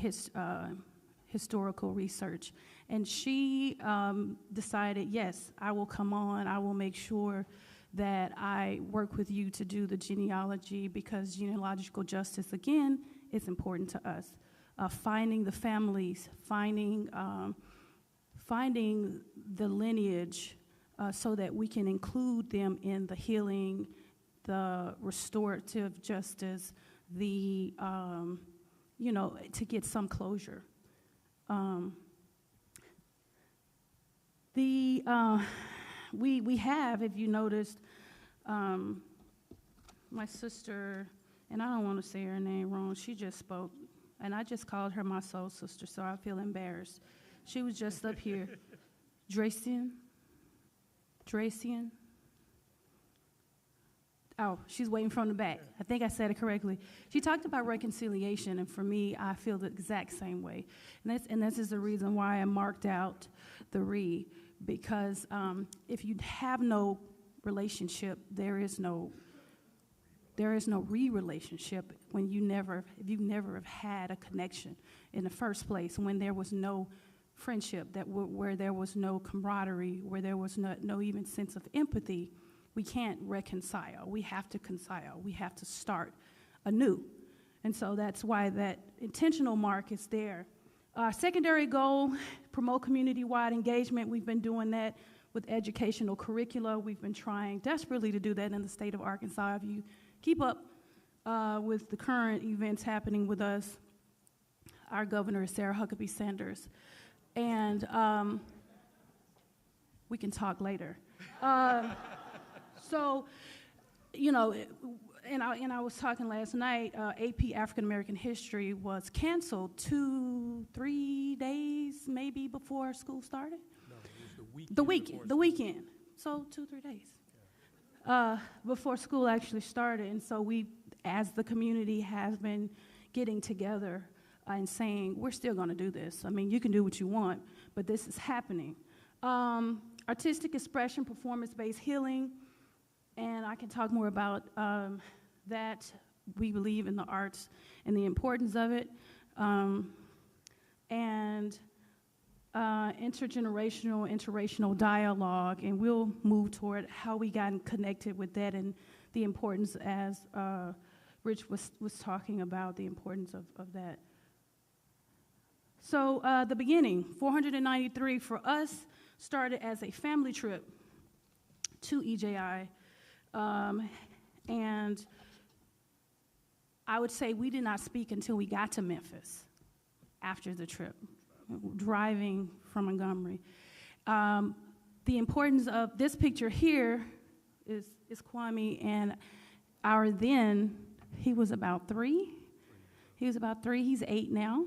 historical research. And she decided, yes, I will come on, I will make sure that I work with you to do the genealogy, because genealogical justice, again, is important to us. Finding the families, finding the lineage, so that we can include them in the healing, the restorative justice, the, to get some closure. We have, if you noticed, my sister, and I don't want to say her name wrong, she just spoke, and I just called her my soul sister, so I feel embarrassed. She was just up here. Dracian? Oh, she's waiting from the back. I think I said it correctly. She talked about reconciliation, and for me, I feel the exact same way. And this is the reason why I marked out the because if you have no relationship, there is no relationship when if you never have had a connection in the first place, when there was no friendship, where there was no camaraderie, where there was no even sense of empathy. We can't reconcile. We have to reconcile. We have to start anew. And so that's why that intentional mark is there. Secondary goal, promote community-wide engagement. We've been doing that with educational curricula. We've been trying desperately to do that in the state of Arkansas. If you keep up with the current events happening with us, our governor is Sarah Huckabee Sanders. And we can talk later. So, and I was talking last night, AP African American History was canceled 2-3 days maybe before school started? No, it was the weekend. So 2-3 days before school actually started. And so we, as the community, has been getting together and saying, we're still going to do this. I mean, you can do what you want, but this is happening. Artistic expression, performance-based healing, and I can talk more about that. We believe in the arts and the importance of it. and intergenerational dialogue, and we'll move toward how we got connected with that and the importance, as Rich was talking about, the importance of that. So the beginning, 493 for us, started as a family trip to EJI, and I would say we did not speak until we got to Memphis after the trip, driving from Montgomery. The importance of this picture here is Kwame, and our then, he was about 3. He was about 3, he's 8 now.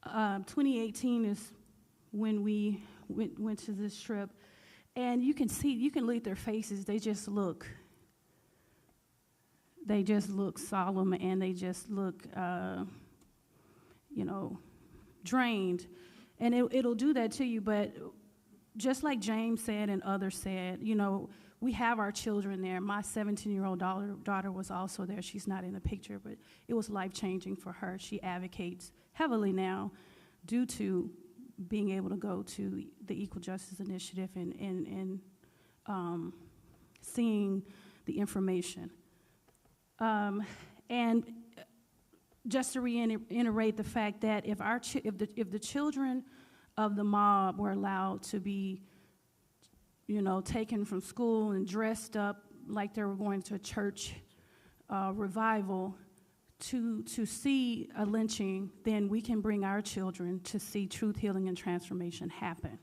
2018 is when we went to this trip, and you can look at their faces, they just look solemn, and they just look, drained. And it'll do that to you, but just like James said and others said, we have our children there. My 17-year-old daughter was also there. She's not in the picture, but it was life-changing for her. She advocates heavily now due to being able to go to the Equal Justice Initiative and seeing the information. And just to reiterate the fact that if the children of the mob were allowed to be, taken from school and dressed up like they were going to a church revival to see a lynching, then we can bring our children to see truth, healing, and transformation happen.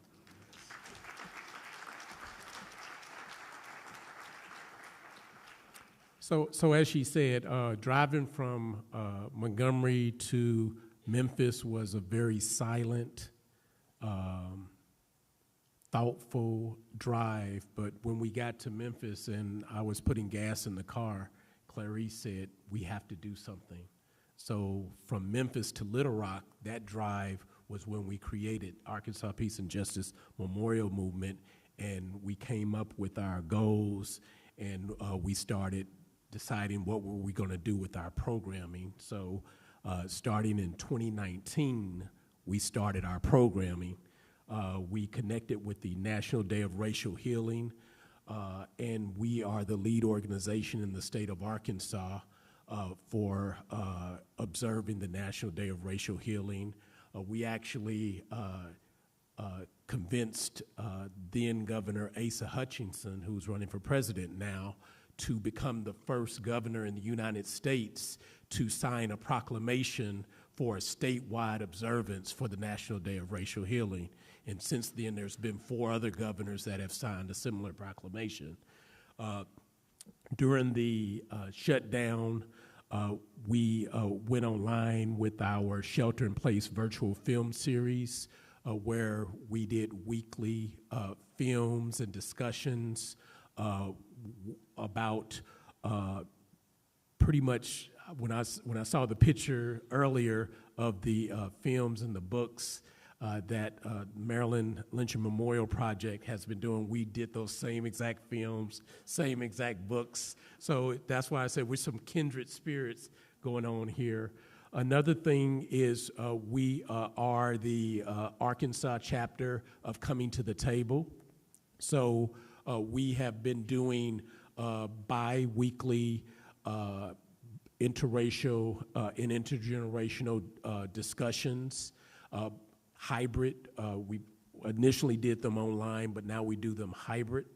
So as she said, driving from Montgomery to Memphis was a very silent, thoughtful drive. But when we got to Memphis and I was putting gas in the car, Clarice said, we have to do something. So from Memphis to Little Rock, that drive was when we created Arkansas Peace and Justice Memorial Movement, and we came up with our goals, and we started deciding what were we going to do with our programming. So starting in 2019, we started our programming. We connected with the National Day of Racial Healing, and we are the lead organization in the state of Arkansas for observing the National Day of Racial Healing. We actually convinced then Governor Asa Hutchinson, who's running for president now, to become the first governor in the United States to sign a proclamation for a statewide observance for the National Day of Racial Healing. And since then, there's been 4 other governors that have signed a similar proclamation. During the shutdown, we went online with our Shelter-in-Place virtual film series, where we did weekly films and discussions about pretty much, when I saw the picture earlier of the films and the books that Maryland Lynching Memorial Project has been doing, we did those same exact films, same exact books. So that's why I said we're some kindred spirits going on here. Another thing is we are the Arkansas chapter of Coming to the Table. So we have been doing bi-weekly interracial and intergenerational discussions, hybrid. We initially did them online, but now we do them hybrid.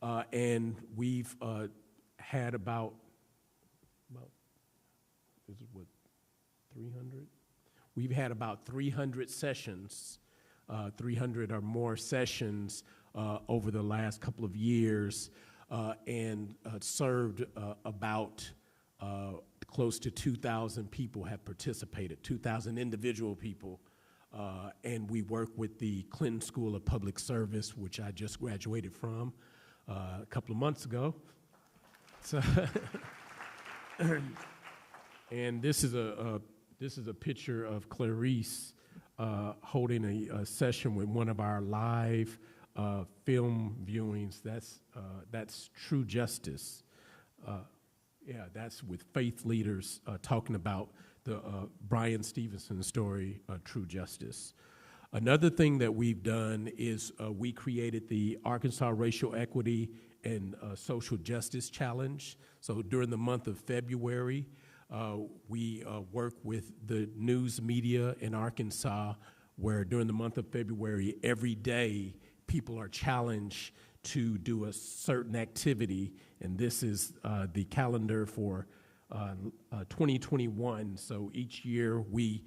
And we've had about this is what, 300? We've had about 300 sessions, 300 or more sessions over the last couple of years, and served about close to 2,000 people have participated, 2,000 individual people. And we work with the Clinton School of Public Service, which I just graduated from a couple of months ago. So and this is a picture of Clarice holding a session with one of our live film viewings. That's True Justice. Yeah, that's with faith leaders talking about the Brian Stevenson story, True Justice. Another thing that we've done is we created the Arkansas Racial Equity and Social Justice Challenge. So during the month of February, we work with the news media in Arkansas, where during the month of February, every day, people are challenged to do a certain activity, and this is the calendar for 2021. So each year we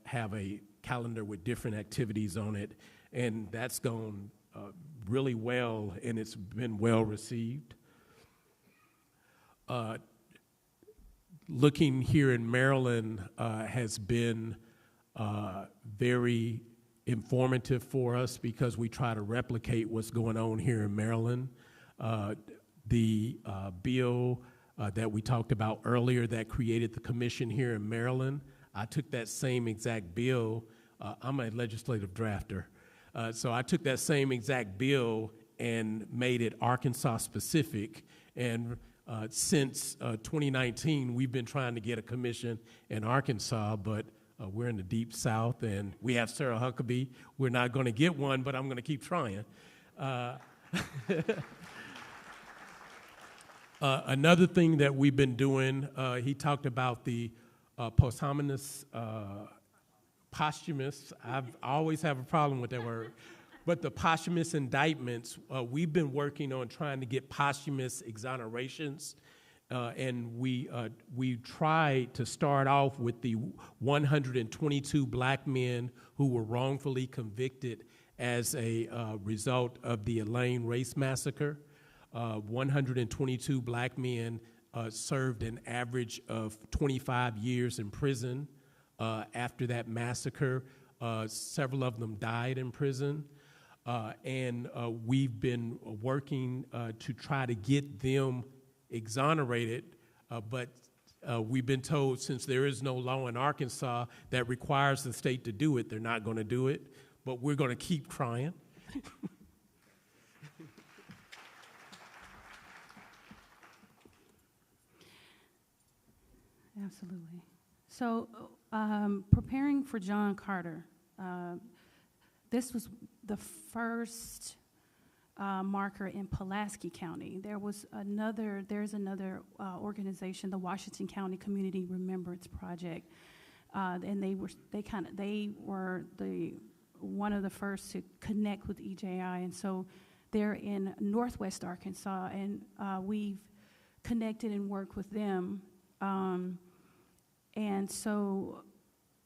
have a calendar with different activities on it, and that's gone really well, and it's been well received. Looking here in Maryland has been very informative for us because we try to replicate what's going on here in Maryland. The bill that we talked about earlier that created the commission here in Maryland, I took that same exact bill. I'm a legislative drafter. So I took that same exact bill and made it Arkansas specific. And since 2019, we've been trying to get a commission in Arkansas, but we're in the deep South, and we have Sarah Huckabee. We're not going to get one, but I'm going to keep trying. Another thing that we've been doing, he talked about the posthumous, posthumous. I always have a problem with that word. But the posthumous indictments, we've been working on trying to get posthumous exonerations. And we tried to start off with the 122 black men who were wrongfully convicted as a result of the Elaine race massacre. 122 black men served an average of 25 years in prison after that massacre. Several of them died in prison. And we've been working to try to get them exonerated, but we've been told since there is no law in Arkansas that requires the state to do it, they're not going to do it, but we're going to keep trying. Absolutely. So preparing for John Carter, this was the first marker in Pulaski County. There's another organization, the Washington County Community Remembrance Project, and they were one of the first to connect with EJI, and so they're in Northwest Arkansas, and we've connected and worked with them, and so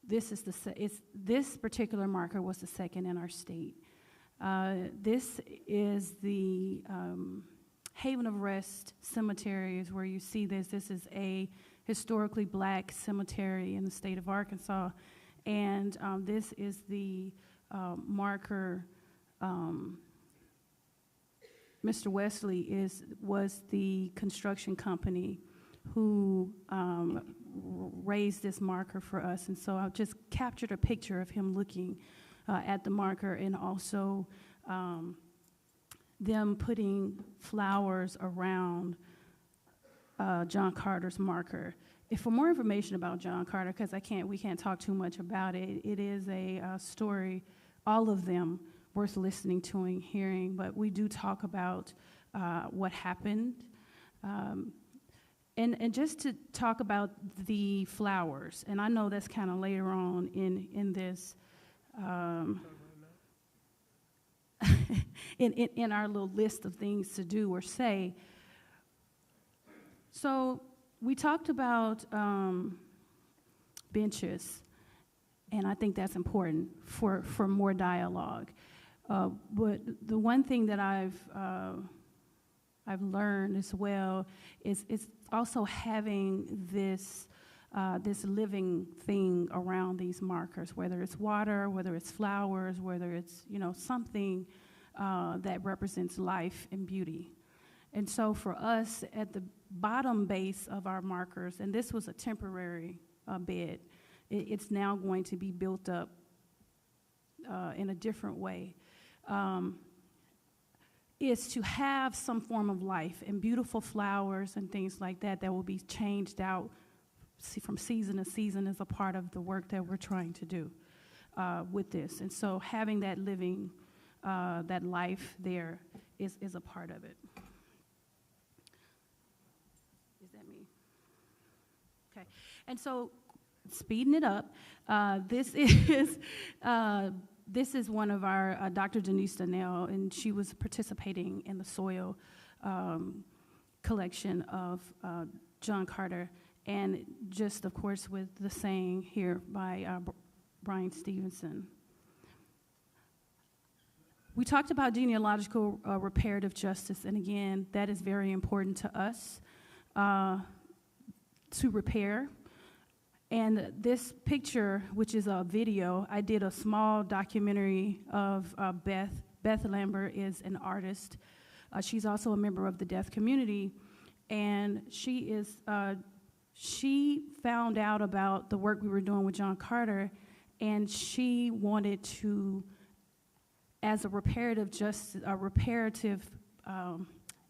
this particular marker was the second in our state. This is the Haven of Rest Cemetery is where you see this. This is a historically black cemetery in the state of Arkansas. And this is the marker. Mr. Wesley was the construction company who raised this marker for us. And so I just captured a picture of him looking at the marker, and also them putting flowers around John Carter's marker. For more information about John Carter, because we can't talk too much about it, it is a story, all of them worth listening to and hearing, but we do talk about what happened. And just to talk about the flowers, and I know that's kind of later on in this, in our little list of things to do or say. So we talked about benches, and I think that's important for more dialogue. But the one thing that I've learned as well is also having this living thing around these markers, whether it's water, whether it's flowers, whether it's something that represents life and beauty. And so for us, at the bottom base of our markers, and this was a temporary bed, it's now going to be built up in a different way, is to have some form of life and beautiful flowers and things like that will be changed out from season to season is a part of the work that we're trying to do with this. And so having that living, that life there is a part of it. Is that me? Okay. And so speeding it up, this is one of our, Dr. Denise Donnell, and she was participating in the soil collection of John Carter, and just, of course, with the saying here by Brian Stevenson. We talked about genealogical reparative justice, and again, that is very important to us to repair. And this picture, which is a video, I did a small documentary of Beth. Beth Lambert is an artist. She's also a member of the deaf community, and she found out about the work we were doing with John Carter, and she wanted to, as a reparative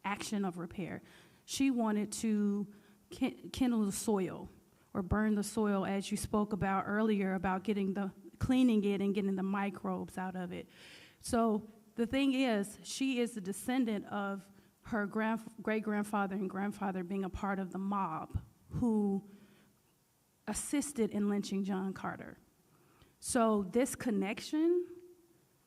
action of repair, she wanted to kindle the soil, or burn the soil, as you spoke about earlier, about cleaning it and getting the microbes out of it. So the thing is, she is a descendant of her great-grandfather and grandfather being a part of the mob who assisted in lynching John Carter. So this connection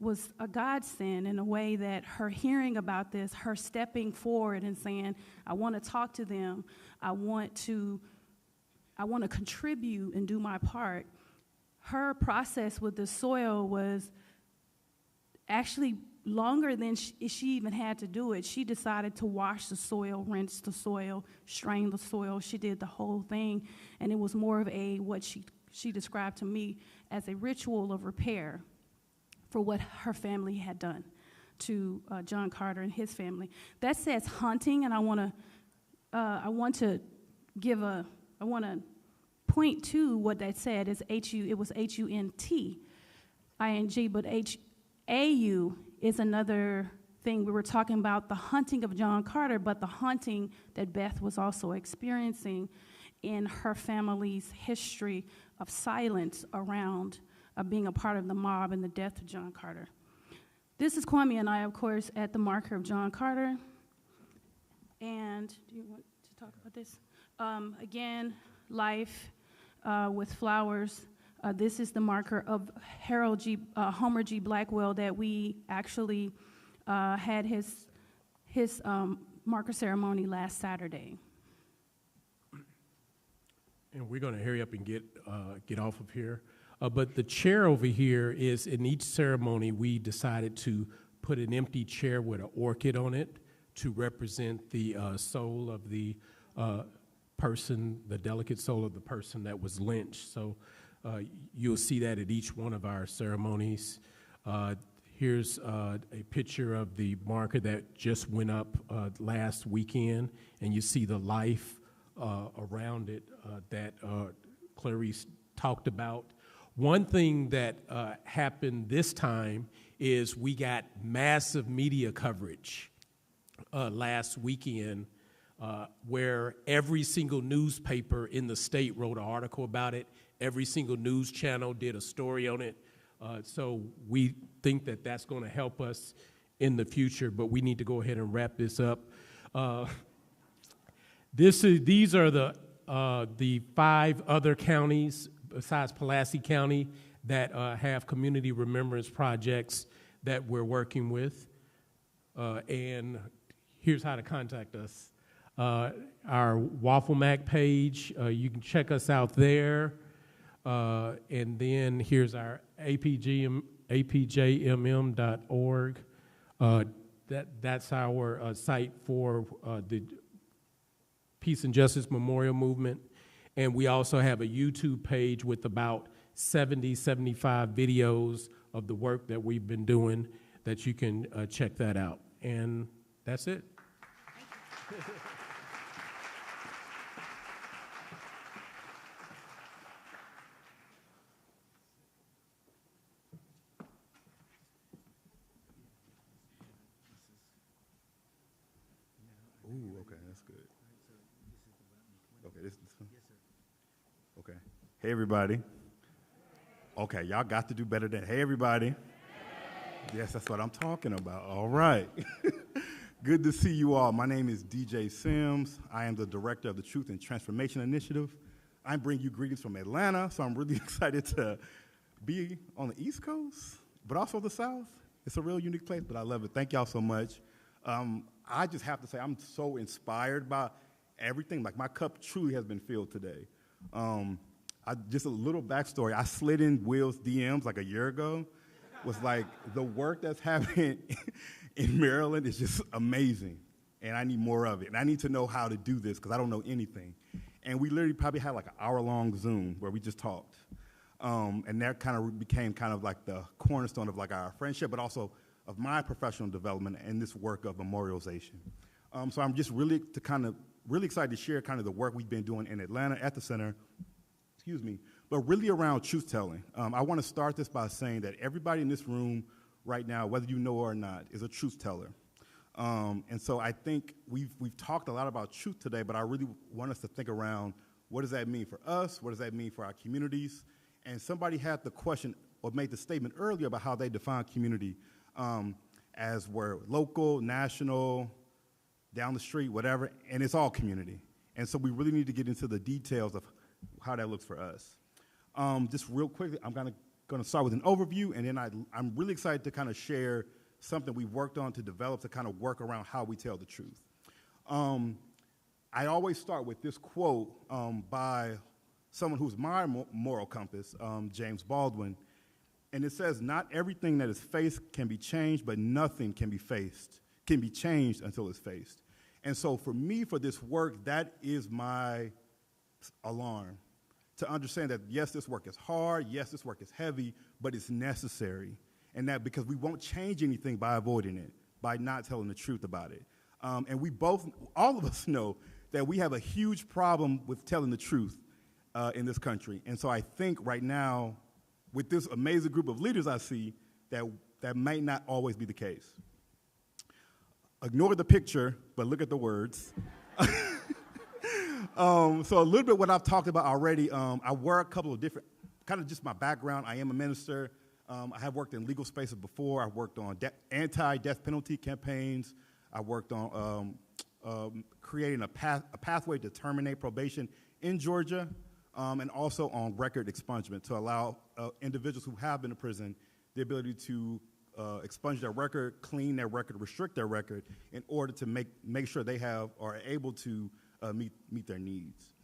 was a godsend in a way that her hearing about this, her stepping forward and saying, I want to talk to them, I want to contribute and do my part. Her process with the soil was actually longer than she even had to do it. She decided to wash the soil, rinse the soil, strain the soil. She did the whole thing, and it was more of what she described to me as a ritual of repair for what her family had done to John Carter and his family. That says hunting, and I want to point to what that said. It was H-U-N-T-I-N-G, but H-A-U is another thing. We were talking about the hunting of John Carter, but the hunting that Beth was also experiencing in her family's history of silence around being a part of the mob and the death of John Carter. This is Kwame and I, of course, at the marker of John Carter. And do you want to talk about this? Again, life with flowers. This is the marker of Homer G. Blackwell that we actually had his marker ceremony last Saturday. And we're going to hurry up and get off of here. But the chair over here is, in each ceremony, we decided to put an empty chair with an orchid on it to represent the soul of the person, the delicate soul of the person that was lynched. So you'll see that at each one of our ceremonies. Here's a picture of the marker that just went up last weekend, and you see the life around it that Clarice talked about. One thing that happened this time is we got massive media coverage last weekend where every single newspaper in the state wrote an article about it. Every single news channel did a story on it. So we think that that's going to help us in the future, but we need to go ahead and wrap this up. These are the 5 other counties besides Pulaski County that have community remembrance projects that we're working with. And here's how to contact us. Our Waffle Mac page, you can check us out there. And then here's our apjmm.org. That's our site for the Peace and Justice Memorial Movement. And we also have a YouTube page with about 75 videos of the work that we've been doing that you can check that out. And that's it. Thank you. Ooh, okay, that's good. Okay, this one? Yes, sir. Okay. Hey, everybody. Okay, y'all got to do better than, hey, everybody. Yes, that's what I'm talking about. All right. Good to see you all. My name is DJ Sims. I am the director of the Truth and Transformation Initiative. I bring you greetings from Atlanta, so I'm really excited to be on the East Coast, but also the South. It's a real unique place, but I love it. Thank y'all so much. I just have to say I'm so inspired by everything. Like, my cup truly has been filled today. Just a little backstory. I slid in Will's DMs like a year ago. Was like, the work that's happening in Maryland is just amazing, and I need more of it. And I need to know how to do this because I don't know anything. And we literally probably had like an hour-long Zoom where we just talked. And that kind of became kind of like the cornerstone of like our friendship, but also of my professional development and this work of memorialization. So I'm just really excited to share kind of the work we've been doing in Atlanta at the center, but really around truth-telling. I want to start this by saying that everybody in this room right now, whether you know or not, is a truth-teller. And so I think we've talked a lot about truth today, but I really want us to think around, what does that mean for us? What does that mean for our communities? And somebody had the question or made the statement earlier about how they define community as we're local, national, down the street, whatever, and it's all community. And so we really need to get into the details of how that looks for us. Just real quickly, I'm going to start with an overview, and then I'm really excited to kind of share something we've worked on to develop to kind of work around how we tell the truth. I always start with this quote by someone who's my moral compass, James Baldwin, and it says, "Not everything that is faced can be changed, but nothing can be changed until it's faced." And so for me, for this work, that is my alarm, to understand that, yes, this work is hard, yes, this work is heavy, but it's necessary. And that because we won't change anything by avoiding it, by not telling the truth about it. And we both, all of us know that we have a huge problem with telling the truth in this country. And so I think right now, with this amazing group of leaders I see, that might not always be the case. Ignore the picture, but look at the words. So a little bit what I've talked about already. I wear a couple of different, kind of just my background. I am a minister. I have worked in legal spaces before. I've worked on anti-death penalty campaigns. I worked on creating a pathway to terminate probation in Georgia, and also on record expungement to allow individuals who have been in prison the ability to expunge their record, clean their record, restrict their record in order to make sure they have or are able to meet their needs.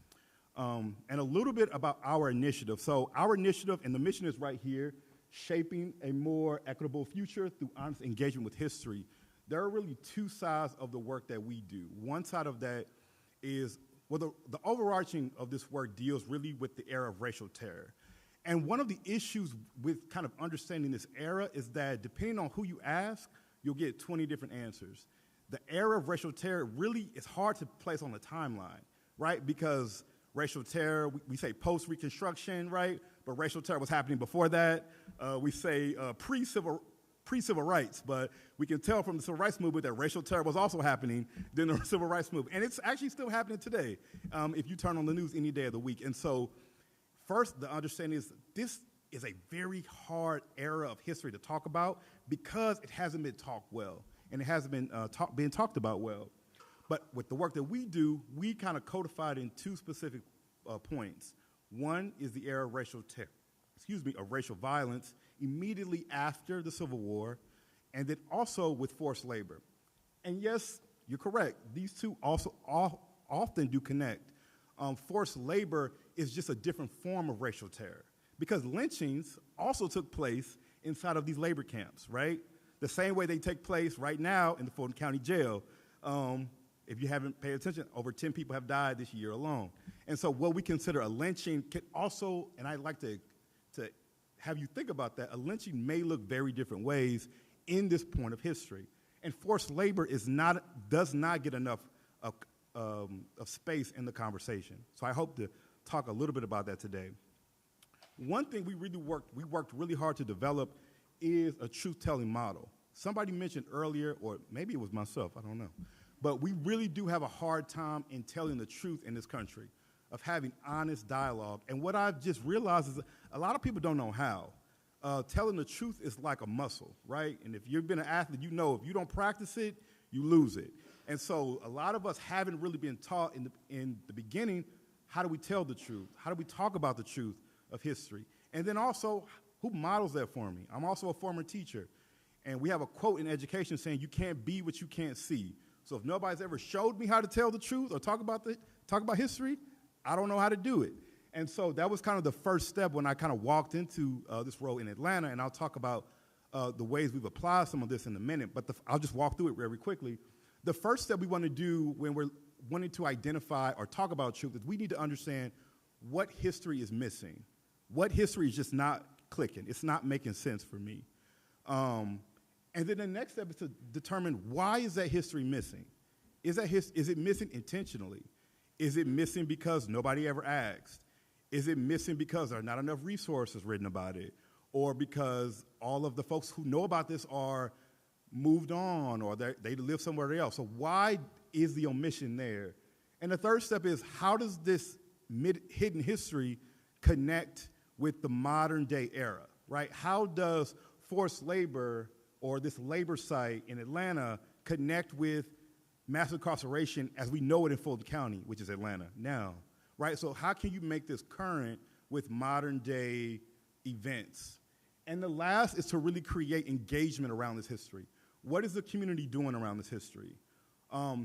And a little bit about our initiative. So our initiative, and the mission is right here, shaping a more equitable future through honest engagement with history. There are really two sides of the work that we do. One side of that is, well, the overarching of this work deals really with the era of racial terror. And one of the issues with kind of understanding this era is that depending on who you ask, you'll get 20 different answers. The era of racial terror really is hard to place on the timeline, right? Because racial terror, we say post-Reconstruction, right? But racial terror was happening before that. We say pre-civil rights, but we can tell from the civil rights movement that racial terror was also happening during the civil rights movement. And it's actually still happening today if you turn on the news any day of the week. And so first, the understanding is this is a very hard era of history to talk about because it hasn't been talked well. And it hasn't been being talked about well. But with the work that we do, we kind of codified in two specific points. One is the era of of racial violence immediately after the Civil War, and then also with forced labor. And yes, you're correct. These two also often do connect. Forced labor is just a different form of racial terror because lynchings also took place inside of these labor camps, right? The same way they take place right now in the Fulton County Jail. If you haven't paid attention, over 10 people have died this year alone. And so what we consider a lynching can also, and I'd like to have you think about that, a lynching may look very different ways in this point of history. And forced labor does not get enough of space in the conversation. So I hope to talk a little bit about that today. One thing we worked really hard to develop is a truth-telling model. Somebody mentioned earlier, or maybe it was myself, I don't know, but we really do have a hard time in telling the truth in this country. of having honest dialogue. And what I've just realized is a lot of people don't know how. Telling the truth is like a muscle, right? And if you've been an athlete, you know if you don't practice it, you lose it. And so a lot of us haven't really been taught in the beginning, how do we tell the truth? How do we talk about the truth of history? And then also, who models that for me? I'm also a former teacher. And we have a quote in education saying, you can't be what you can't see. So if nobody's ever showed me how to tell the truth or talk about history, I don't know how to do it. And so that was kind of the first step when I kind of walked into this role in Atlanta, and I'll talk about the ways we've applied some of this in a minute, but I'll just walk through it very quickly. The first step we want to do when we're wanting to identify or talk about truth is we need to understand what history is missing. What history is just not clicking. It's not making sense for me. And then the next step is to determine why is that history missing? Is it missing intentionally? Is it missing because nobody ever asked? Is it missing because there are not enough resources written about it? Or because all of the folks who know about this are moved on or they live somewhere else? So why is the omission there? And the third step is, how does this hidden history connect with the modern day era, right? How does forced labor or this labor site in Atlanta connect with mass incarceration as we know it in Fulton County, which is Atlanta now, right? So how can you make this current with modern day events? And the last is to really create engagement around this history. What is the community doing around this history?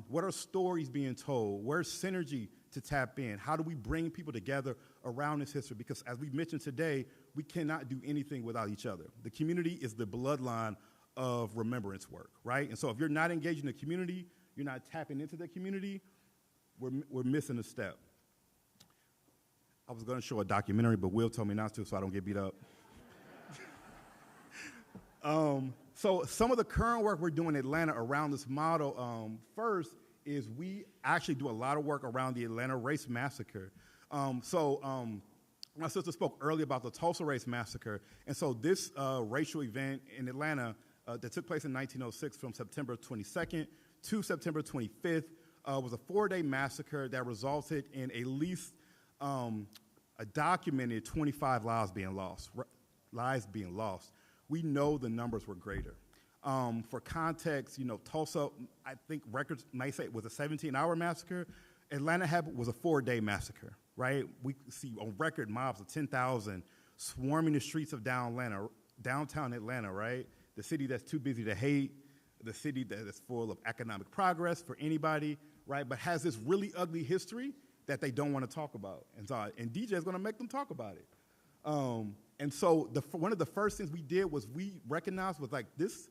What are stories being told? Where's synergy to tap in? How do we bring people together around this history? Because as we mentioned today, we cannot do anything without each other. The community is the bloodline of remembrance work, right? And so if you're not engaging the community, you're not tapping into the community, we're missing a step. I was going to show a documentary, but Will told me not to, so I don't get beat up. So some of the current work we're doing in Atlanta around this model, first is we actually do a lot of work around the Atlanta race massacre. My sister spoke earlier about the Tulsa race massacre, and so this racial event in Atlanta that took place in 1906 from September 22nd to September 25th was a 4-day massacre that resulted in at least a documented 25 lives being lost. We know the numbers were greater. For context, Tulsa, I think records might say it was a 17-hour massacre. Atlanta was a 4-day massacre, right? We see on record mobs of 10,000 swarming the streets of downtown Atlanta, right? The city that's too busy to hate, the city that is full of economic progress for anybody, right? But has this really ugly history that they don't want to talk about. And DJ is going to make them talk about it. And so one of the first things we did was we recognized this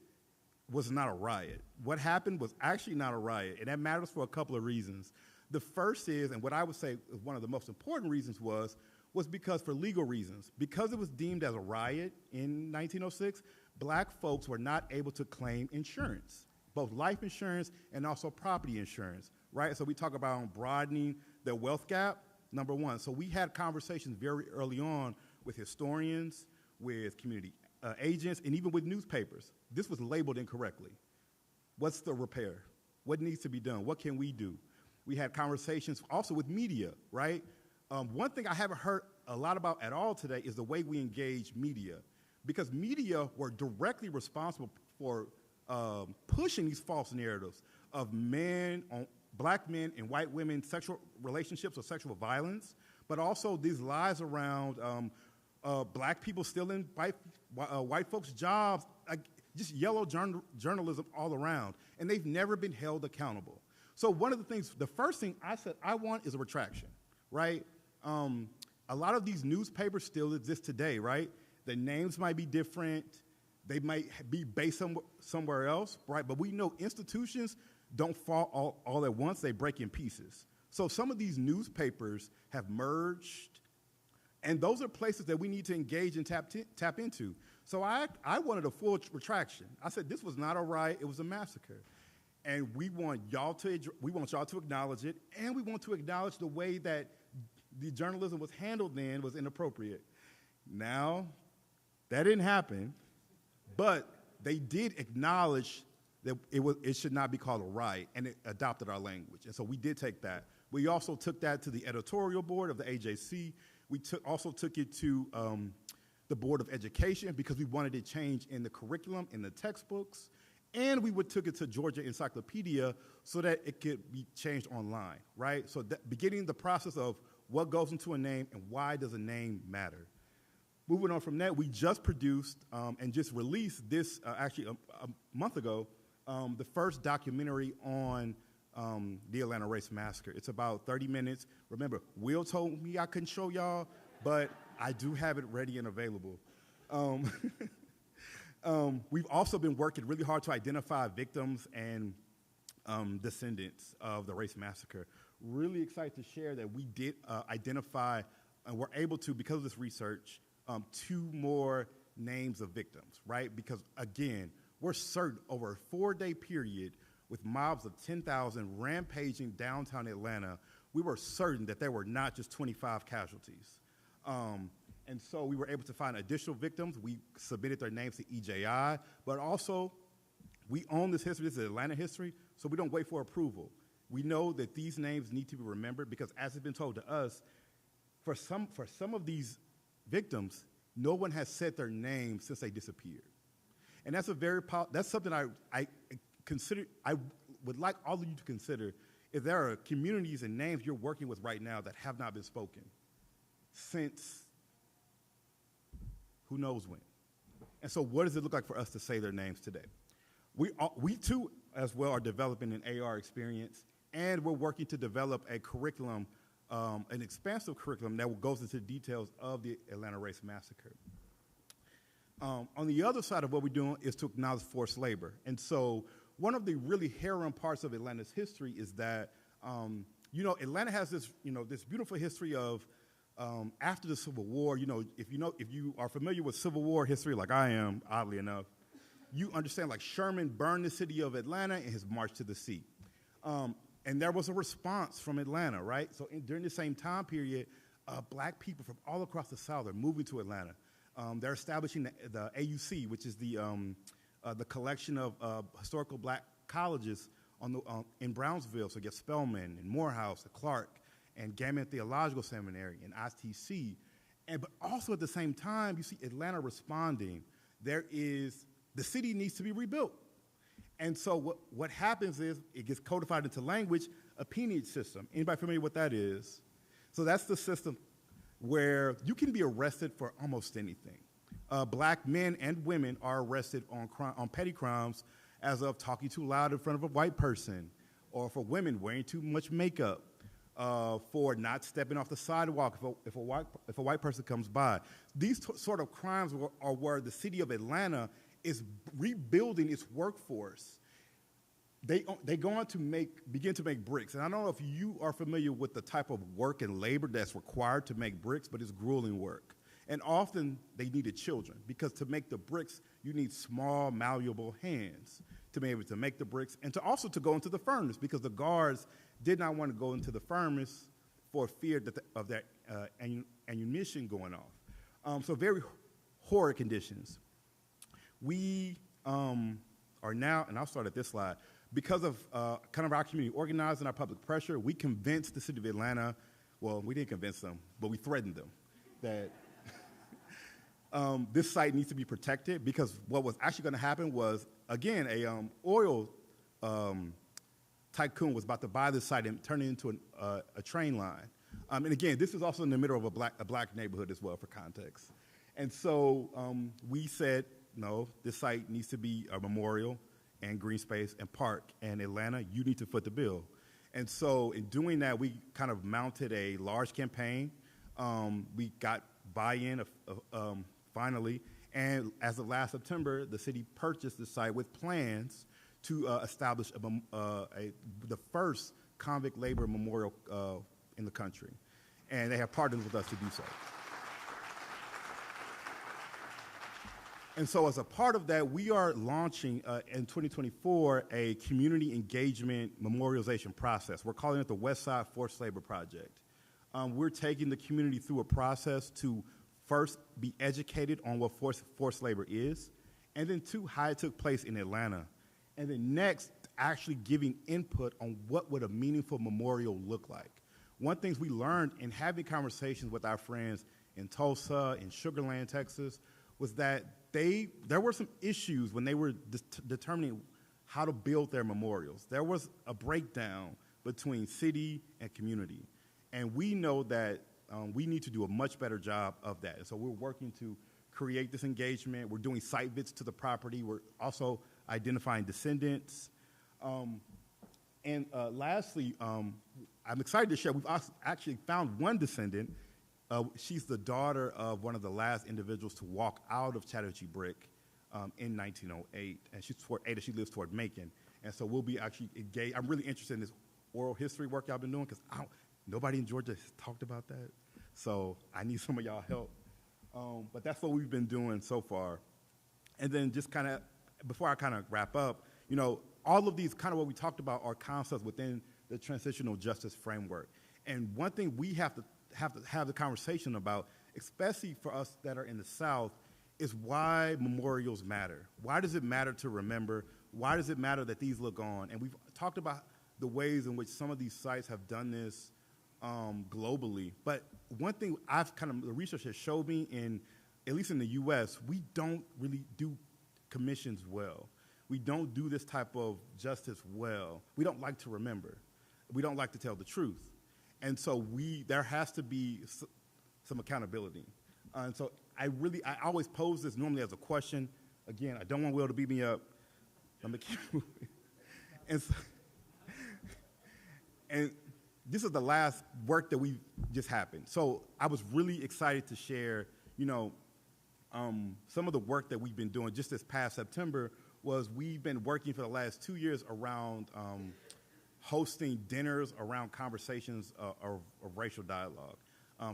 was not a riot. What happened was actually not a riot, and that matters for a couple of reasons. The first is, and what I would say is one of the most important reasons was because for legal reasons. Because it was deemed as a riot in 1906, black folks were not able to claim insurance, both life insurance and also property insurance, right? So we talk about broadening the wealth gap, number one. So we had conversations very early on with historians, with community agents, and even with newspapers. This was labeled incorrectly. What's the repair? What needs to be done? What can we do? We had conversations also with media, right? One thing I haven't heard a lot about at all today is the way we engage media, because media were directly responsible for pushing these false narratives of black men and white women, sexual relationships or sexual violence, but also these lies around black people stealing white folks' jobs, just yellow journalism all around, and they've never been held accountable. So the first thing I said I want is a retraction, right? A lot of these newspapers still exist today, right? The names might be different, they might be based somewhere else, right? But we know institutions don't fall all at once, they break in pieces. So some of these newspapers have merged, and those are places that we need to engage and tap into. So I wanted a full retraction. I said this was not a riot, it was a massacre. And we want y'all to acknowledge it, and we want to acknowledge the way that the journalism was handled then was inappropriate. Now, that didn't happen, but they did acknowledge that it should not be called a riot, and it adopted our language. And so we did take that. We also took that to the editorial board of the AJC. We also took it to the Board of Education because we wanted it changed in the curriculum, in the textbooks, and we took it to Georgia Encyclopedia so that it could be changed online, right? So beginning the process of what goes into a name and why does a name matter. Moving on from that, we just produced and just released this, actually a month ago, the first documentary on the Atlanta Race Massacre. It's about 30 minutes. Remember, Will told me I couldn't show y'all, but I do have it ready and available. We've also been working really hard to identify victims and descendants of the race massacre. Really excited to share that we did identify, and we're able to, because of this research, 2 more names of victims, right? Because, again, we're certain over a 4-day period with mobs of 10,000 rampaging downtown Atlanta, we were certain that there were not just 25 casualties. And so we were able to find additional victims. We submitted their names to EJI, but also we own this history. This is Atlanta history, so we don't wait for approval. We know that these names need to be remembered because, as has been told to us, for some of these victims, no one has said their name since they disappeared. And that's that's something I consider, I would like all of you to consider, if there are communities and names you're working with right now that have not been spoken since who knows when. And so what does it look like for us to say their names today? We too, as well, are developing an AR experience, and we're working to develop a curriculum, an expansive curriculum that goes into the details of the Atlanta Race Massacre. On the other side of what we're doing is to acknowledge forced labor. And so one of the really harrowing parts of Atlanta's history is that, Atlanta has this, this beautiful history of after the Civil War. If you are familiar with Civil War history like I am, oddly enough, you understand like Sherman burned the city of Atlanta in his march to the sea. And there was a response from Atlanta, right? So during the same time period, black people from all across the South are moving to Atlanta. They're establishing the AUC, which is the collection of historical black colleges in Brownsville. So you get Spelman and Morehouse and Clark and Gammon Theological Seminary and ITC. But also at the same time, you see Atlanta responding. The city needs to be rebuilt. And so what happens is it gets codified into language, a peonage system. Anybody familiar with that is? So that's the system where you can be arrested for almost anything. Black men and women are arrested on petty crimes as of talking too loud in front of a white person, or for women wearing too much makeup, for not stepping off the sidewalk if a white person comes by. These sort of crimes are where the city of Atlanta is rebuilding its workforce. They go on to begin to make bricks. And I don't know if you are familiar with the type of work and labor that's required to make bricks, but it's grueling work. And often they needed children, because to make the bricks, you need small, malleable hands to be able to make the bricks, and to go into the furnace, because the guards did not want to go into the furnace for fear of that ammunition going off. So very horrid conditions. We are now, and I'll start at this slide, because of kind of our community organizing, our public pressure, we convinced the city of Atlanta, well, we didn't convince them, but we threatened them that this site needs to be protected, because what was actually going to happen was, again, a oil tycoon was about to buy this site and turn it into a train line. And again, this is also in the middle of a black neighborhood as well, for context. And so we said, no, this site needs to be a memorial and green space and park. And Atlanta, you need to foot the bill. And so in doing that, we kind of mounted a large campaign. We got buy-in finally. And as of last September, the city purchased the site with plans to establish the first convict labor memorial in the country. And they have partnered with us to do so. And so as a part of that, we are launching in 2024 a community engagement memorialization process. We're calling it the West Side Forced Labor Project. We're taking the community through a process to first be educated on what forced labor is, and then two, how it took place in Atlanta, And then next, actually giving input on what would a meaningful memorial look like. One thing we learned in having conversations with our friends in Tulsa, in Sugar Land, Texas, was that there were some issues when they were determining how to build their memorials. There was a breakdown between city and community. And we know that we need to do a much better job of that. And so we're working to create this engagement. We're doing site visits to the property. We're also identifying descendants. Lastly, I'm excited to share, we've actually found one descendant. She's the daughter of one of the last individuals to walk out of Chattahoochee Brick in 1908, and she lives toward Macon. And so we'll be actually engaged. I'm really interested in this oral history work y'all been doing, because nobody in Georgia has talked about that. So I need some of y'all help. But that's what we've been doing so far. And then just kind of, before I kind of wrap up, you know, all of these kind of what we talked about are concepts within the transitional justice framework. And one thing we have to have the conversation about, especially for us that are in the South, is why memorials matter. Why does it matter to remember? Why does it matter that these look on? And we've talked about the ways in which some of these sites have done this globally. But one thing the research has showed me, at least in the US, we don't really do commissions well. We don't do this type of justice well. We don't like to remember. We don't like to tell the truth. And so there has to be some accountability. And so I always pose this normally as a question. Again, I don't want Will to beat me up. I'm gonna keep moving. And this is the last work that we just happened. So I was really excited to share, you know, some of the work that we've been doing just this past September. We've been working for the last 2 years around hosting dinners around conversations of racial dialogue.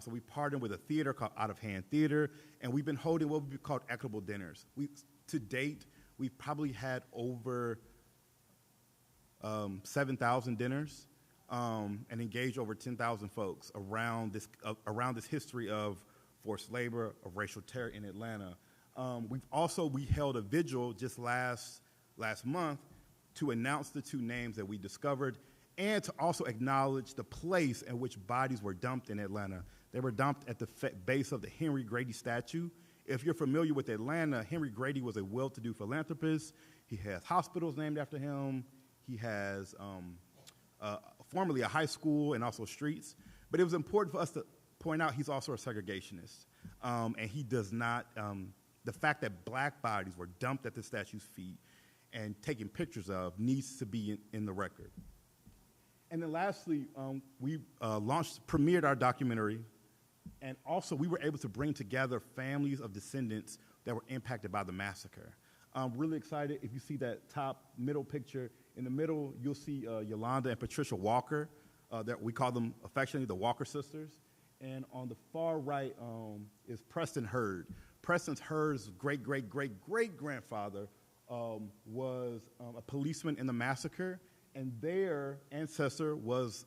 So we partnered with a theater called Out of Hand Theater, and we've been holding what we call equitable dinners. To date, we've probably had over 7,000 dinners and engaged over 10,000 folks around this history of forced labor, of racial terror in Atlanta. We held a vigil just last month to announce the 2 names that we discovered, and to also acknowledge the place in which bodies were dumped in Atlanta. They were dumped at the base of the Henry Grady statue. If you're familiar with Atlanta, Henry Grady was a well-to-do philanthropist. He has hospitals named after him. He has formerly a high school and also streets. But it was important for us to point out he's also a segregationist. And he does not, the fact that black bodies were dumped at the statue's feet and taken pictures of needs to be in the record. And then lastly, we premiered our documentary, and also we were able to bring together families of descendants that were impacted by the massacre. I'm really excited. If you see that top middle picture, in the middle you'll see Yolanda and Patricia Walker. That we call them affectionately the Walker sisters. And on the far right is Preston Hurd. Preston Hurd's great-great-great-great-grandfather was a policeman in the massacre, and their ancestor was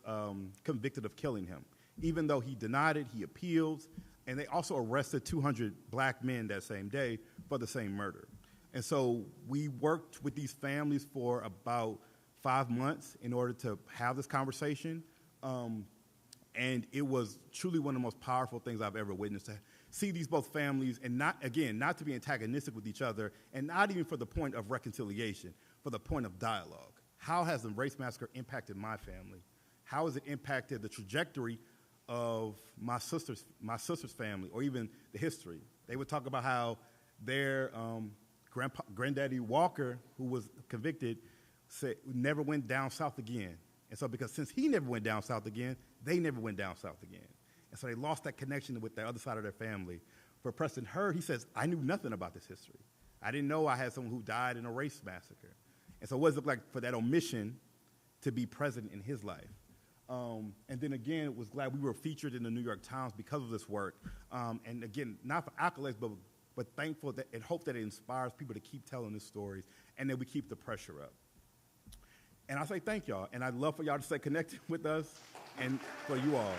convicted of killing him. Even though he denied it, he appealed, and they also arrested 200 black men that same day for the same murder. And so we worked with these families for about 5 months in order to have this conversation, and it was truly one of the most powerful things I've ever witnessed, to see these both families, and not to be antagonistic with each other, and not even for the point of reconciliation, for the point of dialogue. How has the race massacre impacted my family? How has it impacted the trajectory of my sister's family, or even the history? They would talk about how their granddaddy Walker, who was convicted, said never went down south again. And so since he never went down south again, they never went down south again. And so they lost that connection with the other side of their family. For Preston Hurd, he says, I knew nothing about this history. I didn't know I had someone who died in a race massacre. And so what does it look like for that omission to be present in his life? And then again, was glad we were featured in the New York Times because of this work. And again, not for accolades, but thankful that, and hope that it inspires people to keep telling these stories, and that we keep the pressure up. And I say thank y'all, and I'd love for y'all to stay connected with us, and for you all.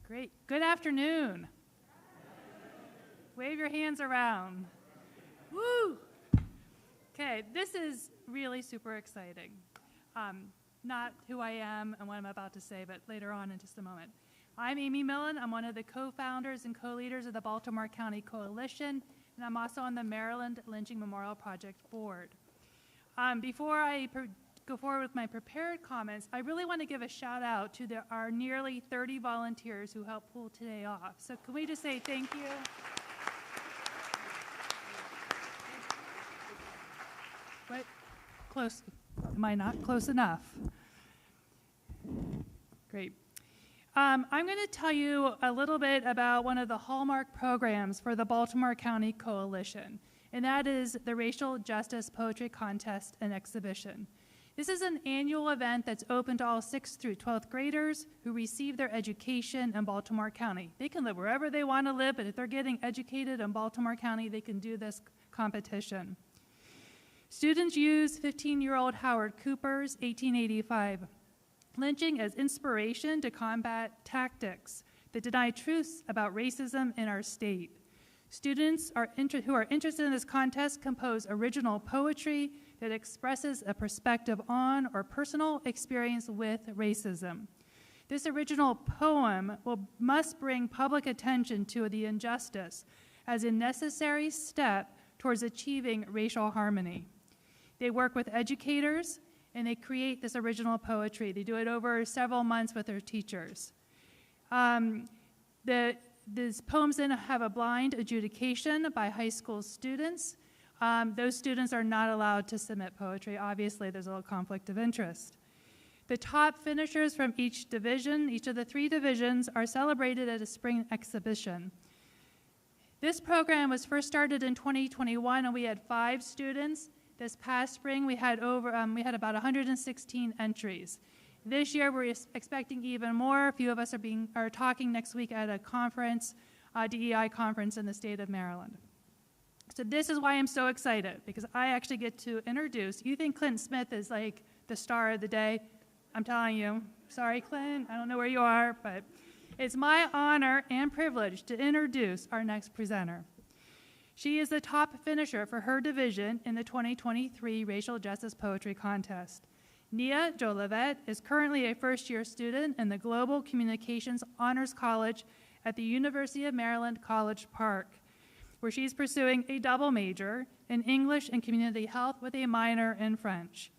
Great. Good afternoon. Wave your hands around. Woo! Okay, this is really super exciting. Not who I am and what I'm about to say, but later on in just a moment. I'm Amy Millen. I'm one of the co-founders and co-leaders of the Baltimore County Coalition, and I'm also on the Maryland Lynching Memorial Project Board. Before I go forward with my prepared comments, I really want to give a shout out to our nearly 30 volunteers who helped pull today off. So can we just say thank you? What? Close. Am I not close enough? Great. I'm going to tell you a little bit about one of the hallmark programs for the Baltimore County Coalition, and that is the Racial Justice Poetry Contest and Exhibition. This is an annual event that's open to all 6th through 12th graders who receive their education in Baltimore County. They can live wherever they want to live, but if they're getting educated in Baltimore County, they can do this competition. Students use 15-year-old Howard Cooper's 1885 lynching as inspiration to combat tactics that deny truths about racism in our state. Students who are interested in this contest compose original poetry that expresses a perspective on or personal experience with racism. This original poem must bring public attention to the injustice as a necessary step towards achieving racial harmony. They work with educators, and they create this original poetry. They do it over several months with their teachers. These poems then have a blind adjudication by high school students. Those students are not allowed to submit poetry. Obviously, there's a little conflict of interest. The top finishers from each division, each of the 3 divisions, are celebrated at a spring exhibition. This program was first started in 2021, and we had 5 students. This past spring, we had about 116 entries. This year, we're expecting even more. A few of us are talking next week at a conference, DEI conference in the state of Maryland. So this is why I'm so excited, because I actually get to introduce. You think Clint Smith is like the star of the day? I'm telling you. Sorry, Clint. I don't know where you are, but it's my honor and privilege to introduce our next presenter. She is the top finisher for her division in the 2023 Racial Justice Poetry Contest. Nia Jolivet is currently a first-year student in the Global Communications Honors College at the University of Maryland College Park, where she's pursuing a double major in English and Community Health with a minor in French.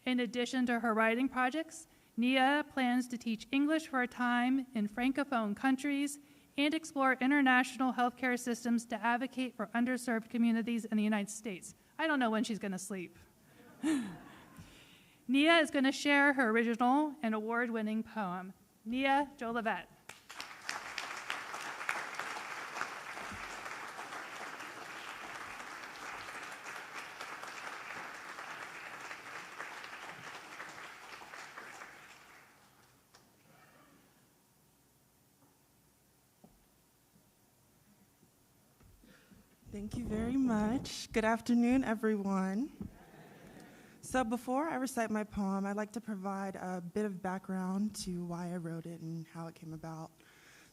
In addition to her writing projects, Nia plans to teach English for a time in Francophone countries and explore international healthcare systems to advocate for underserved communities in the United States. I don't know when she's going to sleep. Nia is going to share her original and award-winning poem. Nia Jolivet. Thank you very much. Good afternoon, everyone. So before I recite my poem, I'd like to provide a bit of background to why I wrote it and how it came about.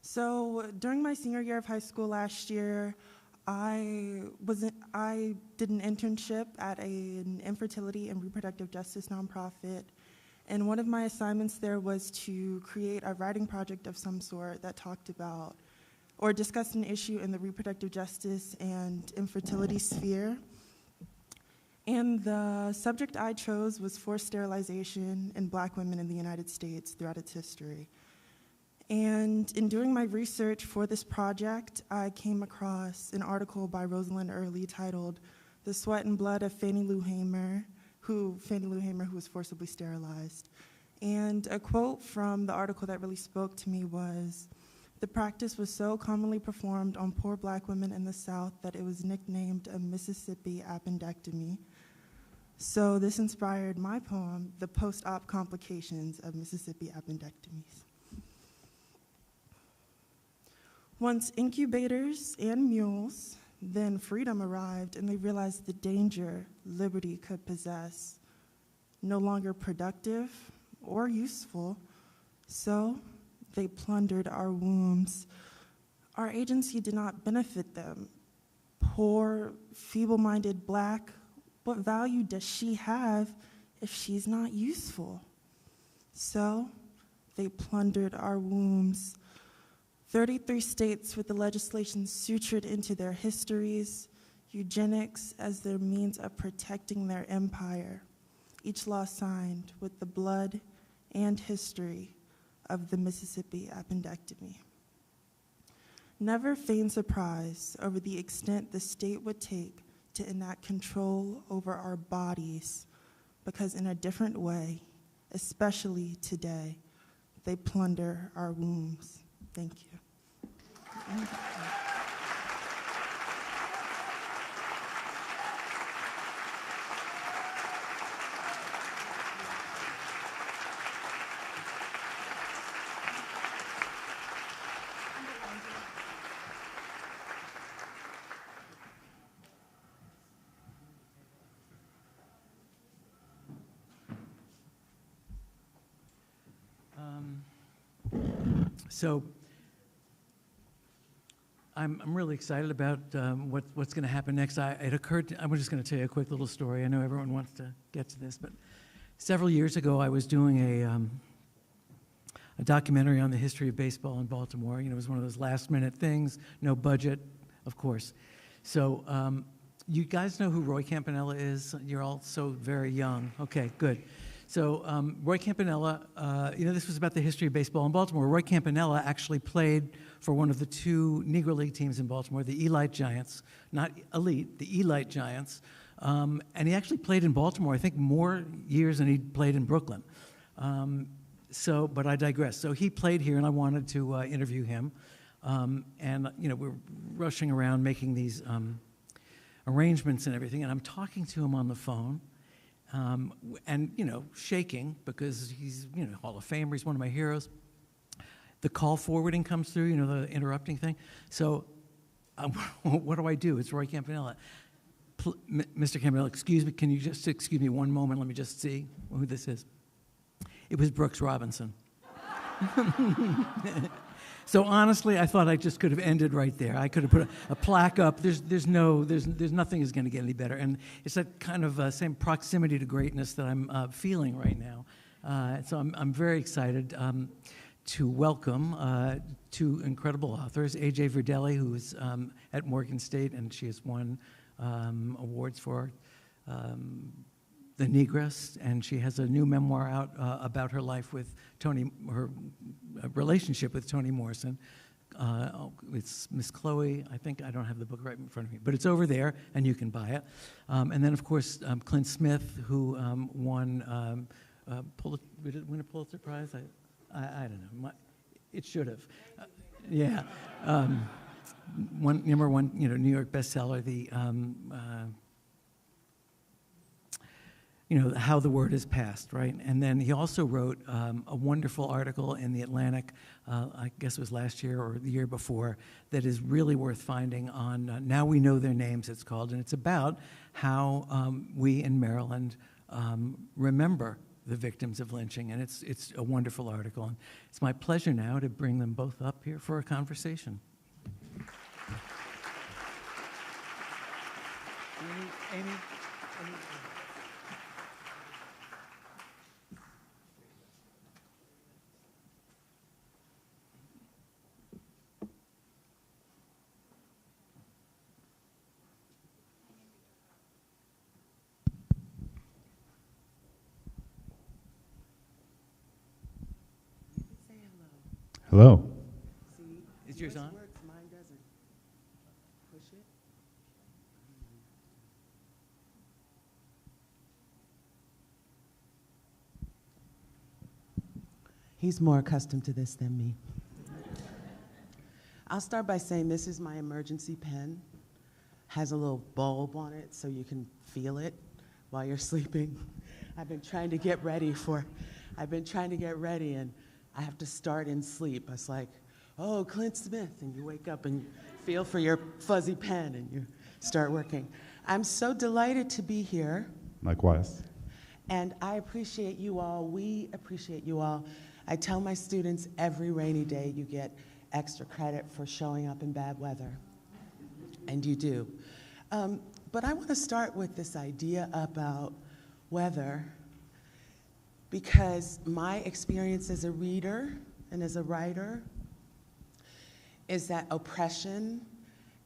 So during my senior year of high school last year, I did an internship at an infertility and reproductive justice nonprofit, and one of my assignments there was to create a writing project of some sort that talked about or discussed an issue in the reproductive justice and infertility sphere. And the subject I chose was forced sterilization in Black women in the United States throughout its history. And in doing my research for this project, I came across an article by Rosalind Early titled "The Sweat and Blood of Fannie Lou Hamer, who was forcibly sterilized." And a quote from the article that really spoke to me was, "The practice was so commonly performed on poor Black women in the South that it was nicknamed a Mississippi appendectomy." So this inspired my poem, "The Post-Op Complications of Mississippi Appendectomies." Once incubators and mules, then freedom arrived, and they realized the danger liberty could possess. No longer productive or useful, so They plundered our wombs. Our agency did not benefit them. Poor, feeble-minded Black, what value does she have if she's not useful? So they plundered our wombs. 33 states with the legislation sutured into their histories, eugenics as their means of protecting their empire, each law signed with the blood and history of the Mississippi appendectomy. Never feign surprise over the extent the state would take to enact control over our bodies, because in a different way, especially today, they plunder our wombs. Thank you. So I'm really excited about what's going to happen next. It occurred I'm just going to tell you a quick little story. I know everyone wants to get to this, but several years ago I was doing a documentary on the history of baseball in Baltimore. You know, it was one of those last-minute things, no budget, of course. So you guys know who Roy Campanella is? You're all so very young. Okay, good. So Roy Campanella, you know, this was about the history of baseball in Baltimore. Roy Campanella actually played for one of the two Negro League teams in Baltimore, the Elite Giants, not elite, the Elite Giants. And he actually played in Baltimore, I think, more years than he played in Brooklyn. But I digress. So he played here, and I wanted to interview him. And, you know, we're rushing around making these arrangements and everything, and I'm talking to him on the phone. And, you know, shaking because he's, you know, Hall of Famer. He's one of my heroes. The call forwarding comes through, you know, the interrupting thing. So what do I do? It's Roy Campanella. Mr. Campanella, excuse me. Can you just excuse me one moment? Let me just see who this is. It was Brooks Robinson. So honestly, I thought I just could have ended right there. I could have put a plaque up. There's nothing is going to get any better. And it's that kind of same proximity to greatness that I'm feeling right now. So I'm very excited to welcome two incredible authors, A.J. Verdelli, who is at Morgan State, and she has won awards for The Negress, and she has a new memoir out about her life with her relationship with Toni Morrison. It's Miss Chloe. I think I don't have the book right in front of me, but it's over there, and you can buy it. And then, of course, Clint Smith, who won did it win a Pulitzer Prize? I don't know. It should have. Yeah. Number one, you know, New York bestseller. The you know, How the Word Is Passed, right? And then he also wrote a wonderful article in The Atlantic, I guess it was last year or the year before, that is really worth finding on Now We Know Their Names, it's called, and it's about how we in Maryland remember the victims of lynching, and it's a wonderful article. And it's my pleasure now to bring them both up here for a conversation. Amy. Hello. See, is yours on? Works, mine doesn't. Push it. He's more accustomed to this than me. I'll start by saying this is my emergency pen. Has a little bulb on it so you can feel it while you're sleeping. I've been trying to get ready and I have to start in sleep. It's like, oh, Clint Smith, and you wake up and feel for your fuzzy pen and you start working. I'm so delighted to be here. Likewise. And I appreciate you all. We appreciate you all. I tell my students every rainy day you get extra credit for showing up in bad weather, and you do. But I want to start with this idea about weather, because my experience as a reader and as a writer is that oppression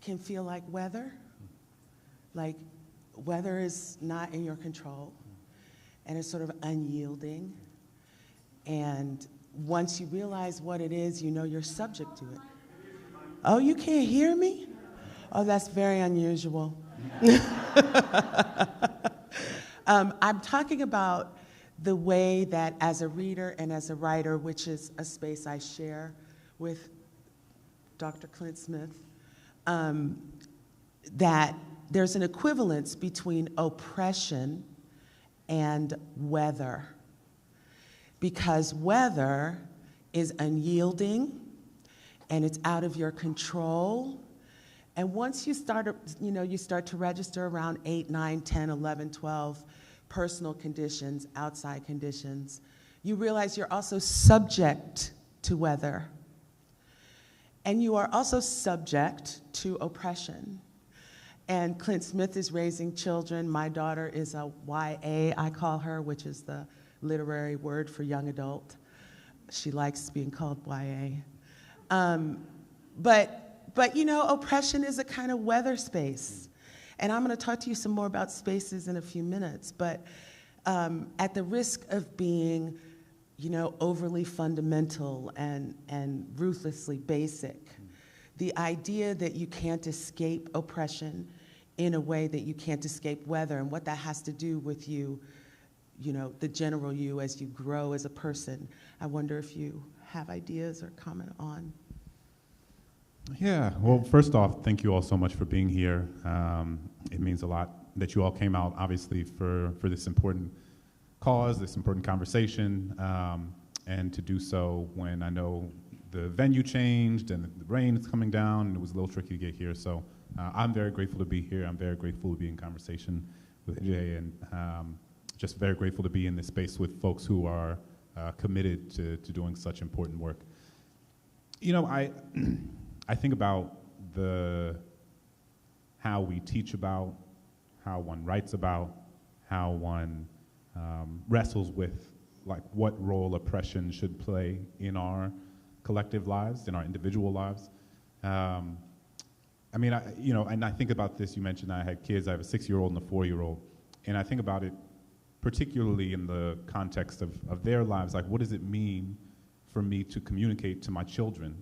can feel like weather. Like weather is not in your control, and it's sort of unyielding. And once you realize what it is, you know you're subject to it. Oh, you can't hear me? Oh, that's very unusual. I'm talking about the way that as a reader and as a writer, which is a space I share with Dr. Clint Smith, that there's an equivalence between oppression and weather. Because weather is unyielding and it's out of your control. And once you start to register around 8, 9, 10, 11, 12 personal conditions, outside conditions, you realize you're also subject to weather. And you are also subject to oppression. And Clint Smith is raising children. My daughter is a YA, I call her, which is the literary word for young adult. She likes being called YA. But you know, oppression is a kind of weather space. And I'm going to talk to you some more about spaces in a few minutes. But at the risk of being, you know, overly fundamental and ruthlessly basic, the idea that you can't escape oppression in a way that you can't escape weather, and what that has to do with you, you know, the general you as you grow as a person. I wonder if you have ideas or comment on. Yeah, well, first off, thank you all so much for being here. It means a lot that you all came out, obviously, for this important cause, this important conversation, and to do so when I know the venue changed and the rain is coming down and it was a little tricky to get here. So I'm very grateful to be here. I'm very grateful to be in conversation with Jay, and just very grateful to be in this space with folks who are committed to doing such important work. You know, I think about how we teach about, how one writes about, how one wrestles with like what role oppression should play in our collective lives, in our individual lives. I mean, you know, and I think about this, you mentioned I had kids, I have a 6-year-old and a 4-year-old, and I think about it particularly in the context of their lives, like what does it mean for me to communicate to my children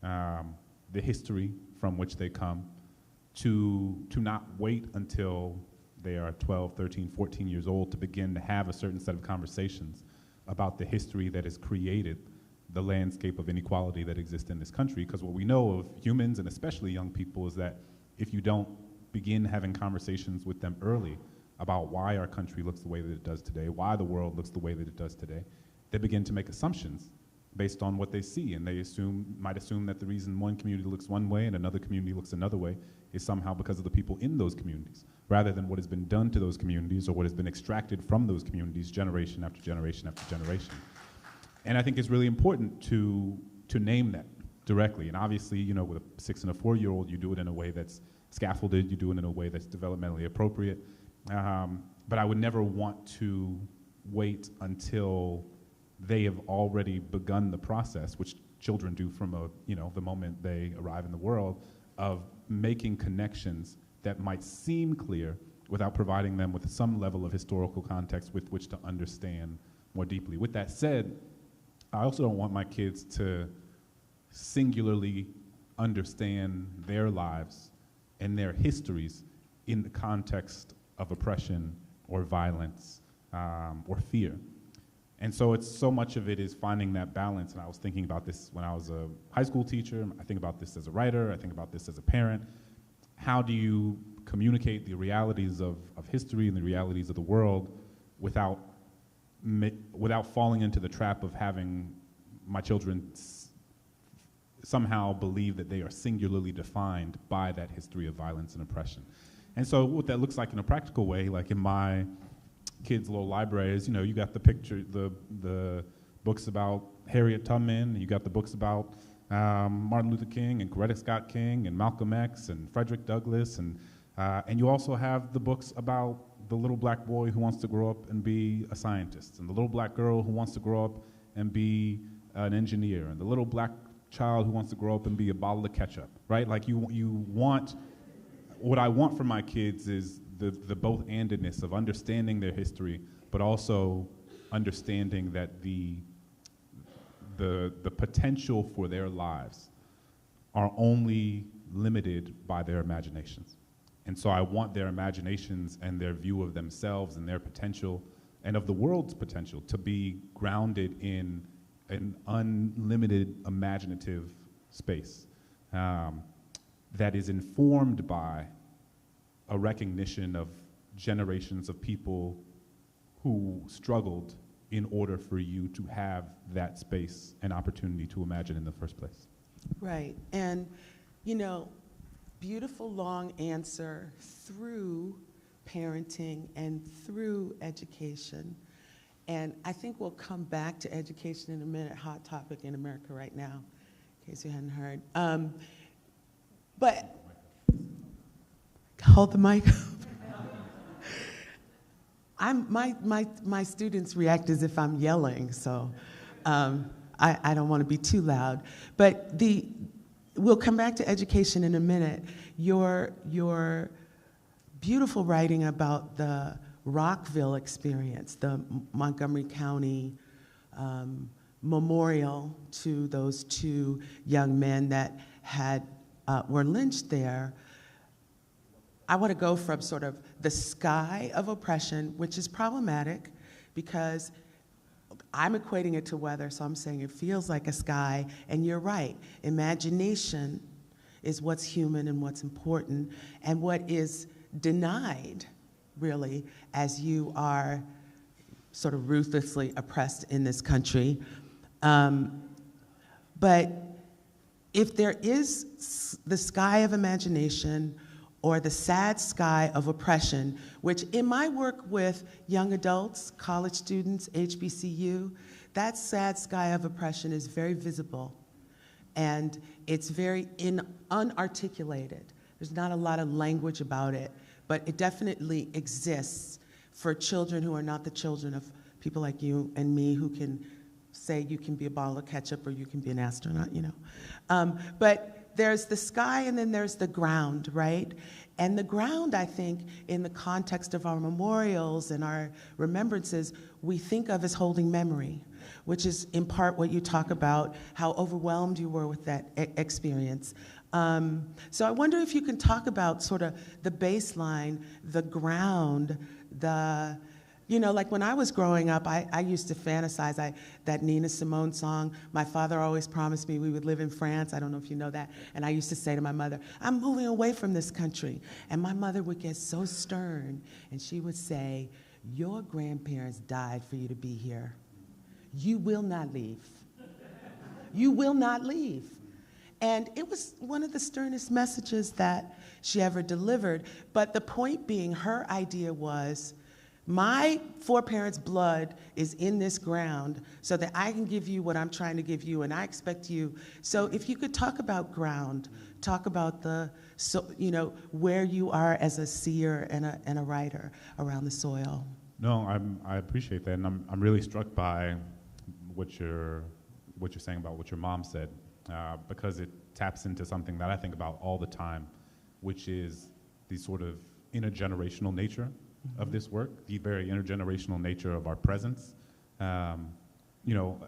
the history from which they come, to not wait until they are 12, 13, 14 years old to begin to have a certain set of conversations about the history that has created the landscape of inequality that exists in this country. Because what we know of humans, and especially young people, is that if you don't begin having conversations with them early about why our country looks the way that it does today, why the world looks the way that it does today, they begin to make assumptions based on what they see, and they might assume that the reason one community looks one way and another community looks another way is somehow because of the people in those communities, rather than what has been done to those communities or what has been extracted from those communities generation after generation after generation. And I think it's really important to name that directly. And obviously, you know, with a 6 and a 4-year-old, you do it in a way that's scaffolded, you do it in a way that's developmentally appropriate. But I would never want to wait until they have already begun the process, which children do from the moment they arrive in the world, of making connections that might seem clear without providing them with some level of historical context with which to understand more deeply. With that said, I also don't want my kids to singularly understand their lives and their histories in the context of oppression or violence or fear. And so much of it is finding that balance. And I was thinking about this when I was a high school teacher. I think about this as a writer. I think about this as a parent. How do you communicate the realities of history and the realities of the world without falling into the trap of having my children somehow believe that they are singularly defined by that history of violence and oppression? And so what that looks like in a practical way, like in my kids' little library, is, you know, you got the picture, the books about Harriet Tubman, you got the books about Martin Luther King and Coretta Scott King and Malcolm X and Frederick Douglass, and you also have the books about the little black boy who wants to grow up and be a scientist, and the little black girl who wants to grow up and be an engineer, and the little black child who wants to grow up and be a bottle of ketchup, right? Like you want, what I want for my kids is the both-andedness of understanding their history, but also understanding that the potential for their lives are only limited by their imaginations. And so I want their imaginations and their view of themselves and their potential and of the world's potential to be grounded in an unlimited imaginative space that is informed by a recognition of generations of people who struggled in order for you to have that space and opportunity to imagine in the first place. Right, and you know, beautiful long answer through parenting and through education. And I think we'll come back to education in a minute, hot topic in America right now, in case you hadn't heard. But hold the mic. My students react as if I'm yelling, so I don't want to be too loud. But we'll come back to education in a minute. Your beautiful writing about the Rockville experience, the Montgomery County memorial to those two young men that were lynched there. I want to go from sort of the sky of oppression, which is problematic because I'm equating it to weather, so I'm saying it feels like a sky, and you're right. Imagination is what's human and what's important, and what is denied, really, as you are sort of ruthlessly oppressed in this country. But if there is the sky of imagination or the sad sky of oppression, which in my work with young adults, college students, HBCU, that sad sky of oppression is very visible. And it's very unarticulated. There's not a lot of language about it, but it definitely exists for children who are not the children of people like you and me who can say you can be a bottle of ketchup or you can be an astronaut, you know. But there's the sky and then there's the ground, right? And the ground, I think, in the context of our memorials and our remembrances, we think of as holding memory, which is in part what you talk about, how overwhelmed you were with that experience. So I wonder if you can talk about sort of the baseline, the ground, you know, like when I was growing up, I used to fantasize that Nina Simone song, my father always promised me we would live in France. I don't know if you know that. And I used to say to my mother, I'm moving away from this country. And my mother would get so stern, and she would say, your grandparents died for you to be here. You will not leave. You will not leave. And it was one of the sternest messages that she ever delivered. But the point being, her idea was, my foreparents' blood is in this ground so that I can give you what I'm trying to give you, and I expect you. So if you could talk about ground, talk about you know, where you are as a seer and a writer around the soil. No, I appreciate that, and I'm really struck by what you're saying about what your mom said, because it taps into something that I think about all the time, which is the sort of intergenerational nature of this work, the very intergenerational nature of our presence. You know,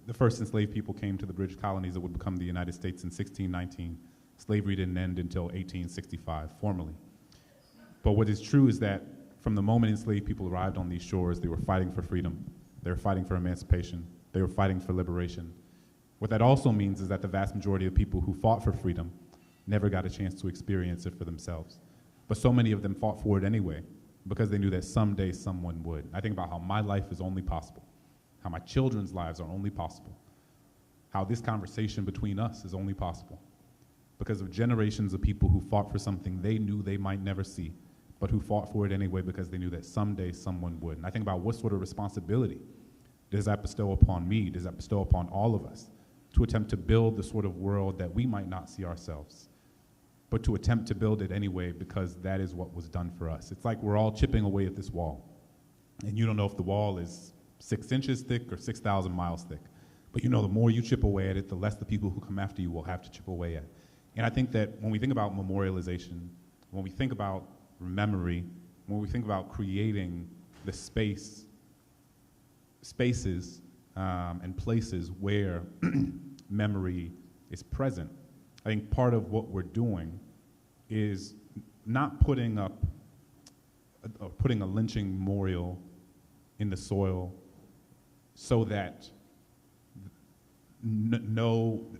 the first enslaved people came to the British colonies that would become the United States in 1619. Slavery didn't end until 1865, formally. But what is true is that from the moment enslaved people arrived on these shores, they were fighting for freedom. They were fighting for emancipation. They were fighting for liberation. What that also means is that the vast majority of people who fought for freedom never got a chance to experience it for themselves. But so many of them fought for it anyway, because they knew that someday someone would. I think about how my life is only possible, how my children's lives are only possible, how this conversation between us is only possible because of generations of people who fought for something they knew they might never see, but who fought for it anyway because they knew that someday someone would. And I think about what sort of responsibility does that bestow upon me? Does that bestow upon all of us? To attempt to build the sort of world that we might not see ourselves, but to attempt to build it anyway because that is what was done for us. It's like we're all chipping away at this wall, and you don't know if the wall is 6 inches thick or 6,000 miles thick. But you know, the more you chip away at it, the less the people who come after you will have to chip away at. And I think that when we think about memorialization, when we think about memory, when we think about creating the spaces and places where memory is present, I think part of what we're doing is not putting a lynching memorial in the soil so that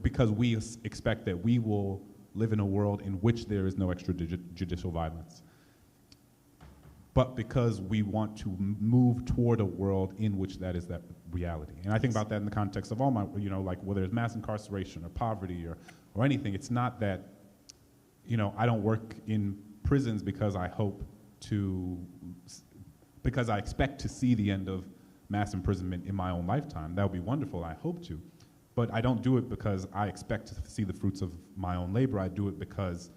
because we expect that we will live in a world in which there is no extrajudicial violence, but because we want to move toward a world in which that is that reality. And I think about that in the context of all my, like whether it's mass incarceration or poverty or anything. It's not that, I don't work in prisons because I expect to see the end of mass imprisonment in my own lifetime. That would be wonderful, I hope to. But I don't do it because I expect to see the fruits of my own labor. I do it because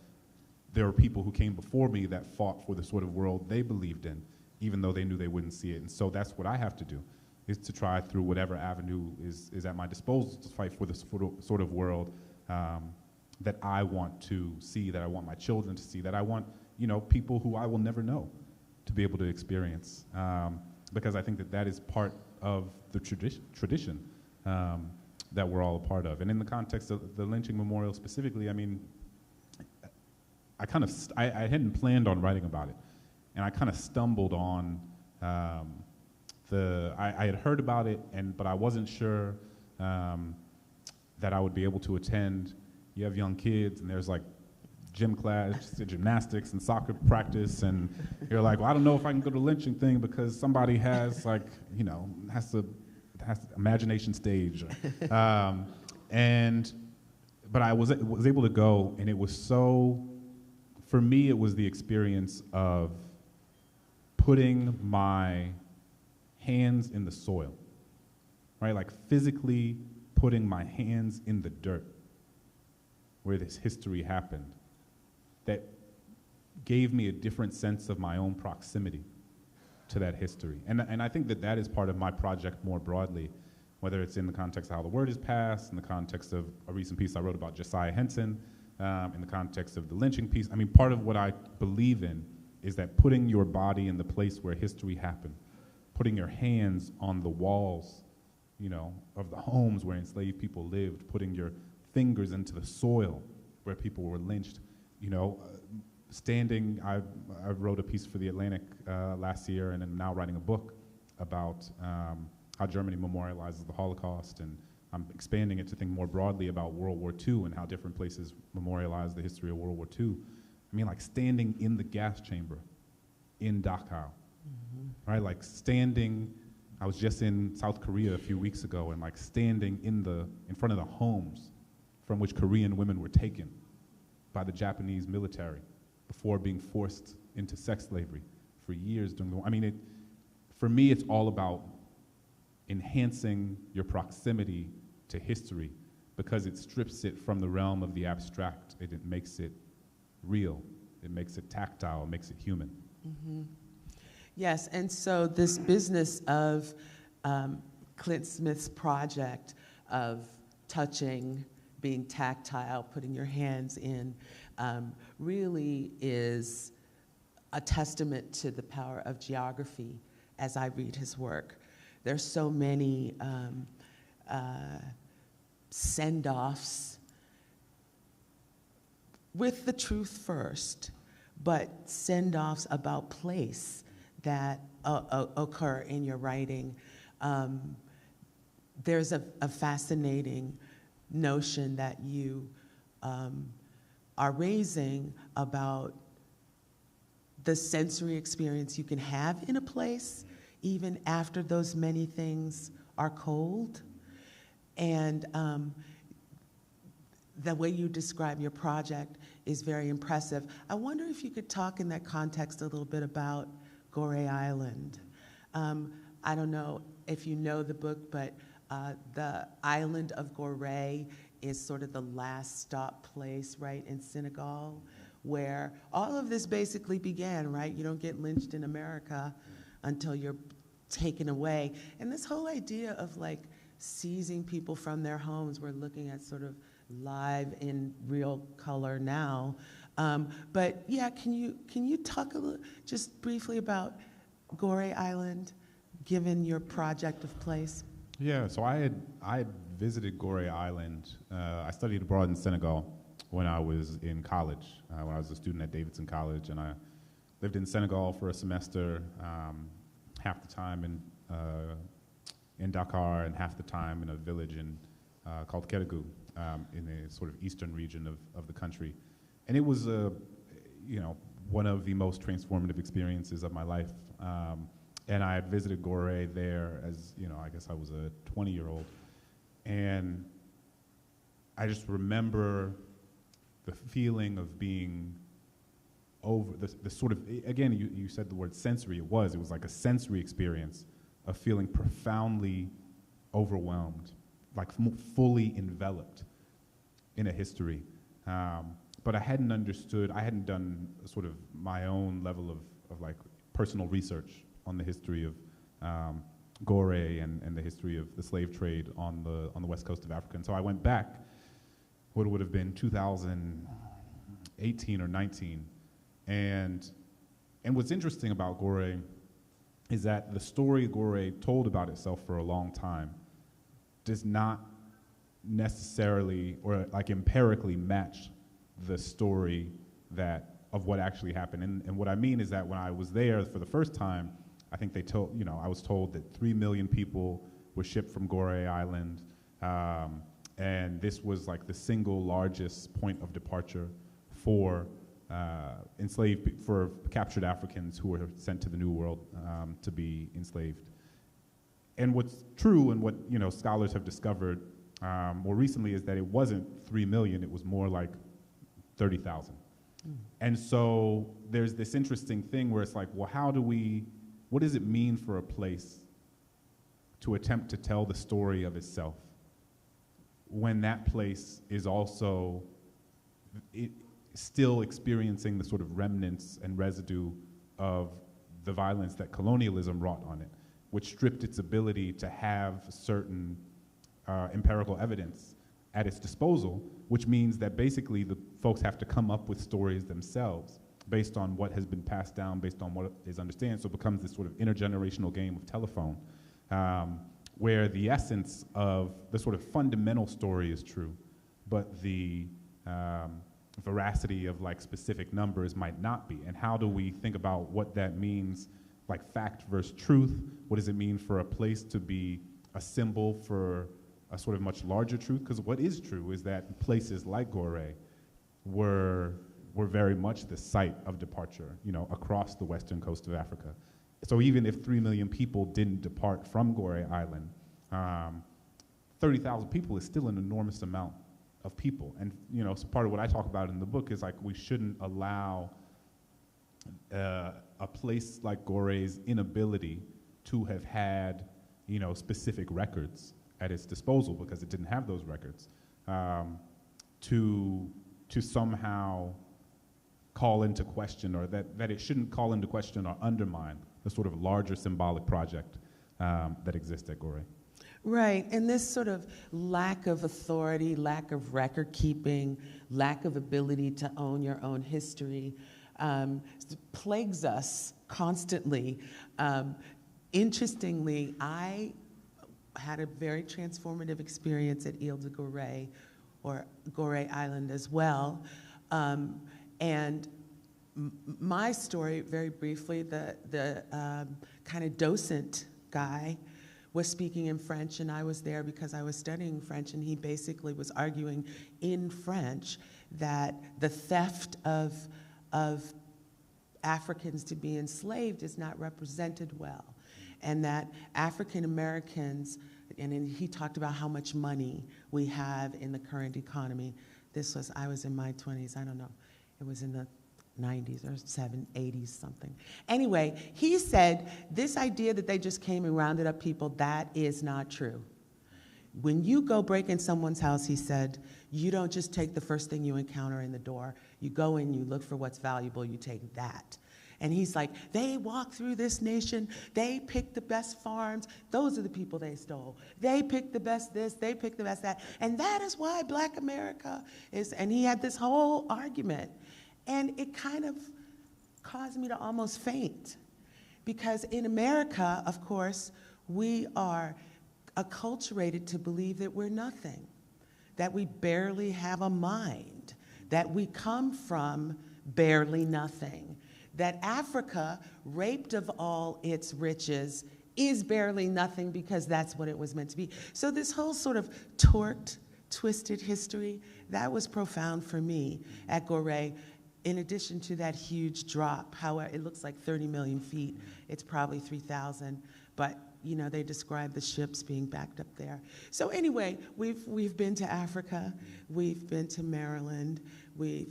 there are people who came before me that fought for the sort of world they believed in, even though they knew they wouldn't see it. And so that's what I have to do, is to try through whatever avenue is at my disposal to fight for this sort of world that I want to see, that I want my children to see, that I want, people who I will never know to be able to experience. Because I think that that is part of the tradition that we're all a part of. And in the context of the lynching memorial specifically, I mean, I hadn't planned on writing about it, and I kind of stumbled on I had heard about it, but I wasn't sure that I would be able to attend. You have young kids, and there's like gym class, gymnastics, and soccer practice, and you're like, well, I don't know if I can go to the lynching thing because somebody has like, has to imagination stage, but I was able to go, and it was so. For me, it was the experience of putting my hands in the soil, right? Like physically putting my hands in the dirt where this history happened, that gave me a different sense of my own proximity to that history. And I think that that is part of my project more broadly, whether it's in the context of how the word is passed, in the context of a recent piece I wrote about Josiah Henson, in the context of the lynching piece. I mean, part of what I believe in is that putting your body in the place where history happened, putting your hands on the walls, of the homes where enslaved people lived, putting your fingers into the soil where people were lynched, standing, I wrote a piece for The Atlantic last year, and I'm now writing a book about how Germany memorializes the Holocaust, and I'm expanding it to think more broadly about World War II and how different places memorialize the history of World War II. I mean, like standing in the gas chamber in Dachau, right? Like standing, I was just in South Korea a few weeks ago, and like standing in front of the homes from which Korean women were taken by the Japanese military before being forced into sex slavery for years during the war. I mean, for me, it's all about enhancing your proximity to history because it strips it from the realm of the abstract and it makes it real, it makes it tactile, it makes it human. Mm-hmm. Yes, and so this business of Clint Smith's project of touching, being tactile, putting your hands in, really is a testament to the power of geography as I read his work. There's so many send-offs with the truth first, but send-offs about place that occur in your writing. There's a fascinating notion that you are raising about the sensory experience you can have in a place even after those many things are cold. And the way you describe your project is very impressive. I wonder if you could talk in that context a little bit about Goucher Island. I don't know if you know the book, but the island of Goucher is sort of the last stop place, right, in Senegal, where all of this basically began, right? You don't get lynched in America until you're taken away. And this whole idea of like seizing people from their homes, we're looking at sort of live in real color now. But yeah, can you talk just briefly about Goucher Island, given your project of place? Yeah, so I had visited Goucher Island. I studied abroad in Senegal when I was in college, when I was a student at Davidson College, and I lived in Senegal for a semester, half the time in Dakar and half the time in a village called Kédougou, in the sort of eastern region of the country. And it was, one of the most transformative experiences of my life. And I had visited Goucher there as, I guess I was a 20-year-old. And I just remember the feeling of being over, the sort of, again, you said the word sensory. It was like a sensory experience of feeling profoundly overwhelmed, like fully enveloped in a history. But I hadn't understood, I hadn't done sort of my own level of like personal research on the history of Goucher and the history of the slave trade on the west coast of Africa. And so I went back, what would have been 2018 or 19. And what's interesting about Goucher is that the story Goucher told about itself for a long time does not necessarily or like empirically match the story of what actually happened. And what I mean is that when I was there for the first time, I think they told, I was told that 3 million people were shipped from Goucher Island, and this was like the single largest point of departure for for captured Africans who were sent to the New World to be enslaved. And what's true and what scholars have discovered more recently is that it wasn't 3 million, it was more like 30,000. And so there's this interesting thing where it's like, well, what does it mean for a place to attempt to tell the story of itself when that place is also still experiencing the sort of remnants and residue of the violence that colonialism wrought on it, which stripped its ability to have certain empirical evidence at its disposal, which means that basically the folks have to come up with stories themselves based on what has been passed down, based on what is understood. So it becomes this sort of intergenerational game of telephone, where the essence of the sort of fundamental story is true, but the veracity of like specific numbers might not be. And how do we think about what that means, like fact versus truth? What does it mean for a place to be a symbol for a sort of much larger truth? Because what is true is that places like Goucher were very much the site of departure, across the western coast of Africa. So even if 3 million people didn't depart from Goucher Island, 30,000 people is still an enormous amount of people. And so part of what I talk about in the book is like we shouldn't allow a place like Goucher's inability to have had specific records at its disposal, because it didn't have those records, to somehow call into question, or that it shouldn't call into question or undermine the sort of larger symbolic project that exists at Goucher. Right, and this sort of lack of authority, lack of record keeping, lack of ability to own your own history plagues us constantly. Interestingly, I had a very transformative experience at Ile de Goucher, or Goucher Island as well. And my story, very briefly, the kind of docent guy was speaking in French, and I was there because I was studying French, and he basically was arguing in French that the theft of Africans to be enslaved is not represented well, and that African Americans, and he talked about how much money we have in the current economy. I was in my 20s, I don't know, it was in the 90s or 80s something. Anyway, he said this idea that they just came and rounded up people, that is not true. When you go break in someone's house, he said, you don't just take the first thing you encounter in the door. You go in, you look for what's valuable, you take that. And he's like, they walk through this nation, they pick the best farms, those are the people they stole. They pick the best this, they pick the best that, and that is why Black America is, and he had this whole argument. And it kind of caused me to almost faint. Because in America, of course, we are acculturated to believe that we're nothing, that we barely have a mind, that we come from barely nothing, that Africa, raped of all its riches, is barely nothing because that's what it was meant to be. So this whole sort of torqued, twisted history, that was profound for me at Goucher. In addition to that huge drop, however, it looks like 30 million feet, it's probably 3,000, but you know, they describe the ships being backed up there. So anyway, we've been to Africa, we've been to Maryland, we've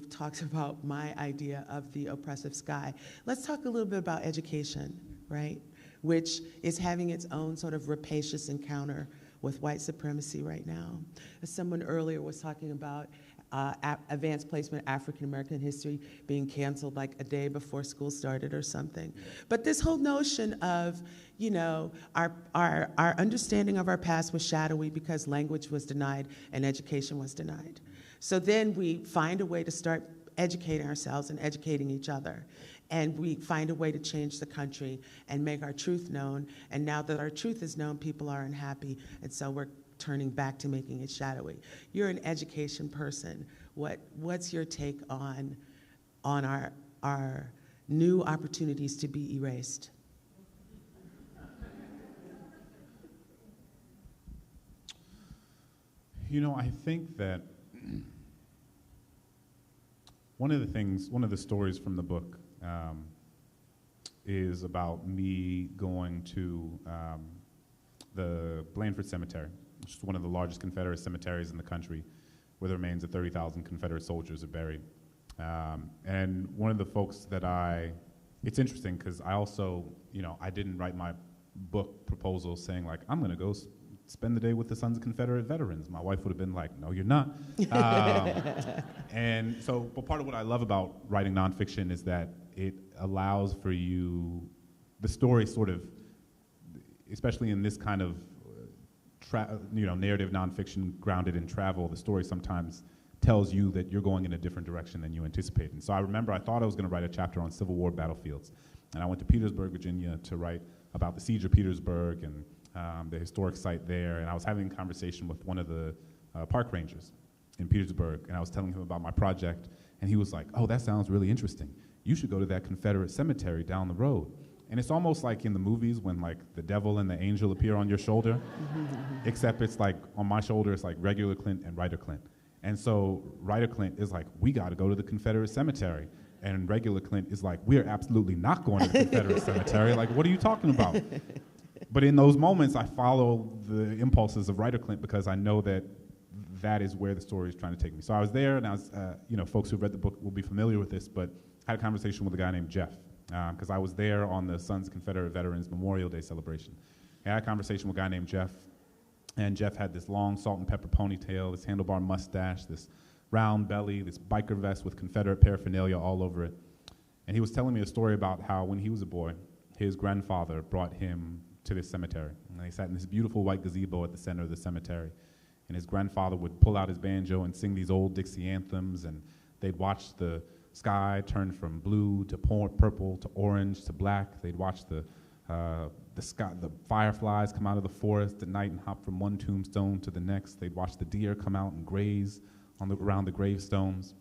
talked about my idea of the oppressive sky. Let's talk a little bit about education, right? Which is having its own sort of rapacious encounter with white supremacy right now. As someone earlier was talking about advanced placement African American history being canceled like a day before school started or something. But this whole notion of, you know, our understanding of our past was shadowy because language was denied and education was denied. So then we find a way to start educating ourselves and educating each other. And we find a way to change the country and make our truth known. And now that our truth is known, people are unhappy. And so we're turning back to making it shadowy. You're an education person. What's your take on our new opportunities to be erased? You know, I think that one of the stories from the book is about me going to the Blandford Cemetery, which is one of the largest Confederate cemeteries in the country, where the remains of 30,000 Confederate soldiers are buried. And one of the folks that it's interesting because I also, you know, I didn't write my book proposal saying like, I'm gonna go spend the day with the Sons of Confederate Veterans. My wife would have been like, no, you're not. And so, but part of what I love about writing nonfiction is that it allows for you, the story sort of, especially in this kind of narrative nonfiction grounded in travel, the story sometimes tells you that you're going in a different direction than you anticipated. And so I remember I thought I was going to write a chapter on Civil War battlefields. And I went to Petersburg, Virginia to write about the siege of Petersburg and the historic site there. And I was having a conversation with one of the park rangers in Petersburg. And I was telling him about my project. And he was like, oh, that sounds really interesting. You should go to that Confederate cemetery down the road. And it's almost like in the movies when like the devil and the angel appear on your shoulder, except it's like on my shoulder, it's like regular Clint and writer Clint. And so writer Clint is like, we got to go to the Confederate cemetery. And regular Clint is like, we are absolutely not going to the Confederate cemetery. Like, what are you talking about? But in those moments, I follow the impulses of writer Clint because I know that that is where the story is trying to take me. So I was there, and I was, folks who've read the book will be familiar with this, but I had a conversation with a guy named Jeff. Because I was there on the Sons Confederate Veterans Memorial Day celebration. I had a conversation with a guy named Jeff, and Jeff had this long salt and pepper ponytail, this handlebar mustache, this round belly, this biker vest with Confederate paraphernalia all over it. And he was telling me a story about how when he was a boy, his grandfather brought him to this cemetery. And they sat in this beautiful white gazebo at the center of the cemetery. And his grandfather would pull out his banjo and sing these old Dixie anthems, and they'd watch the sky turn from blue to purple to orange to black. They'd watch the fireflies come out of the forest at night and hop from one tombstone to the next. They'd watch the deer come out and graze around the gravestones.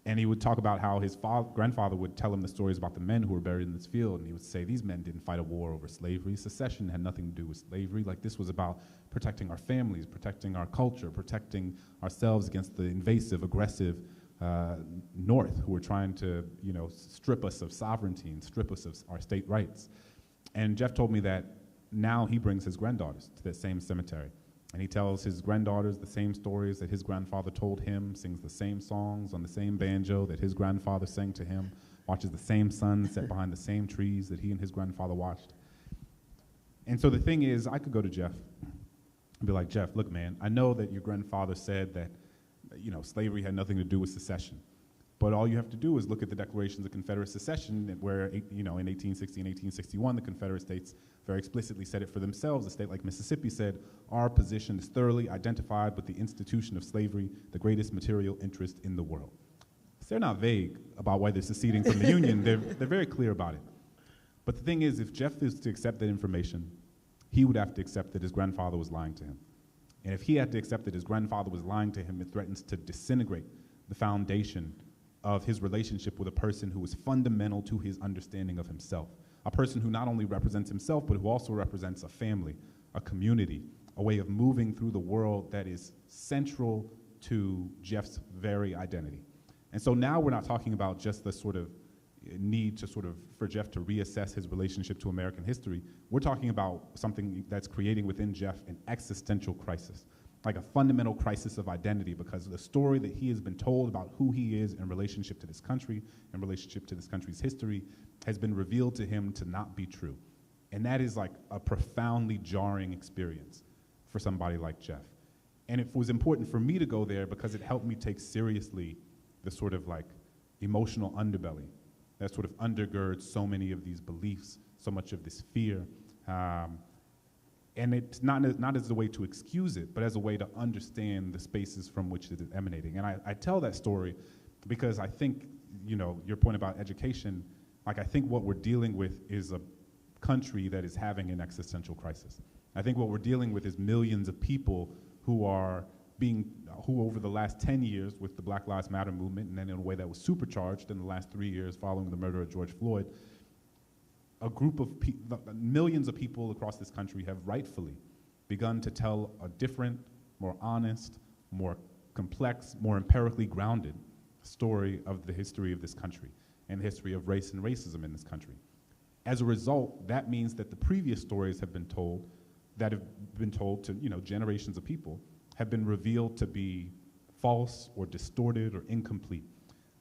And he would talk about how his grandfather would tell him the stories about the men who were buried in this field. And he would say, these men didn't fight a war over slavery. Secession had nothing to do with slavery. Like, this was about protecting our families, protecting our culture, protecting ourselves against the invasive, aggressive North, who were trying to, strip us of sovereignty and strip us of our state rights. And Jeff told me that now he brings his granddaughters to that same cemetery. And he tells his granddaughters the same stories that his grandfather told him, sings the same songs on the same banjo that his grandfather sang to him, watches the same sun set behind the same trees that he and his grandfather watched. And so the thing is, I could go to Jeff and be like, Jeff, look, man, I know that your grandfather said that, slavery had nothing to do with secession. But all you have to do is look at the declarations of Confederate secession, where, in 1860 and 1861, the Confederate States very explicitly said it for themselves. A state like Mississippi said, our position is thoroughly identified with the institution of slavery, the greatest material interest in the world. So they're not vague about why they're seceding from the Union. They're very clear about it. But the thing is, if Jeff is to accept that information, he would have to accept that his grandfather was lying to him. And if he had to accept that his grandfather was lying to him, it threatens to disintegrate the foundation of his relationship with a person who is fundamental to his understanding of himself. A person who not only represents himself, but who also represents a family, a community, a way of moving through the world that is central to Jeff's very identity. And so now we're not talking about just the sort of need to for Jeff to reassess his relationship to American history. We're talking about something that's creating within Jeff an existential crisis, like a fundamental crisis of identity, because the story that he has been told about who he is in relationship to this country, in relationship to this country's history, has been revealed to him to not be true. And that is like a profoundly jarring experience for somebody like Jeff. And it was important for me to go there because it helped me take seriously the sort of like emotional underbelly that sort of undergirds so many of these beliefs, so much of this fear. And it's not as a way to excuse it, but as a way to understand the spaces from which it is emanating. And I tell that story because I think, your point about education, I think what we're dealing with is a country that is having an existential crisis. I think what we're dealing with is millions of people who over the last 10 years with the Black Lives Matter movement, and then in a way that was supercharged in the last 3 years following the murder of George Floyd, a group of millions of people across this country have rightfully begun to tell a different, more honest, more complex, more empirically grounded story of the history of this country and the history of race and racism in this country. As a result, that means that the previous stories have been told to generations of people have been revealed to be false or distorted or incomplete.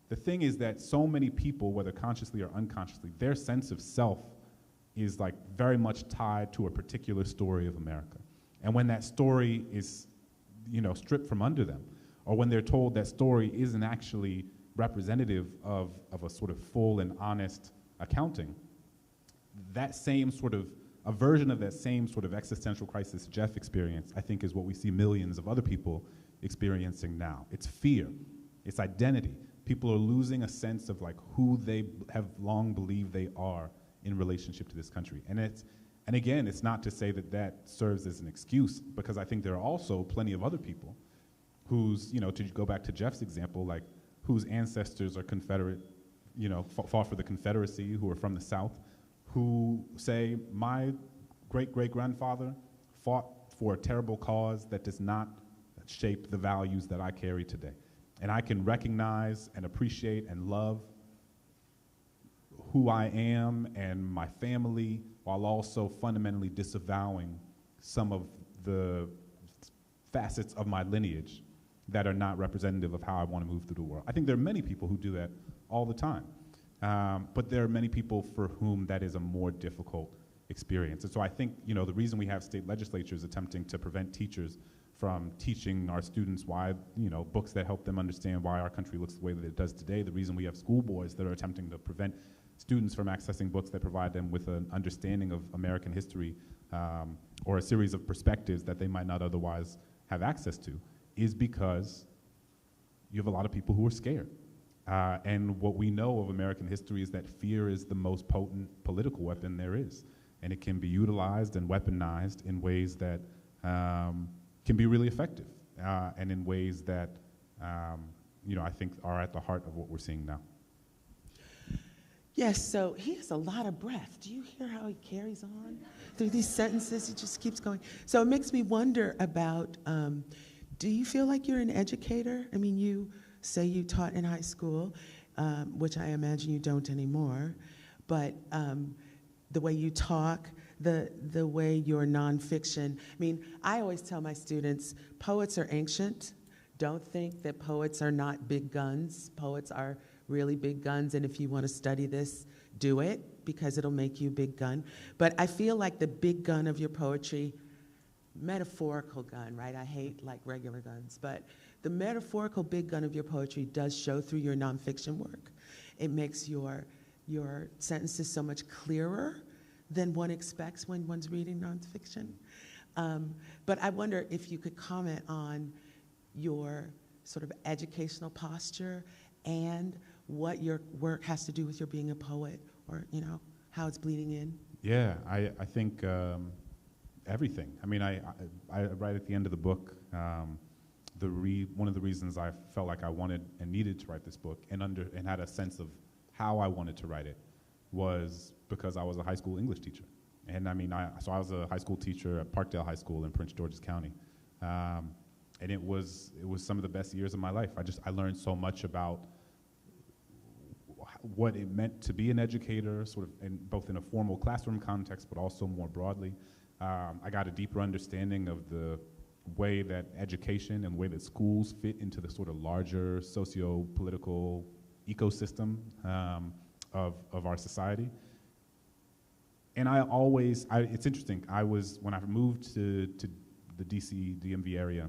The thing is that so many people, whether consciously or unconsciously, their sense of self is very much tied to a particular story of America. And when that story is, stripped from under them, or when they're told that story isn't actually representative of a sort of full and honest accounting, that same sort of, a version of that same sort of existential crisis Jeff experienced, I think, is what we see millions of other people experiencing now. It's fear, it's identity. People are losing a sense of who they have long believed they are in relationship to this country. And again, it's not to say that serves as an excuse, because I think there are also plenty of other people whose, to go back to Jeff's example, whose ancestors are Confederate, fought for the Confederacy, who are from the South, who say, my great-great-grandfather fought for a terrible cause that does not shape the values that I carry today. And I can recognize and appreciate and love who I am and my family, while also fundamentally disavowing some of the facets of my lineage that are not representative of how I want to move through the world. I think there are many people who do that all the time. But there are many people for whom that is a more difficult experience. And so I think, the reason we have state legislatures attempting to prevent teachers from teaching our students why, books that help them understand why our country looks the way that it does today, the reason we have school boards that are attempting to prevent students from accessing books that provide them with an understanding of American history or a series of perspectives that they might not otherwise have access to, is because you have a lot of people who are scared. And what we know of American history is that fear is the most potent political weapon there is. And it can be utilized and weaponized in ways that can be really effective and in ways that, I think are at the heart of what we're seeing now. Yes, so he has a lot of breath. Do you hear how he carries on through these sentences? He just keeps going. So it makes me wonder about, do you feel like you're an educator? I mean, you say you taught in high school, which I imagine you don't anymore, but the way you talk, the way your nonfiction, I mean, I always tell my students, poets are ancient. Don't think that poets are not big guns. Poets are really big guns, and if you want to study this, do it, because it'll make you a big gun. But I feel like the big gun of your poetry, metaphorical gun, right? I hate like regular guns, but the metaphorical big gun of your poetry does show through your nonfiction work. It makes your sentences so much clearer than one expects when one's reading nonfiction. But I wonder if you could comment on your sort of educational posture and what your work has to do with your being a poet, or, you know, how it's bleeding in. Yeah, I think everything. I mean, I write at the end of the book, one of the reasons I felt like I wanted and needed to write this book and had a sense of how I wanted to write it was because I was a high school English teacher. And I mean, so I was a high school teacher at Parkdale High School in Prince George's County. And it was some of the best years of my life. I learned so much about what it meant to be an educator, sort of both in a formal classroom context, but also more broadly. I got a deeper understanding of the way that education and the way that schools fit into the sort of larger socio-political ecosystem of our society. And it's interesting, when I moved to the DC, DMV area,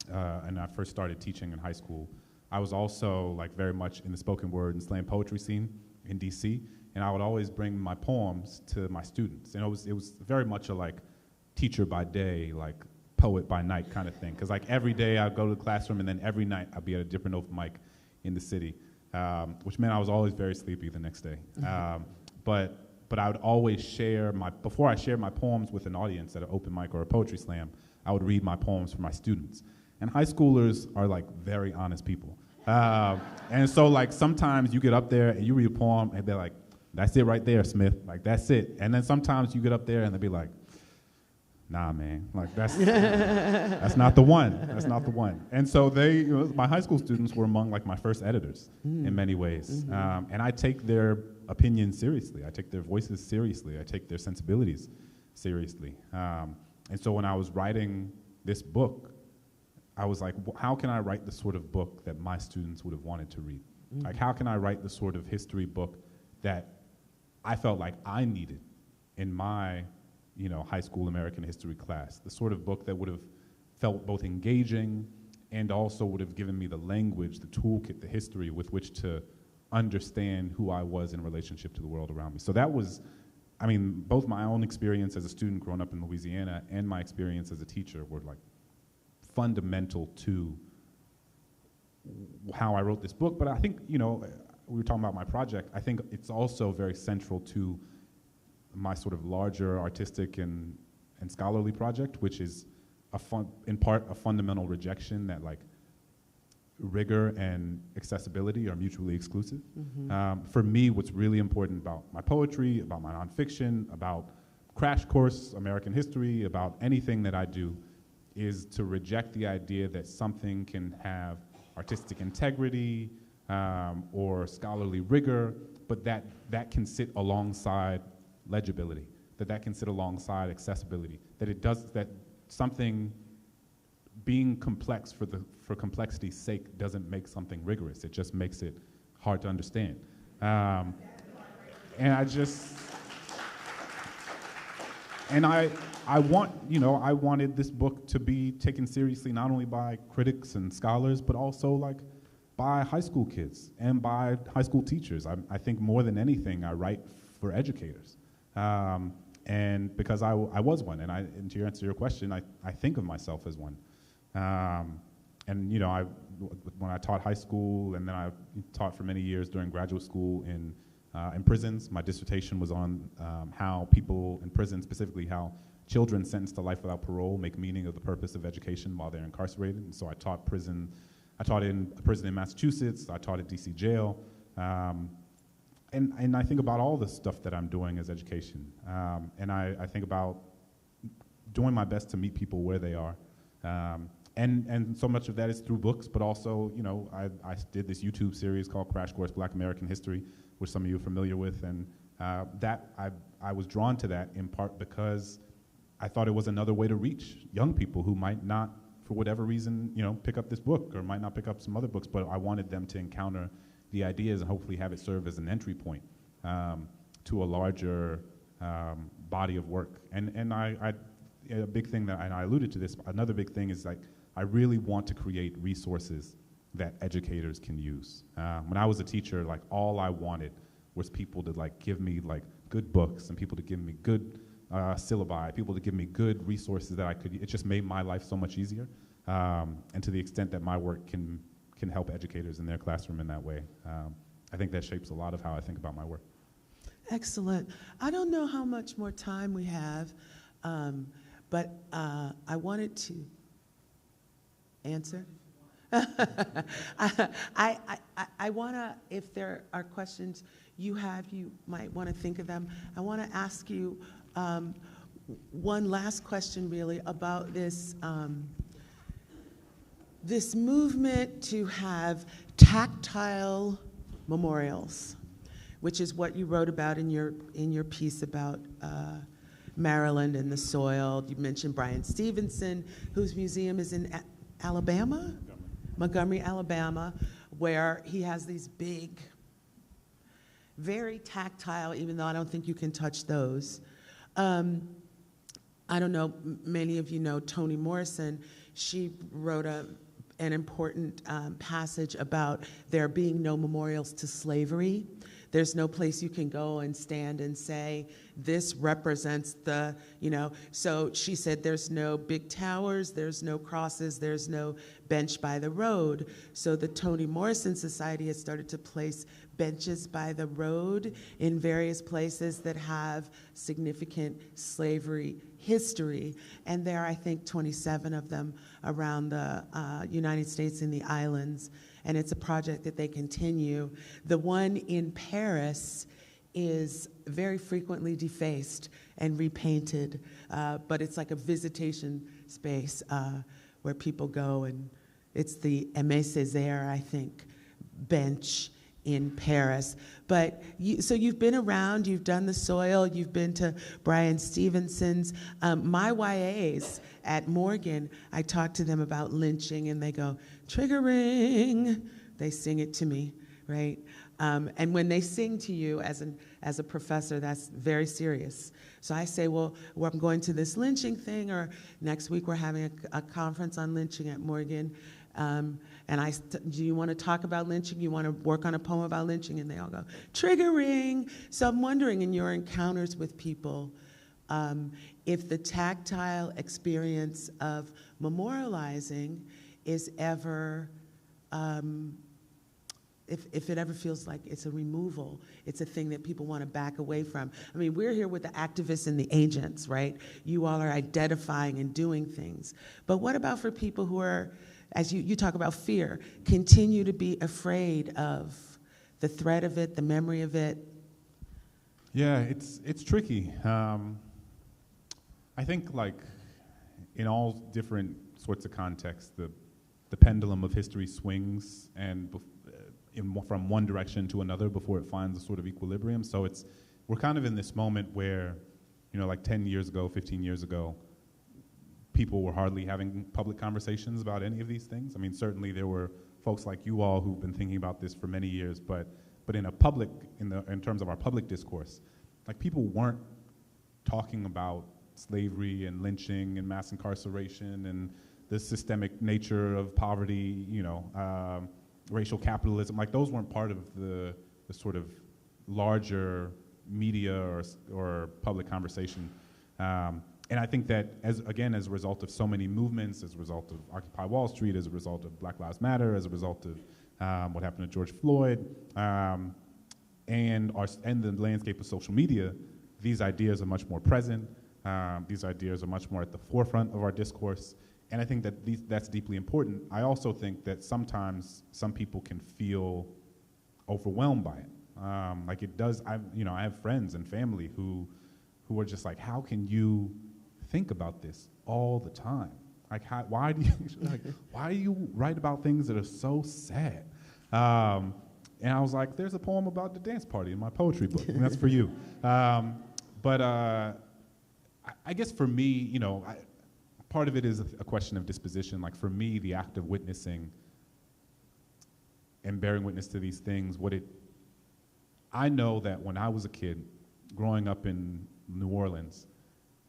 and I first started teaching in high school, I was also like very much in the spoken word and slam poetry scene in DC, and I would always bring my poems to my students. And it was very much a like teacher by day, like poet by night kind of thing. Because like every day I'd go to the classroom, and then every night I'd be at a different open mic in the city, which meant I was always very sleepy the next day. But I would always before I shared my poems with an audience at an open mic or a poetry slam, I would read my poems for my students. And high schoolers are like very honest people. And so like sometimes you get up there and you read a poem and they're like, that's it right there, Smith, like that's it. And then sometimes you get up there and they'll be like, nah, man, like that's not the one, that's not the one. And so my high school students were among like my first editors in many ways. And I take their opinions seriously, I take their voices seriously, I take their sensibilities seriously. And so when I was writing this book, I was like, how can I write the sort of book that my students would have wanted to read? Like, how can I write the sort of history book that I felt like I needed in my, high school American history class? The sort of book that would have felt both engaging and also would have given me the language, the toolkit, the history with which to understand who I was in relationship to the world around me. So that was, both my own experience as a student growing up in Louisiana and my experience as a teacher were like fundamental to how I wrote this book. But I think, we were talking about my project, I think it's also very central to my sort of larger artistic and scholarly project, which is in part a fundamental rejection that like rigor and accessibility are mutually exclusive. For me, what's really important about my poetry, about my nonfiction, about Crash Course American history, about anything that I do, is to reject the idea that something can have artistic integrity or scholarly rigor, but that can sit alongside legibility, that can sit alongside accessibility, that something being complex for complexity's sake doesn't make something rigorous, it just makes it hard to understand. I wanted this book to be taken seriously not only by critics and scholars, but also like by high school kids and by high school teachers. I think more than anything, I write for educators. And because I was one, and to answer your question, I think of myself as one. When I taught high school, and then I taught for many years during graduate school in prisons. My dissertation was on how people in prison, specifically how children sentenced to life without parole, make meaning of the purpose of education while they're incarcerated. And so I taught in a prison in Massachusetts, I taught at DC jail, and I think about all the stuff that I'm doing as education. And I think about doing my best to meet people where they are. And so much of that is through books, but also, I did this YouTube series called Crash Course Black American History, which some of you are familiar with, and I was drawn to that in part because I thought it was another way to reach young people who might not, for whatever reason, pick up this book or might not pick up some other books, but I wanted them to encounter the ideas and hopefully have it serve as an entry point to a larger body of work. And a big thing that, and I alluded to this, another big thing is like, I really want to create resources that educators can use. When I was a teacher, like all I wanted was people to like give me like good books and people to give me good syllabi, people to give me good resources that I could, it just made my life so much easier. And to the extent that my work can help educators in their classroom in that way, I think that shapes a lot of how I think about my work. Excellent. I don't know how much more time we have, but I wanted to answer. I want to, if there are questions you might want to think of them. I want to ask you one last question really about this, this movement to have tactile memorials, which is what you wrote about in your piece about Maryland and the soil. You mentioned Brian Stevenson, whose museum is in Alabama? Montgomery, Alabama, where he has these big, very tactile, even though I don't think you can touch those. I don't know, many of you know Toni Morrison. She wrote an important passage about there being no memorials to slavery. There's no place you can go and stand and say, this represents the, so she said there's no big towers, there's no crosses, there's no bench by the road. So the Toni Morrison Society has started to place benches by the road in various places that have significant slavery history. And there are, I think, 27 of them around the United States and the islands. And it's a project that they continue. The one in Paris is very frequently defaced and repainted, but it's like a visitation space where people go, and it's the Aimé Césaire, I think, bench in Paris. But so you've been around, you've done the soil, you've been to Brian Stevenson's. My YAs at Morgan, I talk to them about lynching and they go, triggering. They sing it to me, right? And when they sing to you as a professor, that's very serious. So I say, well, I'm going to this lynching thing, or next week we're having a conference on lynching at Morgan. And do you want to talk about lynching? You want to work on a poem about lynching? And they all go, triggering. So I'm wondering, in your encounters with people, if the tactile experience of memorializing is ever, if it ever feels like it's a removal, it's a thing that people want to back away from. I mean, we're here with the activists and the agents, right? You all are identifying and doing things. But what about for people who are, as you talk about fear, continue to be afraid of the threat of it, the memory of it? Yeah, it's tricky. I think, like, in all different sorts of contexts, the pendulum of history swings and from one direction to another before it finds a sort of equilibrium. So we're kind of in this moment where, like 10 years ago, 15 years ago, people were hardly having public conversations about any of these things. I mean, certainly there were folks like you all who've been thinking about this for many years, but in terms of our public discourse, like, people weren't talking about slavery and lynching and mass incarceration and the systemic nature of poverty, racial capitalism. Like, those weren't part of the sort of larger media or public conversation. And I think that, as a result of so many movements, as a result of Occupy Wall Street, as a result of Black Lives Matter, as a result of what happened to George Floyd, and the landscape of social media, these ideas are much more present. These ideas are much more at the forefront of our discourse. And I think that that's deeply important. I also think that sometimes some people can feel overwhelmed by it. Like, it does, I have friends and family who are just like, how can you think about this all the time? Like, why do you write about things that are so sad? And I was like, there's a poem about the dance party in my poetry book, and that's for you. But I guess for me, you know, part of it is a question of disposition. Like for me, the act of witnessing and bearing witness to these things, I know that when I was a kid, growing up in New Orleans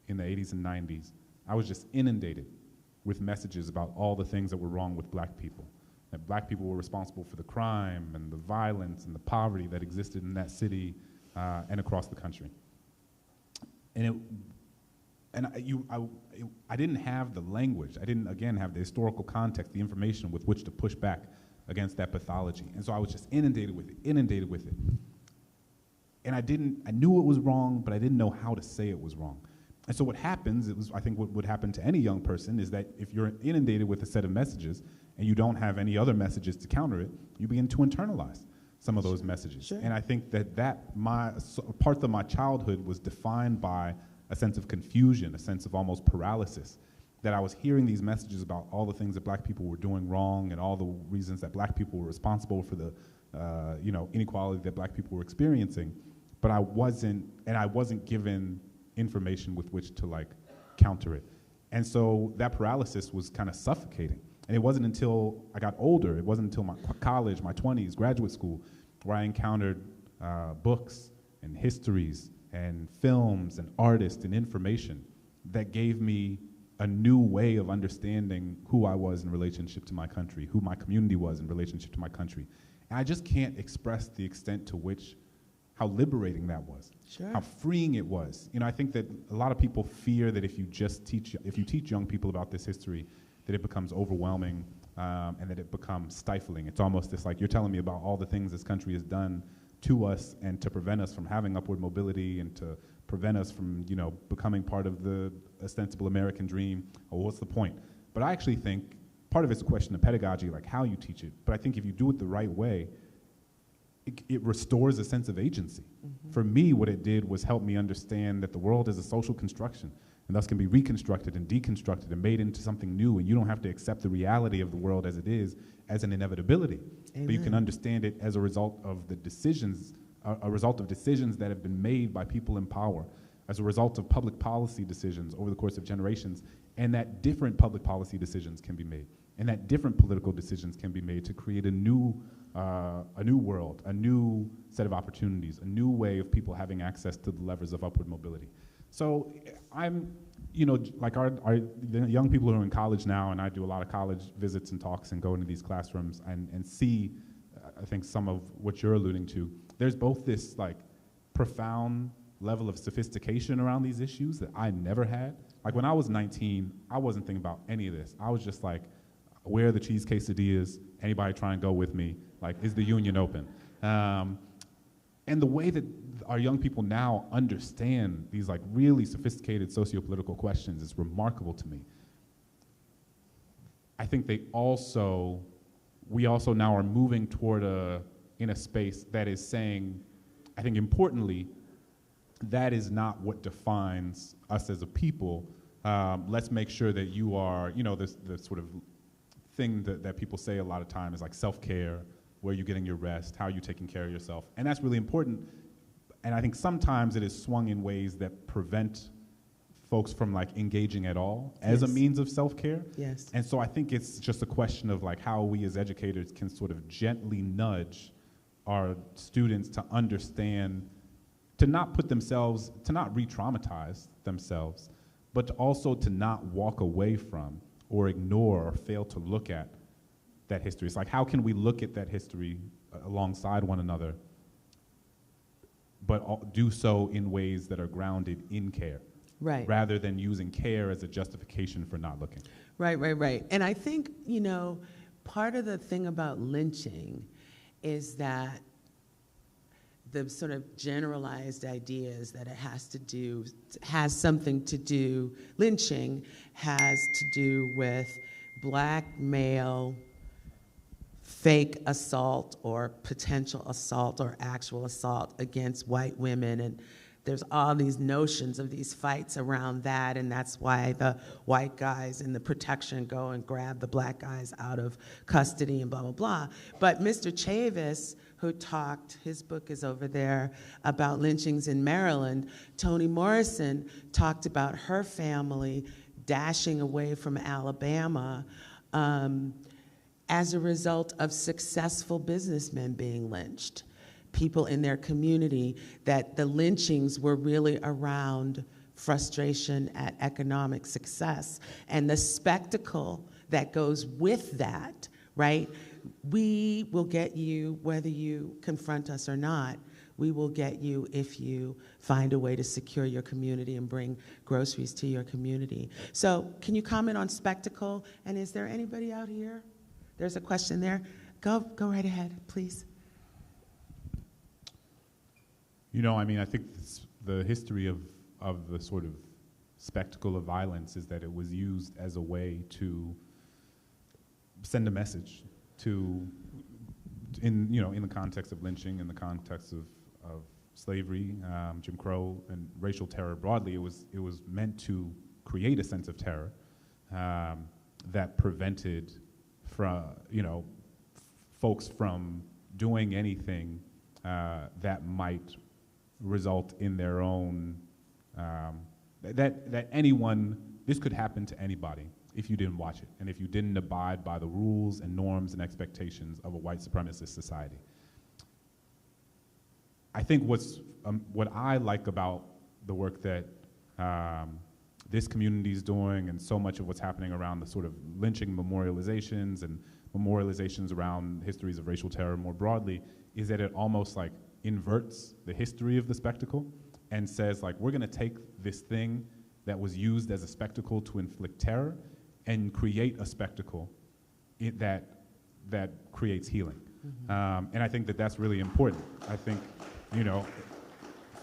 in the 80s and 90s, I was just inundated with messages about all the things that were wrong with black people. That black people were responsible for the crime and the violence and the poverty that existed in that city and across the country. And I didn't have the language. I didn't, again, have the historical context, the information with which to push back against that pathology. And so I was just inundated with it. And I knew it was wrong, but I didn't know how to say it was wrong. And so what happens, I think what would happen to any young person is that if you're inundated with a set of messages and you don't have any other messages to counter it, you begin to internalize some of those messages. Sure. And I think that part of my childhood was defined by a sense of confusion, a sense of almost paralysis, that I was hearing these messages about all the things that black people were doing wrong and all the reasons that black people were responsible for the inequality that black people were experiencing, but I wasn't given information with which to like counter it. And so that paralysis was kind of suffocating. And it wasn't until I got older, it wasn't until my college, my 20s, graduate school, where I encountered books and histories and films and artists and information that gave me a new way of understanding who I was in relationship to my country, who my community was in relationship to my country. And I just can't express the extent to which, how liberating that was, sure. How freeing it was. You know, I think that a lot of people fear that if you teach young people about this history, that it becomes overwhelming and that it becomes stifling. It's almost this like, you're telling me about all the things this country has done to us and to prevent us from having upward mobility and to prevent us from, you know, becoming part of the ostensible American dream. Well, what's the point? But I actually think part of it's a question of pedagogy, like how you teach it. But I think if you do it the right way, it restores a sense of agency. Mm-hmm. For me, what it did was help me understand that the world is a social construction and thus can be reconstructed and deconstructed and made into something new, and you don't have to accept the reality of the world as it is as an inevitability. Amen. But you can understand it as a result of the decisions, a result of decisions that have been made by people in power, as a result of public policy decisions over the course of generations, and that different public policy decisions can be made, and that different political decisions can be made to create a new world, a new set of opportunities, a new way of people having access to the levers of upward mobility. So I'm, you know, like the young people who are in college now, and I do a lot of college visits and talks and go into these classrooms and see, I think, some of what you're alluding to. There's both this like profound level of sophistication around these issues that I never had. Like when I was 19, I wasn't thinking about any of this. I was just like, where are the cheese quesadillas? Anybody try and go with me? Like, is the union open? And the way that our young people now understand these like really sophisticated socio-political questions is remarkable to me. I think we also now are moving toward in a space that is saying, I think importantly, that is not what defines us as a people. Let's make sure that you are, you know, the sort of thing that people say a lot of time is like self-care, where you're getting your rest, how you're taking care of yourself. And that's really important. And I think sometimes it is swung in ways that prevent folks from like engaging at all as a means of self-care. Yes. And so I think it's just a question of like how we as educators can sort of gently nudge our students to understand, to not put themselves, to not re-traumatize themselves, but also to not walk away from or ignore or fail to look at that history. It's like, how can we look at that history alongside one another, but do so in ways that are grounded in care, right? Rather than using care as a justification for not looking. Right. And I think, you know, part of the thing about lynching is that the sort of generalized ideas that it has something to do, lynching has to do with black male fake assault or potential assault or actual assault against white women. And there's all these notions of these fights around that, and that's why the white guys in the protection go and grab the black guys out of custody and blah, blah, blah. But Mr. Chavis who talked, his book is over there, about lynchings in Maryland. Toni Morrison talked about her family dashing away from Alabama as a result of successful businessmen being lynched. People in their community, that the lynchings were really around frustration at economic success. And the spectacle that goes with that, right? We will get you whether you confront us or not. We will get you if you find a way to secure your community and bring groceries to your community. So can you comment on spectacle? And is there anybody out here? There's a question there. Go right ahead, please. You know, I mean, I think the history of the sort of spectacle of violence is that it was used as a way to send a message to, in the context of lynching, in the context of slavery, Jim Crow, and racial terror broadly. It was meant to create a sense of terror that prevented folks from doing anything that might result in their own, that anyone, this could happen to anybody if you didn't watch it, and if you didn't abide by the rules and norms and expectations of a white supremacist society. I think what I like about the work that this community is doing, and so much of what's happening around the sort of lynching memorializations and memorializations around histories of racial terror more broadly, is that it almost like inverts the history of the spectacle and says, like, we're gonna take this thing that was used as a spectacle to inflict terror and create a spectacle that creates healing. Mm-hmm. And I think that that's really important. I think,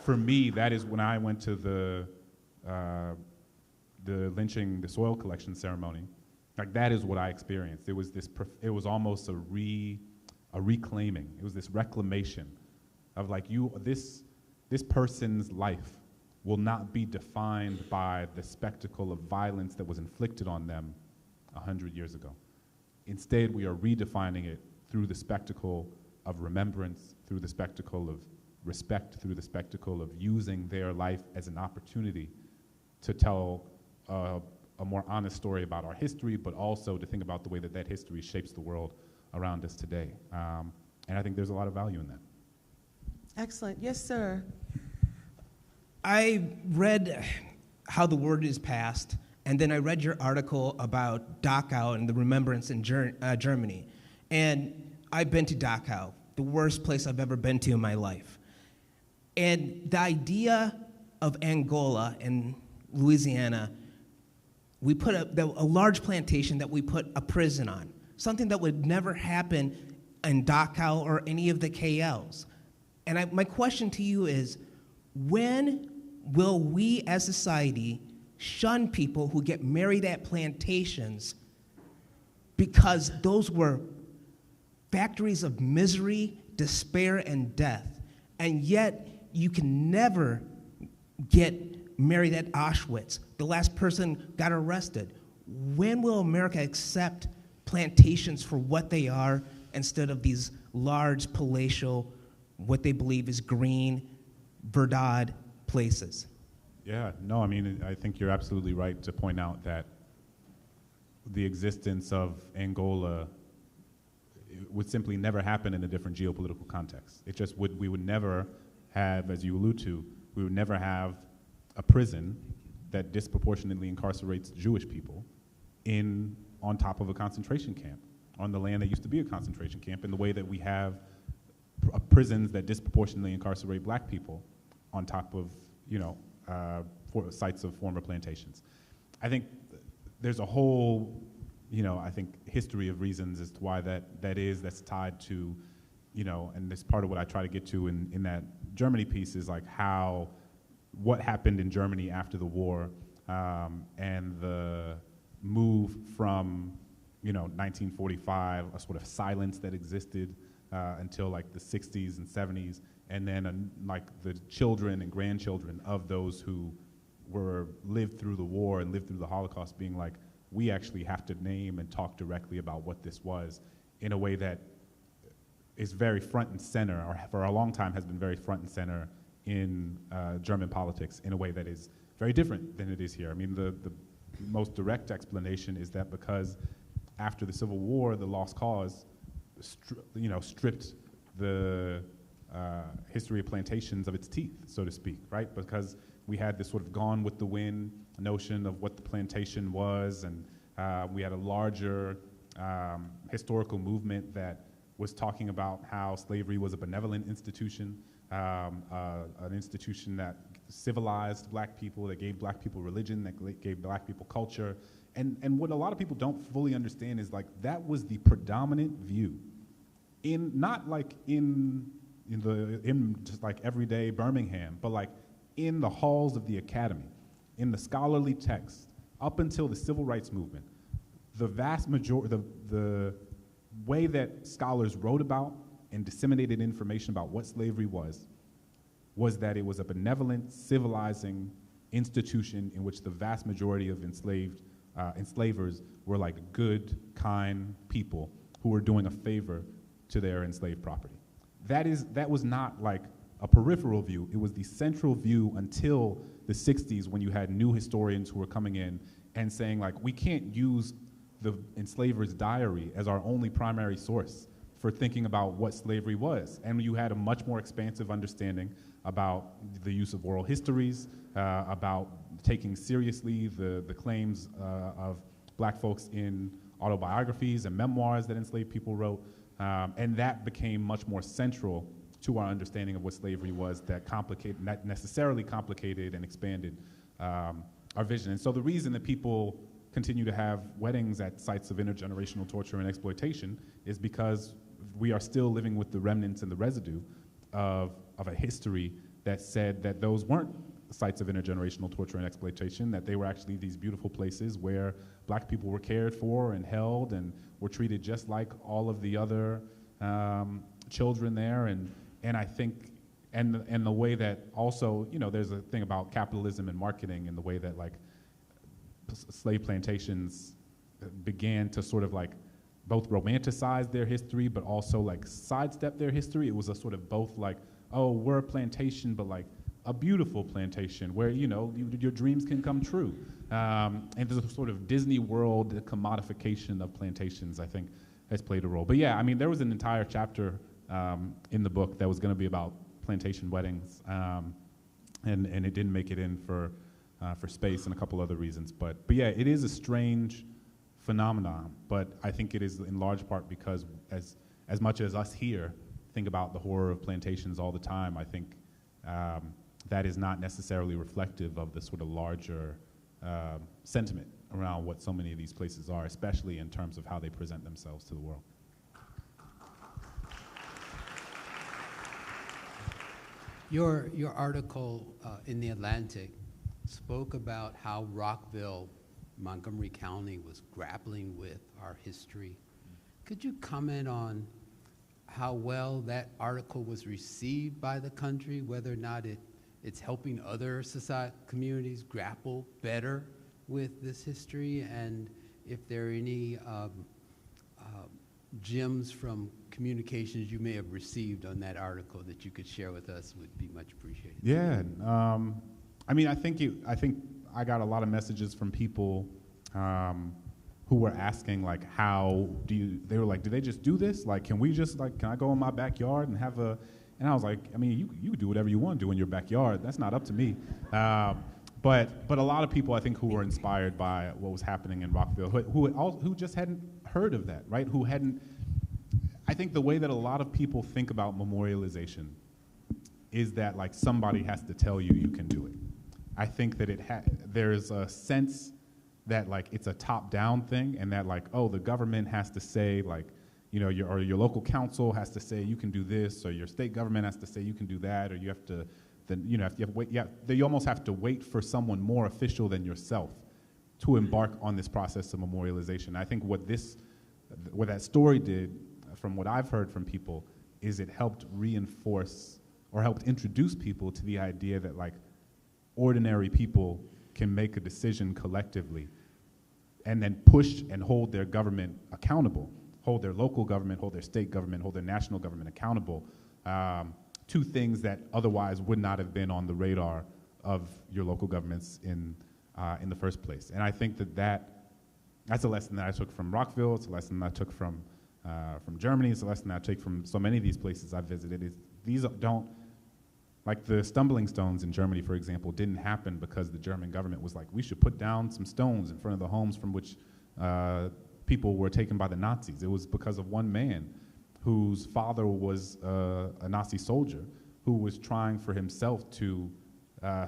for me, that is when I went to the lynching, the soil collection ceremony, like that is what I experienced. It was it was almost a reclaiming. It was this reclamation of like this person's life will not be defined by the spectacle of violence that was inflicted on them 100 years ago. Instead, we are redefining it through the spectacle of remembrance, through the spectacle of respect, through the spectacle of using their life as an opportunity to tell a more honest story about our history, but also to think about the way that history shapes the world around us today. And I think there's a lot of value in that. Excellent. Yes, sir. I read how the word is passed, and then I read your article about Dachau and the remembrance in Germany. And I've been to Dachau, the worst place I've ever been to in my life. And the idea of Angola and Louisiana, we put a large plantation that we put a prison on, something that would never happen in Dachau or any of the KLs. And my question to you is, when will we as society shun people who get married at plantations because those were factories of misery, despair, and death, and yet you can never get married at Auschwitz? The last person got arrested. When will America accept plantations for what they are instead of these large palatial, what they believe is green, verdad places? Yeah, no, I mean, I think you're absolutely right to point out that the existence of Angola would simply never happen in a different geopolitical context. It just we would never have, as you allude to, we would never have a prison that disproportionately incarcerates Jewish people on top of a concentration camp, on the land that used to be a concentration camp, in the way that we have prisons that disproportionately incarcerate black people on top of, sites of former plantations. I think there's a whole, I think history of reasons as to why that's tied to, and this part of what I try to get to in that Germany piece is like what happened in Germany after the war, and the move from, 1945, a sort of silence that existed until like the 60s and 70s, and then like the children and grandchildren of those who lived through the war and lived through the Holocaust being like, we actually have to name and talk directly about what this was in a way that is very front and center, or for a long time has been very front and center in German politics in a way that is very different than it is here. I mean, the most direct explanation is that because after the Civil War, the Lost Cause, stripped the history of plantations of its teeth, so to speak, right? Because we had this sort of gone with the wind notion of what the plantation was, and we had a larger historical movement that was talking about how slavery was a benevolent institution, an institution that civilized black people, that gave black people religion, that gave black people culture. And what a lot of people don't fully understand is like that was the predominant view not like in just like everyday Birmingham, but like in the halls of the academy, in the scholarly text, up until the civil rights movement. The vast majority, the way that scholars wrote about and disseminated information about what slavery was that it was a benevolent, civilizing institution in which the vast majority of enslavers were like good, kind people who were doing a favor to their enslaved property. That was not like a peripheral view. It was the central view until the 60s, when you had new historians who were coming in and saying like, we can't use the enslaver's diary as our only primary source for thinking about what slavery was. And you had a much more expansive understanding about the use of oral histories, about taking seriously the claims of black folks in autobiographies and memoirs that enslaved people wrote. And that became much more central to our understanding of what slavery was, that necessarily complicated and expanded our vision. And so the reason that people continue to have weddings at sites of intergenerational torture and exploitation is because we are still living with the remnants and the residue of a history that said that those weren't sites of intergenerational torture and exploitation, that they were actually these beautiful places where black people were cared for and held and were treated just like all of the other children there. And I think, and the way that also, there's a thing about capitalism and marketing and the way that like slave plantations began to sort of like both romanticize their history, but also like sidestep their history. It was a sort of both like, oh, we're a plantation, but like a beautiful plantation where, your dreams can come true. And there's a sort of Disney World commodification of plantations, I think, has played a role. But yeah, I mean, there was an entire chapter in the book that was going to be about plantation weddings, and it didn't make it in for space and a couple other reasons. But yeah, it is a strange phenomenon, but I think it is in large part because as much as us here think about the horror of plantations all the time, I think that is not necessarily reflective of the sort of larger sentiment around what so many of these places are, especially in terms of how they present themselves to the world. Your article in The Atlantic spoke about how Rockville, Montgomery County, was grappling with our history. Could you comment on how well that article was received by the country, whether or not it's helping other communities grapple better with this history, and if there are any gems from communications you may have received on that article that you could share with us would be much appreciated. Yeah, I mean, I think I got a lot of messages from people who were asking like, they were like, do they just do this? Like, can I go in my backyard and have and I was like, I mean, you can do whatever you want to do in your backyard. That's not up to me. But a lot of people, I think, who were inspired by what was happening in Rockville, who just hadn't heard of that, right? I think the way that a lot of people think about memorialization is that like somebody has to tell you can do it. I think that there's a sense that like it's a top-down thing, and that like, oh, the government has to say like, your local council has to say you can do this, or your state government has to say you can do that, or you have to, you almost have to wait for someone more official than yourself to embark on this process of memorialization. I think what that story did, from what I've heard from people, is it helped reinforce or helped introduce people to the idea that like ordinary people can make a decision collectively and then push and hold their government accountable hold their local government, hold their state government, hold their national government accountable to things that otherwise would not have been on the radar of your local governments in the first place. And I think that's a lesson that I took from Rockville. It's a lesson that I took from Germany. It's a lesson that I take from so many of these places I've visited. These don't, like the stumbling stones in Germany, for example, didn't happen because the German government was like, we should put down some stones in front of the homes from which people were taken by the Nazis. It was because of one man whose father was a Nazi soldier who was trying for himself to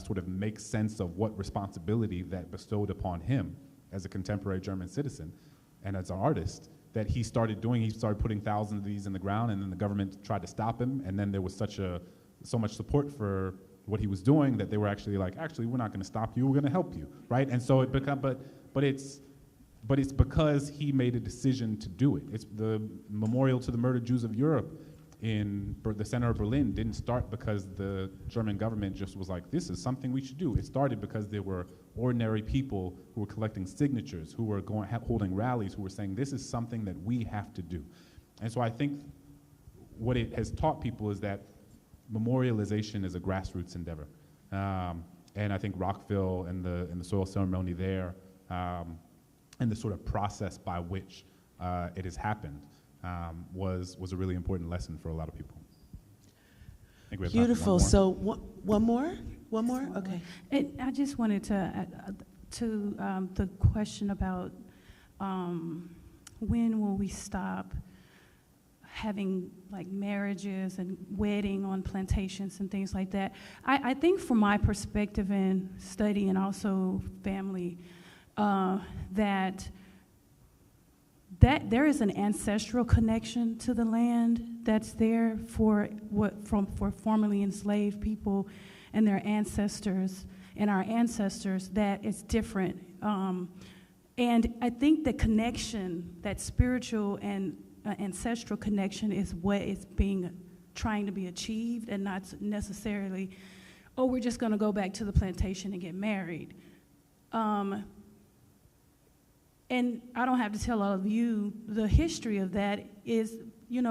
sort of make sense of what responsibility that bestowed upon him as a contemporary German citizen and as an artist that he started doing. He started putting thousands of these in the ground, and then the government tried to stop him, and then there was so much support for what he was doing that they were actually like, actually, we're not going to stop you, we're going to help you, right? And so it became, but it's because he made a decision to do it. It's the memorial to the murdered Jews of Europe in the center of Berlin didn't start because the German government just was like, this is something we should do. It started because there were ordinary people who were collecting signatures, who were holding rallies, who were saying, this is something that we have to do. And so I think what it has taught people is that memorialization is a grassroots endeavor. And I think Rockville and the soil ceremony there and the sort of process by which it has happened was a really important lesson for a lot of people. I think we have time for Beautiful. one more. So one more? One more? Okay. I just wanted to the question about when will we stop having like marriages and wedding on plantations and things like that. I think from my perspective in study and also family, that there is an ancestral connection to the land that's there for formerly enslaved people and their ancestors and our ancestors that is different. And I think the connection, that spiritual and ancestral connection is what is trying to be achieved, and not necessarily, oh, we're just gonna go back to the plantation and get married. And I don't have to tell all of you, the history of that is,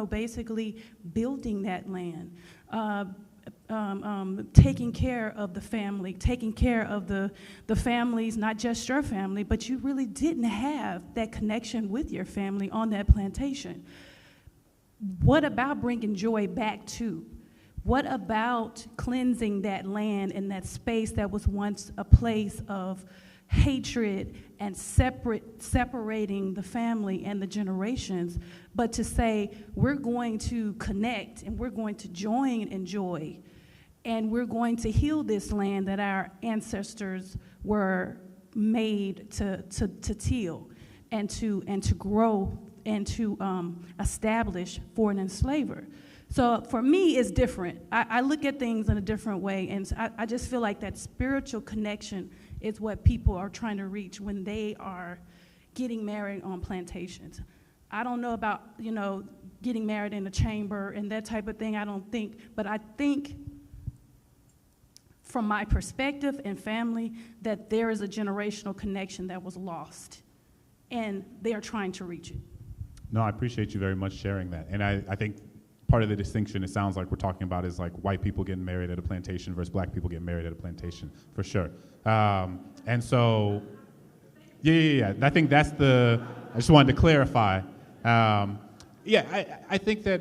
basically building that land, taking care of the family, taking care of the families, not just your family, but you really didn't have that connection with your family on that plantation. What about bringing joy back to? What about cleansing that land and that space that was once a place of hatred and separating the family and the generations, but to say we're going to connect and we're going to join in joy and we're going to heal this land that our ancestors were made to till and to grow and to establish for an enslaver. So for me, it's different. I look at things in a different way, and I just feel like that spiritual connection is what people are trying to reach when they are getting married on plantations. I don't know about, getting married in a chamber and that type of thing, I don't think, but I think from my perspective and family that there is a generational connection that was lost, and they are trying to reach it. No, I appreciate you very much sharing that. And I think part of the distinction it sounds like we're talking about is like white people getting married at a plantation versus black people getting married at a plantation, for sure. And so, yeah. I think that's I just wanted to clarify. I think that,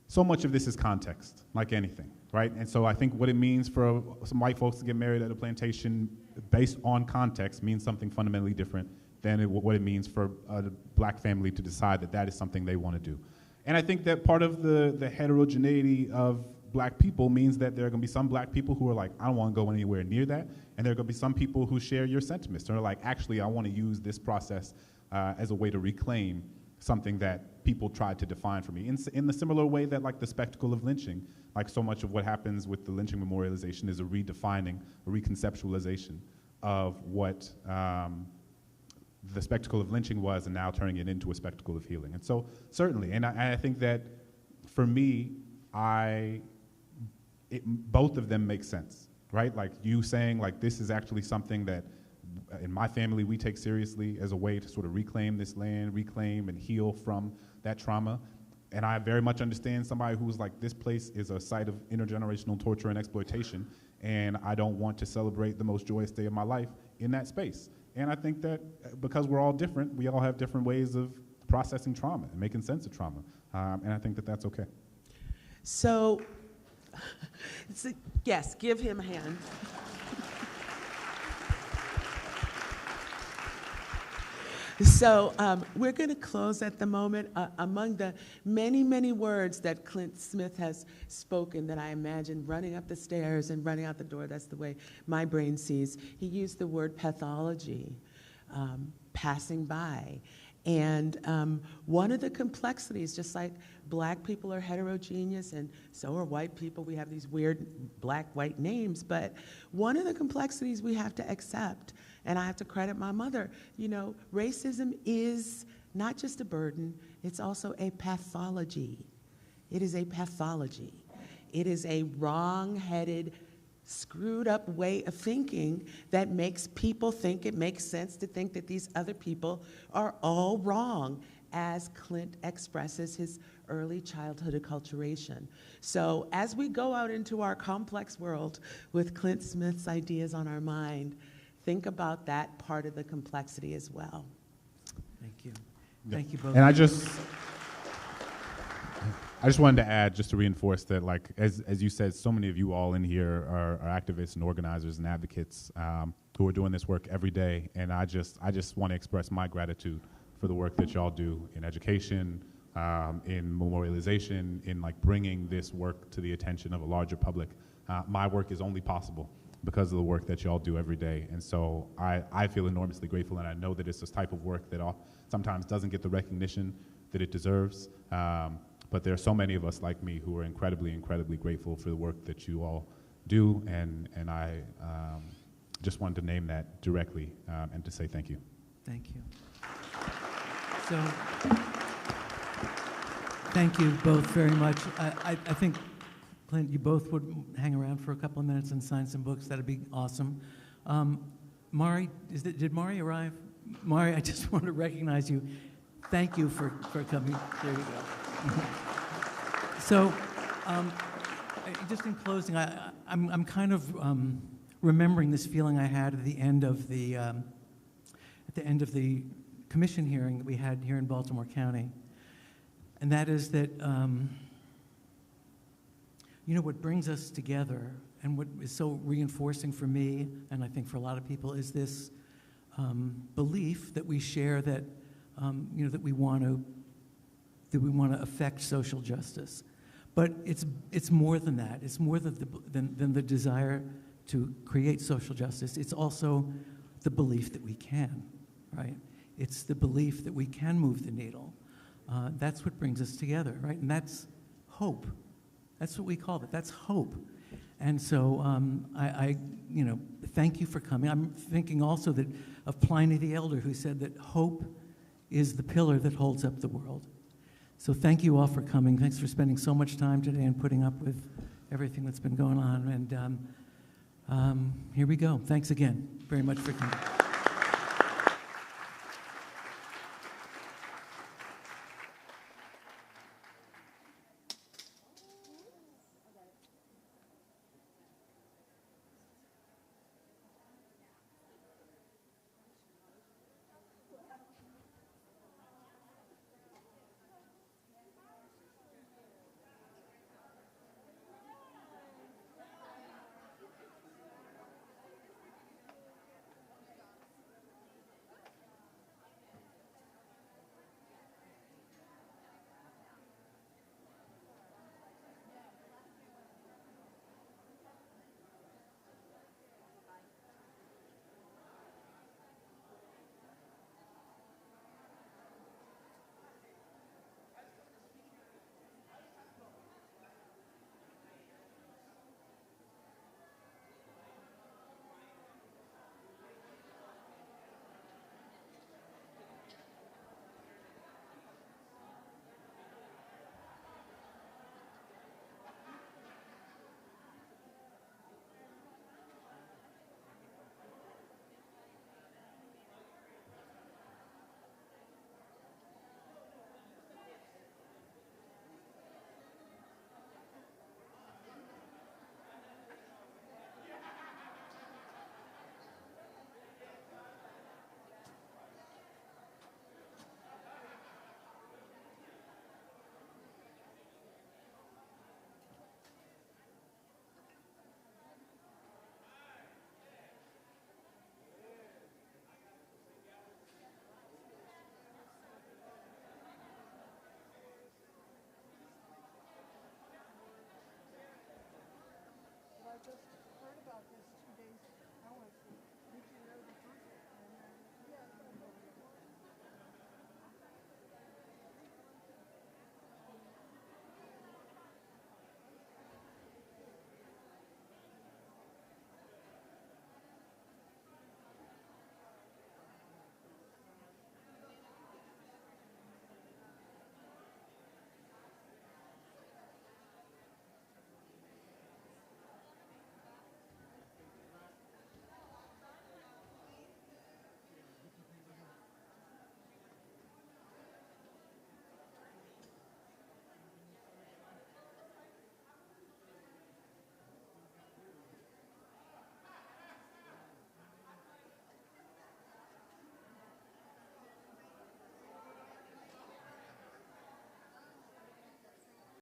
so much of this is context, like anything, right? And so I think what it means for some white folks to get married at a plantation based on context means something fundamentally different than what it means for a black family to decide that that is something they want to do. And I think that part of the heterogeneity of black people means that there are going to be some black people who are like, I don't want to go anywhere near that. And there are going to be some people who share your sentiments. They're like, actually, I want to use this process as a way to reclaim something that people tried to define for me. In the similar way that like the spectacle of lynching, like so much of what happens with the lynching memorialization is a redefining, a reconceptualization of what the spectacle of lynching was, and now turning it into a spectacle of healing. And so certainly, and I think that for me, both of them make sense, right? Like you saying like this is actually something that in my family, we take seriously as a way to sort of reclaim this land, reclaim and heal from that trauma. And I very much understand somebody who's like, this place is a site of intergenerational torture and exploitation, and I don't want to celebrate the most joyous day of my life in that space. And I think that because we're all different, we all have different ways of processing trauma and making sense of trauma. And I think that that's okay. So, yes, give him a hand. So we're going to close at the moment. Among the many, many words that Clint Smith has spoken that I imagine running up the stairs and running out the door, that's the way my brain sees, he used the word pathology, passing by. And one of the complexities, just like black people are heterogeneous and so are white people, we have these weird black-white names, but one of the complexities we have to accept, and I have to credit my mother, you know, racism is not just a burden, it's also a pathology. It is a pathology. It is a wrong-headed, screwed up way of thinking that makes people think it makes sense to think that these other people are all wrong, as Clint expresses his early childhood acculturation. So as we go out into our complex world with Clint Smith's ideas on our mind, think about that part of the complexity as well. Thank you. Thank you both. And I just wanted to add, just to reinforce that, like, as you said, so many of you all in here are activists and organizers and advocates who are doing this work every day. And I just want to express my gratitude for the work that y'all do in education, in memorialization, in like bringing this work to the attention of a larger public. My work is only possible because of the work that y'all do every day. And so I feel enormously grateful, and I know that it's this type of work that sometimes doesn't get the recognition that it deserves. But there are so many of us like me who are incredibly, incredibly grateful for the work that you all do, and I just wanted to name that directly and to say thank you. Thank you. So, thank you both very much. I think, Clint, you both would hang around for a couple of minutes and sign some books. That'd be awesome. Mari, did Mari arrive? Mari, I just want to recognize you. Thank you for coming. There you go. So, just in closing, I'm kind of remembering this feeling I had at the end of the commission hearing that we had here in Baltimore County, and that is that you know, what brings us together and what is so reinforcing for me, and I think for a lot of people, is this belief that we share that you know, that we want to affect social justice. But it's more than that. It's more than the desire to create social justice. It's also the belief that we can, right? It's the belief that we can move the needle. That's what brings us together, right? And that's hope. That's what we call it. That's hope. And so I you know, thank you for coming. I'm thinking also that of Pliny the Elder, who said that hope is the pillar that holds up the world. So thank you all for coming. Thanks for spending so much time today and putting up with everything that's been going on. And here we go. Thanks again very much for coming.